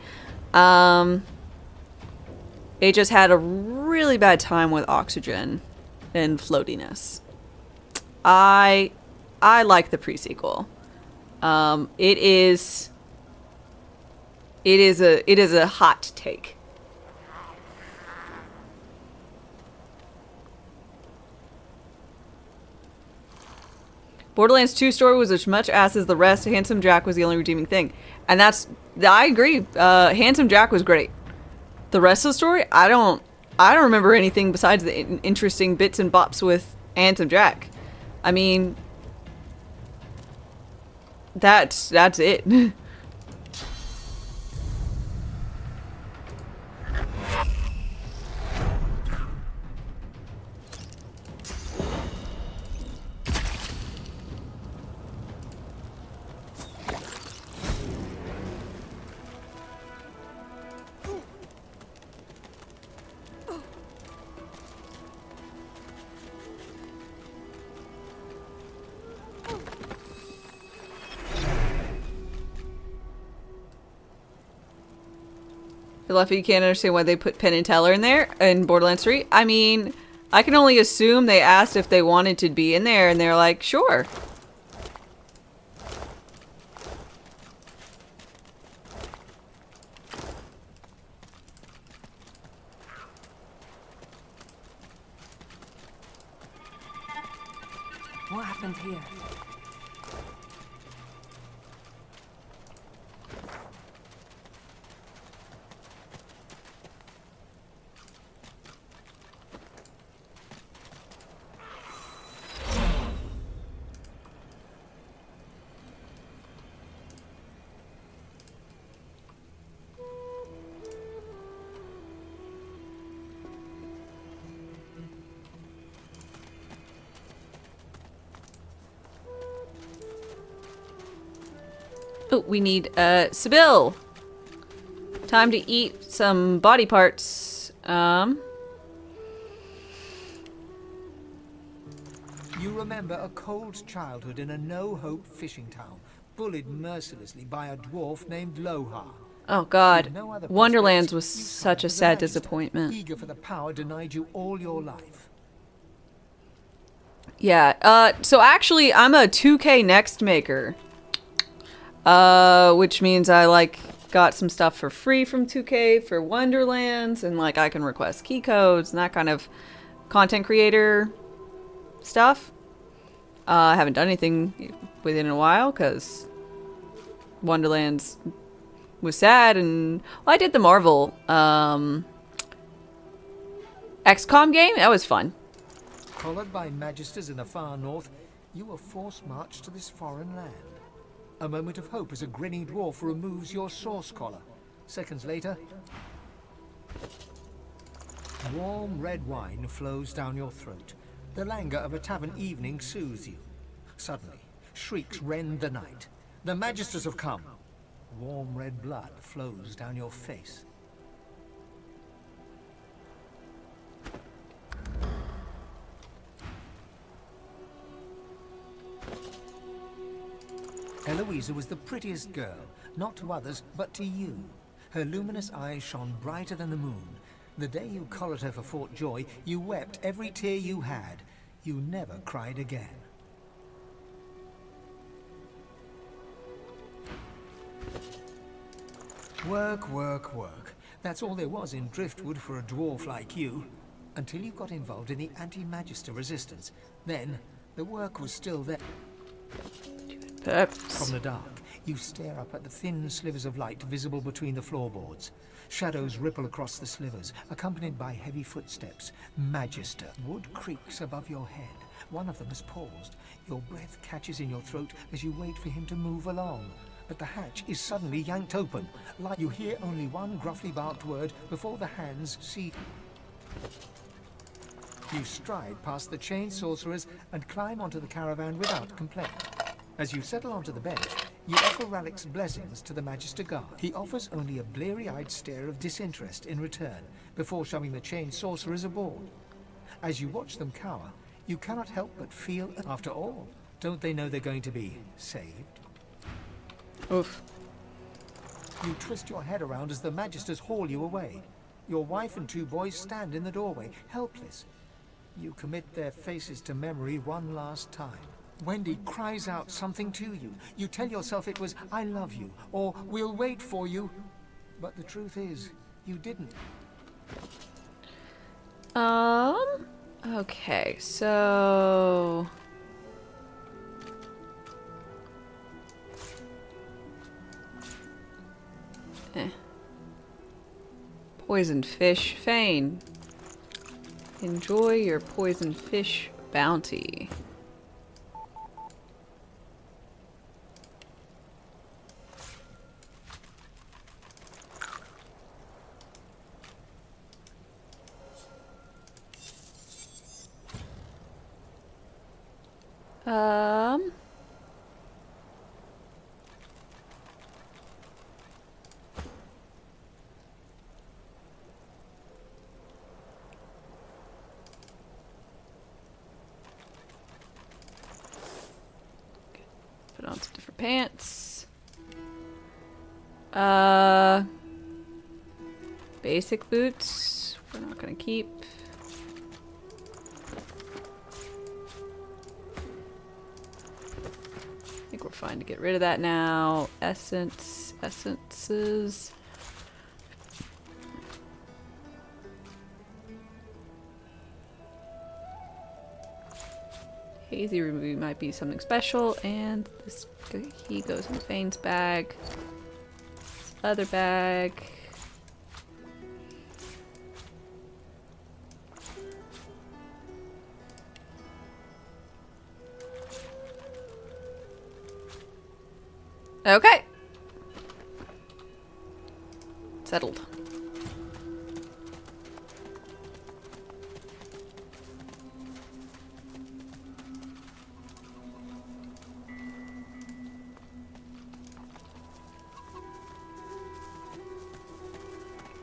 Speaker 1: It just had a really bad time with oxygen and floatiness. I like the pre-sequel. It is a hot take. Borderlands 2 story was as much ass as the rest. Handsome Jack was the only redeeming thing. And I agree. Handsome Jack was great. The rest of the story, I don't remember anything besides the interesting bits and bops with Handsome Jack. I mean, that's it. Fluffy, you can't understand why they put Penn and Teller in there in Borderlands 3. I mean, I can only assume they asked if they wanted to be in there, and they're like, sure.
Speaker 13: What happened here?
Speaker 1: Oh, we need Sybil. Time to eat some body parts.
Speaker 4: You remember a cold childhood in a no-hope fishing town, bullied mercilessly by a dwarf named Lohar.
Speaker 1: Oh God,
Speaker 4: With no other
Speaker 1: Wonderlands
Speaker 4: prospects,
Speaker 1: was
Speaker 4: you
Speaker 1: such a
Speaker 4: signed with the
Speaker 1: sad
Speaker 4: Magister,
Speaker 1: disappointment.
Speaker 4: Eager for the power denied you all your life.
Speaker 1: Yeah, so actually I'm a 2K next maker. Which means I like got some stuff for free from 2K for Wonderlands, and like I can request key codes and that kind of content creator stuff. I haven't done anything with it in a while because Wonderlands was sad, and well, I did the Marvel XCOM game. That was fun.
Speaker 4: Collared by magisters in the far north, you were forced marched to this foreign land. A moment of hope as a grinning dwarf removes your source collar. Seconds later, warm red wine flows down your throat. The languor of a tavern evening soothes you. Suddenly, shrieks rend the night. The magisters have come. Warm red blood flows down your face. Eloisa was the prettiest girl, not to others, but to you. Her luminous eyes shone brighter than the moon. The day you collared her for Fort Joy, you wept every tear you had. You never cried again. Work, work, work. That's all there was in Driftwood for a dwarf like you. Until you got involved in the anti-magister resistance. Then, the work was still there. From the dark, you stare up at the thin slivers of light visible between the floorboards. Shadows ripple across the slivers, accompanied by heavy footsteps. Magister. Wood creaks above your head. One of them has paused. Your breath catches in your throat as you wait for him to move along. But the hatch is suddenly yanked open. Like you hear only one gruffly barked word before the hands see. You stride past the chained sorcerers and climb onto the caravan without complaint. As you settle onto the bench, you offer Ralik's blessings to the Magister Guard. He offers only a bleary-eyed stare of disinterest in return, before shoving the chained sorcerers aboard. As you watch them cower, you cannot help but feel, after all, don't they know they're going to be saved?
Speaker 1: Oof.
Speaker 4: You twist your head around as the Magisters haul you away. Your wife and two boys stand in the doorway, helpless. You commit their faces to memory one last time. Wendy cries out something to you. You tell yourself it was, "I love you," or "We'll wait for you." But the truth is, you didn't.
Speaker 1: Okay, so... Poisoned fish. Fane. Enjoy your poisoned fish bounty. Put on some different pants. Basic boots. We're not gonna keep. I think we're fine to get rid of that now. Essences. Hazy Ruby might be something special, and this he goes in Fane's bag. This other bag. Okay. Settled.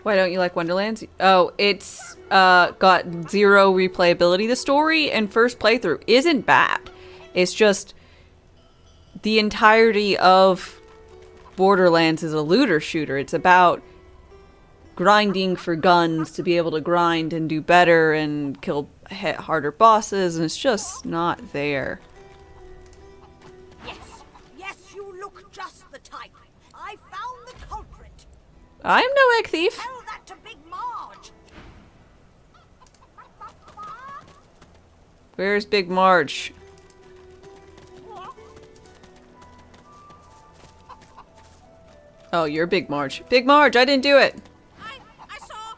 Speaker 1: Why don't you like Wonderlands? Oh, it's got 0 replayability. The story and first playthrough isn't bad. It's just the entirety of Borderlands is a looter shooter. It's about grinding for guns to be able to grind and do better and kill harder bosses, and it's just not there.
Speaker 2: Yes, you look just the type. I found the culprit.
Speaker 1: I'm no egg thief.
Speaker 2: Tell that to Big Marge.
Speaker 1: Where's Big Marge? Oh, you're Big Marge. Big Marge, I didn't do it.
Speaker 2: I saw.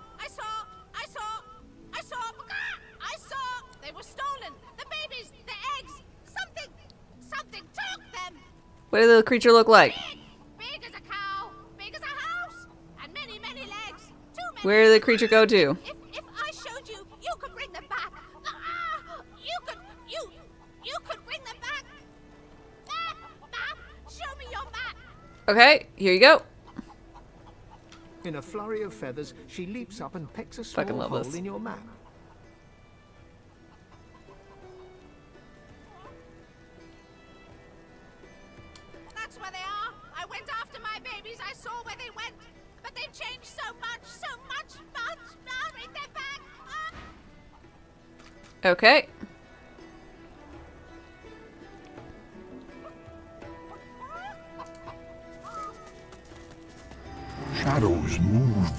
Speaker 2: They were stolen. The babies, the eggs, something took them.
Speaker 1: What did the creature look like?
Speaker 2: Big as a cow, big as a house, and many legs. Too many.
Speaker 1: Where did the creature go to?
Speaker 2: If I showed you, you could bring them back. You could bring them back. Map, show me your map.
Speaker 1: Okay, here you go.
Speaker 4: In a flurry of feathers, she leaps up and picks a small
Speaker 1: Fucking love
Speaker 4: hole
Speaker 1: this.
Speaker 4: in your map.
Speaker 2: That's where they are. I went after my babies. I saw where they went. But they've changed so much. Now bring them back.
Speaker 1: Okay.
Speaker 6: Shadows move.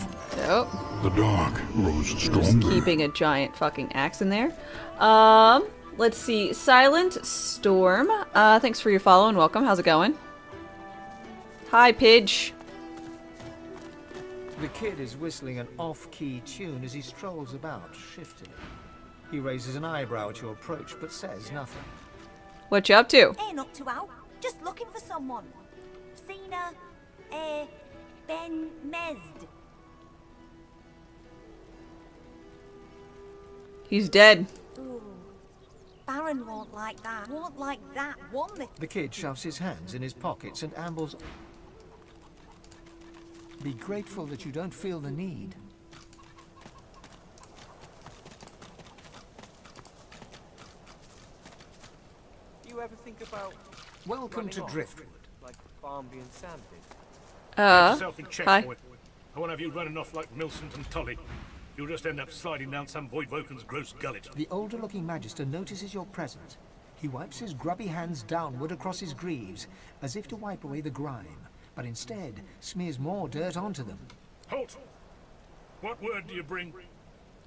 Speaker 1: Oh.
Speaker 6: The dark grows
Speaker 1: Just
Speaker 6: stronger.
Speaker 1: keeping a giant fucking axe in there. Let's see. Silent Storm. Thanks for your follow and welcome. How's it going? Hi, Pidge.
Speaker 4: The kid is whistling an off-key tune as he strolls about, shiftily. He raises an eyebrow at your approach, but says nothing.
Speaker 1: What you up to?
Speaker 2: Ain't up to out. Just looking for someone. Seen Ben Mesd.
Speaker 1: He's dead.
Speaker 2: Ooh. Baron won't like that. Won't like that, won't they?
Speaker 4: The kid shoves his hands in his pockets and ambles. Be grateful that you don't feel the need.
Speaker 8: You ever think about
Speaker 4: Welcome to
Speaker 8: running off,
Speaker 4: Driftwood.
Speaker 8: like Barnby and Sam did?
Speaker 10: Get yourself in check,
Speaker 1: hi.
Speaker 10: boy. I won't have you running off like Millicent and Tolly. You'll just end up sliding down some Void-Woken's gross gullet.
Speaker 4: The older-looking Magister notices your presence. He wipes his grubby hands downward across his greaves, as if to wipe away the grime, but instead smears more dirt onto them.
Speaker 10: Halt! What word do you bring?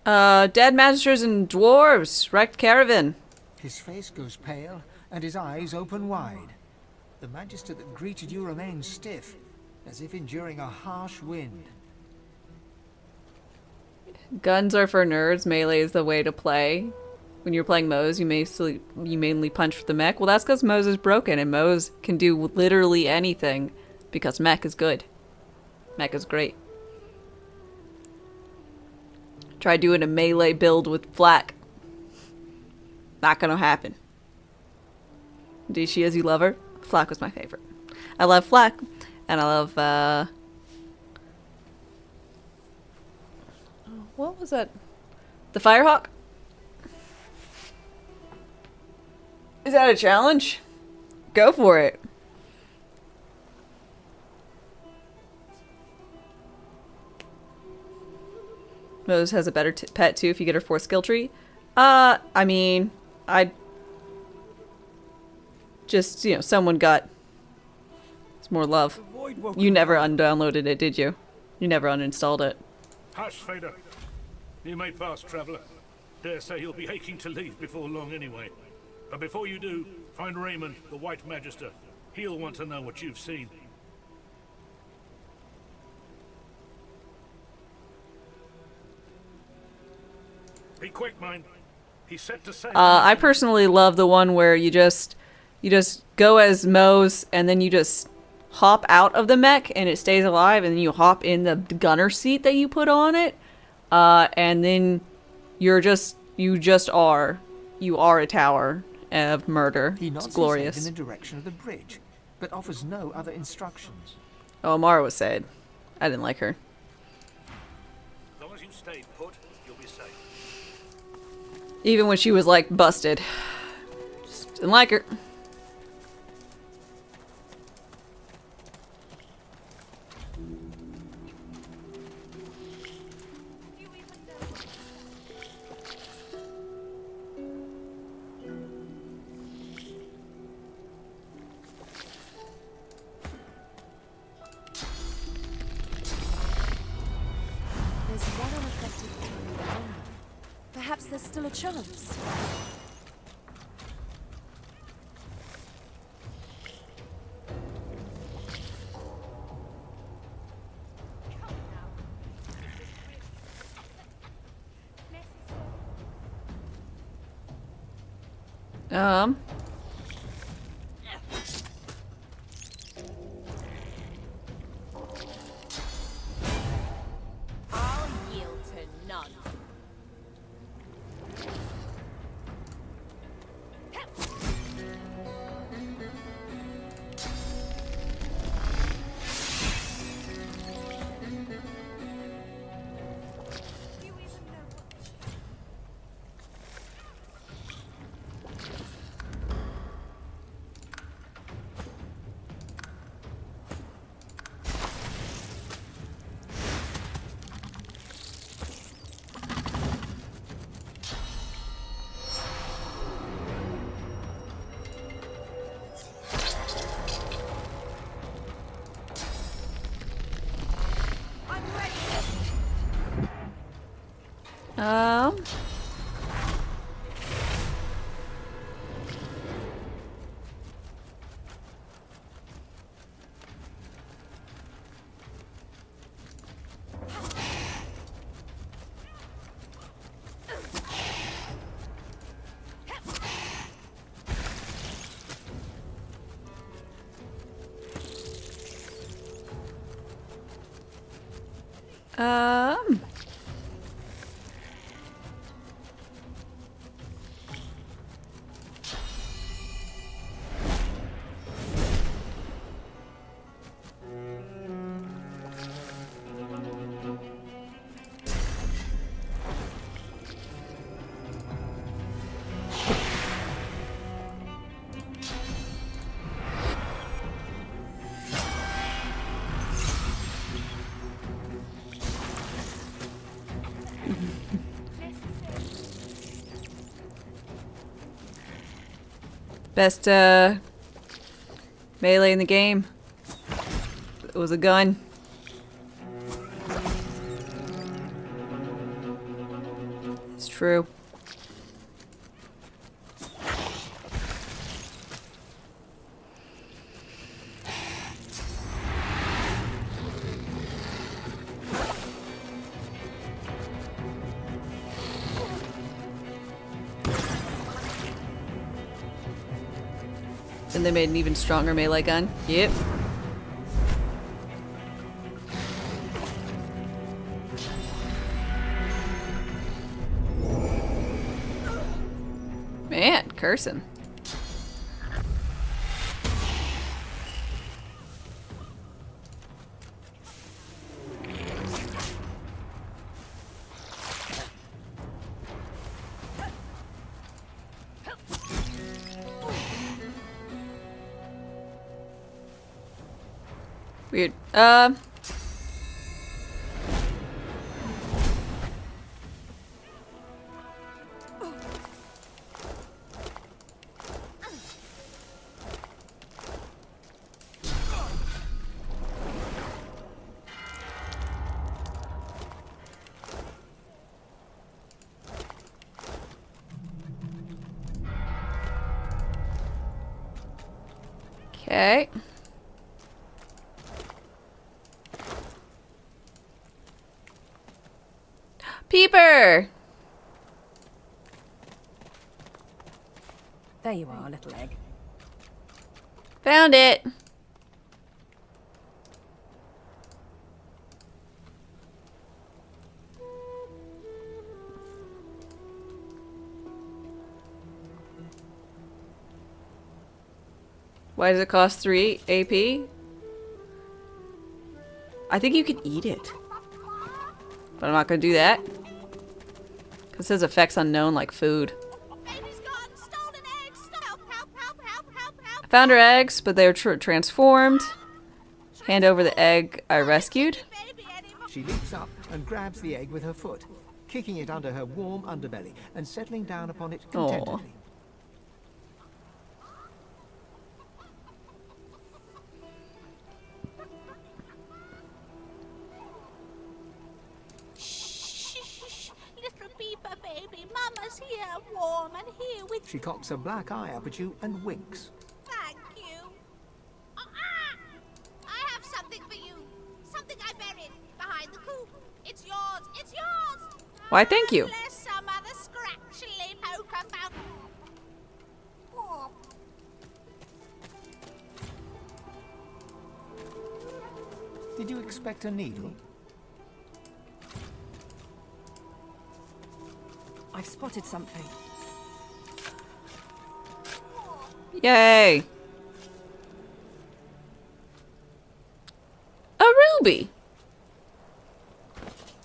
Speaker 1: Dead magisters and dwarves. Wrecked caravan.
Speaker 4: His face goes pale, and his eyes open wide. The Magister that greeted you remains stiff, as if enduring a harsh wind.
Speaker 1: Guns are for nerds. Melee is the way to play. When you're playing Moze, you mainly punch for the mech. Well, that's because Moze is broken, and Moze can do literally anything because mech is good. Mech is great. Try doing a melee build with Flak. Not gonna happen. Do she as you love her? Flak was my favorite. I love Flak, and I love what was that? The Firehawk? Is that a challenge? Go for it. Rose has a better pet too if you get her 4 skill tree. I mean, I just, you know, someone got it's more love. You never undownloaded it, did you? You never uninstalled it.
Speaker 10: Hush, Fader. You may pass, traveller. Dare say you'll be aching to leave before long anyway. But before you do, find Raymond, the White Magister. He'll want to know what you've seen. Be quick, mind. He's set to say.
Speaker 1: I personally love the one where you just go as Moze and then you just hop out of the mech and it stays alive, and then you hop in the gunner seat that you put on it, and then you are a tower of murder.
Speaker 4: He nods
Speaker 1: It's glorious.
Speaker 4: his head in the direction of the bridge, but offers no other instructions.
Speaker 1: Oh, Mara was sad. I didn't like her.
Speaker 10: stay put, you'll be safe.
Speaker 1: Even when she was like busted. Just didn't like her.
Speaker 15: There's one unaffected area down there. Perhaps there's still a chance.
Speaker 1: Um.
Speaker 2: I'll yield to none.
Speaker 1: Um. Um. Best melee in the game. It was a gun. It's true. And they made an even stronger melee gun. Yep. Man, cursing. Weird. Okay. Peeper!
Speaker 23: There you are, little egg.
Speaker 1: Found it! Why does it cost 3 AP? I think you can eat it. But I'm not gonna do that. Because it says effects unknown, like food. I found her eggs, but they were transformed. Hand over the egg I rescued.
Speaker 4: She leaps up and grabs the egg with her foot, kicking it under her warm underbelly and settling down upon it contentedly.
Speaker 2: Shh, little beaver baby. Mama's here, warm and here with
Speaker 4: She cocks a black eye up at you and winks.
Speaker 2: Thank you. I have something for you. Something I buried behind the coop. It's yours. It's yours.
Speaker 1: Why, thank you.
Speaker 2: Unless some other scratchily poker found. Oh.
Speaker 4: Did you expect a needle?
Speaker 23: I've spotted something.
Speaker 1: Yay! A ruby!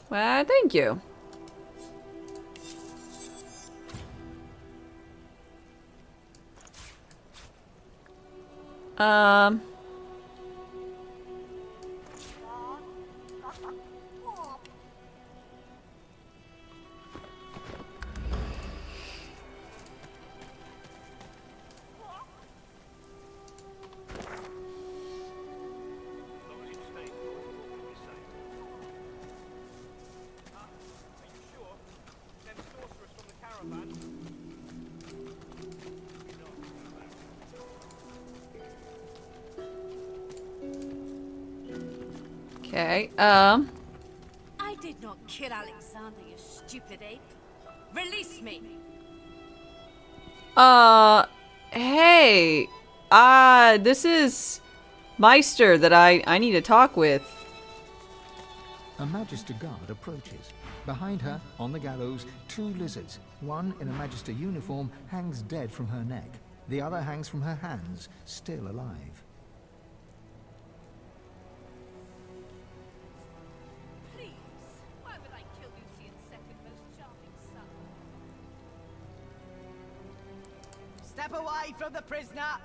Speaker 1: Well, thank you. Okay,
Speaker 7: I did not kill Alexander, you stupid ape. Release me.
Speaker 1: Hey, this is Meister that I need to talk with.
Speaker 4: A Magister guard approaches. Behind her, on the gallows, 2 lizards. One in a Magister uniform hangs dead from her neck. The other hangs from her hands, still alive.
Speaker 7: Please, why would I kill Lucian's second most charming son?
Speaker 14: Step away from the prisoner.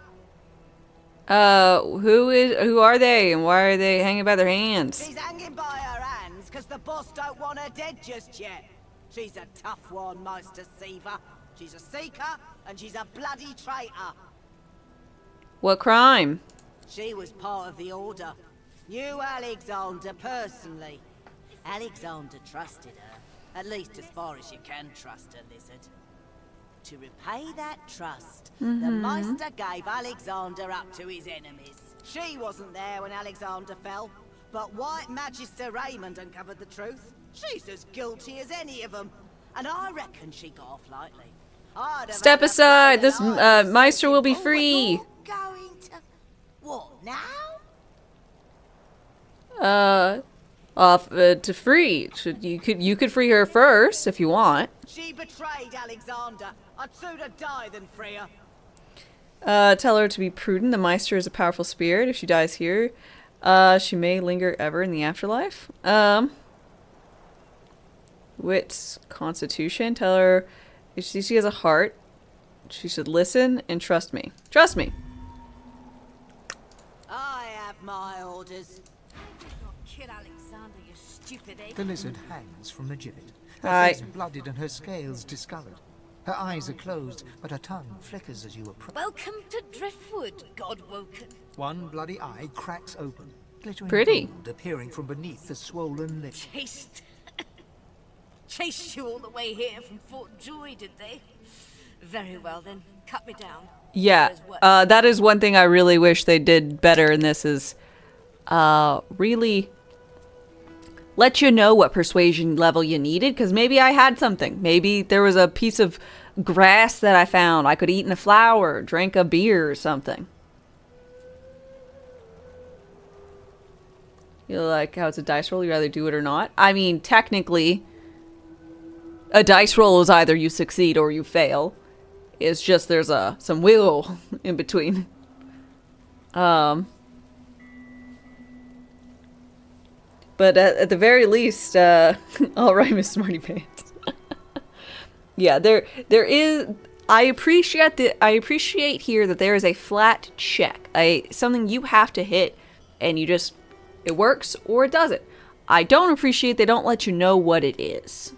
Speaker 1: Who are they and why are they hanging by their hands?
Speaker 14: She's hanging by her hands because the boss don't want her dead just yet. She's a tough one, most deceiver. She's a seeker and she's a bloody traitor.
Speaker 1: What crime?
Speaker 14: She was part of the Order. Knew Alexander personally. Alexander trusted her. At least as far as you can trust a lizard. To repay that trust, the Meister gave Alexander up to his enemies. She wasn't there when Alexander fell, but White Magister Raymond uncovered the truth. She's as guilty as any of them, and I reckon she got off lightly.
Speaker 1: Step aside! This Meister will be free!
Speaker 14: Going to... what, now?
Speaker 1: To free. You could free her first if you want.
Speaker 14: She betrayed Alexander. I'd sooner die than free her.
Speaker 1: Tell her to be prudent. The Meister is a powerful spirit. If she dies here, she may linger ever in the afterlife. Wits, Constitution. Tell her if she has a heart, she should listen and trust me. Trust me.
Speaker 14: I have my orders.
Speaker 7: Kill Alexander, you stupid ape.
Speaker 4: The lizard hangs from the gibbet. Her
Speaker 1: Hi.
Speaker 4: face blooded and her scales discolored. Her eyes are closed, but her tongue flickers as you approach.
Speaker 7: Welcome to Driftwood, God-woken.
Speaker 4: One bloody eye cracks open, glittering
Speaker 1: Pretty.
Speaker 4: gold appearing from beneath the swollen lip.
Speaker 7: Chased you all the way here from Fort Joy, did they? Very well then, cut me down.
Speaker 1: Yeah, that is one thing I really wish they did better in this is really let you know what persuasion level you needed, because maybe I had something. Maybe there was a piece of grass that I found. I could eat in a flower, drink a beer or something. You like how it's a dice roll? You either do it or not. I mean, technically, a dice roll is either you succeed or you fail. It's just there's some wiggle in between. But at the very least, all right, Miss Smarty Pants. Yeah, there is. I appreciate here that there is a flat check, something you have to hit, and it works or it doesn't. I don't appreciate they don't let you know what it is.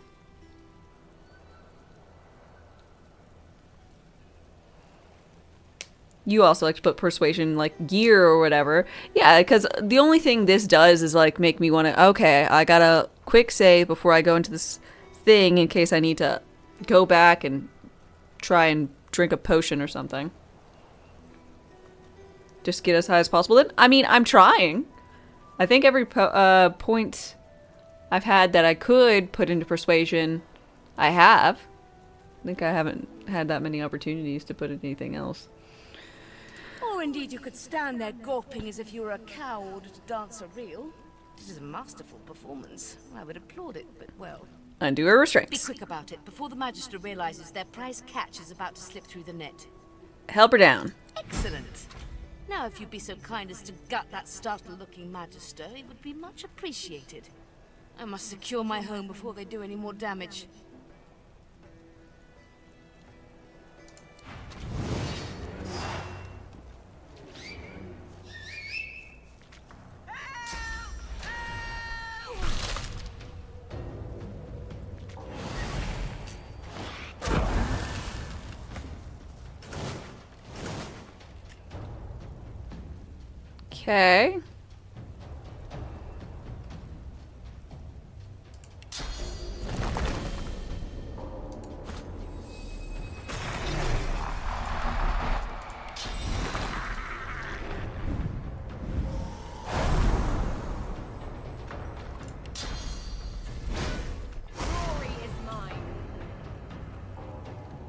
Speaker 1: You also like to put persuasion, like, gear or whatever. Yeah, because the only thing this does is, like, make me want to, okay, I gotta quick save before I go into this thing in case I need to go back and try and drink a potion or something. Just get as high as possible. Then, I mean, I'm trying. I think every point I've had that I could put into persuasion, I have. I think I haven't had that many opportunities to put in anything else.
Speaker 9: Or indeed you could stand there gawping as if you were a cow ordered to dance a reel. It is a masterful performance. I would applaud it, but well...
Speaker 1: Undo her restraints.
Speaker 9: Be quick about it, before the Magister realizes their prize catch is about to slip through the net.
Speaker 1: Help her down.
Speaker 9: Excellent. Now if you'd be so kind as to gut that startled-looking Magister, it would be much appreciated. I must secure my home before they do any more damage.
Speaker 1: Okay. Um.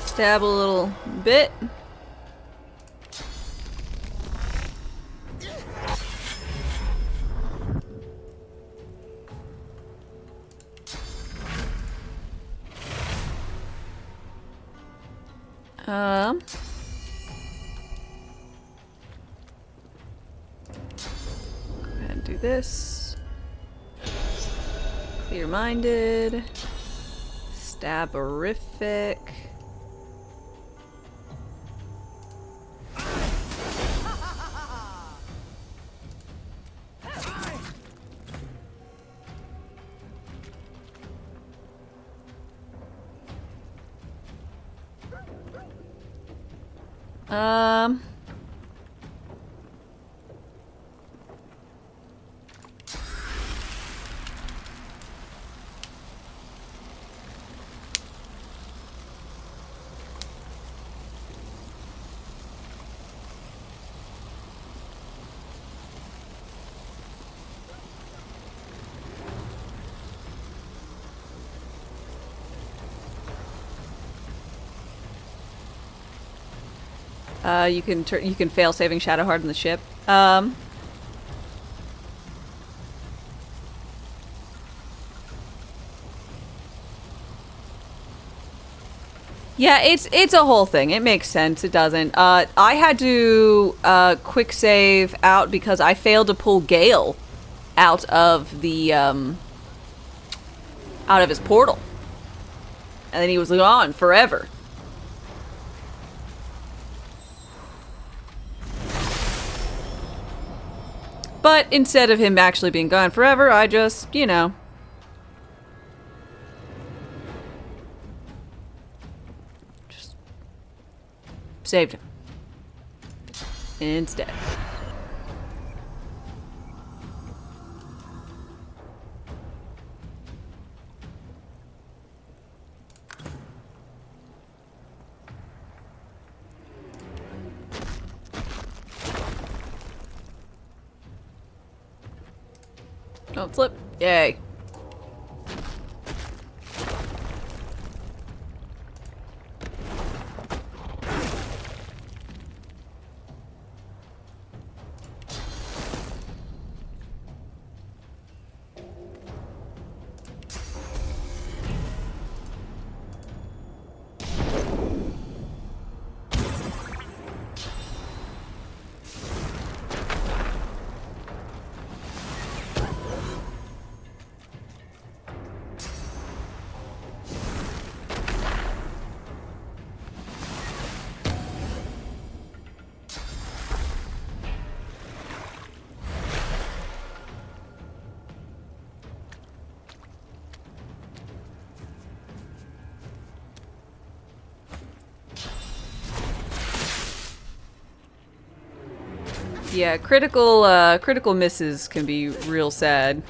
Speaker 1: Stab a little bit. Go ahead and do this. Clear-minded. Staberific. You can fail saving Shadow Heart in the ship. Yeah, it's a whole thing. It makes sense. It doesn't. I had to quick save out because I failed to pull Gale out of the out of his portal, and then he was gone forever. But instead of him actually being gone forever, I just, you know, saved him instead. Don't slip. Yay. Yeah, critical misses can be real sad.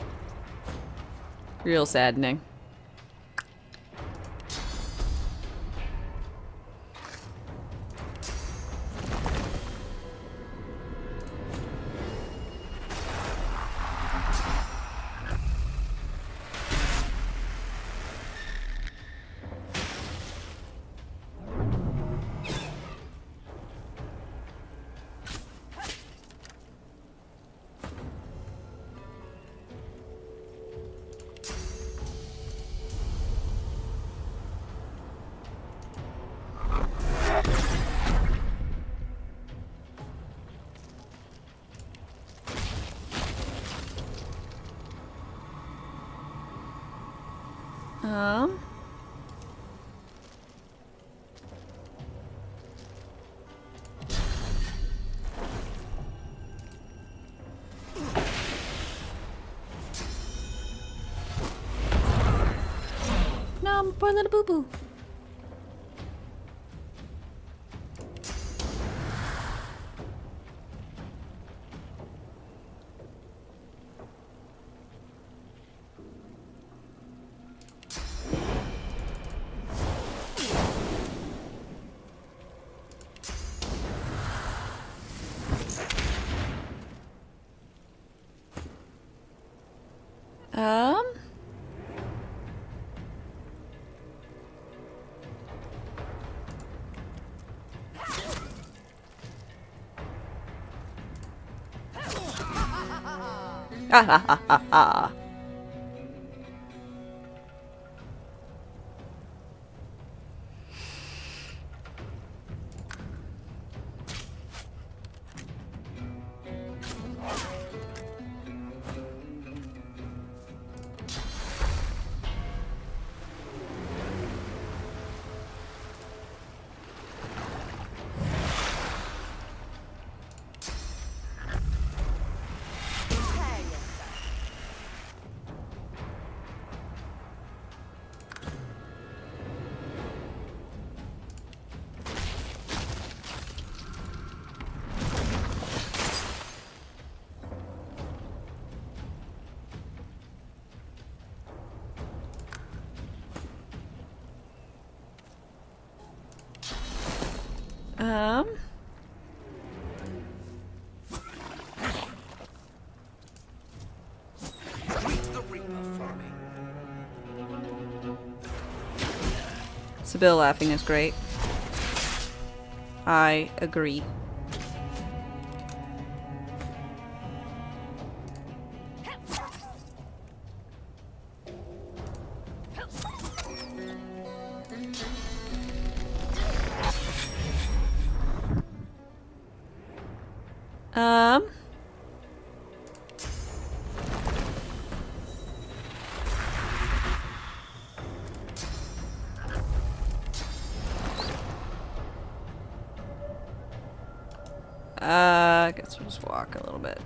Speaker 1: Real saddening. Um. No, I'm a poor little boo-boo. Ha ha ha ha ha. Sybil laughing is great. I agree. I guess we'll just walk a little bit.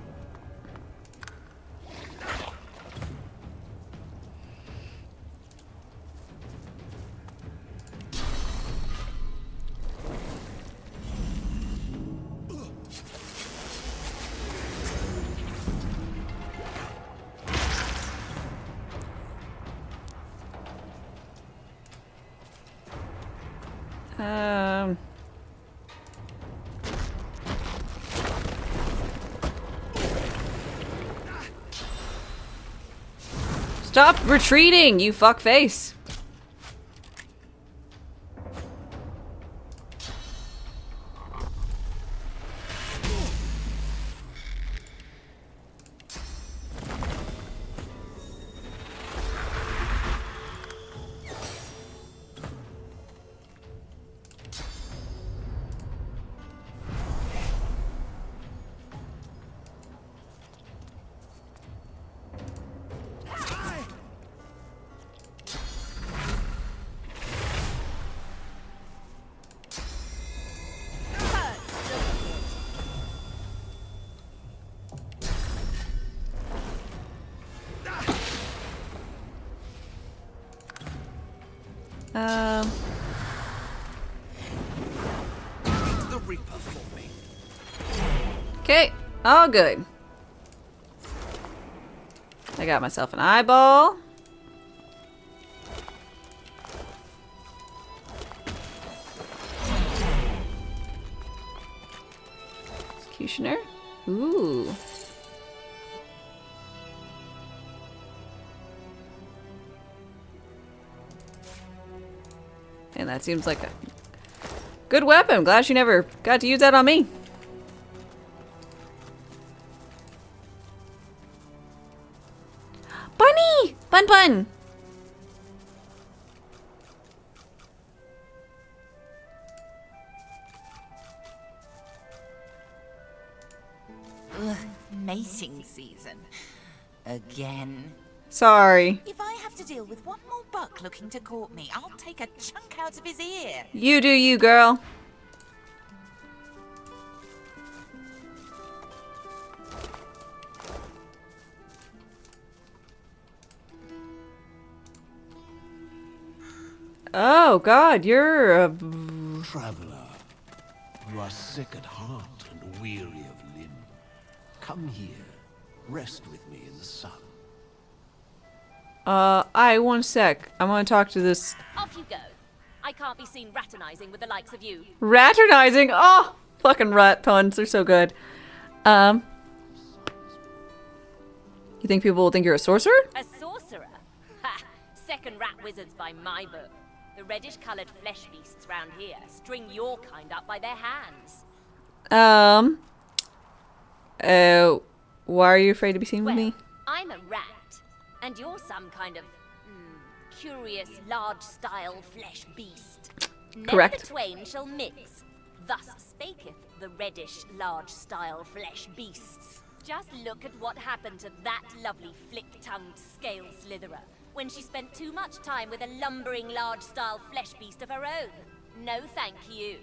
Speaker 1: Stop retreating, you fuckface.
Speaker 8: The Reaper for me.
Speaker 1: Okay, all good. I got myself an eyeball. Executioner. Ooh. And that seems like a good weapon. Glad she never got to use that on me. Bunny! Bun Bun!
Speaker 17: Ugh, mating season. Again.
Speaker 1: Sorry.
Speaker 17: If I have to deal with one more buck looking to court me, I'll take a chunk out of his ear.
Speaker 1: You do you, girl. Oh God, you're a
Speaker 18: traveler. You are sick at heart and weary of limb. Come here, rest with me in the sun.
Speaker 1: one sec. I want to talk to this.
Speaker 22: Off you go. I can't be seen raternizing with the likes of you.
Speaker 1: Raternizing? Oh, fucking rat puns. They're so good. You think people will think you're a sorcerer?
Speaker 22: A sorcerer? Ha! Second rat wizards by my book. The reddish-coloured flesh beasts round here string your kind up by their hands.
Speaker 1: Why are you afraid to be seen with me?
Speaker 22: I'm a rat, and you're some kind of curious, large-style flesh beast.
Speaker 1: Correct.
Speaker 22: Never the twain shall mix. Thus spaketh the reddish, large-style flesh beasts. Just look at what happened to that lovely flick-tongued scale slitherer when she spent too much time with a lumbering, large-style flesh beast of her own. No thank you.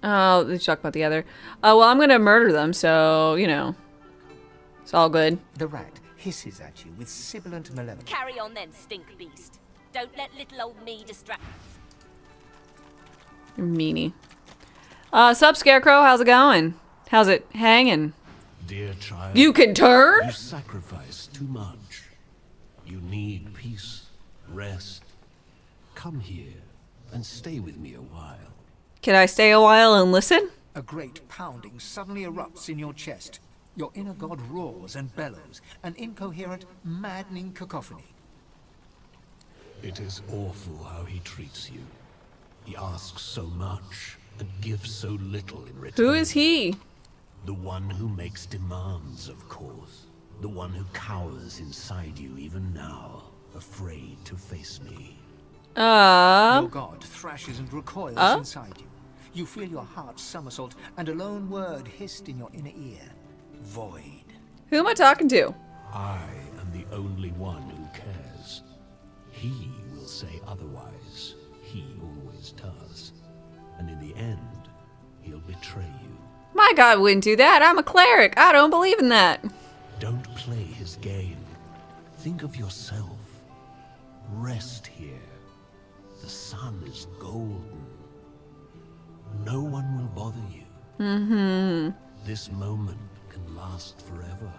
Speaker 1: Oh, let's talk about the other. Well, I'm gonna murder them, so, you know. It's all good.
Speaker 4: The rat hisses at you with sibilant malevolence.
Speaker 22: Carry on then, stink beast. Don't let little old me distract.
Speaker 1: You're meanie. Sup, Scarecrow? How's it going? How's it hanging?
Speaker 18: Dear child,
Speaker 1: You can turn?
Speaker 18: You sacrifice too much. You need peace, rest. Come here and stay with me a while.
Speaker 1: Can I stay a while and listen?
Speaker 4: A great pounding suddenly erupts in your chest. Your inner god roars and bellows, an incoherent, maddening cacophony.
Speaker 18: It is awful how he treats you. He asks so much and gives so little in return.
Speaker 1: Who is he?
Speaker 18: The one who makes demands, of course. The one who cowers inside you even now, afraid to face me.
Speaker 4: Your god thrashes and recoils inside you. You feel your heart somersault and a lone word hissed in your inner ear. Void.
Speaker 1: Who am I talking to?
Speaker 18: I am the only one who cares. He will say otherwise. He always does. And in the end, he'll betray you.
Speaker 1: My god wouldn't do that. I'm a cleric. I don't believe in that.
Speaker 18: Don't play his game. Think of yourself. Rest here. The sun is golden. No one will bother you.
Speaker 1: Mm-hmm.
Speaker 18: This moment can last forever.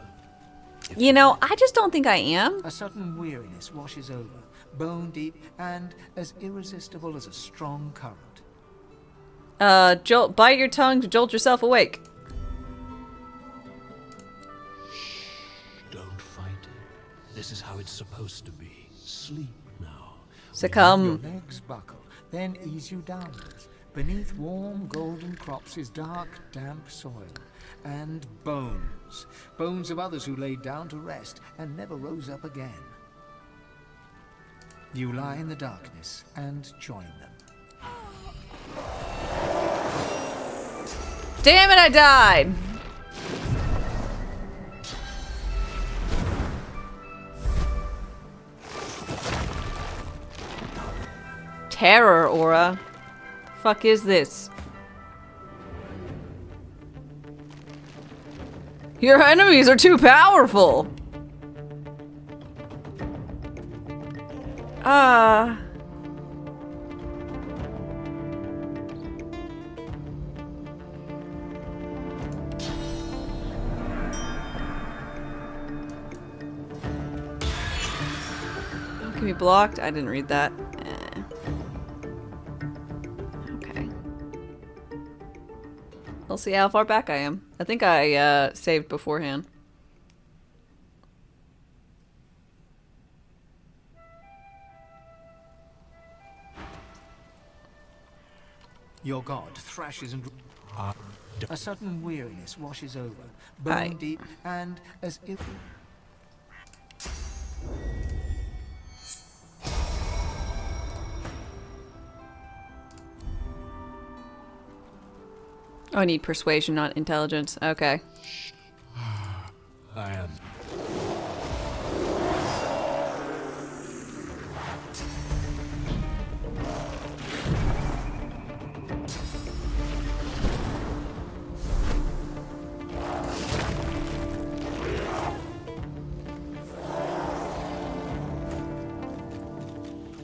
Speaker 1: You know, I just don't think I am.
Speaker 4: A sudden weariness washes over, bone deep and as irresistible as a strong current.
Speaker 1: Bite your tongue to jolt yourself awake.
Speaker 18: Shh, don't fight it. This is how it's supposed to be. Sleep now.
Speaker 1: Succumb.
Speaker 4: Your legs buckle, then ease you downwards. Beneath warm golden crops is dark, damp soil. And bones. Bones of others who lay down to rest and never rose up again. You lie in the darkness and join them.
Speaker 1: Damn it, I died! Terror aura? Fuck is this? Your enemies are too powerful! Can be blocked? I didn't read that. Okay. We'll see how far back I am. I think I saved beforehand.
Speaker 4: Your god thrashes and... A sudden weariness washes over, bone deep, and as if...
Speaker 1: Oh, I need persuasion, not intelligence. Okay.
Speaker 18: I am.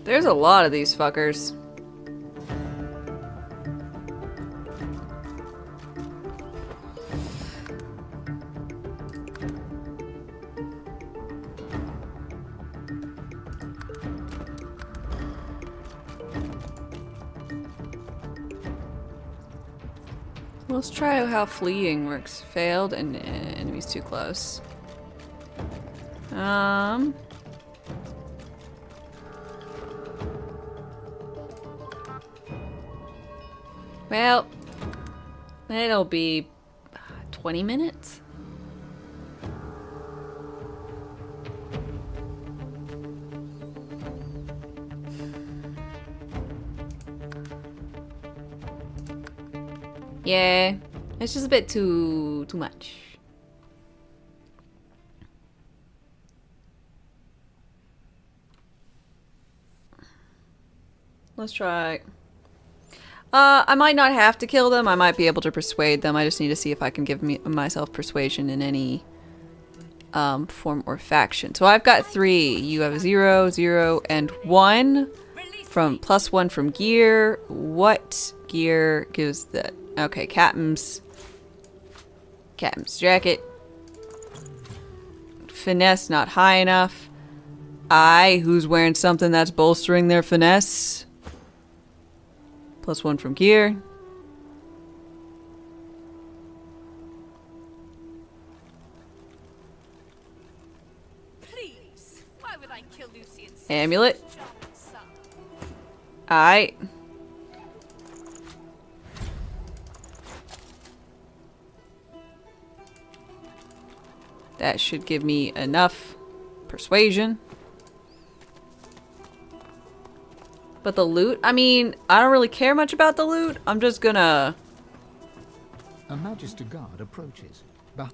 Speaker 1: There's a lot of these fuckers. Let's try how fleeing works. Failed and enemies too close. Well, it'll be 20 minutes. Yeah, it's just a bit too much. Let's try. I might not have to kill them. I might be able to persuade them. I just need to see if I can give myself persuasion in any form or faction. So I've got 3. You have 0, 0, and 1 from +1 from gear. What gear gives that? Okay, Captain's jacket. Finesse not high enough. Who's wearing something that's bolstering their finesse? +1 from gear.
Speaker 9: Please, why would I kill Lucy and
Speaker 1: Amulet. Aight. That should give me enough persuasion. But the loot? I mean, I don't really care much about the loot. I'm just gonna...
Speaker 4: A Magister guard approaches.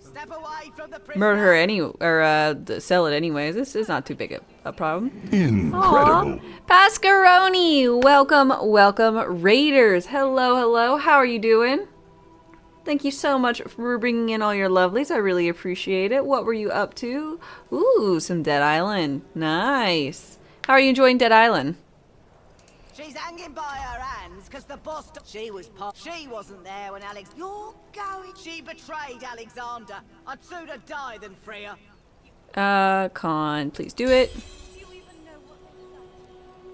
Speaker 14: Step away from the
Speaker 1: murder her or sell it anyways. This is not too big a problem.
Speaker 6: Incredible.
Speaker 1: Pascaroni! Welcome, welcome, Raiders. Hello, hello. How are you doing? Thank you so much for bringing in all your lovelies. I really appreciate it. What were you up to? Ooh, some Dead Island. Nice. How are you enjoying Dead Island?
Speaker 14: She's hanging by her hands because the boss... She wasn't there when Alex... You're going... She betrayed Alexander. I'd sooner die than free her.
Speaker 1: Con, please do it.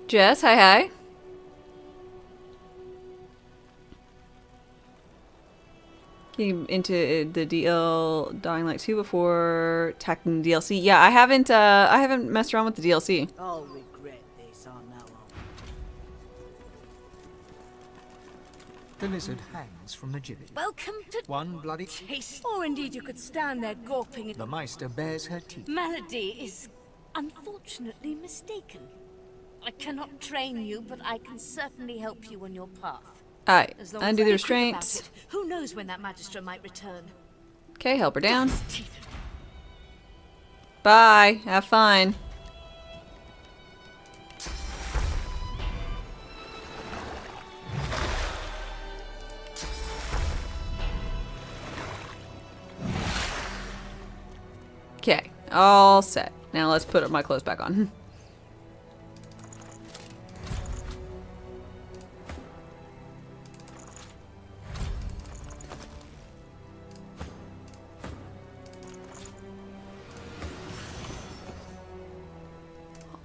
Speaker 1: Jess, hi hi. Came into the Dying Light 2 before tackling the DLC. Yeah, I haven't messed around with the DLC.
Speaker 14: I'll regret this, I know.
Speaker 4: The lizard hangs from the gibbet.
Speaker 9: Welcome to
Speaker 4: One bloody
Speaker 9: taste. Or indeed you could stand there gawping at
Speaker 4: The Meister bares her teeth.
Speaker 9: Melody is unfortunately mistaken. I cannot train you, but I can certainly help you on your path.
Speaker 1: Alright,
Speaker 9: As long
Speaker 1: undo
Speaker 9: as
Speaker 1: the
Speaker 9: I think about
Speaker 1: restraints.
Speaker 9: it, who knows when that Magister might return?
Speaker 1: Okay, help her down. Bye. Have fun. Okay, all set. Now let's put my clothes back on.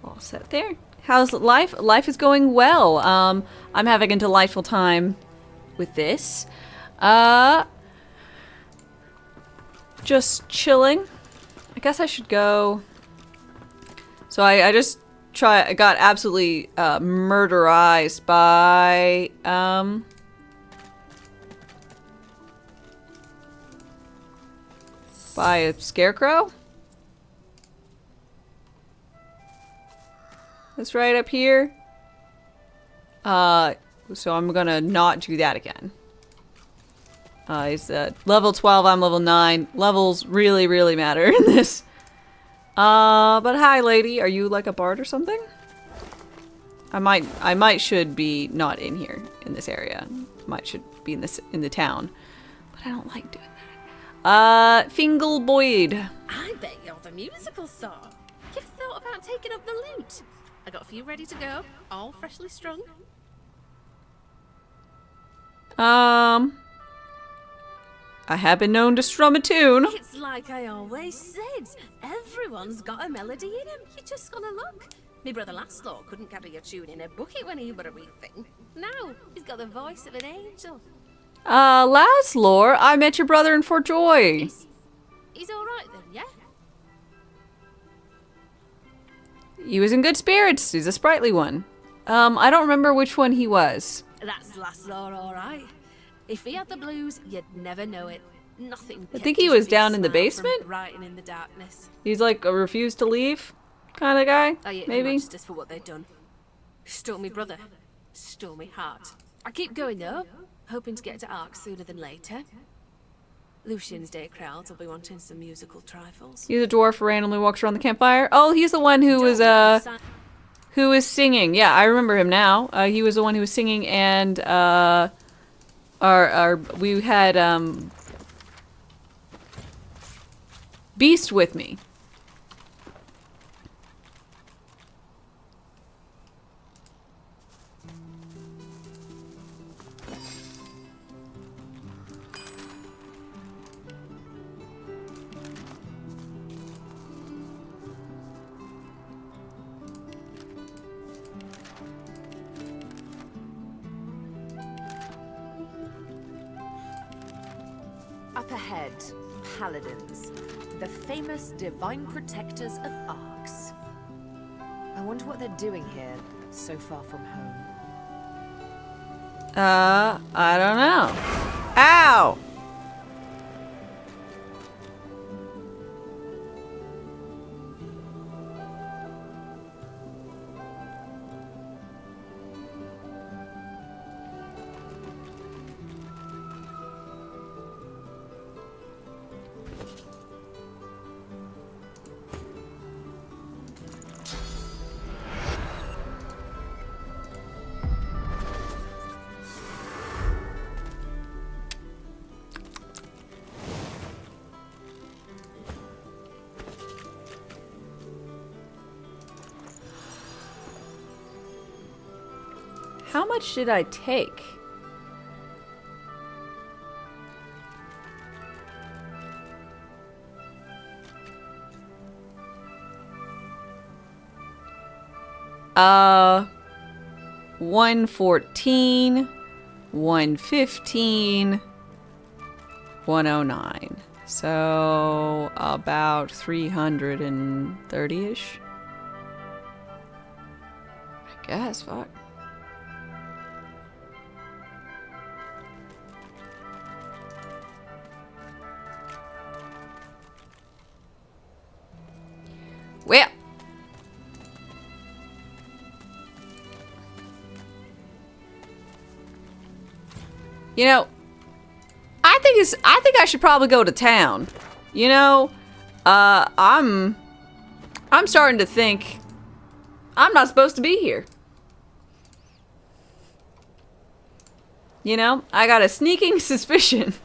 Speaker 1: All set there. How's life? Life is going well. I'm having a delightful time with this. Just chilling. I guess I should go. So I just I got absolutely murderized by a scarecrow. That's right up here. So I'm gonna not do that again. He's level 12, I'm level 9. Levels really, really matter in this. But hi, lady. Are you like a bard or something? I might should be not in here in this area. Should be in the town. But I don't like doing that. Fingal Boyd.
Speaker 3: I bet you're the musical sort. You've thought about taking up the lute. I got a few ready to go, all freshly strung.
Speaker 1: I have been known to strum a tune.
Speaker 3: It's like I always said. Everyone's got a melody in him. You just gotta look. Me brother Laszlo couldn't carry a tune in a bucket when he were a wee thing. Now, he's got the voice of an angel.
Speaker 1: Laszlo, I met your brother in Fort Joy.
Speaker 3: He's alright then, yeah?
Speaker 1: He was in good spirits. He's a sprightly one. I don't remember which one he was.
Speaker 3: That's Laszlo, alright. If he had the blues, you'd never know it. Nothing.
Speaker 1: I think he was down in the basement.
Speaker 3: Writing in the darkness.
Speaker 1: He's like a refused to leave kind of guy. Maybe.
Speaker 3: Just for what they've done. Stole me brother. Stole me heart. I keep going though, hoping to get to Ark sooner than later. Lucian's day crowds will be wanting some musical trifles.
Speaker 1: He's a dwarf who randomly walks around the campfire. Oh, he's the one who was singing. Yeah, I remember him now. He was the one who was singing, and we had Beast with me.
Speaker 15: Up ahead, paladins, the famous divine protectors of Arks. I wonder what they're doing here, so far from home.
Speaker 1: I don't know. Ow! How much did I take? Uh, 114, 115, 109. So about 330-ish. I guess, fuck. Well, you know, I think I should probably go to town. You know, I'm starting to think I'm not supposed to be here. You know, I got a sneaking suspicion.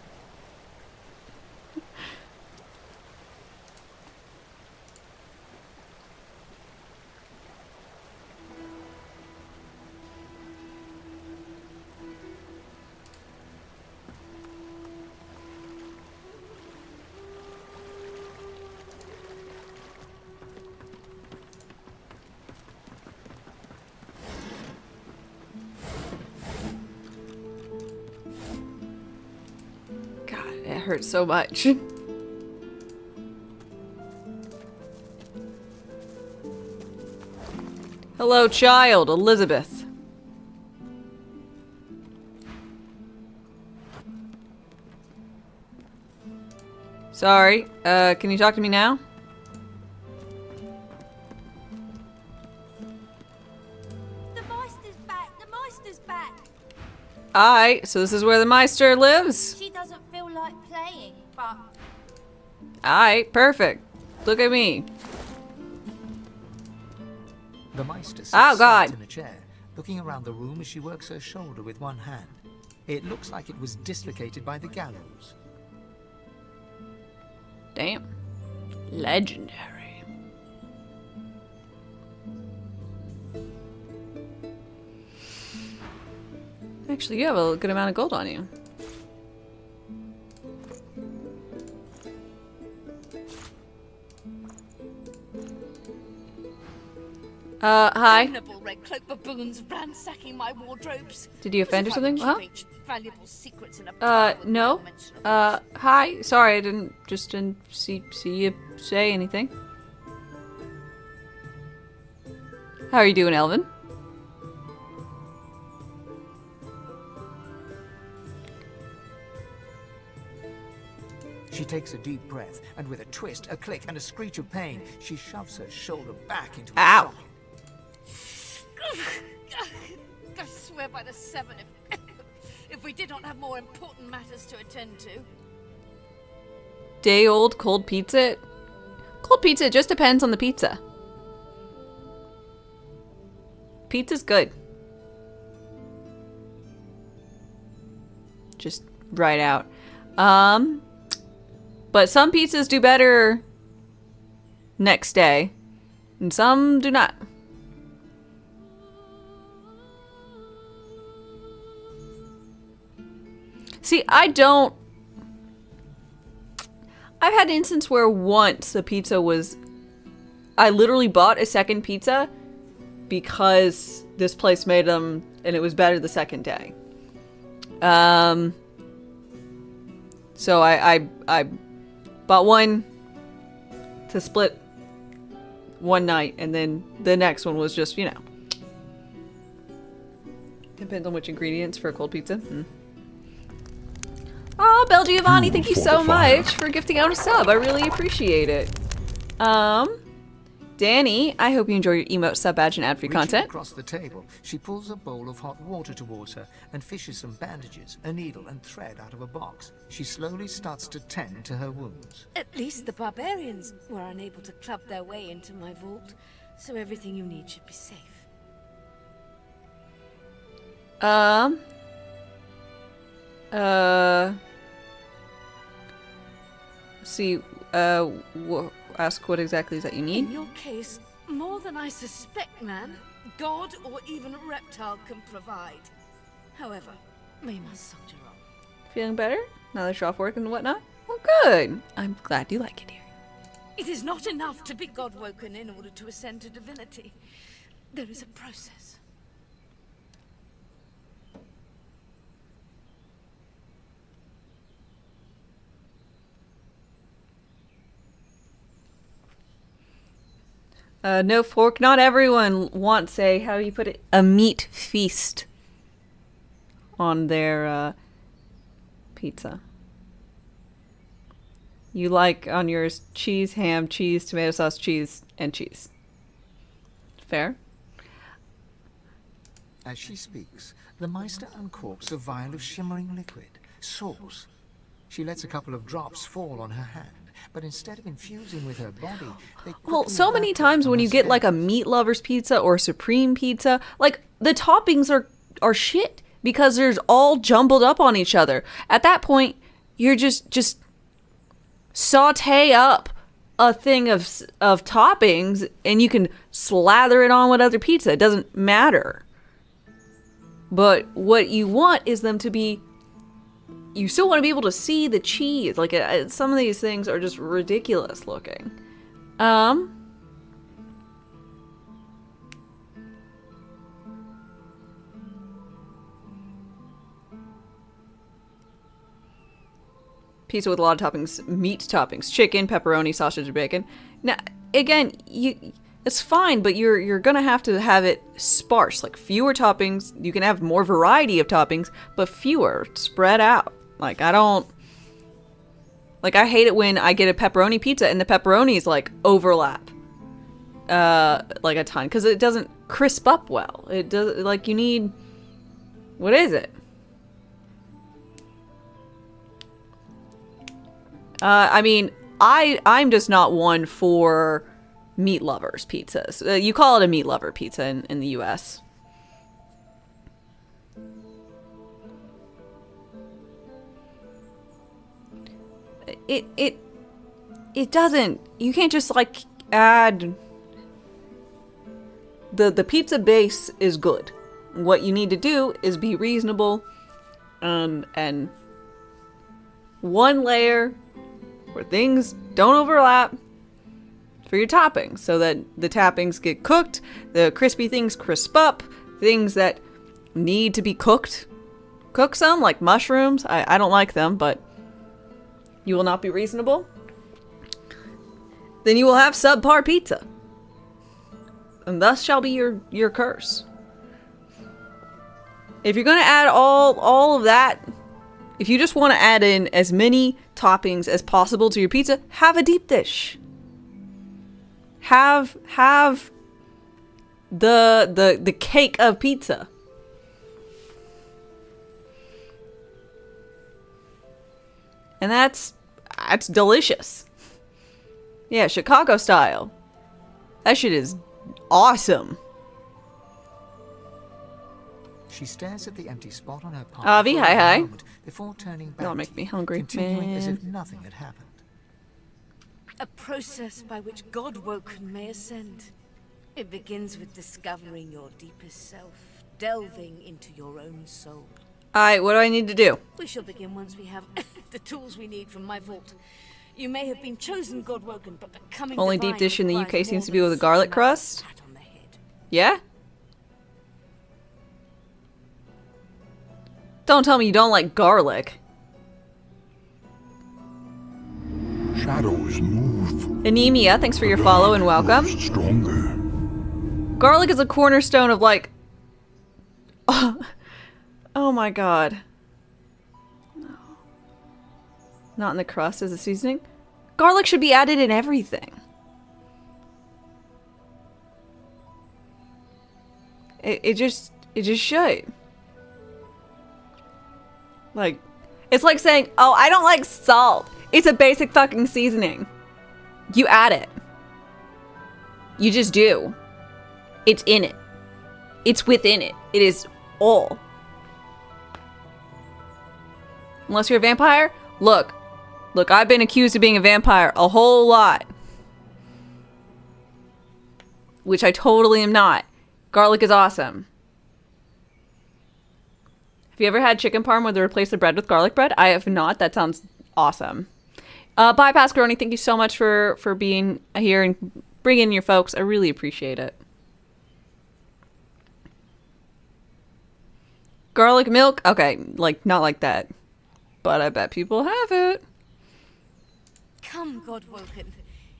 Speaker 1: It hurts so much. Hello, child, Elizabeth. Sorry, can you talk to me now?
Speaker 7: The Meister's back! The Meister's back!
Speaker 1: Alright, so this is where the Meister lives?
Speaker 7: She doesn't feel like playing, but...
Speaker 1: Alright, perfect. Look at me.
Speaker 4: The Meister sits
Speaker 1: Oh, God.
Speaker 4: in a chair, looking around the room as she works her shoulder with one hand. It looks like it was dislocated by the gallows.
Speaker 1: Damn. Legendary. Actually, you have a good amount of gold on you. Hi.
Speaker 9: Damnable red cloak baboons ransacking my wardrobes.
Speaker 1: Did you offend or something? Huh?
Speaker 9: Valuable secrets in a
Speaker 1: No. Hi. Sorry, I didn't see you say anything. How are you doing, Elvin?
Speaker 4: She takes a deep breath, and with a twist, a click, and a screech of pain, she shoves her shoulder back into its socket.
Speaker 9: I swear by the seven, if we did not have more important matters to attend to.
Speaker 1: Day-old cold pizza? Cold pizza just depends on the pizza. Pizza's good. Just right out. But some pizzas do better next day, and some do not. See, I've had an instance where once the pizza was... I literally bought a second pizza because this place made them and it was better the second day. So I bought one to split one night, and then the next one was just, you know. Depends on which ingredients for a cold pizza. Oh, Bel Giovanni, thank you so much for gifting out a sub. I really appreciate it. Danny, I hope you enjoy your emote, sub badge, and ad-free content.
Speaker 4: Across the table, she pulls a bowl of hot water towards her and fishes some bandages, a needle, and thread out of a box. She slowly starts to tend to her wounds.
Speaker 9: At least the barbarians were unable to club their way into my vault, so everything you need should be safe.
Speaker 1: See, ask what exactly is that you need?
Speaker 9: In your case, more than I suspect, man, god or even reptile can provide. However, we must soldier on.
Speaker 1: Feeling better? Now that you're off work and whatnot? Well, good. I'm glad you like it here.
Speaker 9: It is not enough to be god-woken in order to ascend to divinity. There is a process.
Speaker 1: No fork. Not everyone wants a, how do you put it, a meat feast on their pizza. You like on yours cheese, ham, cheese, tomato sauce, cheese, and cheese. Fair?
Speaker 4: As she speaks, the Meister uncorks a vial of shimmering liquid, sauce. She lets a couple of drops fall on her hand, but instead of infusing with her body, they
Speaker 1: Well, so many times when you get like a meat lover's pizza or supreme pizza, like the toppings are shit because there's all jumbled up on each other. At that point, you're just saute up a thing of toppings and you can slather it on with other pizza. It doesn't matter. But what you want is them to be, you still want to be able to see the cheese. Like some of these things are just ridiculous looking. Pizza with a lot of toppings, meat toppings, chicken, pepperoni, sausage, and bacon. Now, again, it's fine, but you're gonna have to have it sparse, like fewer toppings. You can have more variety of toppings, but fewer, spread out. Like I hate it when I get a pepperoni pizza and the pepperonis like overlap, like a ton, because it doesn't crisp up well. It does, like you need, what is it? I mean, I'm just not one for meat lovers pizzas. You call it a meat lover pizza in the US. It doesn't, you can't just like add, the pizza base is good. What you need to do is be reasonable and one layer where things don't overlap for your toppings, so that the toppings get cooked, the crispy things crisp up, things that need to be cooked, cook some, like mushrooms. I don't like them, but you will not be reasonable. Then you will have subpar pizza. And thus shall be your curse. If you're going to add all of that, if you just want to add in as many toppings as possible to your pizza, have a deep dish. Have the cake of pizza. And that's delicious. Yeah, Chicago style. That shit is awesome.
Speaker 4: She stares at the empty spot on her palm
Speaker 1: Avi, hi.
Speaker 4: before turning back.
Speaker 1: That'll make me hungry,
Speaker 4: continuing as
Speaker 1: man.
Speaker 4: if nothing had happened.
Speaker 9: A process by which God-woken may ascend. It begins with discovering your deepest self, delving into your own soul.
Speaker 1: Alright, what do I need to do?
Speaker 9: We shall begin once we have the tools we need from my vault. You may have been chosen God-woken, but becoming
Speaker 1: Only
Speaker 9: divine
Speaker 1: deep dish in the
Speaker 9: requires
Speaker 1: UK seems to
Speaker 9: more
Speaker 1: be with a garlic crust. Yeah? Don't tell me you don't like garlic.
Speaker 6: Shadows move.
Speaker 1: Anemia, thanks for your follow and welcome.
Speaker 6: Stronger.
Speaker 1: Garlic is a cornerstone of like... Oh my god. No. Not in the crust as a seasoning. Garlic should be added in everything. It just should. Like, it's like saying, oh, I don't like salt. It's a basic fucking seasoning. You add it. You just do. It's in it. It's within it. It is all. Unless you're a vampire? Look, I've been accused of being a vampire a whole lot. Which I totally am not. Garlic is awesome. Have you ever had chicken parm where they replace the bread with garlic bread? I have not. That sounds awesome. Bypass Grony, thank you so much for being here and bringing in your folks. I really appreciate it. Garlic milk? Okay, like, not like that. But I bet people have it.
Speaker 9: Come, God-woken.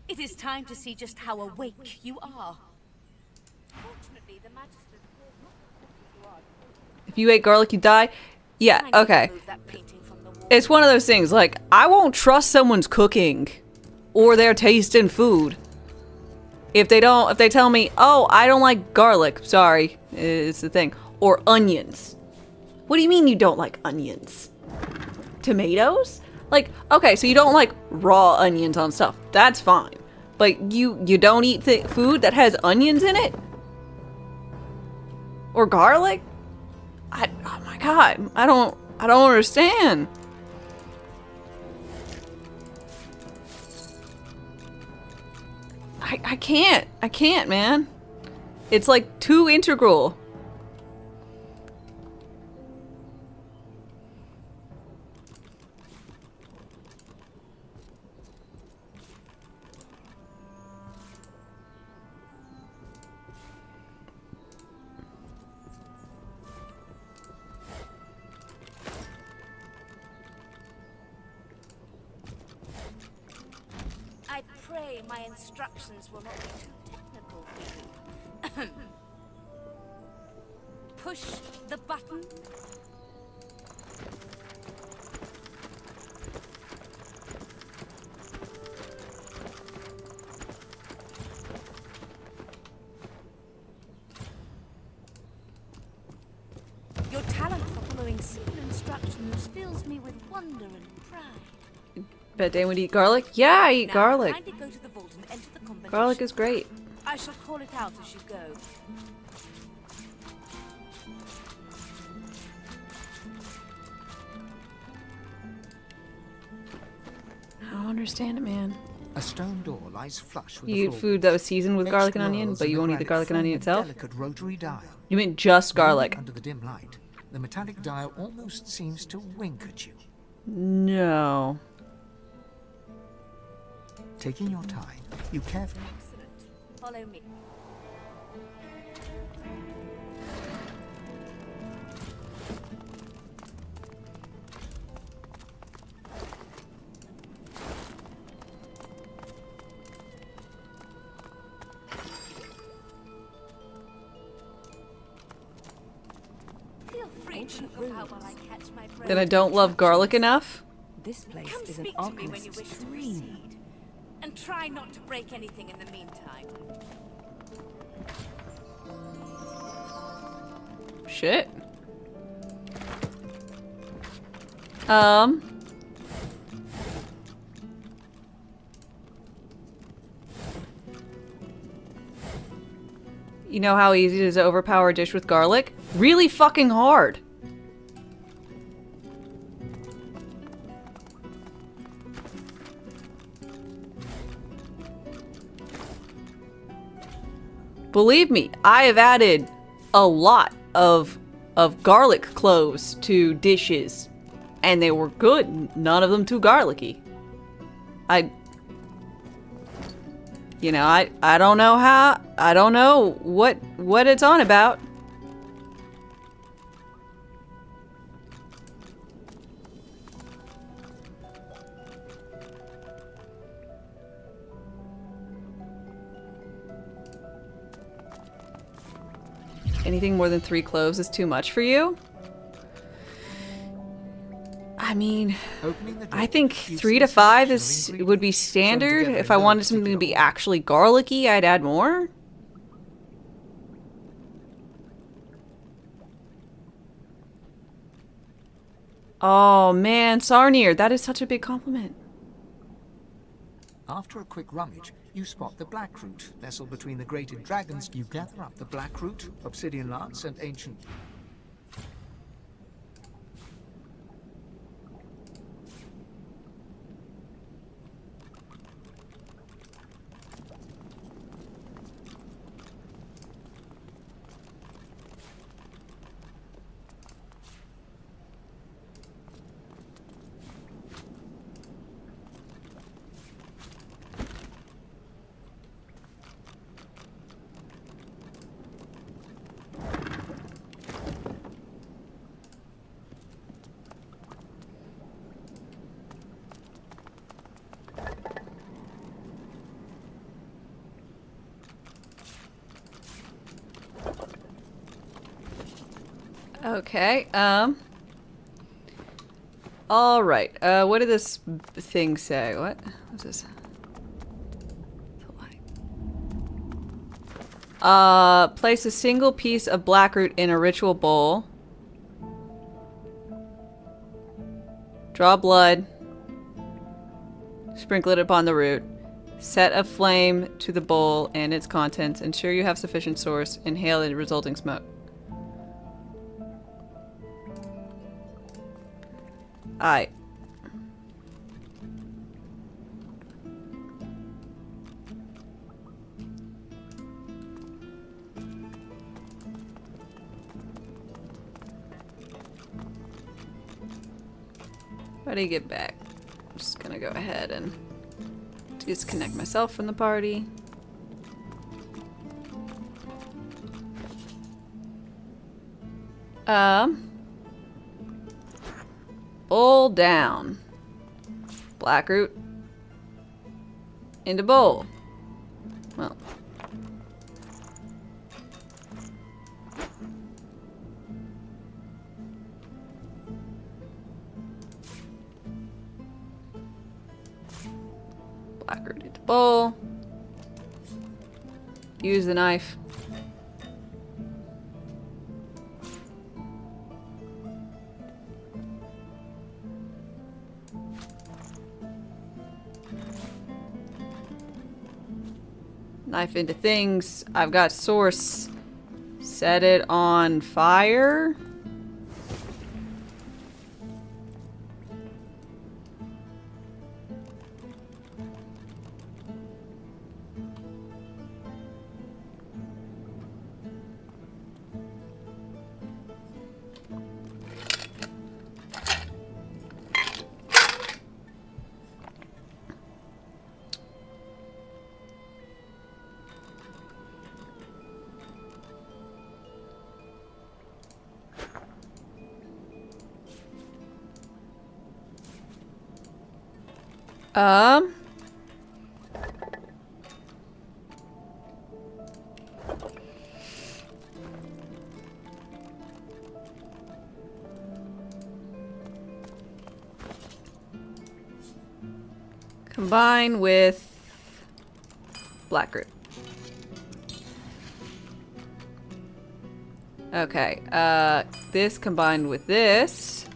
Speaker 9: It is time to see just how awake you are.
Speaker 22: Fortunately, the magistrate will not.
Speaker 1: If you ate garlic, you die? Yeah, okay. It's one of those things, like, I won't trust someone's cooking or their taste in food. If they tell me, oh, I don't like garlic, sorry, it's the thing. Or onions. What do you mean you don't like onions? Tomatoes? Like, okay, so you don't like raw onions on stuff. That's fine. But you don't eat food that has onions in it? Or garlic? Oh my god, I don't understand. I can't, man. It's like too integral.
Speaker 22: I pray my instructions will not be too technical for you.
Speaker 9: Push the button.
Speaker 22: Your talent for following simple instructions fills me with wonder and pride.
Speaker 1: Bet Dan would eat garlic? Yeah, I eat garlic.
Speaker 22: Kindly go to the vault and enter the combination.
Speaker 1: Garlic is great.
Speaker 22: I shall call it out as you go.
Speaker 1: I don't understand it, man.
Speaker 4: A stone door lies flush with
Speaker 1: You eat food that was seasoned with garlic and onion, but you won't eat the garlic and onion itself?
Speaker 4: Rotary dial.
Speaker 1: You mean just garlic?
Speaker 4: Under the dim light, the metallic dial almost seems to wink at you.
Speaker 1: No.
Speaker 4: Taking your time, you carefully...
Speaker 22: Excellent. Follow me. Feel free to look out while I catch my breath.
Speaker 1: Then I don't love garlic enough?
Speaker 15: This place
Speaker 22: Come
Speaker 15: is an
Speaker 22: speak to me when you
Speaker 15: alchemist's
Speaker 22: wish to
Speaker 15: dream.
Speaker 22: proceed. And try not to break anything in the meantime.
Speaker 1: Shit. You know how easy it is to overpower a dish with garlic? Really fucking hard. Believe me, I have added a lot of garlic cloves to dishes, and they were good. None of them too garlicky. You know, I don't know how, I don't know what it's on about. Anything more than 3 cloves is too much for you? I mean, I think 3 to 5 would be standard. If I wanted something to be actually garlicky, I'd add more. Oh man, Sarnir, that is such a big compliment.
Speaker 4: After a quick rummage, you spot the black root nestled between the grated dragons. You gather up the black root, obsidian lance, and ancient...
Speaker 1: Okay, alright, what did this thing say? What's this? Place a single piece of blackroot in a ritual bowl. Draw blood. Sprinkle it upon the root. Set a flame to the bowl and its contents. Ensure you have sufficient source. Inhale the resulting smoke. Aight. How do you get back? I'm just gonna go ahead and disconnect myself from the party. Bowl down. Blackroot. Into bowl. Well. Blackroot into bowl. Use the knife. Knife into things. I've got source. Set it on fire. Combine with blackroot. Okay, this combined with this.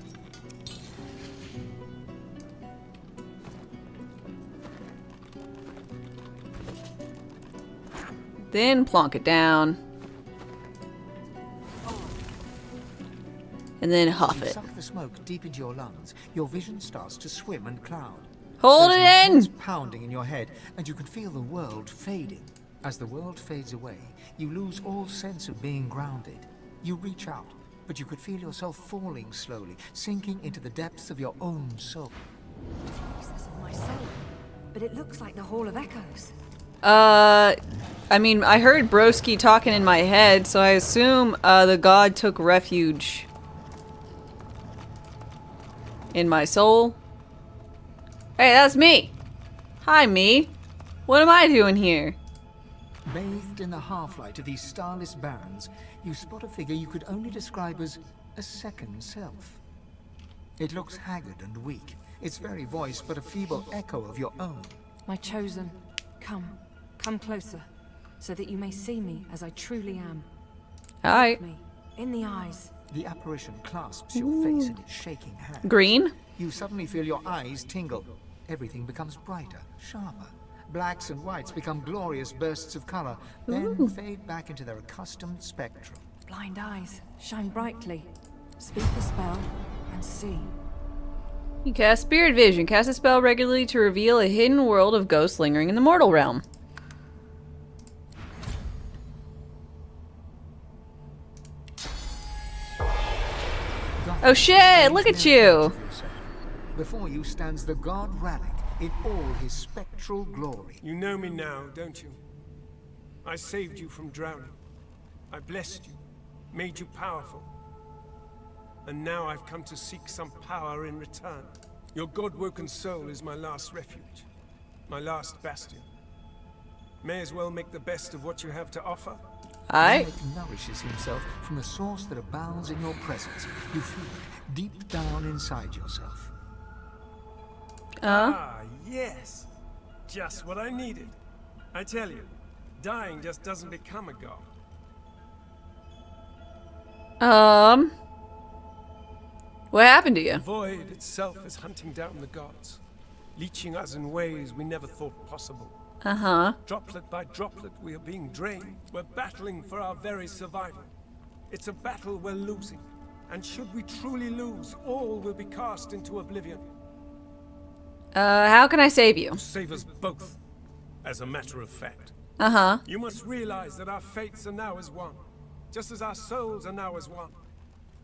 Speaker 1: Then plonk it down. And then huff it.
Speaker 4: Suck the smoke deep into your lungs. Your vision starts to swim and cloud.
Speaker 1: Hold it in!
Speaker 4: Pounding in your head, and you can feel the world fading. As the world fades away, you lose all sense of being grounded. You reach out, but you could feel yourself falling slowly, sinking into the depths of your own soul.
Speaker 23: Voices of my soul, but it looks like the Hall of Echoes.
Speaker 1: I mean, I heard Broski talking in my head, so I assume the god took refuge in my soul. Hey, that's me! Hi, me. What am I doing here?
Speaker 4: Bathed in the half-light of these starless barrens, you spot a figure you could only describe as a second self. It looks haggard and weak, its very voice but a feeble echo of your own.
Speaker 23: My chosen, come closer, so that you may see me as I truly am.
Speaker 1: Alright.
Speaker 23: Me, in the eyes.
Speaker 4: The apparition clasps your face in its shaking hand.
Speaker 1: Green.
Speaker 4: You suddenly feel your eyes tingle. Everything becomes brighter, sharper. Blacks and whites become glorious bursts of color, then fade back into their accustomed spectrum.
Speaker 23: Blind eyes, shine brightly. Speak the spell, and see.
Speaker 1: You cast Spirit Vision. Cast a spell regularly to reveal a hidden world of ghosts lingering in the mortal realm. Oh shit, look at you!
Speaker 4: Before you stands the god Ralik in all his spectral glory.
Speaker 12: You know me now, don't you? I saved you from drowning. I blessed you, made you powerful. And now I've come to seek some power in return. Your god-woken soul is my last refuge, my last bastion. May as well make the best of what you have to offer.
Speaker 1: Aye.
Speaker 4: Alec nourishes himself from the source that abounds in your presence. You feel it deep down inside yourself.
Speaker 12: Ah, yes. Just what I needed. I tell you, dying just doesn't become a god.
Speaker 1: What happened to you?
Speaker 12: The void itself is hunting down the gods, leeching us in ways we never thought possible.
Speaker 1: Uh-huh.
Speaker 12: Droplet by droplet, we are being drained. We're battling for our very survival. It's a battle we're losing. And should we truly lose, all will be cast into oblivion.
Speaker 1: How can I save you?
Speaker 12: Save us both, as a matter of fact.
Speaker 1: Uh-huh.
Speaker 12: You must realize that our fates are now as one, just as our souls are now as one.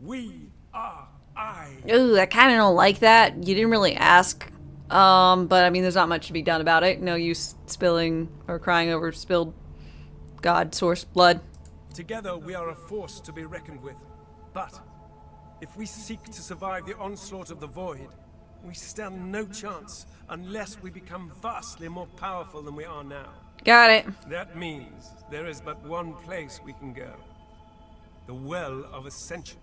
Speaker 12: We are I.
Speaker 1: Ooh, I kind of don't like that. You didn't really ask. But I mean, there's not much to be done about it. No use spilling or crying over spilled God source blood.
Speaker 12: Together we are a force to be reckoned with. But if we seek to survive the onslaught of the void, we stand no chance unless we become vastly more powerful than we are now.
Speaker 1: Got it.
Speaker 12: That means there is but one place we can go. The Well of Ascension.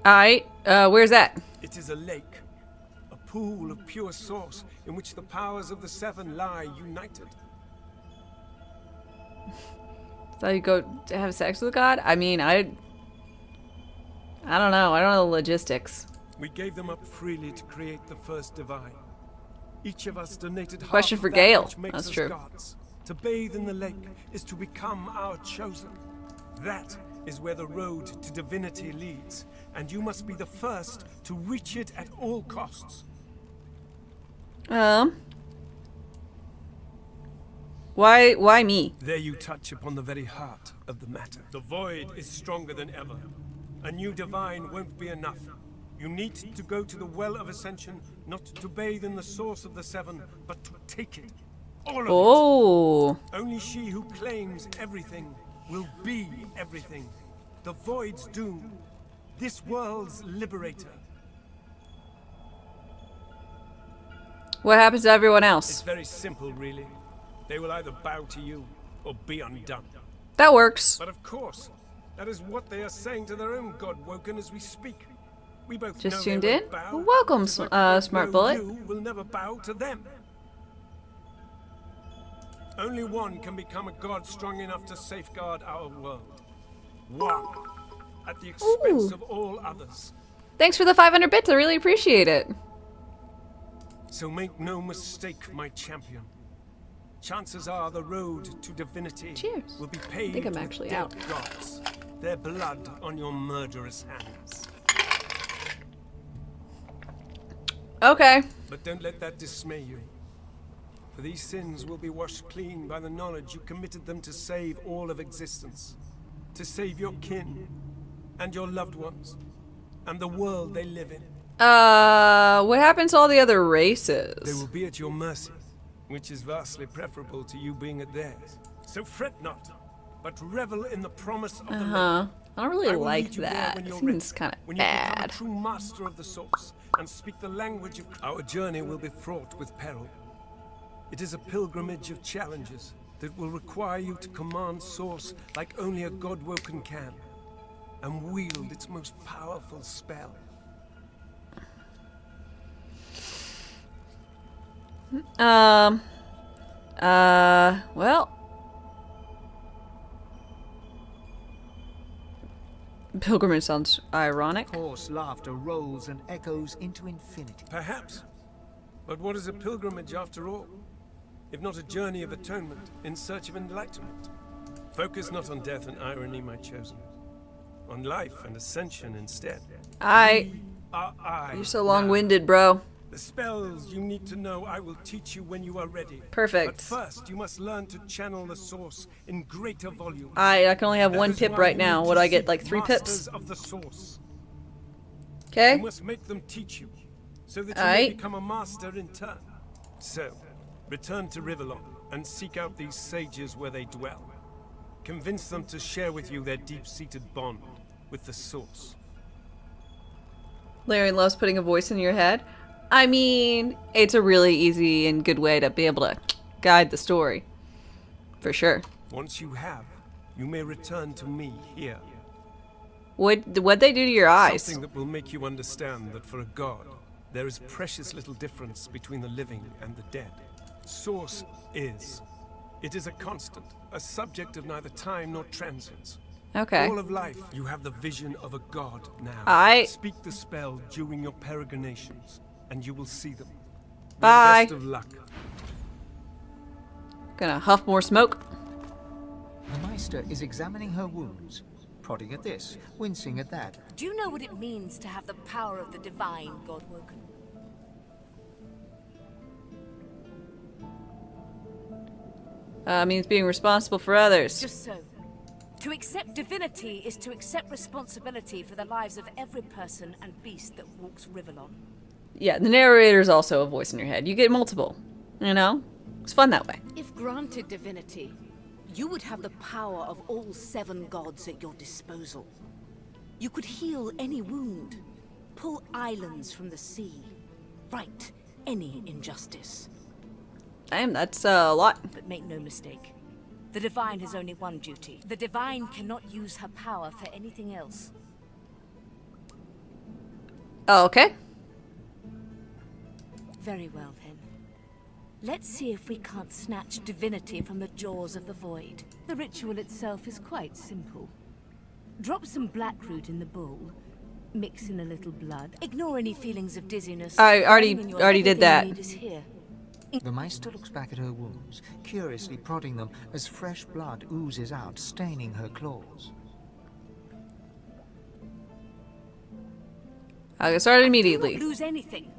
Speaker 1: Alright, where's that?
Speaker 12: It is a lake, a pool of pure source in which the powers of the seven lie united.
Speaker 1: So you go to have sex with God? I mean, I don't know. I don't know the logistics.
Speaker 12: We gave them up freely to create the first divine. Each of us donated half
Speaker 1: Question
Speaker 12: of
Speaker 1: for
Speaker 12: that
Speaker 1: Gale.
Speaker 12: which makes
Speaker 1: That's
Speaker 12: us
Speaker 1: true.
Speaker 12: gods. To bathe in the lake is to become our chosen. That is where the road to divinity leads, and you must be the first to reach it at all costs.
Speaker 1: Why me?
Speaker 12: There you touch upon the very heart of the matter. The void is stronger than ever. A new divine won't be enough. You need to go to the Well of Ascension, not to bathe in the source of the seven, but to take it. All of it. Only she who claims everything will be everything. The void's doom. This world's liberator.
Speaker 1: What happens to everyone else?
Speaker 12: It's very simple, really. They will either bow to you or be undone.
Speaker 1: That works.
Speaker 12: But of course, that is what they are saying to their own God Woken as we speak. We both
Speaker 1: Just
Speaker 12: know
Speaker 1: tuned
Speaker 12: they
Speaker 1: in?
Speaker 12: won't bow,
Speaker 1: Welcome,
Speaker 12: just like we both
Speaker 1: Smart
Speaker 12: know
Speaker 1: Bullet.
Speaker 12: You will never bow to them. Only one can become a god strong enough to safeguard our world. One. At the expense of all others.
Speaker 1: Thanks for the 500 bits. I really appreciate it.
Speaker 12: So make no mistake, my champion. Chances are the road to divinity will be paved
Speaker 1: I think I'm
Speaker 12: with
Speaker 1: actually
Speaker 12: dead
Speaker 1: out.
Speaker 12: gods. Their blood on your murderous hands.
Speaker 1: Okay.
Speaker 12: But don't let that dismay you. For these sins will be washed clean by the knowledge you committed them to save all of existence. To save your kin, and your loved ones, and the world they live in.
Speaker 1: What happens to all the other races?
Speaker 12: They will be at your mercy, which is vastly preferable to you being at theirs. So fret not, but revel in the promise of the lake.
Speaker 1: I don't really
Speaker 12: I will
Speaker 1: like
Speaker 12: lead you there
Speaker 1: that.
Speaker 12: when
Speaker 1: It
Speaker 12: you're
Speaker 1: seems
Speaker 12: ready,
Speaker 1: kind of
Speaker 12: when you become a
Speaker 1: bad.
Speaker 12: true master of the source and speak the language of our journey will be fraught with peril. It is a pilgrimage of challenges that will require you to command source like only a God-woken can, and wield its most powerful spell.
Speaker 1: Well. Pilgrimage sounds ironic.
Speaker 4: Coarse laughter rolls and echoes into infinity.
Speaker 12: Perhaps. But what is a pilgrimage after all? If not a journey of atonement in search of enlightenment? Focus not on death and irony, my chosen. On life and ascension instead.
Speaker 1: You're so long-winded, bro.
Speaker 12: The spells you need to know I will teach you when you are ready.
Speaker 1: Perfect.
Speaker 12: But first, you must learn to channel the source in greater volume.
Speaker 1: I can only have
Speaker 12: That
Speaker 1: one
Speaker 12: is
Speaker 1: pip
Speaker 12: why
Speaker 1: right
Speaker 12: you
Speaker 1: now.
Speaker 12: need
Speaker 1: What
Speaker 12: to
Speaker 1: do I get,
Speaker 12: seek
Speaker 1: like 3
Speaker 12: masters
Speaker 1: pips?
Speaker 12: of the source.
Speaker 1: Okay.
Speaker 12: You must make them teach you, so that you may
Speaker 1: Alright.
Speaker 12: become a master in turn. So, return to Rivellon and seek out these sages where they dwell. Convince them to share with you their deep-seated bond with the source.
Speaker 1: Larry loves putting a voice in your head. I mean, it's a really easy and good way to be able to guide the story. For sure.
Speaker 12: Once you have, you may return to me here.
Speaker 1: What'd they do to your eyes?
Speaker 12: Something that will make you understand that for a god, there is precious little difference between the living and the dead. Source is. It is a constant, a subject of neither time nor transience.
Speaker 1: Okay.
Speaker 12: All of life, you have the vision of a god now. Speak the spell during your peregrinations, and you will see them.
Speaker 1: Bye.
Speaker 12: Best of luck.
Speaker 1: Gonna huff more smoke.
Speaker 4: The Meister is examining her wounds, prodding at this, wincing at that.
Speaker 9: Do you know what it means to have the power of the divine, Godwoken?
Speaker 1: Means being responsible for others.
Speaker 9: Just so. To accept divinity is to accept responsibility for the lives of every person and beast that walks Riverlon.
Speaker 1: Yeah, the narrator's also a voice in your head. You get multiple, you know? It's fun that way.
Speaker 9: If granted divinity, you would have the power of all 7 gods at your disposal. You could heal any wound, pull islands from the sea, right any injustice.
Speaker 1: Damn, that's a lot.
Speaker 9: But make no mistake, the Divine has only one duty. The Divine cannot use her power for anything else.
Speaker 1: Oh, okay.
Speaker 9: Very well then. Let's see if we can't snatch divinity from the jaws of the void. The ritual itself is quite simple. Drop some blackroot in the bowl, mix in a little blood, ignore any feelings of dizziness.
Speaker 1: I already did that.
Speaker 4: The Meister looks back at her wounds, curiously prodding them as fresh blood oozes out, staining her claws.
Speaker 1: I'll get started immediately.
Speaker 9: Lose anything.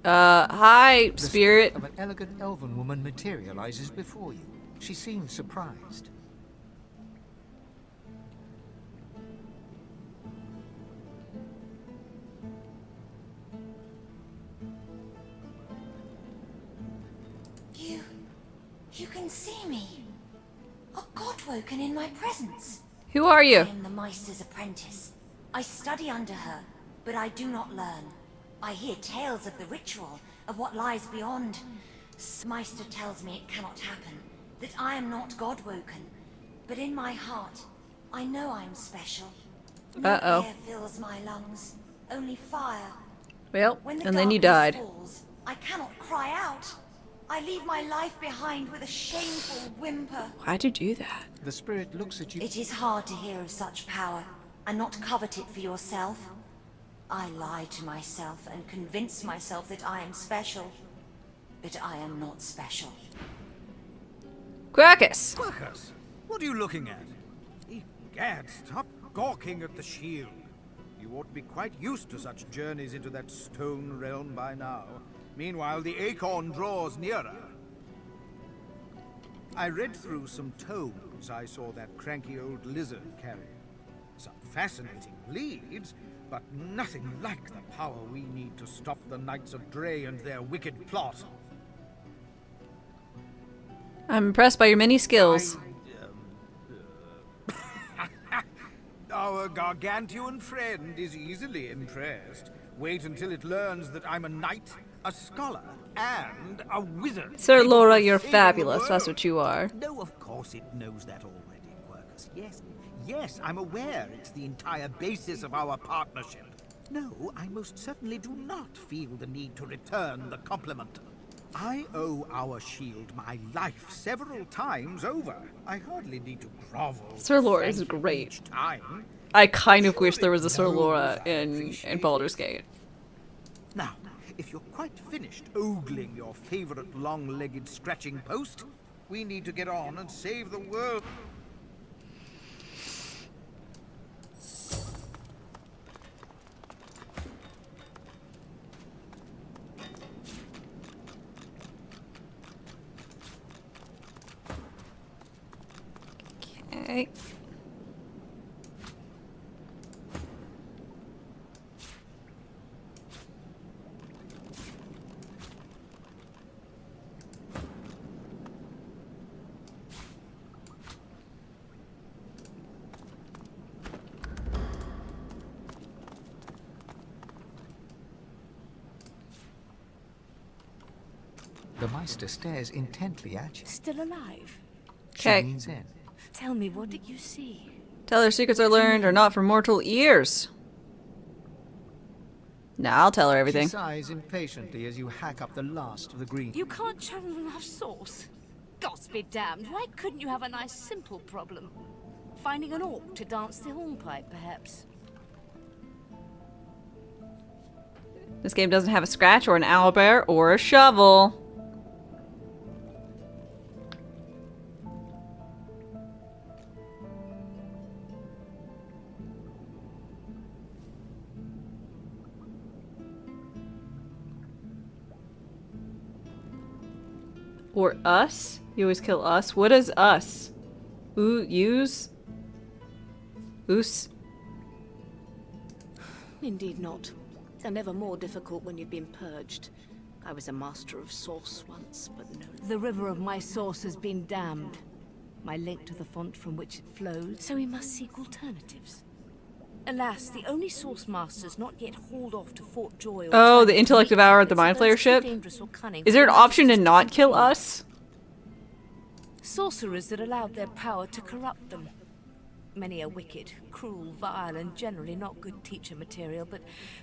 Speaker 1: Hi, spirit.
Speaker 4: Of an elegant elven woman materializes before you. She seems surprised.
Speaker 16: You can see me. A Godwoken in my presence.
Speaker 1: Who are you?
Speaker 16: I am the Meister's apprentice. I study under her, but I do not learn. I hear tales of the ritual, of what lies beyond. Meister tells me it cannot happen, that I am not Godwoken. But in my heart, I know I am special. No air fills my lungs, only fire.
Speaker 1: Well,
Speaker 16: when
Speaker 1: and then you died.
Speaker 16: Falls, I cannot cry out. I leave my life behind with a shameful whimper.
Speaker 1: Why'd you do that?
Speaker 4: The spirit looks at you.
Speaker 16: It is hard to hear of such power and not covet it for yourself. I lie to myself and convince myself that I am special. But I am not special.
Speaker 1: Quackus!
Speaker 19: Quackus, what are you looking at? Egad, stop gawking at the shield. You ought to be quite used to such journeys into that stone realm by now. Meanwhile, the acorn draws nearer. I read through some tomes I saw that cranky old lizard carry. Some fascinating leads, but nothing like the power we need to stop the Knights of Dre and their wicked plot.
Speaker 1: I'm impressed by your many skills.
Speaker 19: Our gargantuan friend is easily impressed. Wait until it learns that I'm a knight, a scholar, and a wizard.
Speaker 1: Sir Laura, you're fabulous. That's what you are.
Speaker 19: No, of course it knows that already, Quirkus. Yes, I'm aware it's the entire basis of our partnership. No, I most certainly do not feel the need to return the compliment. I owe our shield my life several times over. I hardly need to grovel.
Speaker 1: Sir Laura is great.
Speaker 19: Each time.
Speaker 1: I kind of wish there was a Sir Laura in Baldur's Gate.
Speaker 19: Now, if you're quite finished ogling your favorite long-legged scratching post, we need to get on and save the world.
Speaker 1: Okay.
Speaker 4: The Meister stares intently at you.
Speaker 9: Still alive?
Speaker 4: She leans in.
Speaker 9: Tell me, what did you see?
Speaker 1: Tell her secrets I learned are not for mortal ears. Nah, I'll tell her everything.
Speaker 4: She sighs impatiently as you hack up the last of the green.
Speaker 9: You can't channel enough sauce. Gods be damned, why couldn't you have a nice simple problem? Finding an orc to dance the hornpipe, perhaps?
Speaker 1: This game doesn't have a scratch or an owlbear or a shovel. Or us? You always kill us? What is us? Use? Oos?
Speaker 9: Indeed not. And ever more difficult when you've been purged. I was a master of source once, but no. The river of my source has been damned. My link to the font from which it flows, so we must seek alternatives. Alas, the only source masters not yet hauled off to Fort Joy.
Speaker 1: Oh, the intellect devour at the Mind Flayer ship? Is there an option to not kill us?
Speaker 9: Sorcerers that allowed their power to corrupt them. Many are wicked, cruel, vile, and generally not good teacher material, but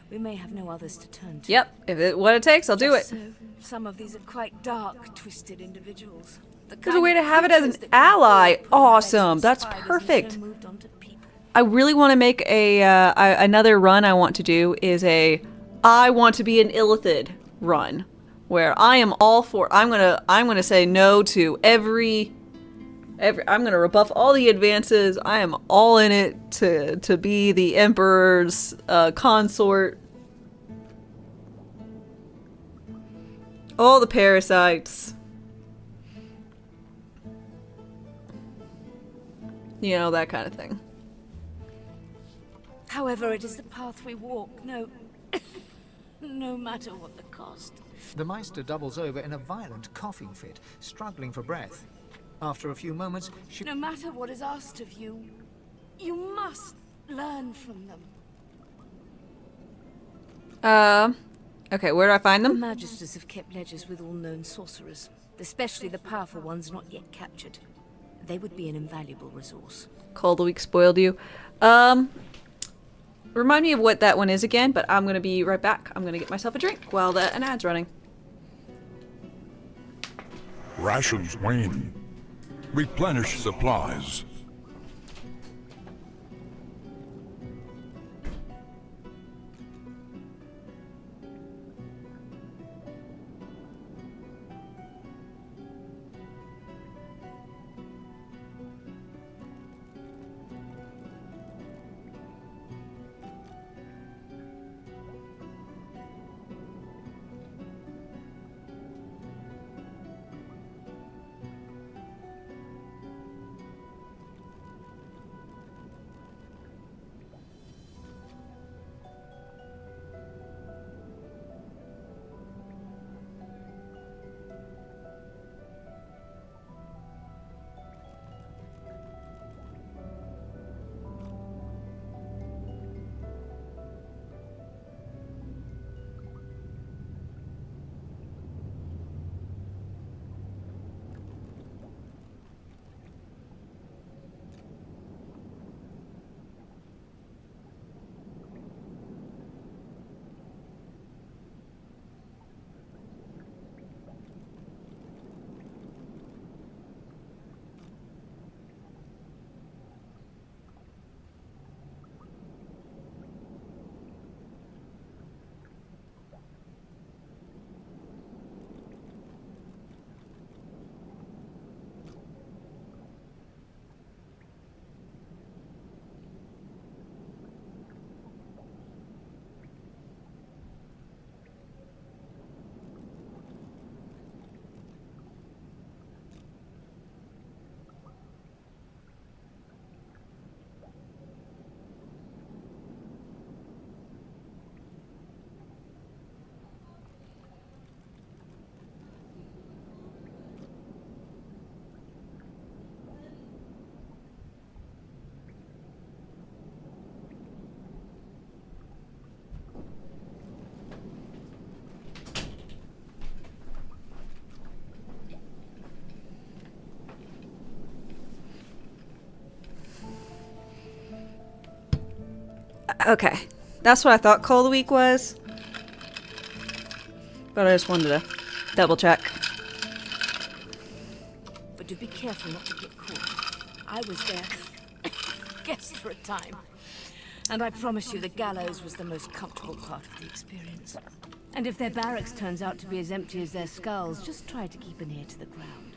Speaker 9: we may have no others to turn to.
Speaker 1: Yep, if it what it takes, I'll do it.
Speaker 9: So, some of these are quite dark, twisted individuals.
Speaker 1: There's a way to have it as an ally. Awesome, that's perfect. I really want to make a another run. I want to do is I want to be an Illithid run, where I am all for. I'm gonna say no to every. I'm gonna rebuff all the advances. I am all in it to be the Emperor's consort. All the parasites. You know, that kind of thing.
Speaker 9: However, it is the path we walk, no matter what the cost.
Speaker 4: The Meister doubles over in a violent coughing fit, struggling for breath. After a few moments, she...
Speaker 9: No matter what is asked of you, you must learn from them.
Speaker 1: Okay, where do I find them?
Speaker 9: The Magisters have kept ledgers with all known sorcerers, especially the powerful ones not yet captured. They would be an invaluable resource.
Speaker 1: Cold Week spoiled you. Remind me of what that one is again, but I'm gonna be right back. I'm gonna get myself a drink while an ad's running.
Speaker 6: Rations wane. Replenish supplies.
Speaker 1: Okay. That's what I thought Call of the Week was. But I just wanted to double check.
Speaker 9: But do be careful not to get caught. I was there guest for a time. And I promise you the gallows was the most comfortable part of the experience. And if their barracks turns out to be as empty as their skulls, just try to keep an ear to the ground.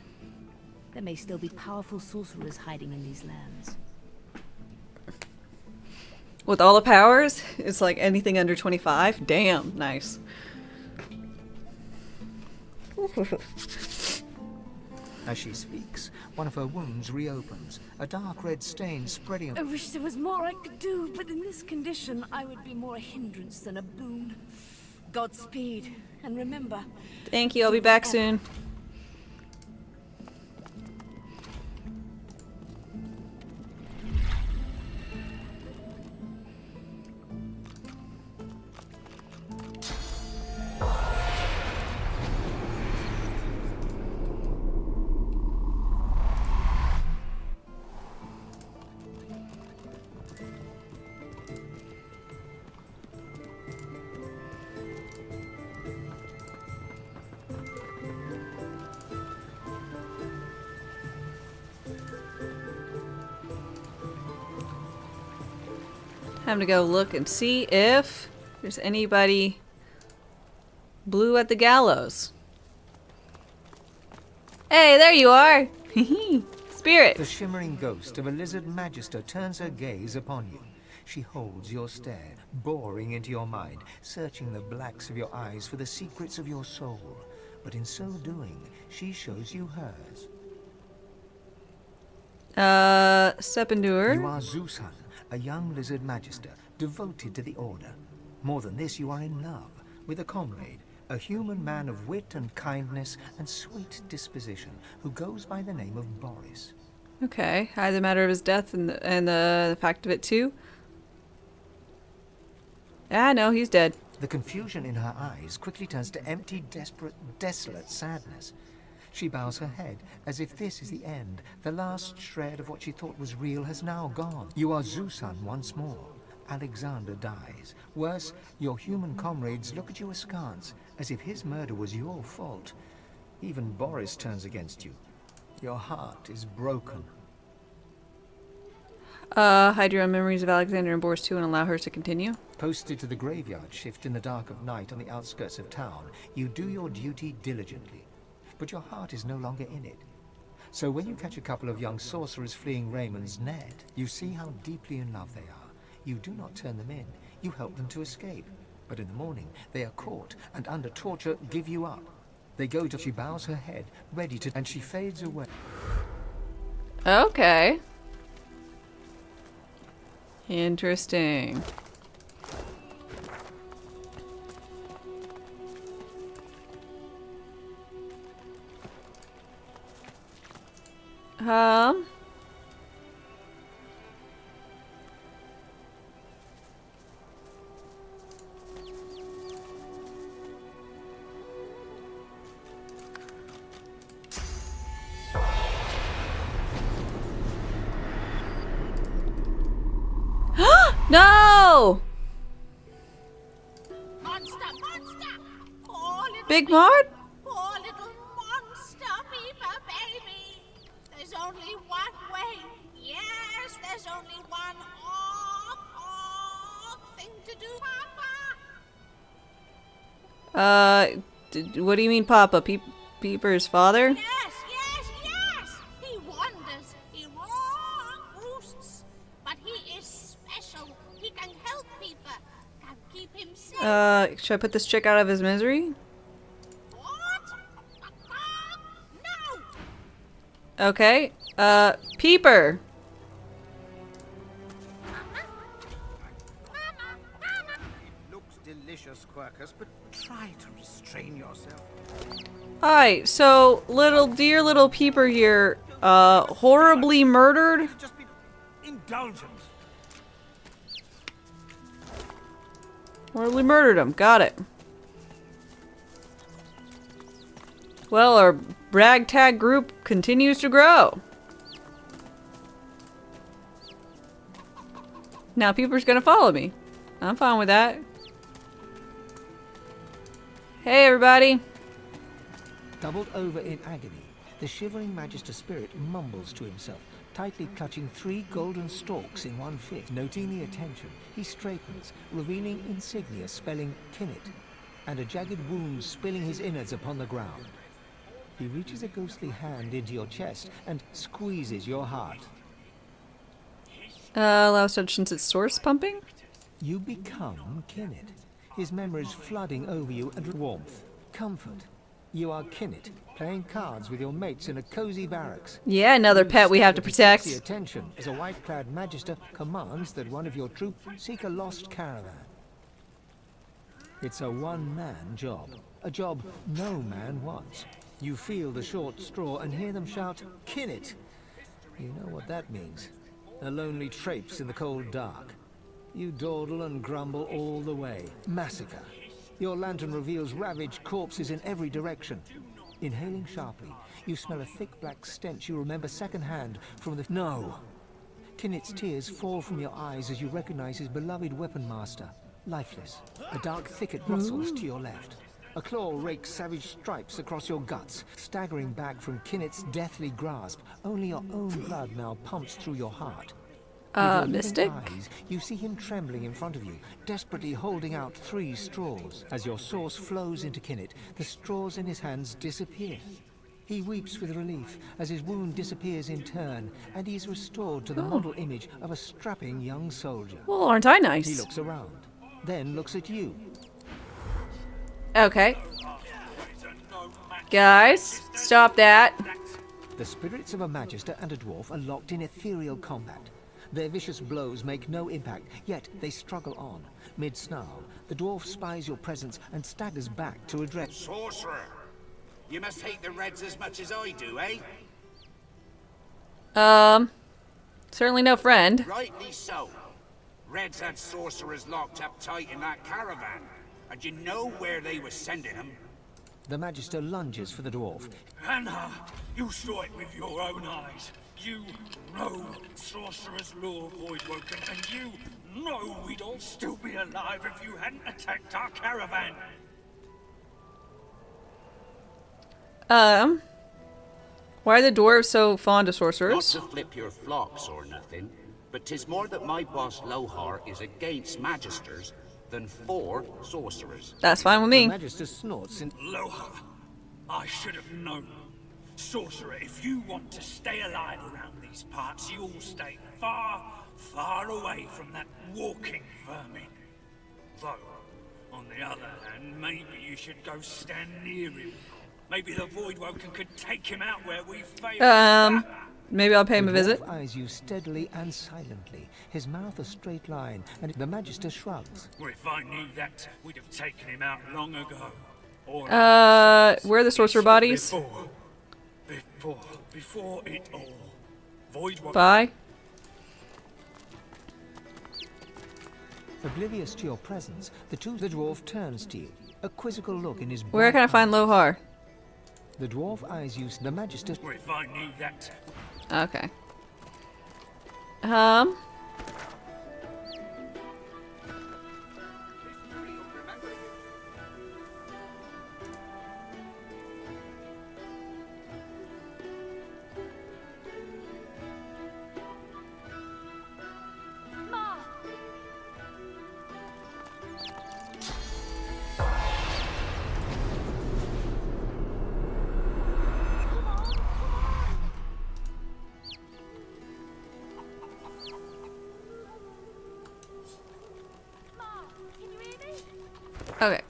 Speaker 9: There may still be powerful sorcerers hiding in these lands.
Speaker 1: With all the powers, it's like anything under 25. Damn, nice.
Speaker 4: As she speaks, one of her wounds reopens, a dark red stain spreading.
Speaker 9: I wish there was more I could do, but in this condition, I would be more a hindrance than a boon. Godspeed, and remember...
Speaker 1: Thank you, I'll be back soon. Time to go look and see if there's anybody blue at the gallows. Hey, there you are! Spirit!
Speaker 4: The shimmering ghost of a lizard magister turns her gaze upon you. She holds your stare, boring into your mind, searching the blacks of your eyes for the secrets of your soul. But in so doing, she shows you hers.
Speaker 1: Step into her.
Speaker 4: You are Zusan, a young lizard magister, devoted to the Order. More than this, you are in love with a comrade, a human man of wit and kindness and sweet disposition, who goes by the name of Boris.
Speaker 1: Okay, hide the matter of his death and the fact of it too. Ah, no, he's dead.
Speaker 4: The confusion in her eyes quickly turns to empty, desperate, desolate sadness. She bows her head, as if this is the end. The last shred of what she thought was real has now gone. You are Zusan once more. Alexander dies. Worse, your human comrades look at you askance, as if his murder was your fault. Even Boris turns against you. Your heart is broken.
Speaker 1: Hide your own memories of Alexander and Boris too and allow her to continue.
Speaker 4: Posted to the graveyard shift in the dark of night on the outskirts of town, you do your duty diligently. But your heart is no longer in it. So when you catch a couple of young sorcerers fleeing Raymond's net, you see how deeply in love they are. You do not turn them in. You help them to escape. But in the morning, they are caught and under torture give you up. They go to... She bows her head, ready to... and she fades away.
Speaker 1: Okay. Interesting. No!
Speaker 2: Monster, monster! Poor little
Speaker 1: Big Mart?
Speaker 2: Poor little monster beaver baby! There's only one way. Yes, there's only one thing to do, Papa.
Speaker 1: What do you mean, Papa? Peeper's father?
Speaker 2: Yes, yes, yes! He wanders, he roosts, but he is special. He can help people, can keep him safe.
Speaker 1: Should I put this chick out of his misery?
Speaker 2: No!
Speaker 1: Okay. Peeper.
Speaker 19: Looks delicious, Quercus, but try to restrain yourself.
Speaker 1: Hi, so dear little Peeper here, horribly murdered?
Speaker 19: Just be indulgent.
Speaker 1: Horribly murdered him, got it. Well, our ragtag group continues to grow. Now Peeper's gonna follow me. I'm fine with that. Hey, everybody.
Speaker 4: Doubled over in agony, the shivering Magister spirit mumbles to himself, tightly clutching 3 golden stalks in one fist. Noting the attention, he straightens, revealing insignia spelling Kinnet, and a jagged wound spilling his innards upon the ground. He reaches a ghostly hand into your chest and squeezes your heart.
Speaker 1: Allows touch since it's source pumping?
Speaker 4: You become Kinnet. His memories flooding over you and warmth, comfort. You are Kinnet, playing cards with your mates in a cozy barracks.
Speaker 1: Yeah, another pet we have to protect.
Speaker 4: The attention as a white-clad Magister commands that one of your troop seek a lost caravan. It's a one-man job, a job no man wants. You feel the short straw and hear them shout, "Kinnet!" You know what that means. A lonely traipse in the cold dark. You dawdle and grumble all the way. Massacre. Your lantern reveals ravaged corpses in every direction. Inhaling sharply, you smell a thick black stench you remember secondhand from the... No! Kinnet's tears fall from your eyes as you recognize his beloved weapon master, lifeless. A dark thicket rustles to your left. A claw rakes savage stripes across your guts, staggering back from Kinnet's deathly grasp. Only your own blood now pumps through your heart.
Speaker 1: Mystic?
Speaker 4: Eyes, you see him trembling in front of you, desperately holding out 3 straws. As your source flows into Kinnet, the straws in his hands disappear. He weeps with relief as his wound disappears in turn, and he is restored to the model image of a strapping young soldier.
Speaker 1: Well, aren't I nice?
Speaker 4: He looks around, then looks at you.
Speaker 1: Okay. Guys, stop that.
Speaker 4: The spirits of a Magister and a dwarf are locked in ethereal combat. Their vicious blows make no impact, yet they struggle on. Mid-snarl, the dwarf spies your presence and staggers back to address...
Speaker 5: Sorcerer! You must hate the Reds as much as I do, eh?
Speaker 1: Certainly no friend.
Speaker 5: Rightly so. Reds had sorcerers locked up tight in that caravan. And you know where they were sending them?
Speaker 4: The Magister lunges for the dwarf.
Speaker 20: Anna, you saw it with your own eyes. You know sorcerer's law, Voidwoken, and you know we'd all still be alive if you hadn't attacked our caravan.
Speaker 1: Why are the dwarves so fond of sorcerers?
Speaker 5: Not to flip your flops or nothing, but 'tis more that my boss Lohar is against Magisters than for sorcerers.
Speaker 1: That's fine with me.
Speaker 4: The Magister snorts and...
Speaker 20: Lohar, I should have known. Sorcerer, if you want to stay alive around these parts, you'll stay far, far away from that walking vermin. Though, on the other hand, maybe you should go stand near him. Maybe the Voidwoken could take him out where we failed.
Speaker 1: Maybe I'll pay him a visit.
Speaker 4: The dwarf eyes you steadily and silently, his mouth a straight line, and the Magister shrugs.
Speaker 20: Well, if I knew that, we'd have taken him out long ago. Or
Speaker 1: where are the sorcerer bodies?
Speaker 20: Before it all. Voidwoken.
Speaker 1: Bye.
Speaker 4: Oblivious to your presence, the dwarf turns to you, a quizzical look in his...
Speaker 1: Where can I find Lohar?
Speaker 4: The dwarf eyes you, the Magister...
Speaker 20: Well, if I knew that.
Speaker 1: Okay. Okay.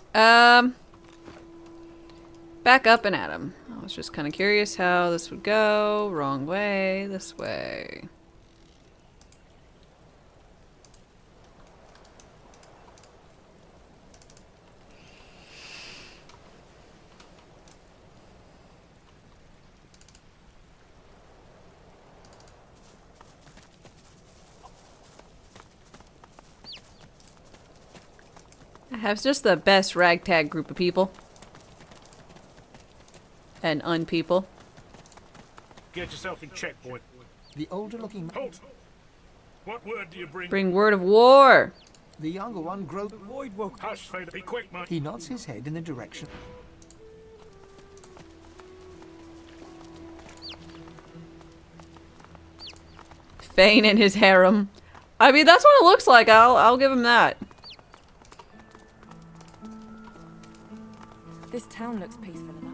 Speaker 1: Back up and at him. I was just kind of curious how this would go. Wrong way. This way. I have just the best ragtag group of people. And unpeople.
Speaker 10: Get yourself in check, boy.
Speaker 4: The older looking...
Speaker 10: Halt! What word do you bring?
Speaker 1: Bring word of war.
Speaker 4: The younger one grows...
Speaker 10: The void will... Hush, Vader. Be quick, mate.
Speaker 4: He nods his head in the direction...
Speaker 1: Fane and his harem. I mean, that's what it looks like. I'll give him that.
Speaker 15: This town looks peaceful enough.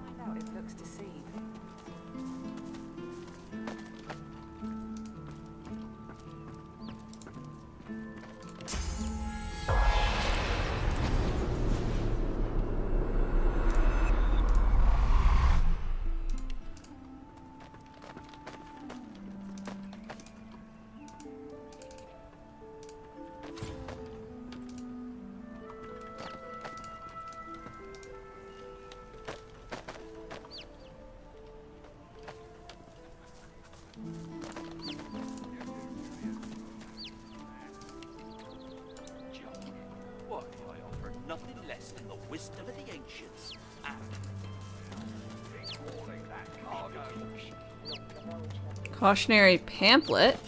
Speaker 15: I doubt it looks deceived.
Speaker 1: Cautionary pamphlet.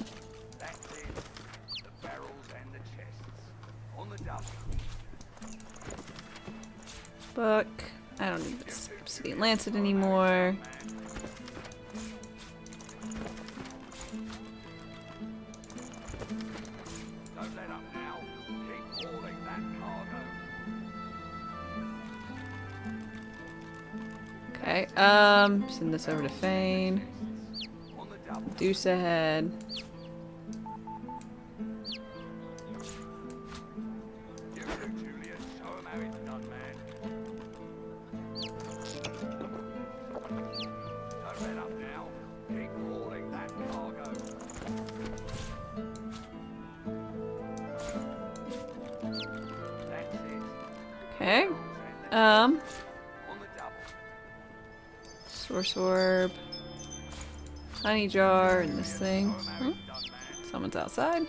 Speaker 1: Book. I don't need this obsidian lancet anymore. Okay, send this over to Fane. Deuce ahead. Okay. Source orb. Honey jar and this thing. Hmm? Someone's outside.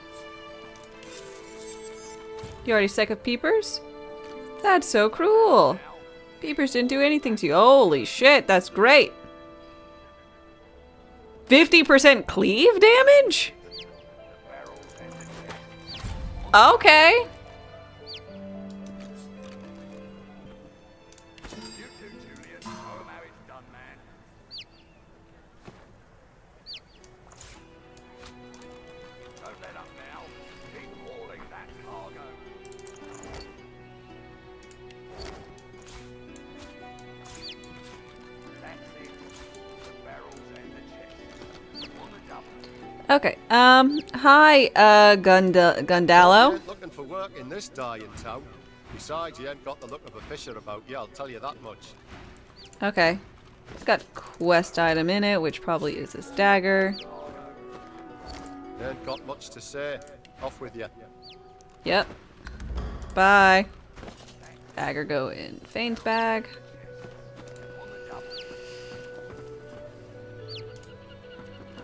Speaker 1: You already sick of peepers? That's so cruel. Peepers didn't do anything to you. Holy shit, that's great. 50% cleave damage? Okay. Okay, hi, Gundalo.
Speaker 11: You ain't looking for work in this dying town. Besides, you ain't got the look of a fisher about you, I'll tell you that much.
Speaker 1: Okay. It's got a quest item in it, which probably is this dagger.
Speaker 11: You ain't got much to say. Off with you.
Speaker 1: Yep. Bye. Dagger go in Fane's bag.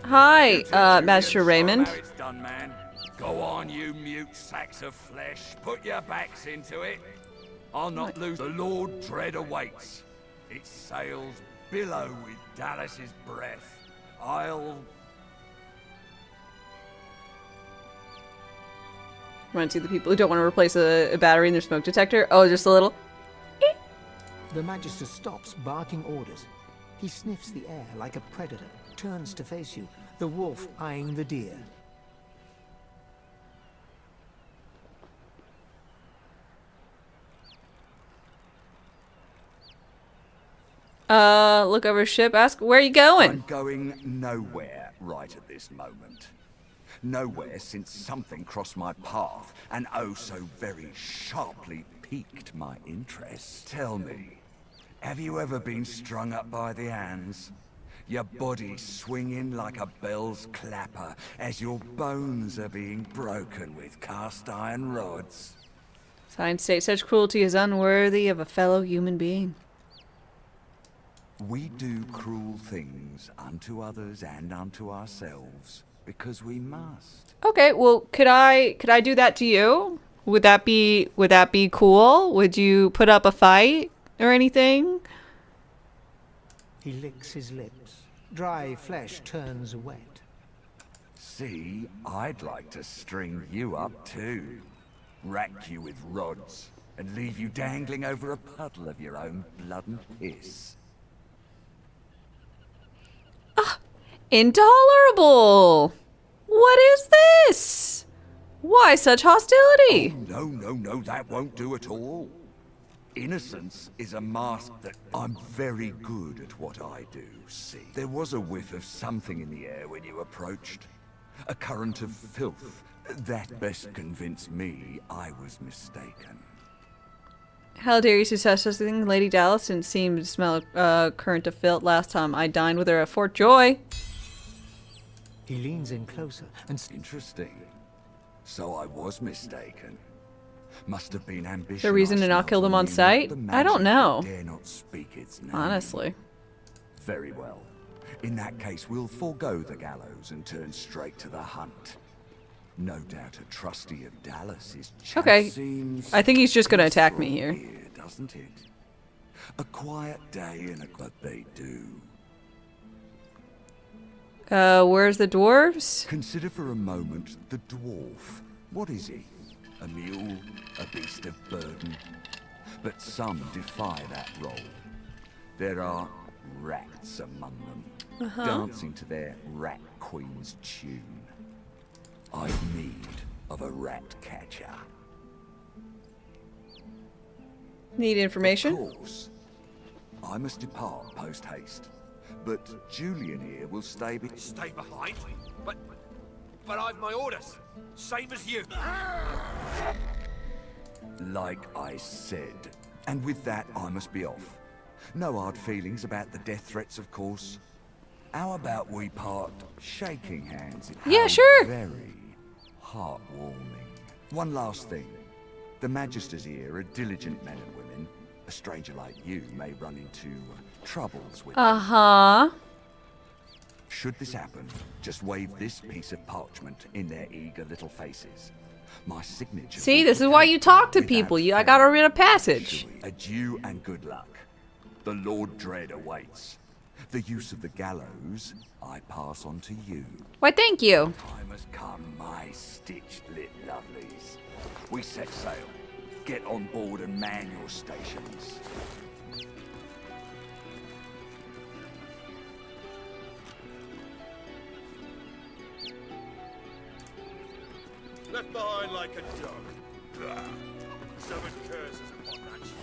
Speaker 1: Hi, Master Raymond.
Speaker 13: How it's done, man. Go on, you mute sacks of flesh. Put your backs into it. I'll not lose. The Lord Dread awaits. Its sails billow with Dallas's breath.
Speaker 1: Reminds you of the people who don't want to replace a battery in their smoke detector. Oh, just a little.
Speaker 4: The Magister stops, barking orders. He sniffs the air like a predator, turns to face you, the wolf eyeing the deer.
Speaker 1: Look over his ship, ask, where are you going?
Speaker 13: I'm going nowhere right at this moment. Nowhere since something crossed my path and oh so very sharply piqued my interest. Tell me, have you ever been strung up by the hands? Your body swinging like a bell's clapper as your bones are being broken with cast iron rods.
Speaker 1: Science states such cruelty is unworthy of a fellow human being.
Speaker 13: We do cruel things unto others and unto ourselves because we must.
Speaker 1: Okay, well, could I do that to you? Would that be cool? Would you put up a fight or anything?
Speaker 4: He licks his lips. Dry flesh turns wet.
Speaker 13: See, I'd like to string you up too. rack you with rods, and leave you dangling over a puddle of your own blood and piss.
Speaker 1: Intolerable! What is this? Why such hostility?
Speaker 13: Oh, no, that won't do at all. Innocence is a mask that I'm very good at what I do, see. There was a whiff of something in the air when you approached. A current of filth. That best convinced me I was mistaken.
Speaker 1: How dare you suggest such a thing? Lady Dallas didn't seem to smell a current of filth last time I dined with her at Fort Joy.
Speaker 4: He leans in closer and...
Speaker 13: Interesting. So I was mistaken. Must have been ambition.
Speaker 1: The reason to not kill them on sight? I don't know.
Speaker 13: Dare not speak its name.
Speaker 1: Honestly.
Speaker 13: Very well. In that case, we'll forego the gallows and turn straight to the hunt. No doubt a trustee of Dallas's chat seems
Speaker 1: I think he's just gonna attack me here.
Speaker 13: Doesn't it? A quiet day and what they do.
Speaker 1: Where's the dwarves?
Speaker 13: Consider for a moment the dwarf. What is he? A mule? A beast of burden? But some defy that role. There are rats among them, dancing to their rat queen's tune. I've need of a rat catcher.
Speaker 1: Need information?
Speaker 13: Of course. I must depart post haste, but Julian here will stay
Speaker 8: Stay behind? But I've my orders, same as you.
Speaker 13: Like I said. And with that, I must be off. No hard feelings about the death threats, of course. How about we part shaking hands?
Speaker 1: Yeah, sure.
Speaker 13: Very heartwarming. One last thing. The Magisters here are diligent men and women. A stranger like you may run into troubles with them. Should this happen, just wave this piece of parchment in their eager little faces. My signature.
Speaker 1: See, this is why you talk to people. I got a writ of passage.
Speaker 13: Adieu and good luck. The Lord Dread awaits. The use of the gallows, I pass on to you.
Speaker 1: Why, thank you.
Speaker 13: Time has come, my stitch-lit lovelies. We set sail. Get on board and man your stations.
Speaker 8: Left behind like a dog. Seven curses upon that ship.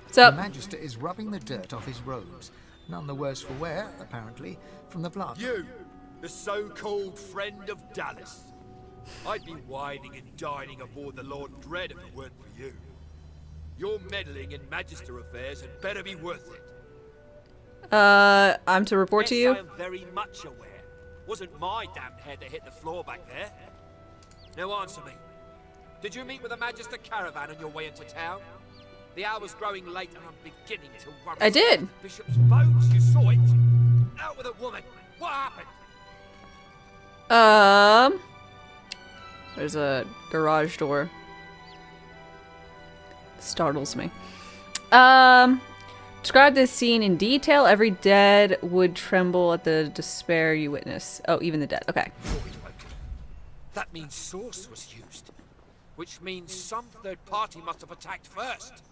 Speaker 1: What's up?
Speaker 4: The Magister is rubbing the dirt off his robes. None the worse for wear, apparently, from the blood.
Speaker 8: You, the so-called friend of Dallas. I'd be whining and dining aboard the Lord Dread if it weren't for you. Your meddling in Magister affairs had better be worth it.
Speaker 1: I'm to report to you?
Speaker 8: I am very much aware. Wasn't my damned head that hit the floor back there. Now answer me. Did you meet with a Magister caravan on your way into town? The hour's growing late and I'm beginning to worry.
Speaker 1: I did.
Speaker 8: Bishop's bones, you saw it. Out with a woman. What happened?
Speaker 1: There's a garage door. Startles me. Describe this scene in detail. Every dead would tremble at the despair you witness. Oh, even the dead. Okay.
Speaker 8: That means source was used. Which means some third party must have attacked first.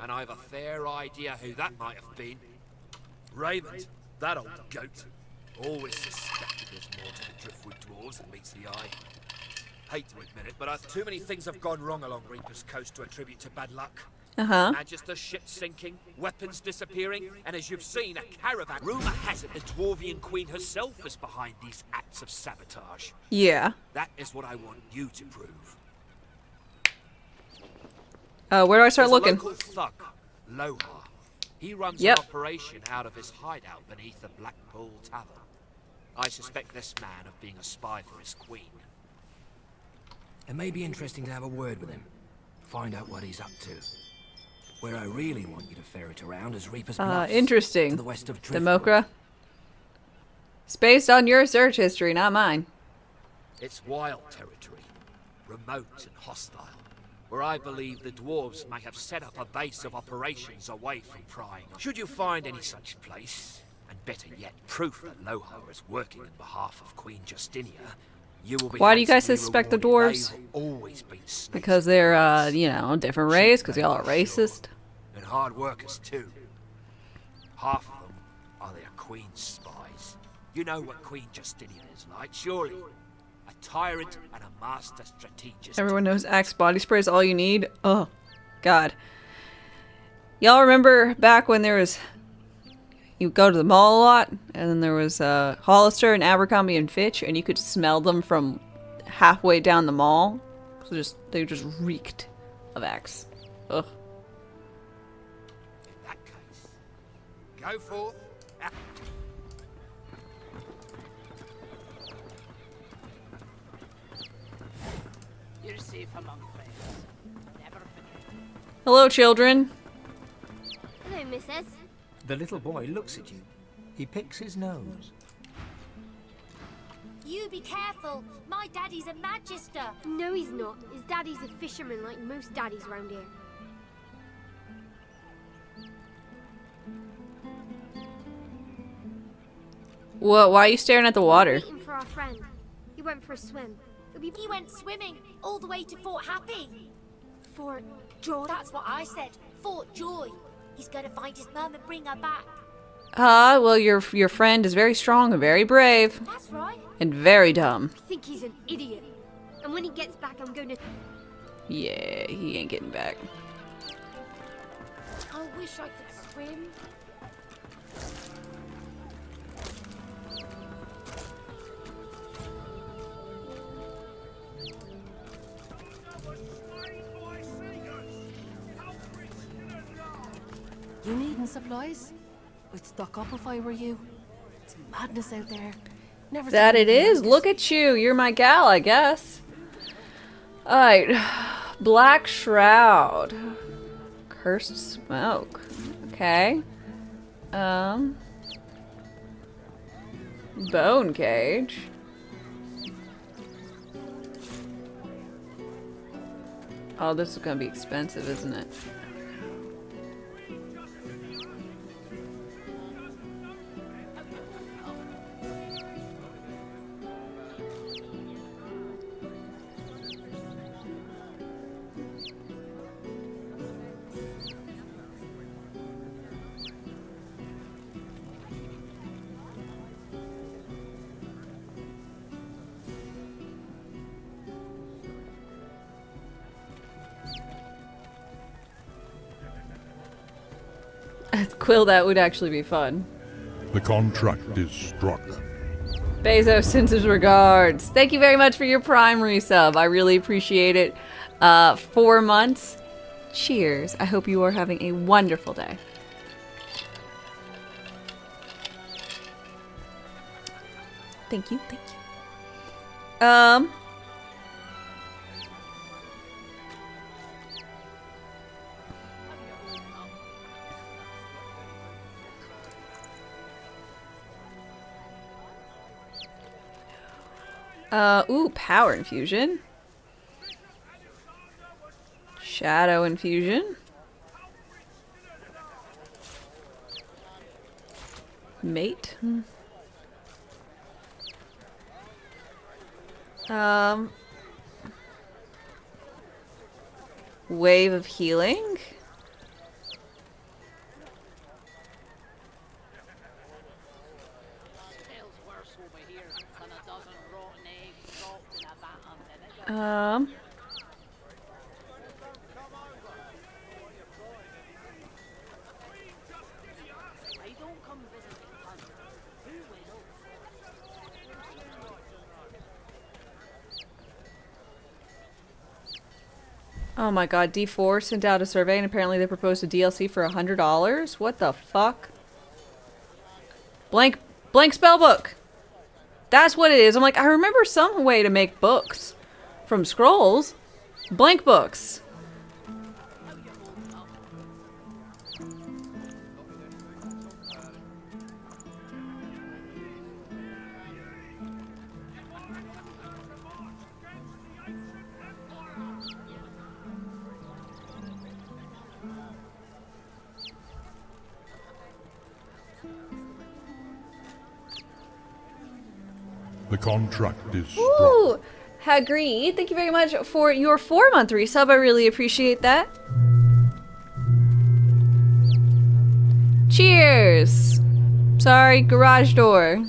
Speaker 8: And I've a fair idea who that might have been. Raymond, that old goat. Always suspected there's more to the Driftwood Dwarves than meets the eye. Hate to admit it, but too many things have gone wrong along Reaper's Coast to attribute to bad luck. Magister ship sinking, weapons disappearing, and as you've seen, a caravan. Rumor has it the Dwarvian Queen herself is behind these acts of sabotage.
Speaker 1: Yeah.
Speaker 8: That is what I want you to prove.
Speaker 1: Where do I start looking?
Speaker 8: There's a local thug, Lohar. He runs an operation out of his hideout beneath the Blackpool Tavern. I suspect this man of being a spy for his queen.
Speaker 17: It may be interesting to have a word with him. Find out what he's up to. Where I really want you to ferret around is Reaper's Bluffs,
Speaker 1: interesting.
Speaker 17: to the west of
Speaker 1: Demokra. It's based on your search history, not mine.
Speaker 8: It's wild territory, remote and hostile, where I believe the dwarves may have set up a base of operations away from prying. Should you find any such place, and better yet, proof that Lohar is working on behalf of Queen Justinia,
Speaker 17: You will be
Speaker 1: Why do you guys
Speaker 17: handsomely
Speaker 1: suspect the
Speaker 17: rewarded.
Speaker 1: dwarves?
Speaker 17: They've always been snakes.
Speaker 1: Because they're, you know, different race, because y'all are racist.
Speaker 17: And hard workers too. Half of them are their queen's spies. You know what Queen Justinian is like, surely. A tyrant and a master strategist.
Speaker 1: Everyone knows Axe body spray is all you need. Oh, God. Y'all remember back when there was... You go to the mall a lot, and then there was Hollister and Abercrombie and Fitch, and you could smell them from halfway down the mall. So they just reeked of Axe. Ugh.
Speaker 17: In that case, go forth.
Speaker 2: You're safe among friends. Never forget.
Speaker 1: Hello, children.
Speaker 14: Hello, missus.
Speaker 4: The little boy looks at you. He picks his nose.
Speaker 7: You be careful. My daddy's a magister.
Speaker 14: No, he's not. His daddy's a fisherman like most daddies around here.
Speaker 1: What? Why are you staring at the water?
Speaker 14: Waiting for our friend. He went for a swim.
Speaker 7: He went swimming all the way to Fort Happy.
Speaker 14: Fort Joy?
Speaker 7: That's what I said. Fort Joy. He's gonna find his mum and bring her back.
Speaker 1: Ah, well, your friend is very strong and very brave.
Speaker 14: That's right.
Speaker 1: And very dumb.
Speaker 14: I think he's an idiot. And when he gets back, I'm gonna...
Speaker 1: Yeah, he ain't getting back.
Speaker 14: I wish I could swim.
Speaker 15: You needing supplies? I'd stock up if I were you. It's madness out there. Never
Speaker 1: That
Speaker 15: seen
Speaker 1: it
Speaker 15: anything
Speaker 1: is.
Speaker 15: like
Speaker 1: Look at you. You're my gal, I guess. Alright. Black Shroud. Cursed Smoke. Okay. Bone Cage. Oh, this is gonna be expensive, isn't it? Quill, that would actually be fun.
Speaker 6: The contract is struck.
Speaker 1: Bezos sends his regards. Thank you very much for your Prime resub. I really appreciate it. 4 months. Cheers. I hope you are having a wonderful day. Thank you. Thank you. Ooh, power infusion. Shadow infusion. Mate. Wave of healing. Oh my god, D4 sent out a survey and apparently they proposed a DLC for $100? What the fuck? Blank spellbook! That's what it is. I'm like, I remember some way to make books from scrolls. Blank books.
Speaker 6: The contract is struck.
Speaker 1: Ooh, Hagrid, thank you very much for your 4-month resub. I really appreciate that. Cheers. Sorry, garage door.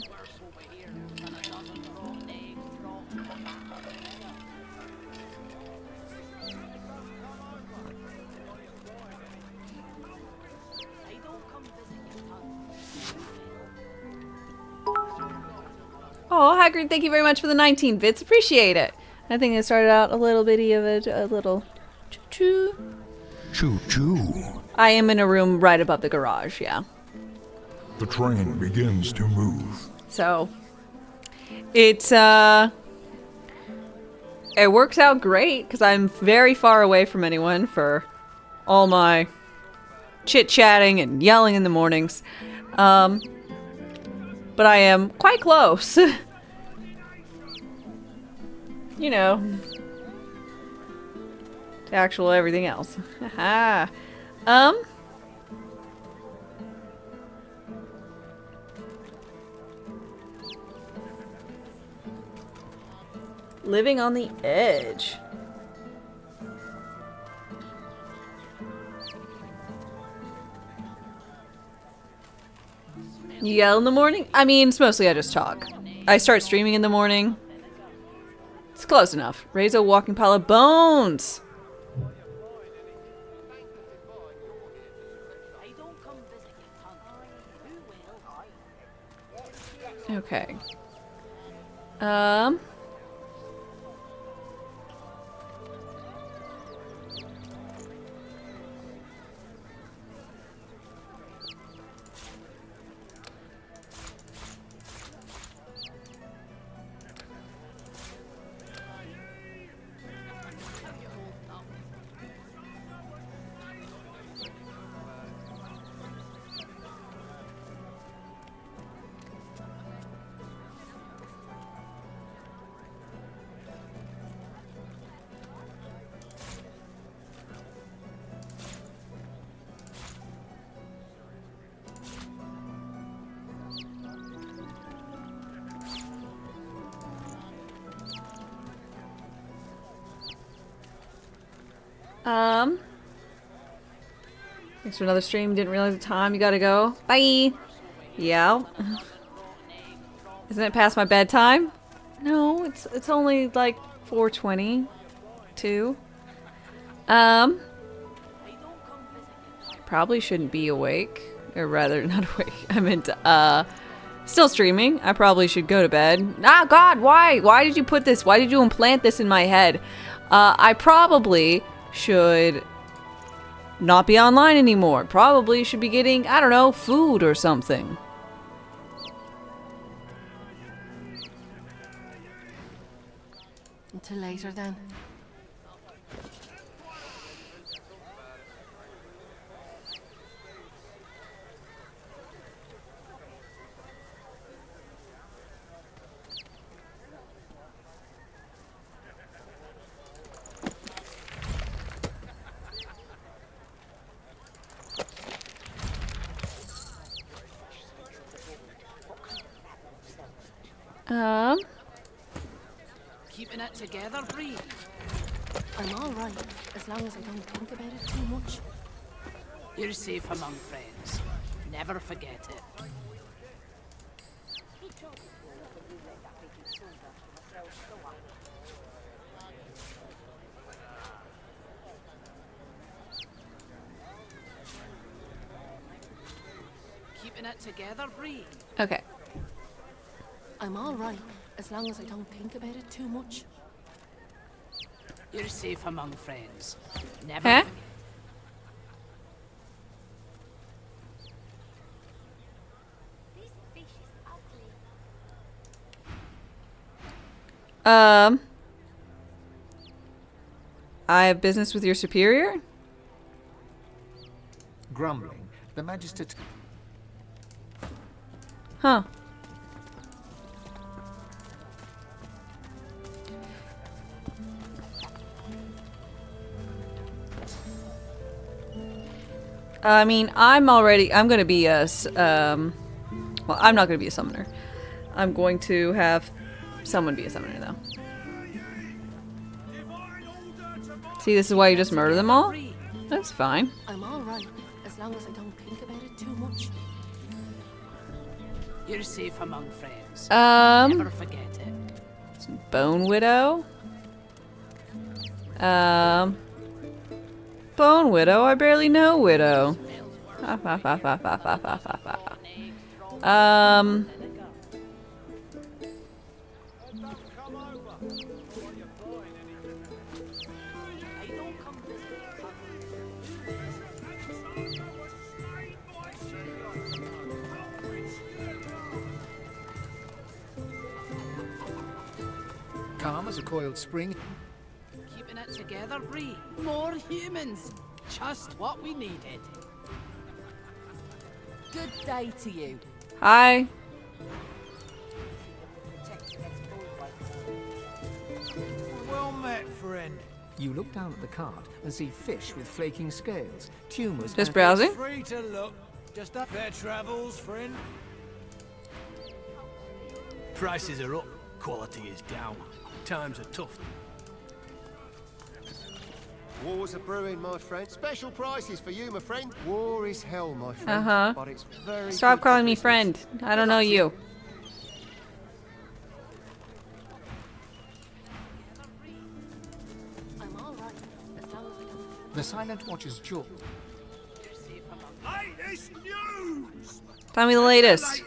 Speaker 1: Oh, Hagrid, thank you very much for the 19 bits. Appreciate it. I think it started out a little bitty of a little choo-choo.
Speaker 6: Choo-choo.
Speaker 1: I am in a room right above the garage, yeah.
Speaker 6: The train begins to move.
Speaker 1: So, it's, it works out great because I'm very far away from anyone for all my chit-chatting and yelling in the mornings. But I am quite close. You know, to actual everything else. Haha. Living on the edge. You yell in the morning? I mean, it's mostly I just talk. I start streaming in the morning. It's close enough. Raise a walking pile of bones. Okay. Thanks for another stream. Didn't realize the time. You gotta go. Bye. Yeah. Isn't it past my bedtime? No, it's only like 4:22. Probably shouldn't be awake, or rather, not awake. I meant still streaming. I probably should go to bed. Ah, God, why? Why did you put this? Why did you implant this in my head? I probably should not be online anymore. Probably should be getting, I don't know, food or something.
Speaker 9: Until later then.
Speaker 23: Keeping it together, Bree.
Speaker 9: I'm all right, as long as I don't think about it too much.
Speaker 23: You're safe among friends. Never forget it. Keeping it together, Bree.
Speaker 1: Okay.
Speaker 9: I'm all right, as long as I don't think about it too much.
Speaker 23: You're safe among friends. Never
Speaker 1: Huh?
Speaker 23: forget.
Speaker 1: I have business with your superior?
Speaker 4: Grumbling, the Magister...
Speaker 1: Huh. I mean, I'm gonna be a, well, I'm not gonna be a summoner. I'm going to have someone be a summoner, though. See, this is why you just murder them all? That's fine.
Speaker 3: I'm alright, as long as I don't think about it too much. You're safe among friends. Never forget it.
Speaker 1: Bone Widow? Bone Widow? I barely know Widow.
Speaker 4: Calm as a coiled spring.
Speaker 3: Keeping it together, Bree. More humans. Just what we needed.
Speaker 15: Good day to you.
Speaker 1: Hi.
Speaker 19: Well met, friend.
Speaker 4: You look down at the cart and see fish with flaking scales, tumors.
Speaker 1: Just browsing?
Speaker 19: Free to look. Just up their travels, friend. Prices are up. Quality is down. Times are tough.
Speaker 11: Wars are brewing, my friend. Special prices for you, my friend. War is hell, my friend. But it's very
Speaker 1: Stop
Speaker 11: good
Speaker 1: calling
Speaker 11: for
Speaker 1: me
Speaker 11: business.
Speaker 1: friend. I don't know you.
Speaker 4: The Silent Watcher's jaw.
Speaker 10: Latest news!
Speaker 1: Tell me the latest.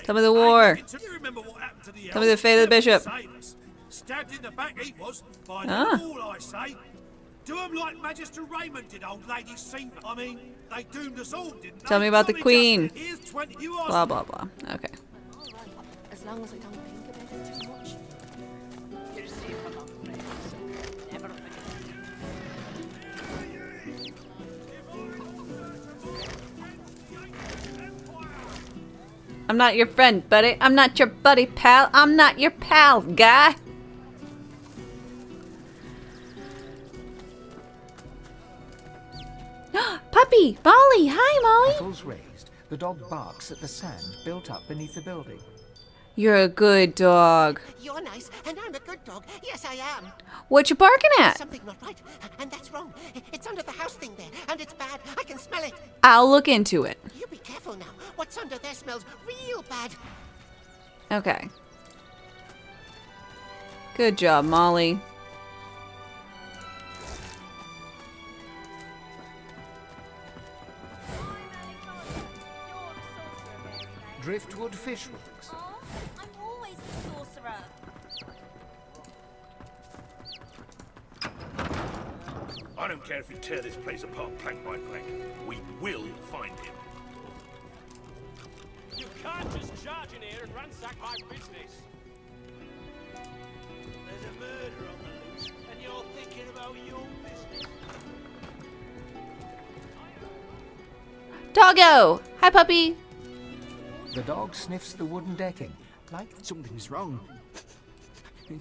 Speaker 1: Tell me the war. Tell me the fate of the bishop.
Speaker 10: Stabbed in the back he was by
Speaker 1: Ah.
Speaker 10: the wall, I say. Do 'em like Magister Raymond did, old lady Seaver. I mean, they doomed us all, didn't they?
Speaker 1: Tell me about the
Speaker 10: Jolly
Speaker 1: queen.
Speaker 10: Justin, here's 20 you asked
Speaker 1: Blah, blah, blah. Okay.
Speaker 3: As long as I don't think about it too much. You're safe among friends. Never forget
Speaker 1: I'm not your friend, buddy. I'm not your buddy, pal. I'm not your pal, guy. Puppy! Molly! Hi, Molly!
Speaker 4: Knuckles raised, the dog barks at the sand built up beneath the building.
Speaker 1: You're a good dog.
Speaker 18: You're nice, and I'm a good dog. Yes, I am.
Speaker 1: What you barking at?
Speaker 18: Something not right, and that's wrong. It's under the house thing there, and it's bad. I can smell it.
Speaker 1: I'll look into it.
Speaker 18: You be careful now. What's under there smells real bad.
Speaker 1: Okay. Good job, Molly.
Speaker 4: Driftwood fishworks.
Speaker 22: I'm always the sorcerer.
Speaker 10: I don't care if you tear this place apart plank by plank. We will find him.
Speaker 21: You can't just charge in here and ransack my business.
Speaker 20: There's a murder on the loose, and you're thinking about your business.
Speaker 1: Doggo! Hi, puppy.
Speaker 4: The dog sniffs the wooden decking, like
Speaker 24: something's wrong.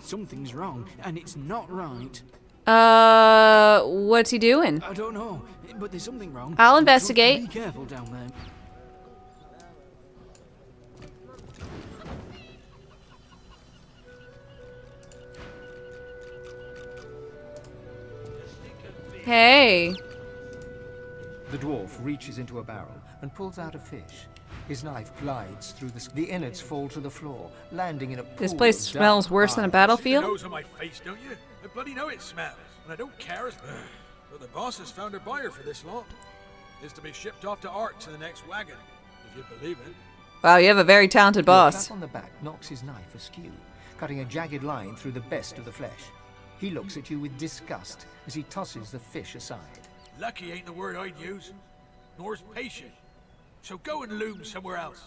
Speaker 24: Something's wrong, and it's not right.
Speaker 1: What's he doing?
Speaker 24: I don't know, but there's something wrong.
Speaker 1: I'll investigate.
Speaker 24: Be careful down there.
Speaker 1: Hey.
Speaker 4: The dwarf reaches into a barrel and pulls out a fish. His knife glides through the innards fall to the floor, landing in a pool
Speaker 1: This place
Speaker 4: of
Speaker 1: smells
Speaker 4: dark
Speaker 1: worse than a
Speaker 4: eyes.
Speaker 1: battlefield?
Speaker 10: Nose on my face, don't you? I bloody know it smells, and I don't care. But the boss has found a buyer for this lot. It's to be shipped off to Arks in the next wagon, if you believe it.
Speaker 1: Wow, you have a very talented
Speaker 4: Your
Speaker 1: boss.
Speaker 4: clap on the back knocks his knife askew, cutting a jagged line through the best of the flesh. He looks at you with disgust as he tosses the fish aside.
Speaker 10: Lucky ain't the word I'd use, nor's patient. So go and loom somewhere else.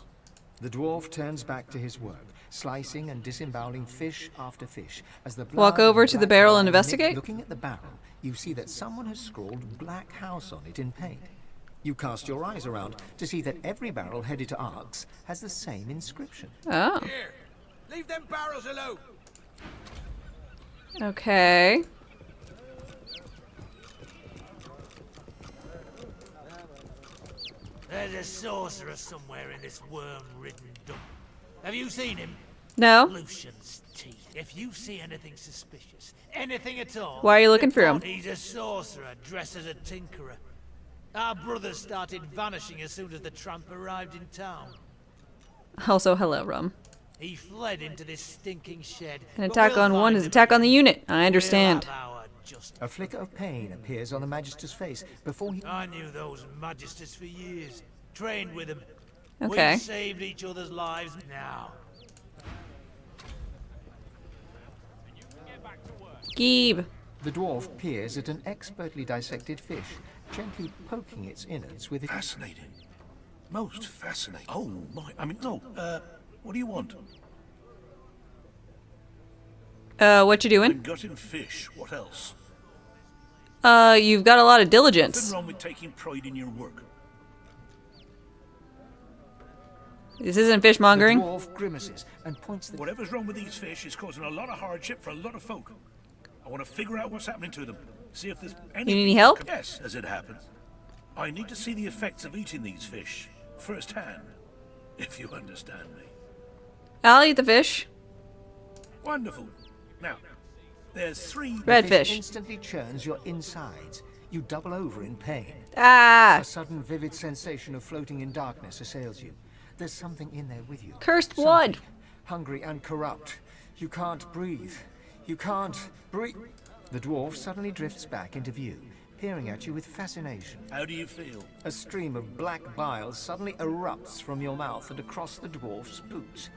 Speaker 4: The dwarf turns back to his work, slicing and disemboweling fish after fish. As the
Speaker 1: Walk
Speaker 4: blood
Speaker 1: over
Speaker 4: and
Speaker 1: to the
Speaker 4: black
Speaker 1: barrel
Speaker 4: eye
Speaker 1: and
Speaker 4: knit.
Speaker 1: investigate?
Speaker 4: Looking at the barrel, you see that someone has scrawled Black House on it in paint. You cast your eyes around to see that every barrel headed to Arks has the same inscription.
Speaker 1: Oh.
Speaker 10: Here, leave them barrels alone.
Speaker 1: Okay.
Speaker 20: There's a sorcerer somewhere in this worm-ridden dump. Have you seen him?
Speaker 1: No.
Speaker 5: Lucian's teeth. If you see anything suspicious, anything at all,
Speaker 1: Why are you looking for him?
Speaker 5: he's a sorcerer dressed as a tinkerer. Our brothers started vanishing as soon as the tramp arrived in town.
Speaker 1: Also, hello, Rum.
Speaker 5: He fled into this stinking shed.
Speaker 1: An attack on one is attack on the unit. I understand.
Speaker 4: A flicker of pain appears on the Magister's face before he...
Speaker 5: I knew those Magisters for years. Trained with them.
Speaker 1: Okay.
Speaker 5: We've saved each other's lives now.
Speaker 1: Geeb.
Speaker 4: The dwarf peers at an expertly dissected fish, gently poking its innards with...
Speaker 10: Fascinating. Most fascinating. Oh, my... I mean, no, what do you want?
Speaker 1: What you doing?
Speaker 10: Gutting fish. What else?
Speaker 1: You've got a lot of diligence.
Speaker 10: Nothing wrong with taking pride in your work.
Speaker 1: This isn't fishmongering.
Speaker 4: The dwarf grimaces and points the...
Speaker 10: Whatever's wrong with these fish is causing a lot of hardship for a lot of folk. I want to figure out what's happening to them. See if there's anything...
Speaker 1: You need any help?
Speaker 10: Yes, as it happens. I need to see the effects of eating these fish firsthand, if you understand me.
Speaker 1: I'll eat the fish.
Speaker 10: Wonderful. Now, there's 3...
Speaker 1: Redfish.
Speaker 4: Instantly churns your insides. You double over in pain.
Speaker 1: Ah!
Speaker 4: A sudden vivid sensation of floating in darkness assails you. There's something in there with you.
Speaker 1: Cursed blood.
Speaker 4: Hungry and corrupt. You can't breathe. You can't breathe. The dwarf suddenly drifts back into view, peering at you with fascination.
Speaker 10: How do you feel?
Speaker 4: A stream of black bile suddenly erupts from your mouth and across the dwarf's boots.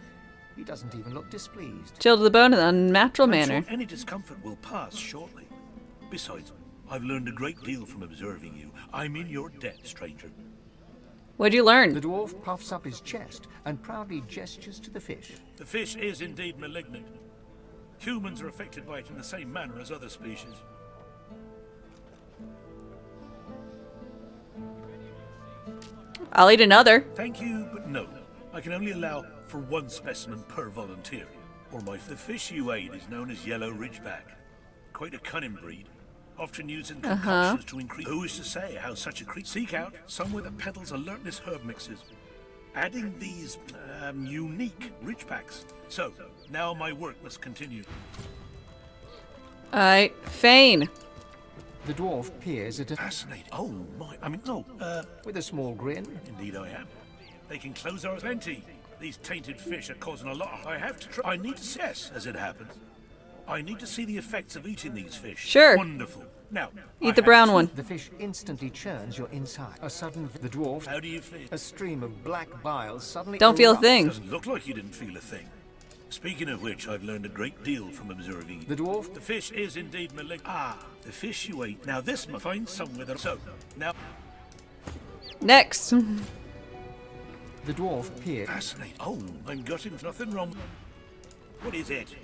Speaker 4: He doesn't even look displeased.
Speaker 1: Chilled to the bone in an unnatural manner.
Speaker 10: Sure any discomfort will pass shortly. Besides, I've learned a great deal from observing you. I'm in your debt, stranger.
Speaker 1: What'd you learn?
Speaker 4: The dwarf puffs up his chest and proudly gestures to the fish.
Speaker 10: The fish is indeed malignant. Humans are affected by it in the same manner as other species.
Speaker 1: I'll eat another.
Speaker 10: Thank you, but no. I can only allow for 1 specimen per volunteer. The fish you ate is known as yellow ridgeback. Quite a cunning breed. Often used in concoctions to increase... Who is to say how such a creature... Seek out somewhere that peddles alertness herb mixes. Adding these, unique ridgebacks. So, now my work must continue.
Speaker 1: Alright, Fane.
Speaker 4: The dwarf peers at a...
Speaker 10: Fascinating. Oh, my... I mean, no,
Speaker 4: With a small grin.
Speaker 10: Indeed I am. They can close our... Plenty. These tainted fish are causing a lot. I have to try... I need to... Yes, as it happens. I need to see the effects of eating these fish.
Speaker 1: Sure.
Speaker 10: Wonderful. Now,
Speaker 1: eat the brown one.
Speaker 4: The fish instantly churns your inside. A sudden... The dwarf...
Speaker 10: How do you feel?
Speaker 4: A stream of black bile suddenly...
Speaker 1: Don't feel a thing.
Speaker 10: Doesn't look like you didn't feel a thing. Speaking of which, I've learned a great deal from observing you.
Speaker 4: The dwarf...
Speaker 10: The fish is indeed malignant. Ah, the fish you ate. Now this must find somewhere that... So, now...
Speaker 1: Next.
Speaker 4: The dwarf peers...
Speaker 10: Fascinating. Oh, I'm gutting. Nothing wrong. What is it?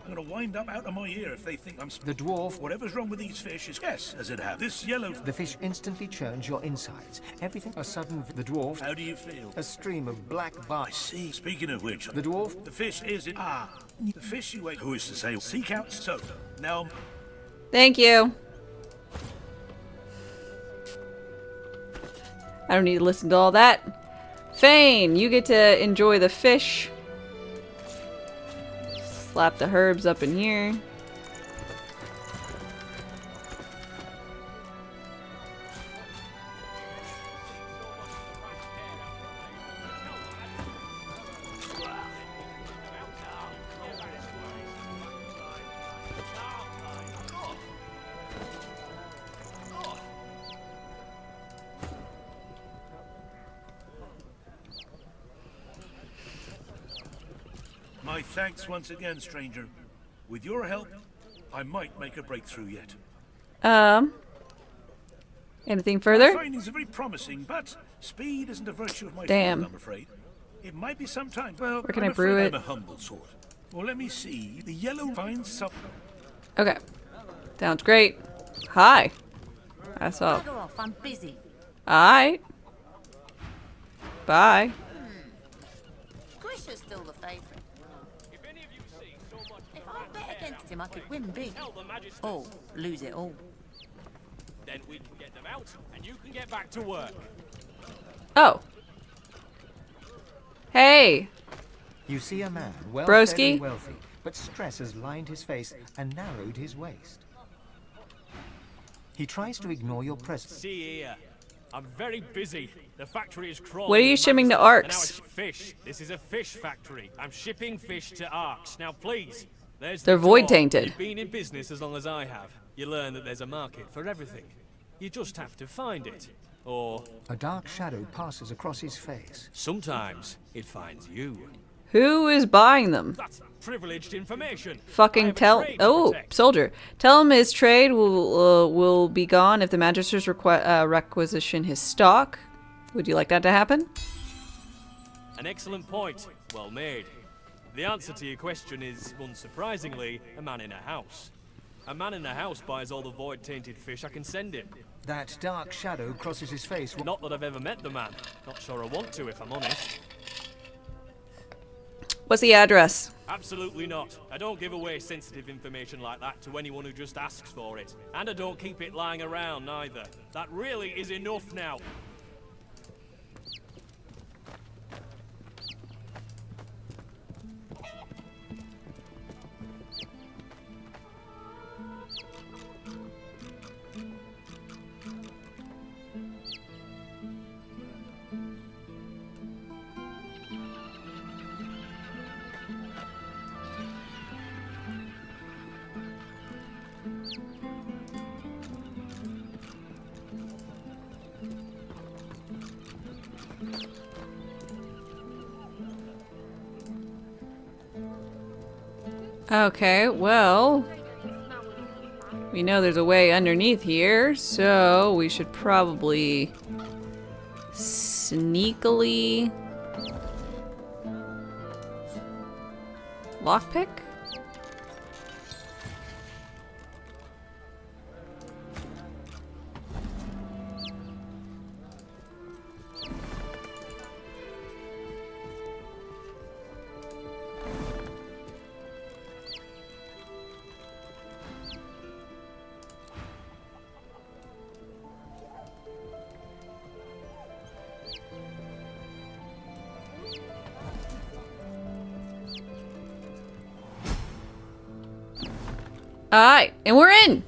Speaker 10: I'm gonna wind up out of my ear if they think I'm...
Speaker 4: The dwarf...
Speaker 10: Whatever's wrong with these fish is... Yes, as it happens. This yellow...
Speaker 4: The fish instantly churns your insides. Everything... A sudden... The dwarf...
Speaker 10: How do you feel?
Speaker 4: A stream of black bile...
Speaker 10: I see. Speaking of which...
Speaker 4: The dwarf...
Speaker 10: The fish is in... Ah, the fish you ate... Who is to say... Seek out... So, now...
Speaker 1: Thank you. I don't need to listen to all that. Fane, you get to enjoy the fish. Slap the herbs up in here.
Speaker 10: My thanks once again, stranger. With your help, I might make a breakthrough yet.
Speaker 1: Anything further?
Speaker 10: My findings are very promising, but speed isn't a virtue of my
Speaker 1: Damn.
Speaker 10: field, I'm afraid. It might be some time. Well,
Speaker 1: Where can
Speaker 10: I'm
Speaker 1: I brew
Speaker 10: afraid
Speaker 1: it?
Speaker 10: I'm a humble sort. Well, let me see. The yellow finds some...
Speaker 1: Okay. Sounds great. Hi. That's all.
Speaker 12: Bugger off, I'm busy.
Speaker 1: Alright. Bye.
Speaker 12: Grisha's still the favourite. If I bet against him, I could win big. Or lose it all.
Speaker 21: Then we can get them out, and you can get back to work.
Speaker 1: Oh. Hey.
Speaker 4: You see a man, well fed
Speaker 1: Broski?
Speaker 4: and wealthy, but stress has lined his face and narrowed his waist. He tries to ignore your presence.
Speaker 21: See here. I'm very busy. The factory is crawling.
Speaker 1: What are you
Speaker 21: with
Speaker 1: shipping to
Speaker 21: monsters,
Speaker 1: Arks?
Speaker 21: and now it's fish. This is a fish factory. I'm shipping fish to Arks. Now, please. There's
Speaker 1: They're
Speaker 21: the
Speaker 1: void
Speaker 21: door.
Speaker 1: tainted.
Speaker 21: You've been in business as long as I have. You learn that there's a market for everything. You just have to find it. Or...
Speaker 4: A dark shadow passes across his face.
Speaker 21: sometimes it finds you.
Speaker 1: Who is buying them?
Speaker 21: That's privileged information. I
Speaker 1: Fucking
Speaker 21: have a
Speaker 1: tell.
Speaker 21: trade to
Speaker 1: Oh,
Speaker 21: protect.
Speaker 1: soldier. Tell him his trade will be gone if the magisters requisition his stock. Would you like that to happen?
Speaker 21: An excellent point. Well made. The answer to your question is, unsurprisingly, a man in a house. A man in a house buys all the void-tainted fish I can send him.
Speaker 4: That dark shadow crosses his face.
Speaker 21: Not that I've ever met the man. Not sure I want to, if I'm honest.
Speaker 1: What's the address?
Speaker 21: Absolutely not. I don't give away sensitive information like that to anyone who just asks for it. And I don't keep it lying around, neither. That really is enough now.
Speaker 1: Okay, well, we know there's a way underneath here, so we should probably sneakily lockpick? Alright, and we're in!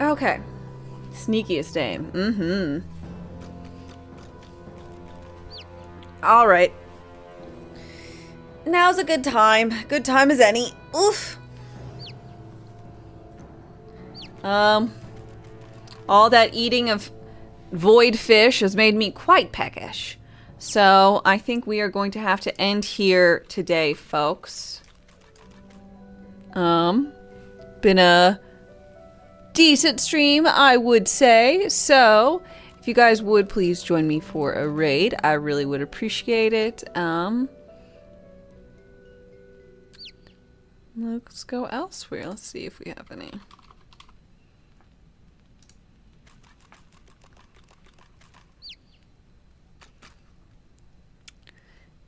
Speaker 1: Okay. Sneakiest dame. Mm-hmm. Alright. Now's a good time. Good time as any. Oof. All that eating of void fish has made me quite peckish. So I think we are going to have to end here today, folks. Been a decent stream, I would say. So if you guys would please join me for a raid, I really would appreciate it. Let's go elsewhere. Let's see if we have any.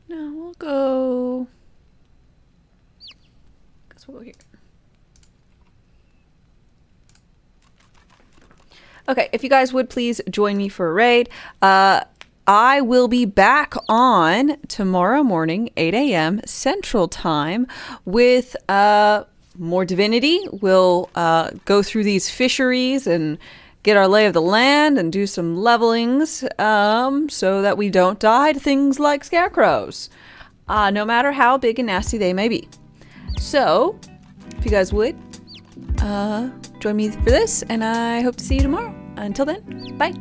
Speaker 1: No, we'll go. Guess we'll go here. Okay, if you guys would please join me for a raid. I will be back on tomorrow morning, 8 a.m. Central Time, with more Divinity. We'll go through these fisheries and get our lay of the land and do some levelings so that we don't die to things like scarecrows, no matter how big and nasty they may be. So, if you guys would, join me for this, and I hope to see you tomorrow. Until then, bye.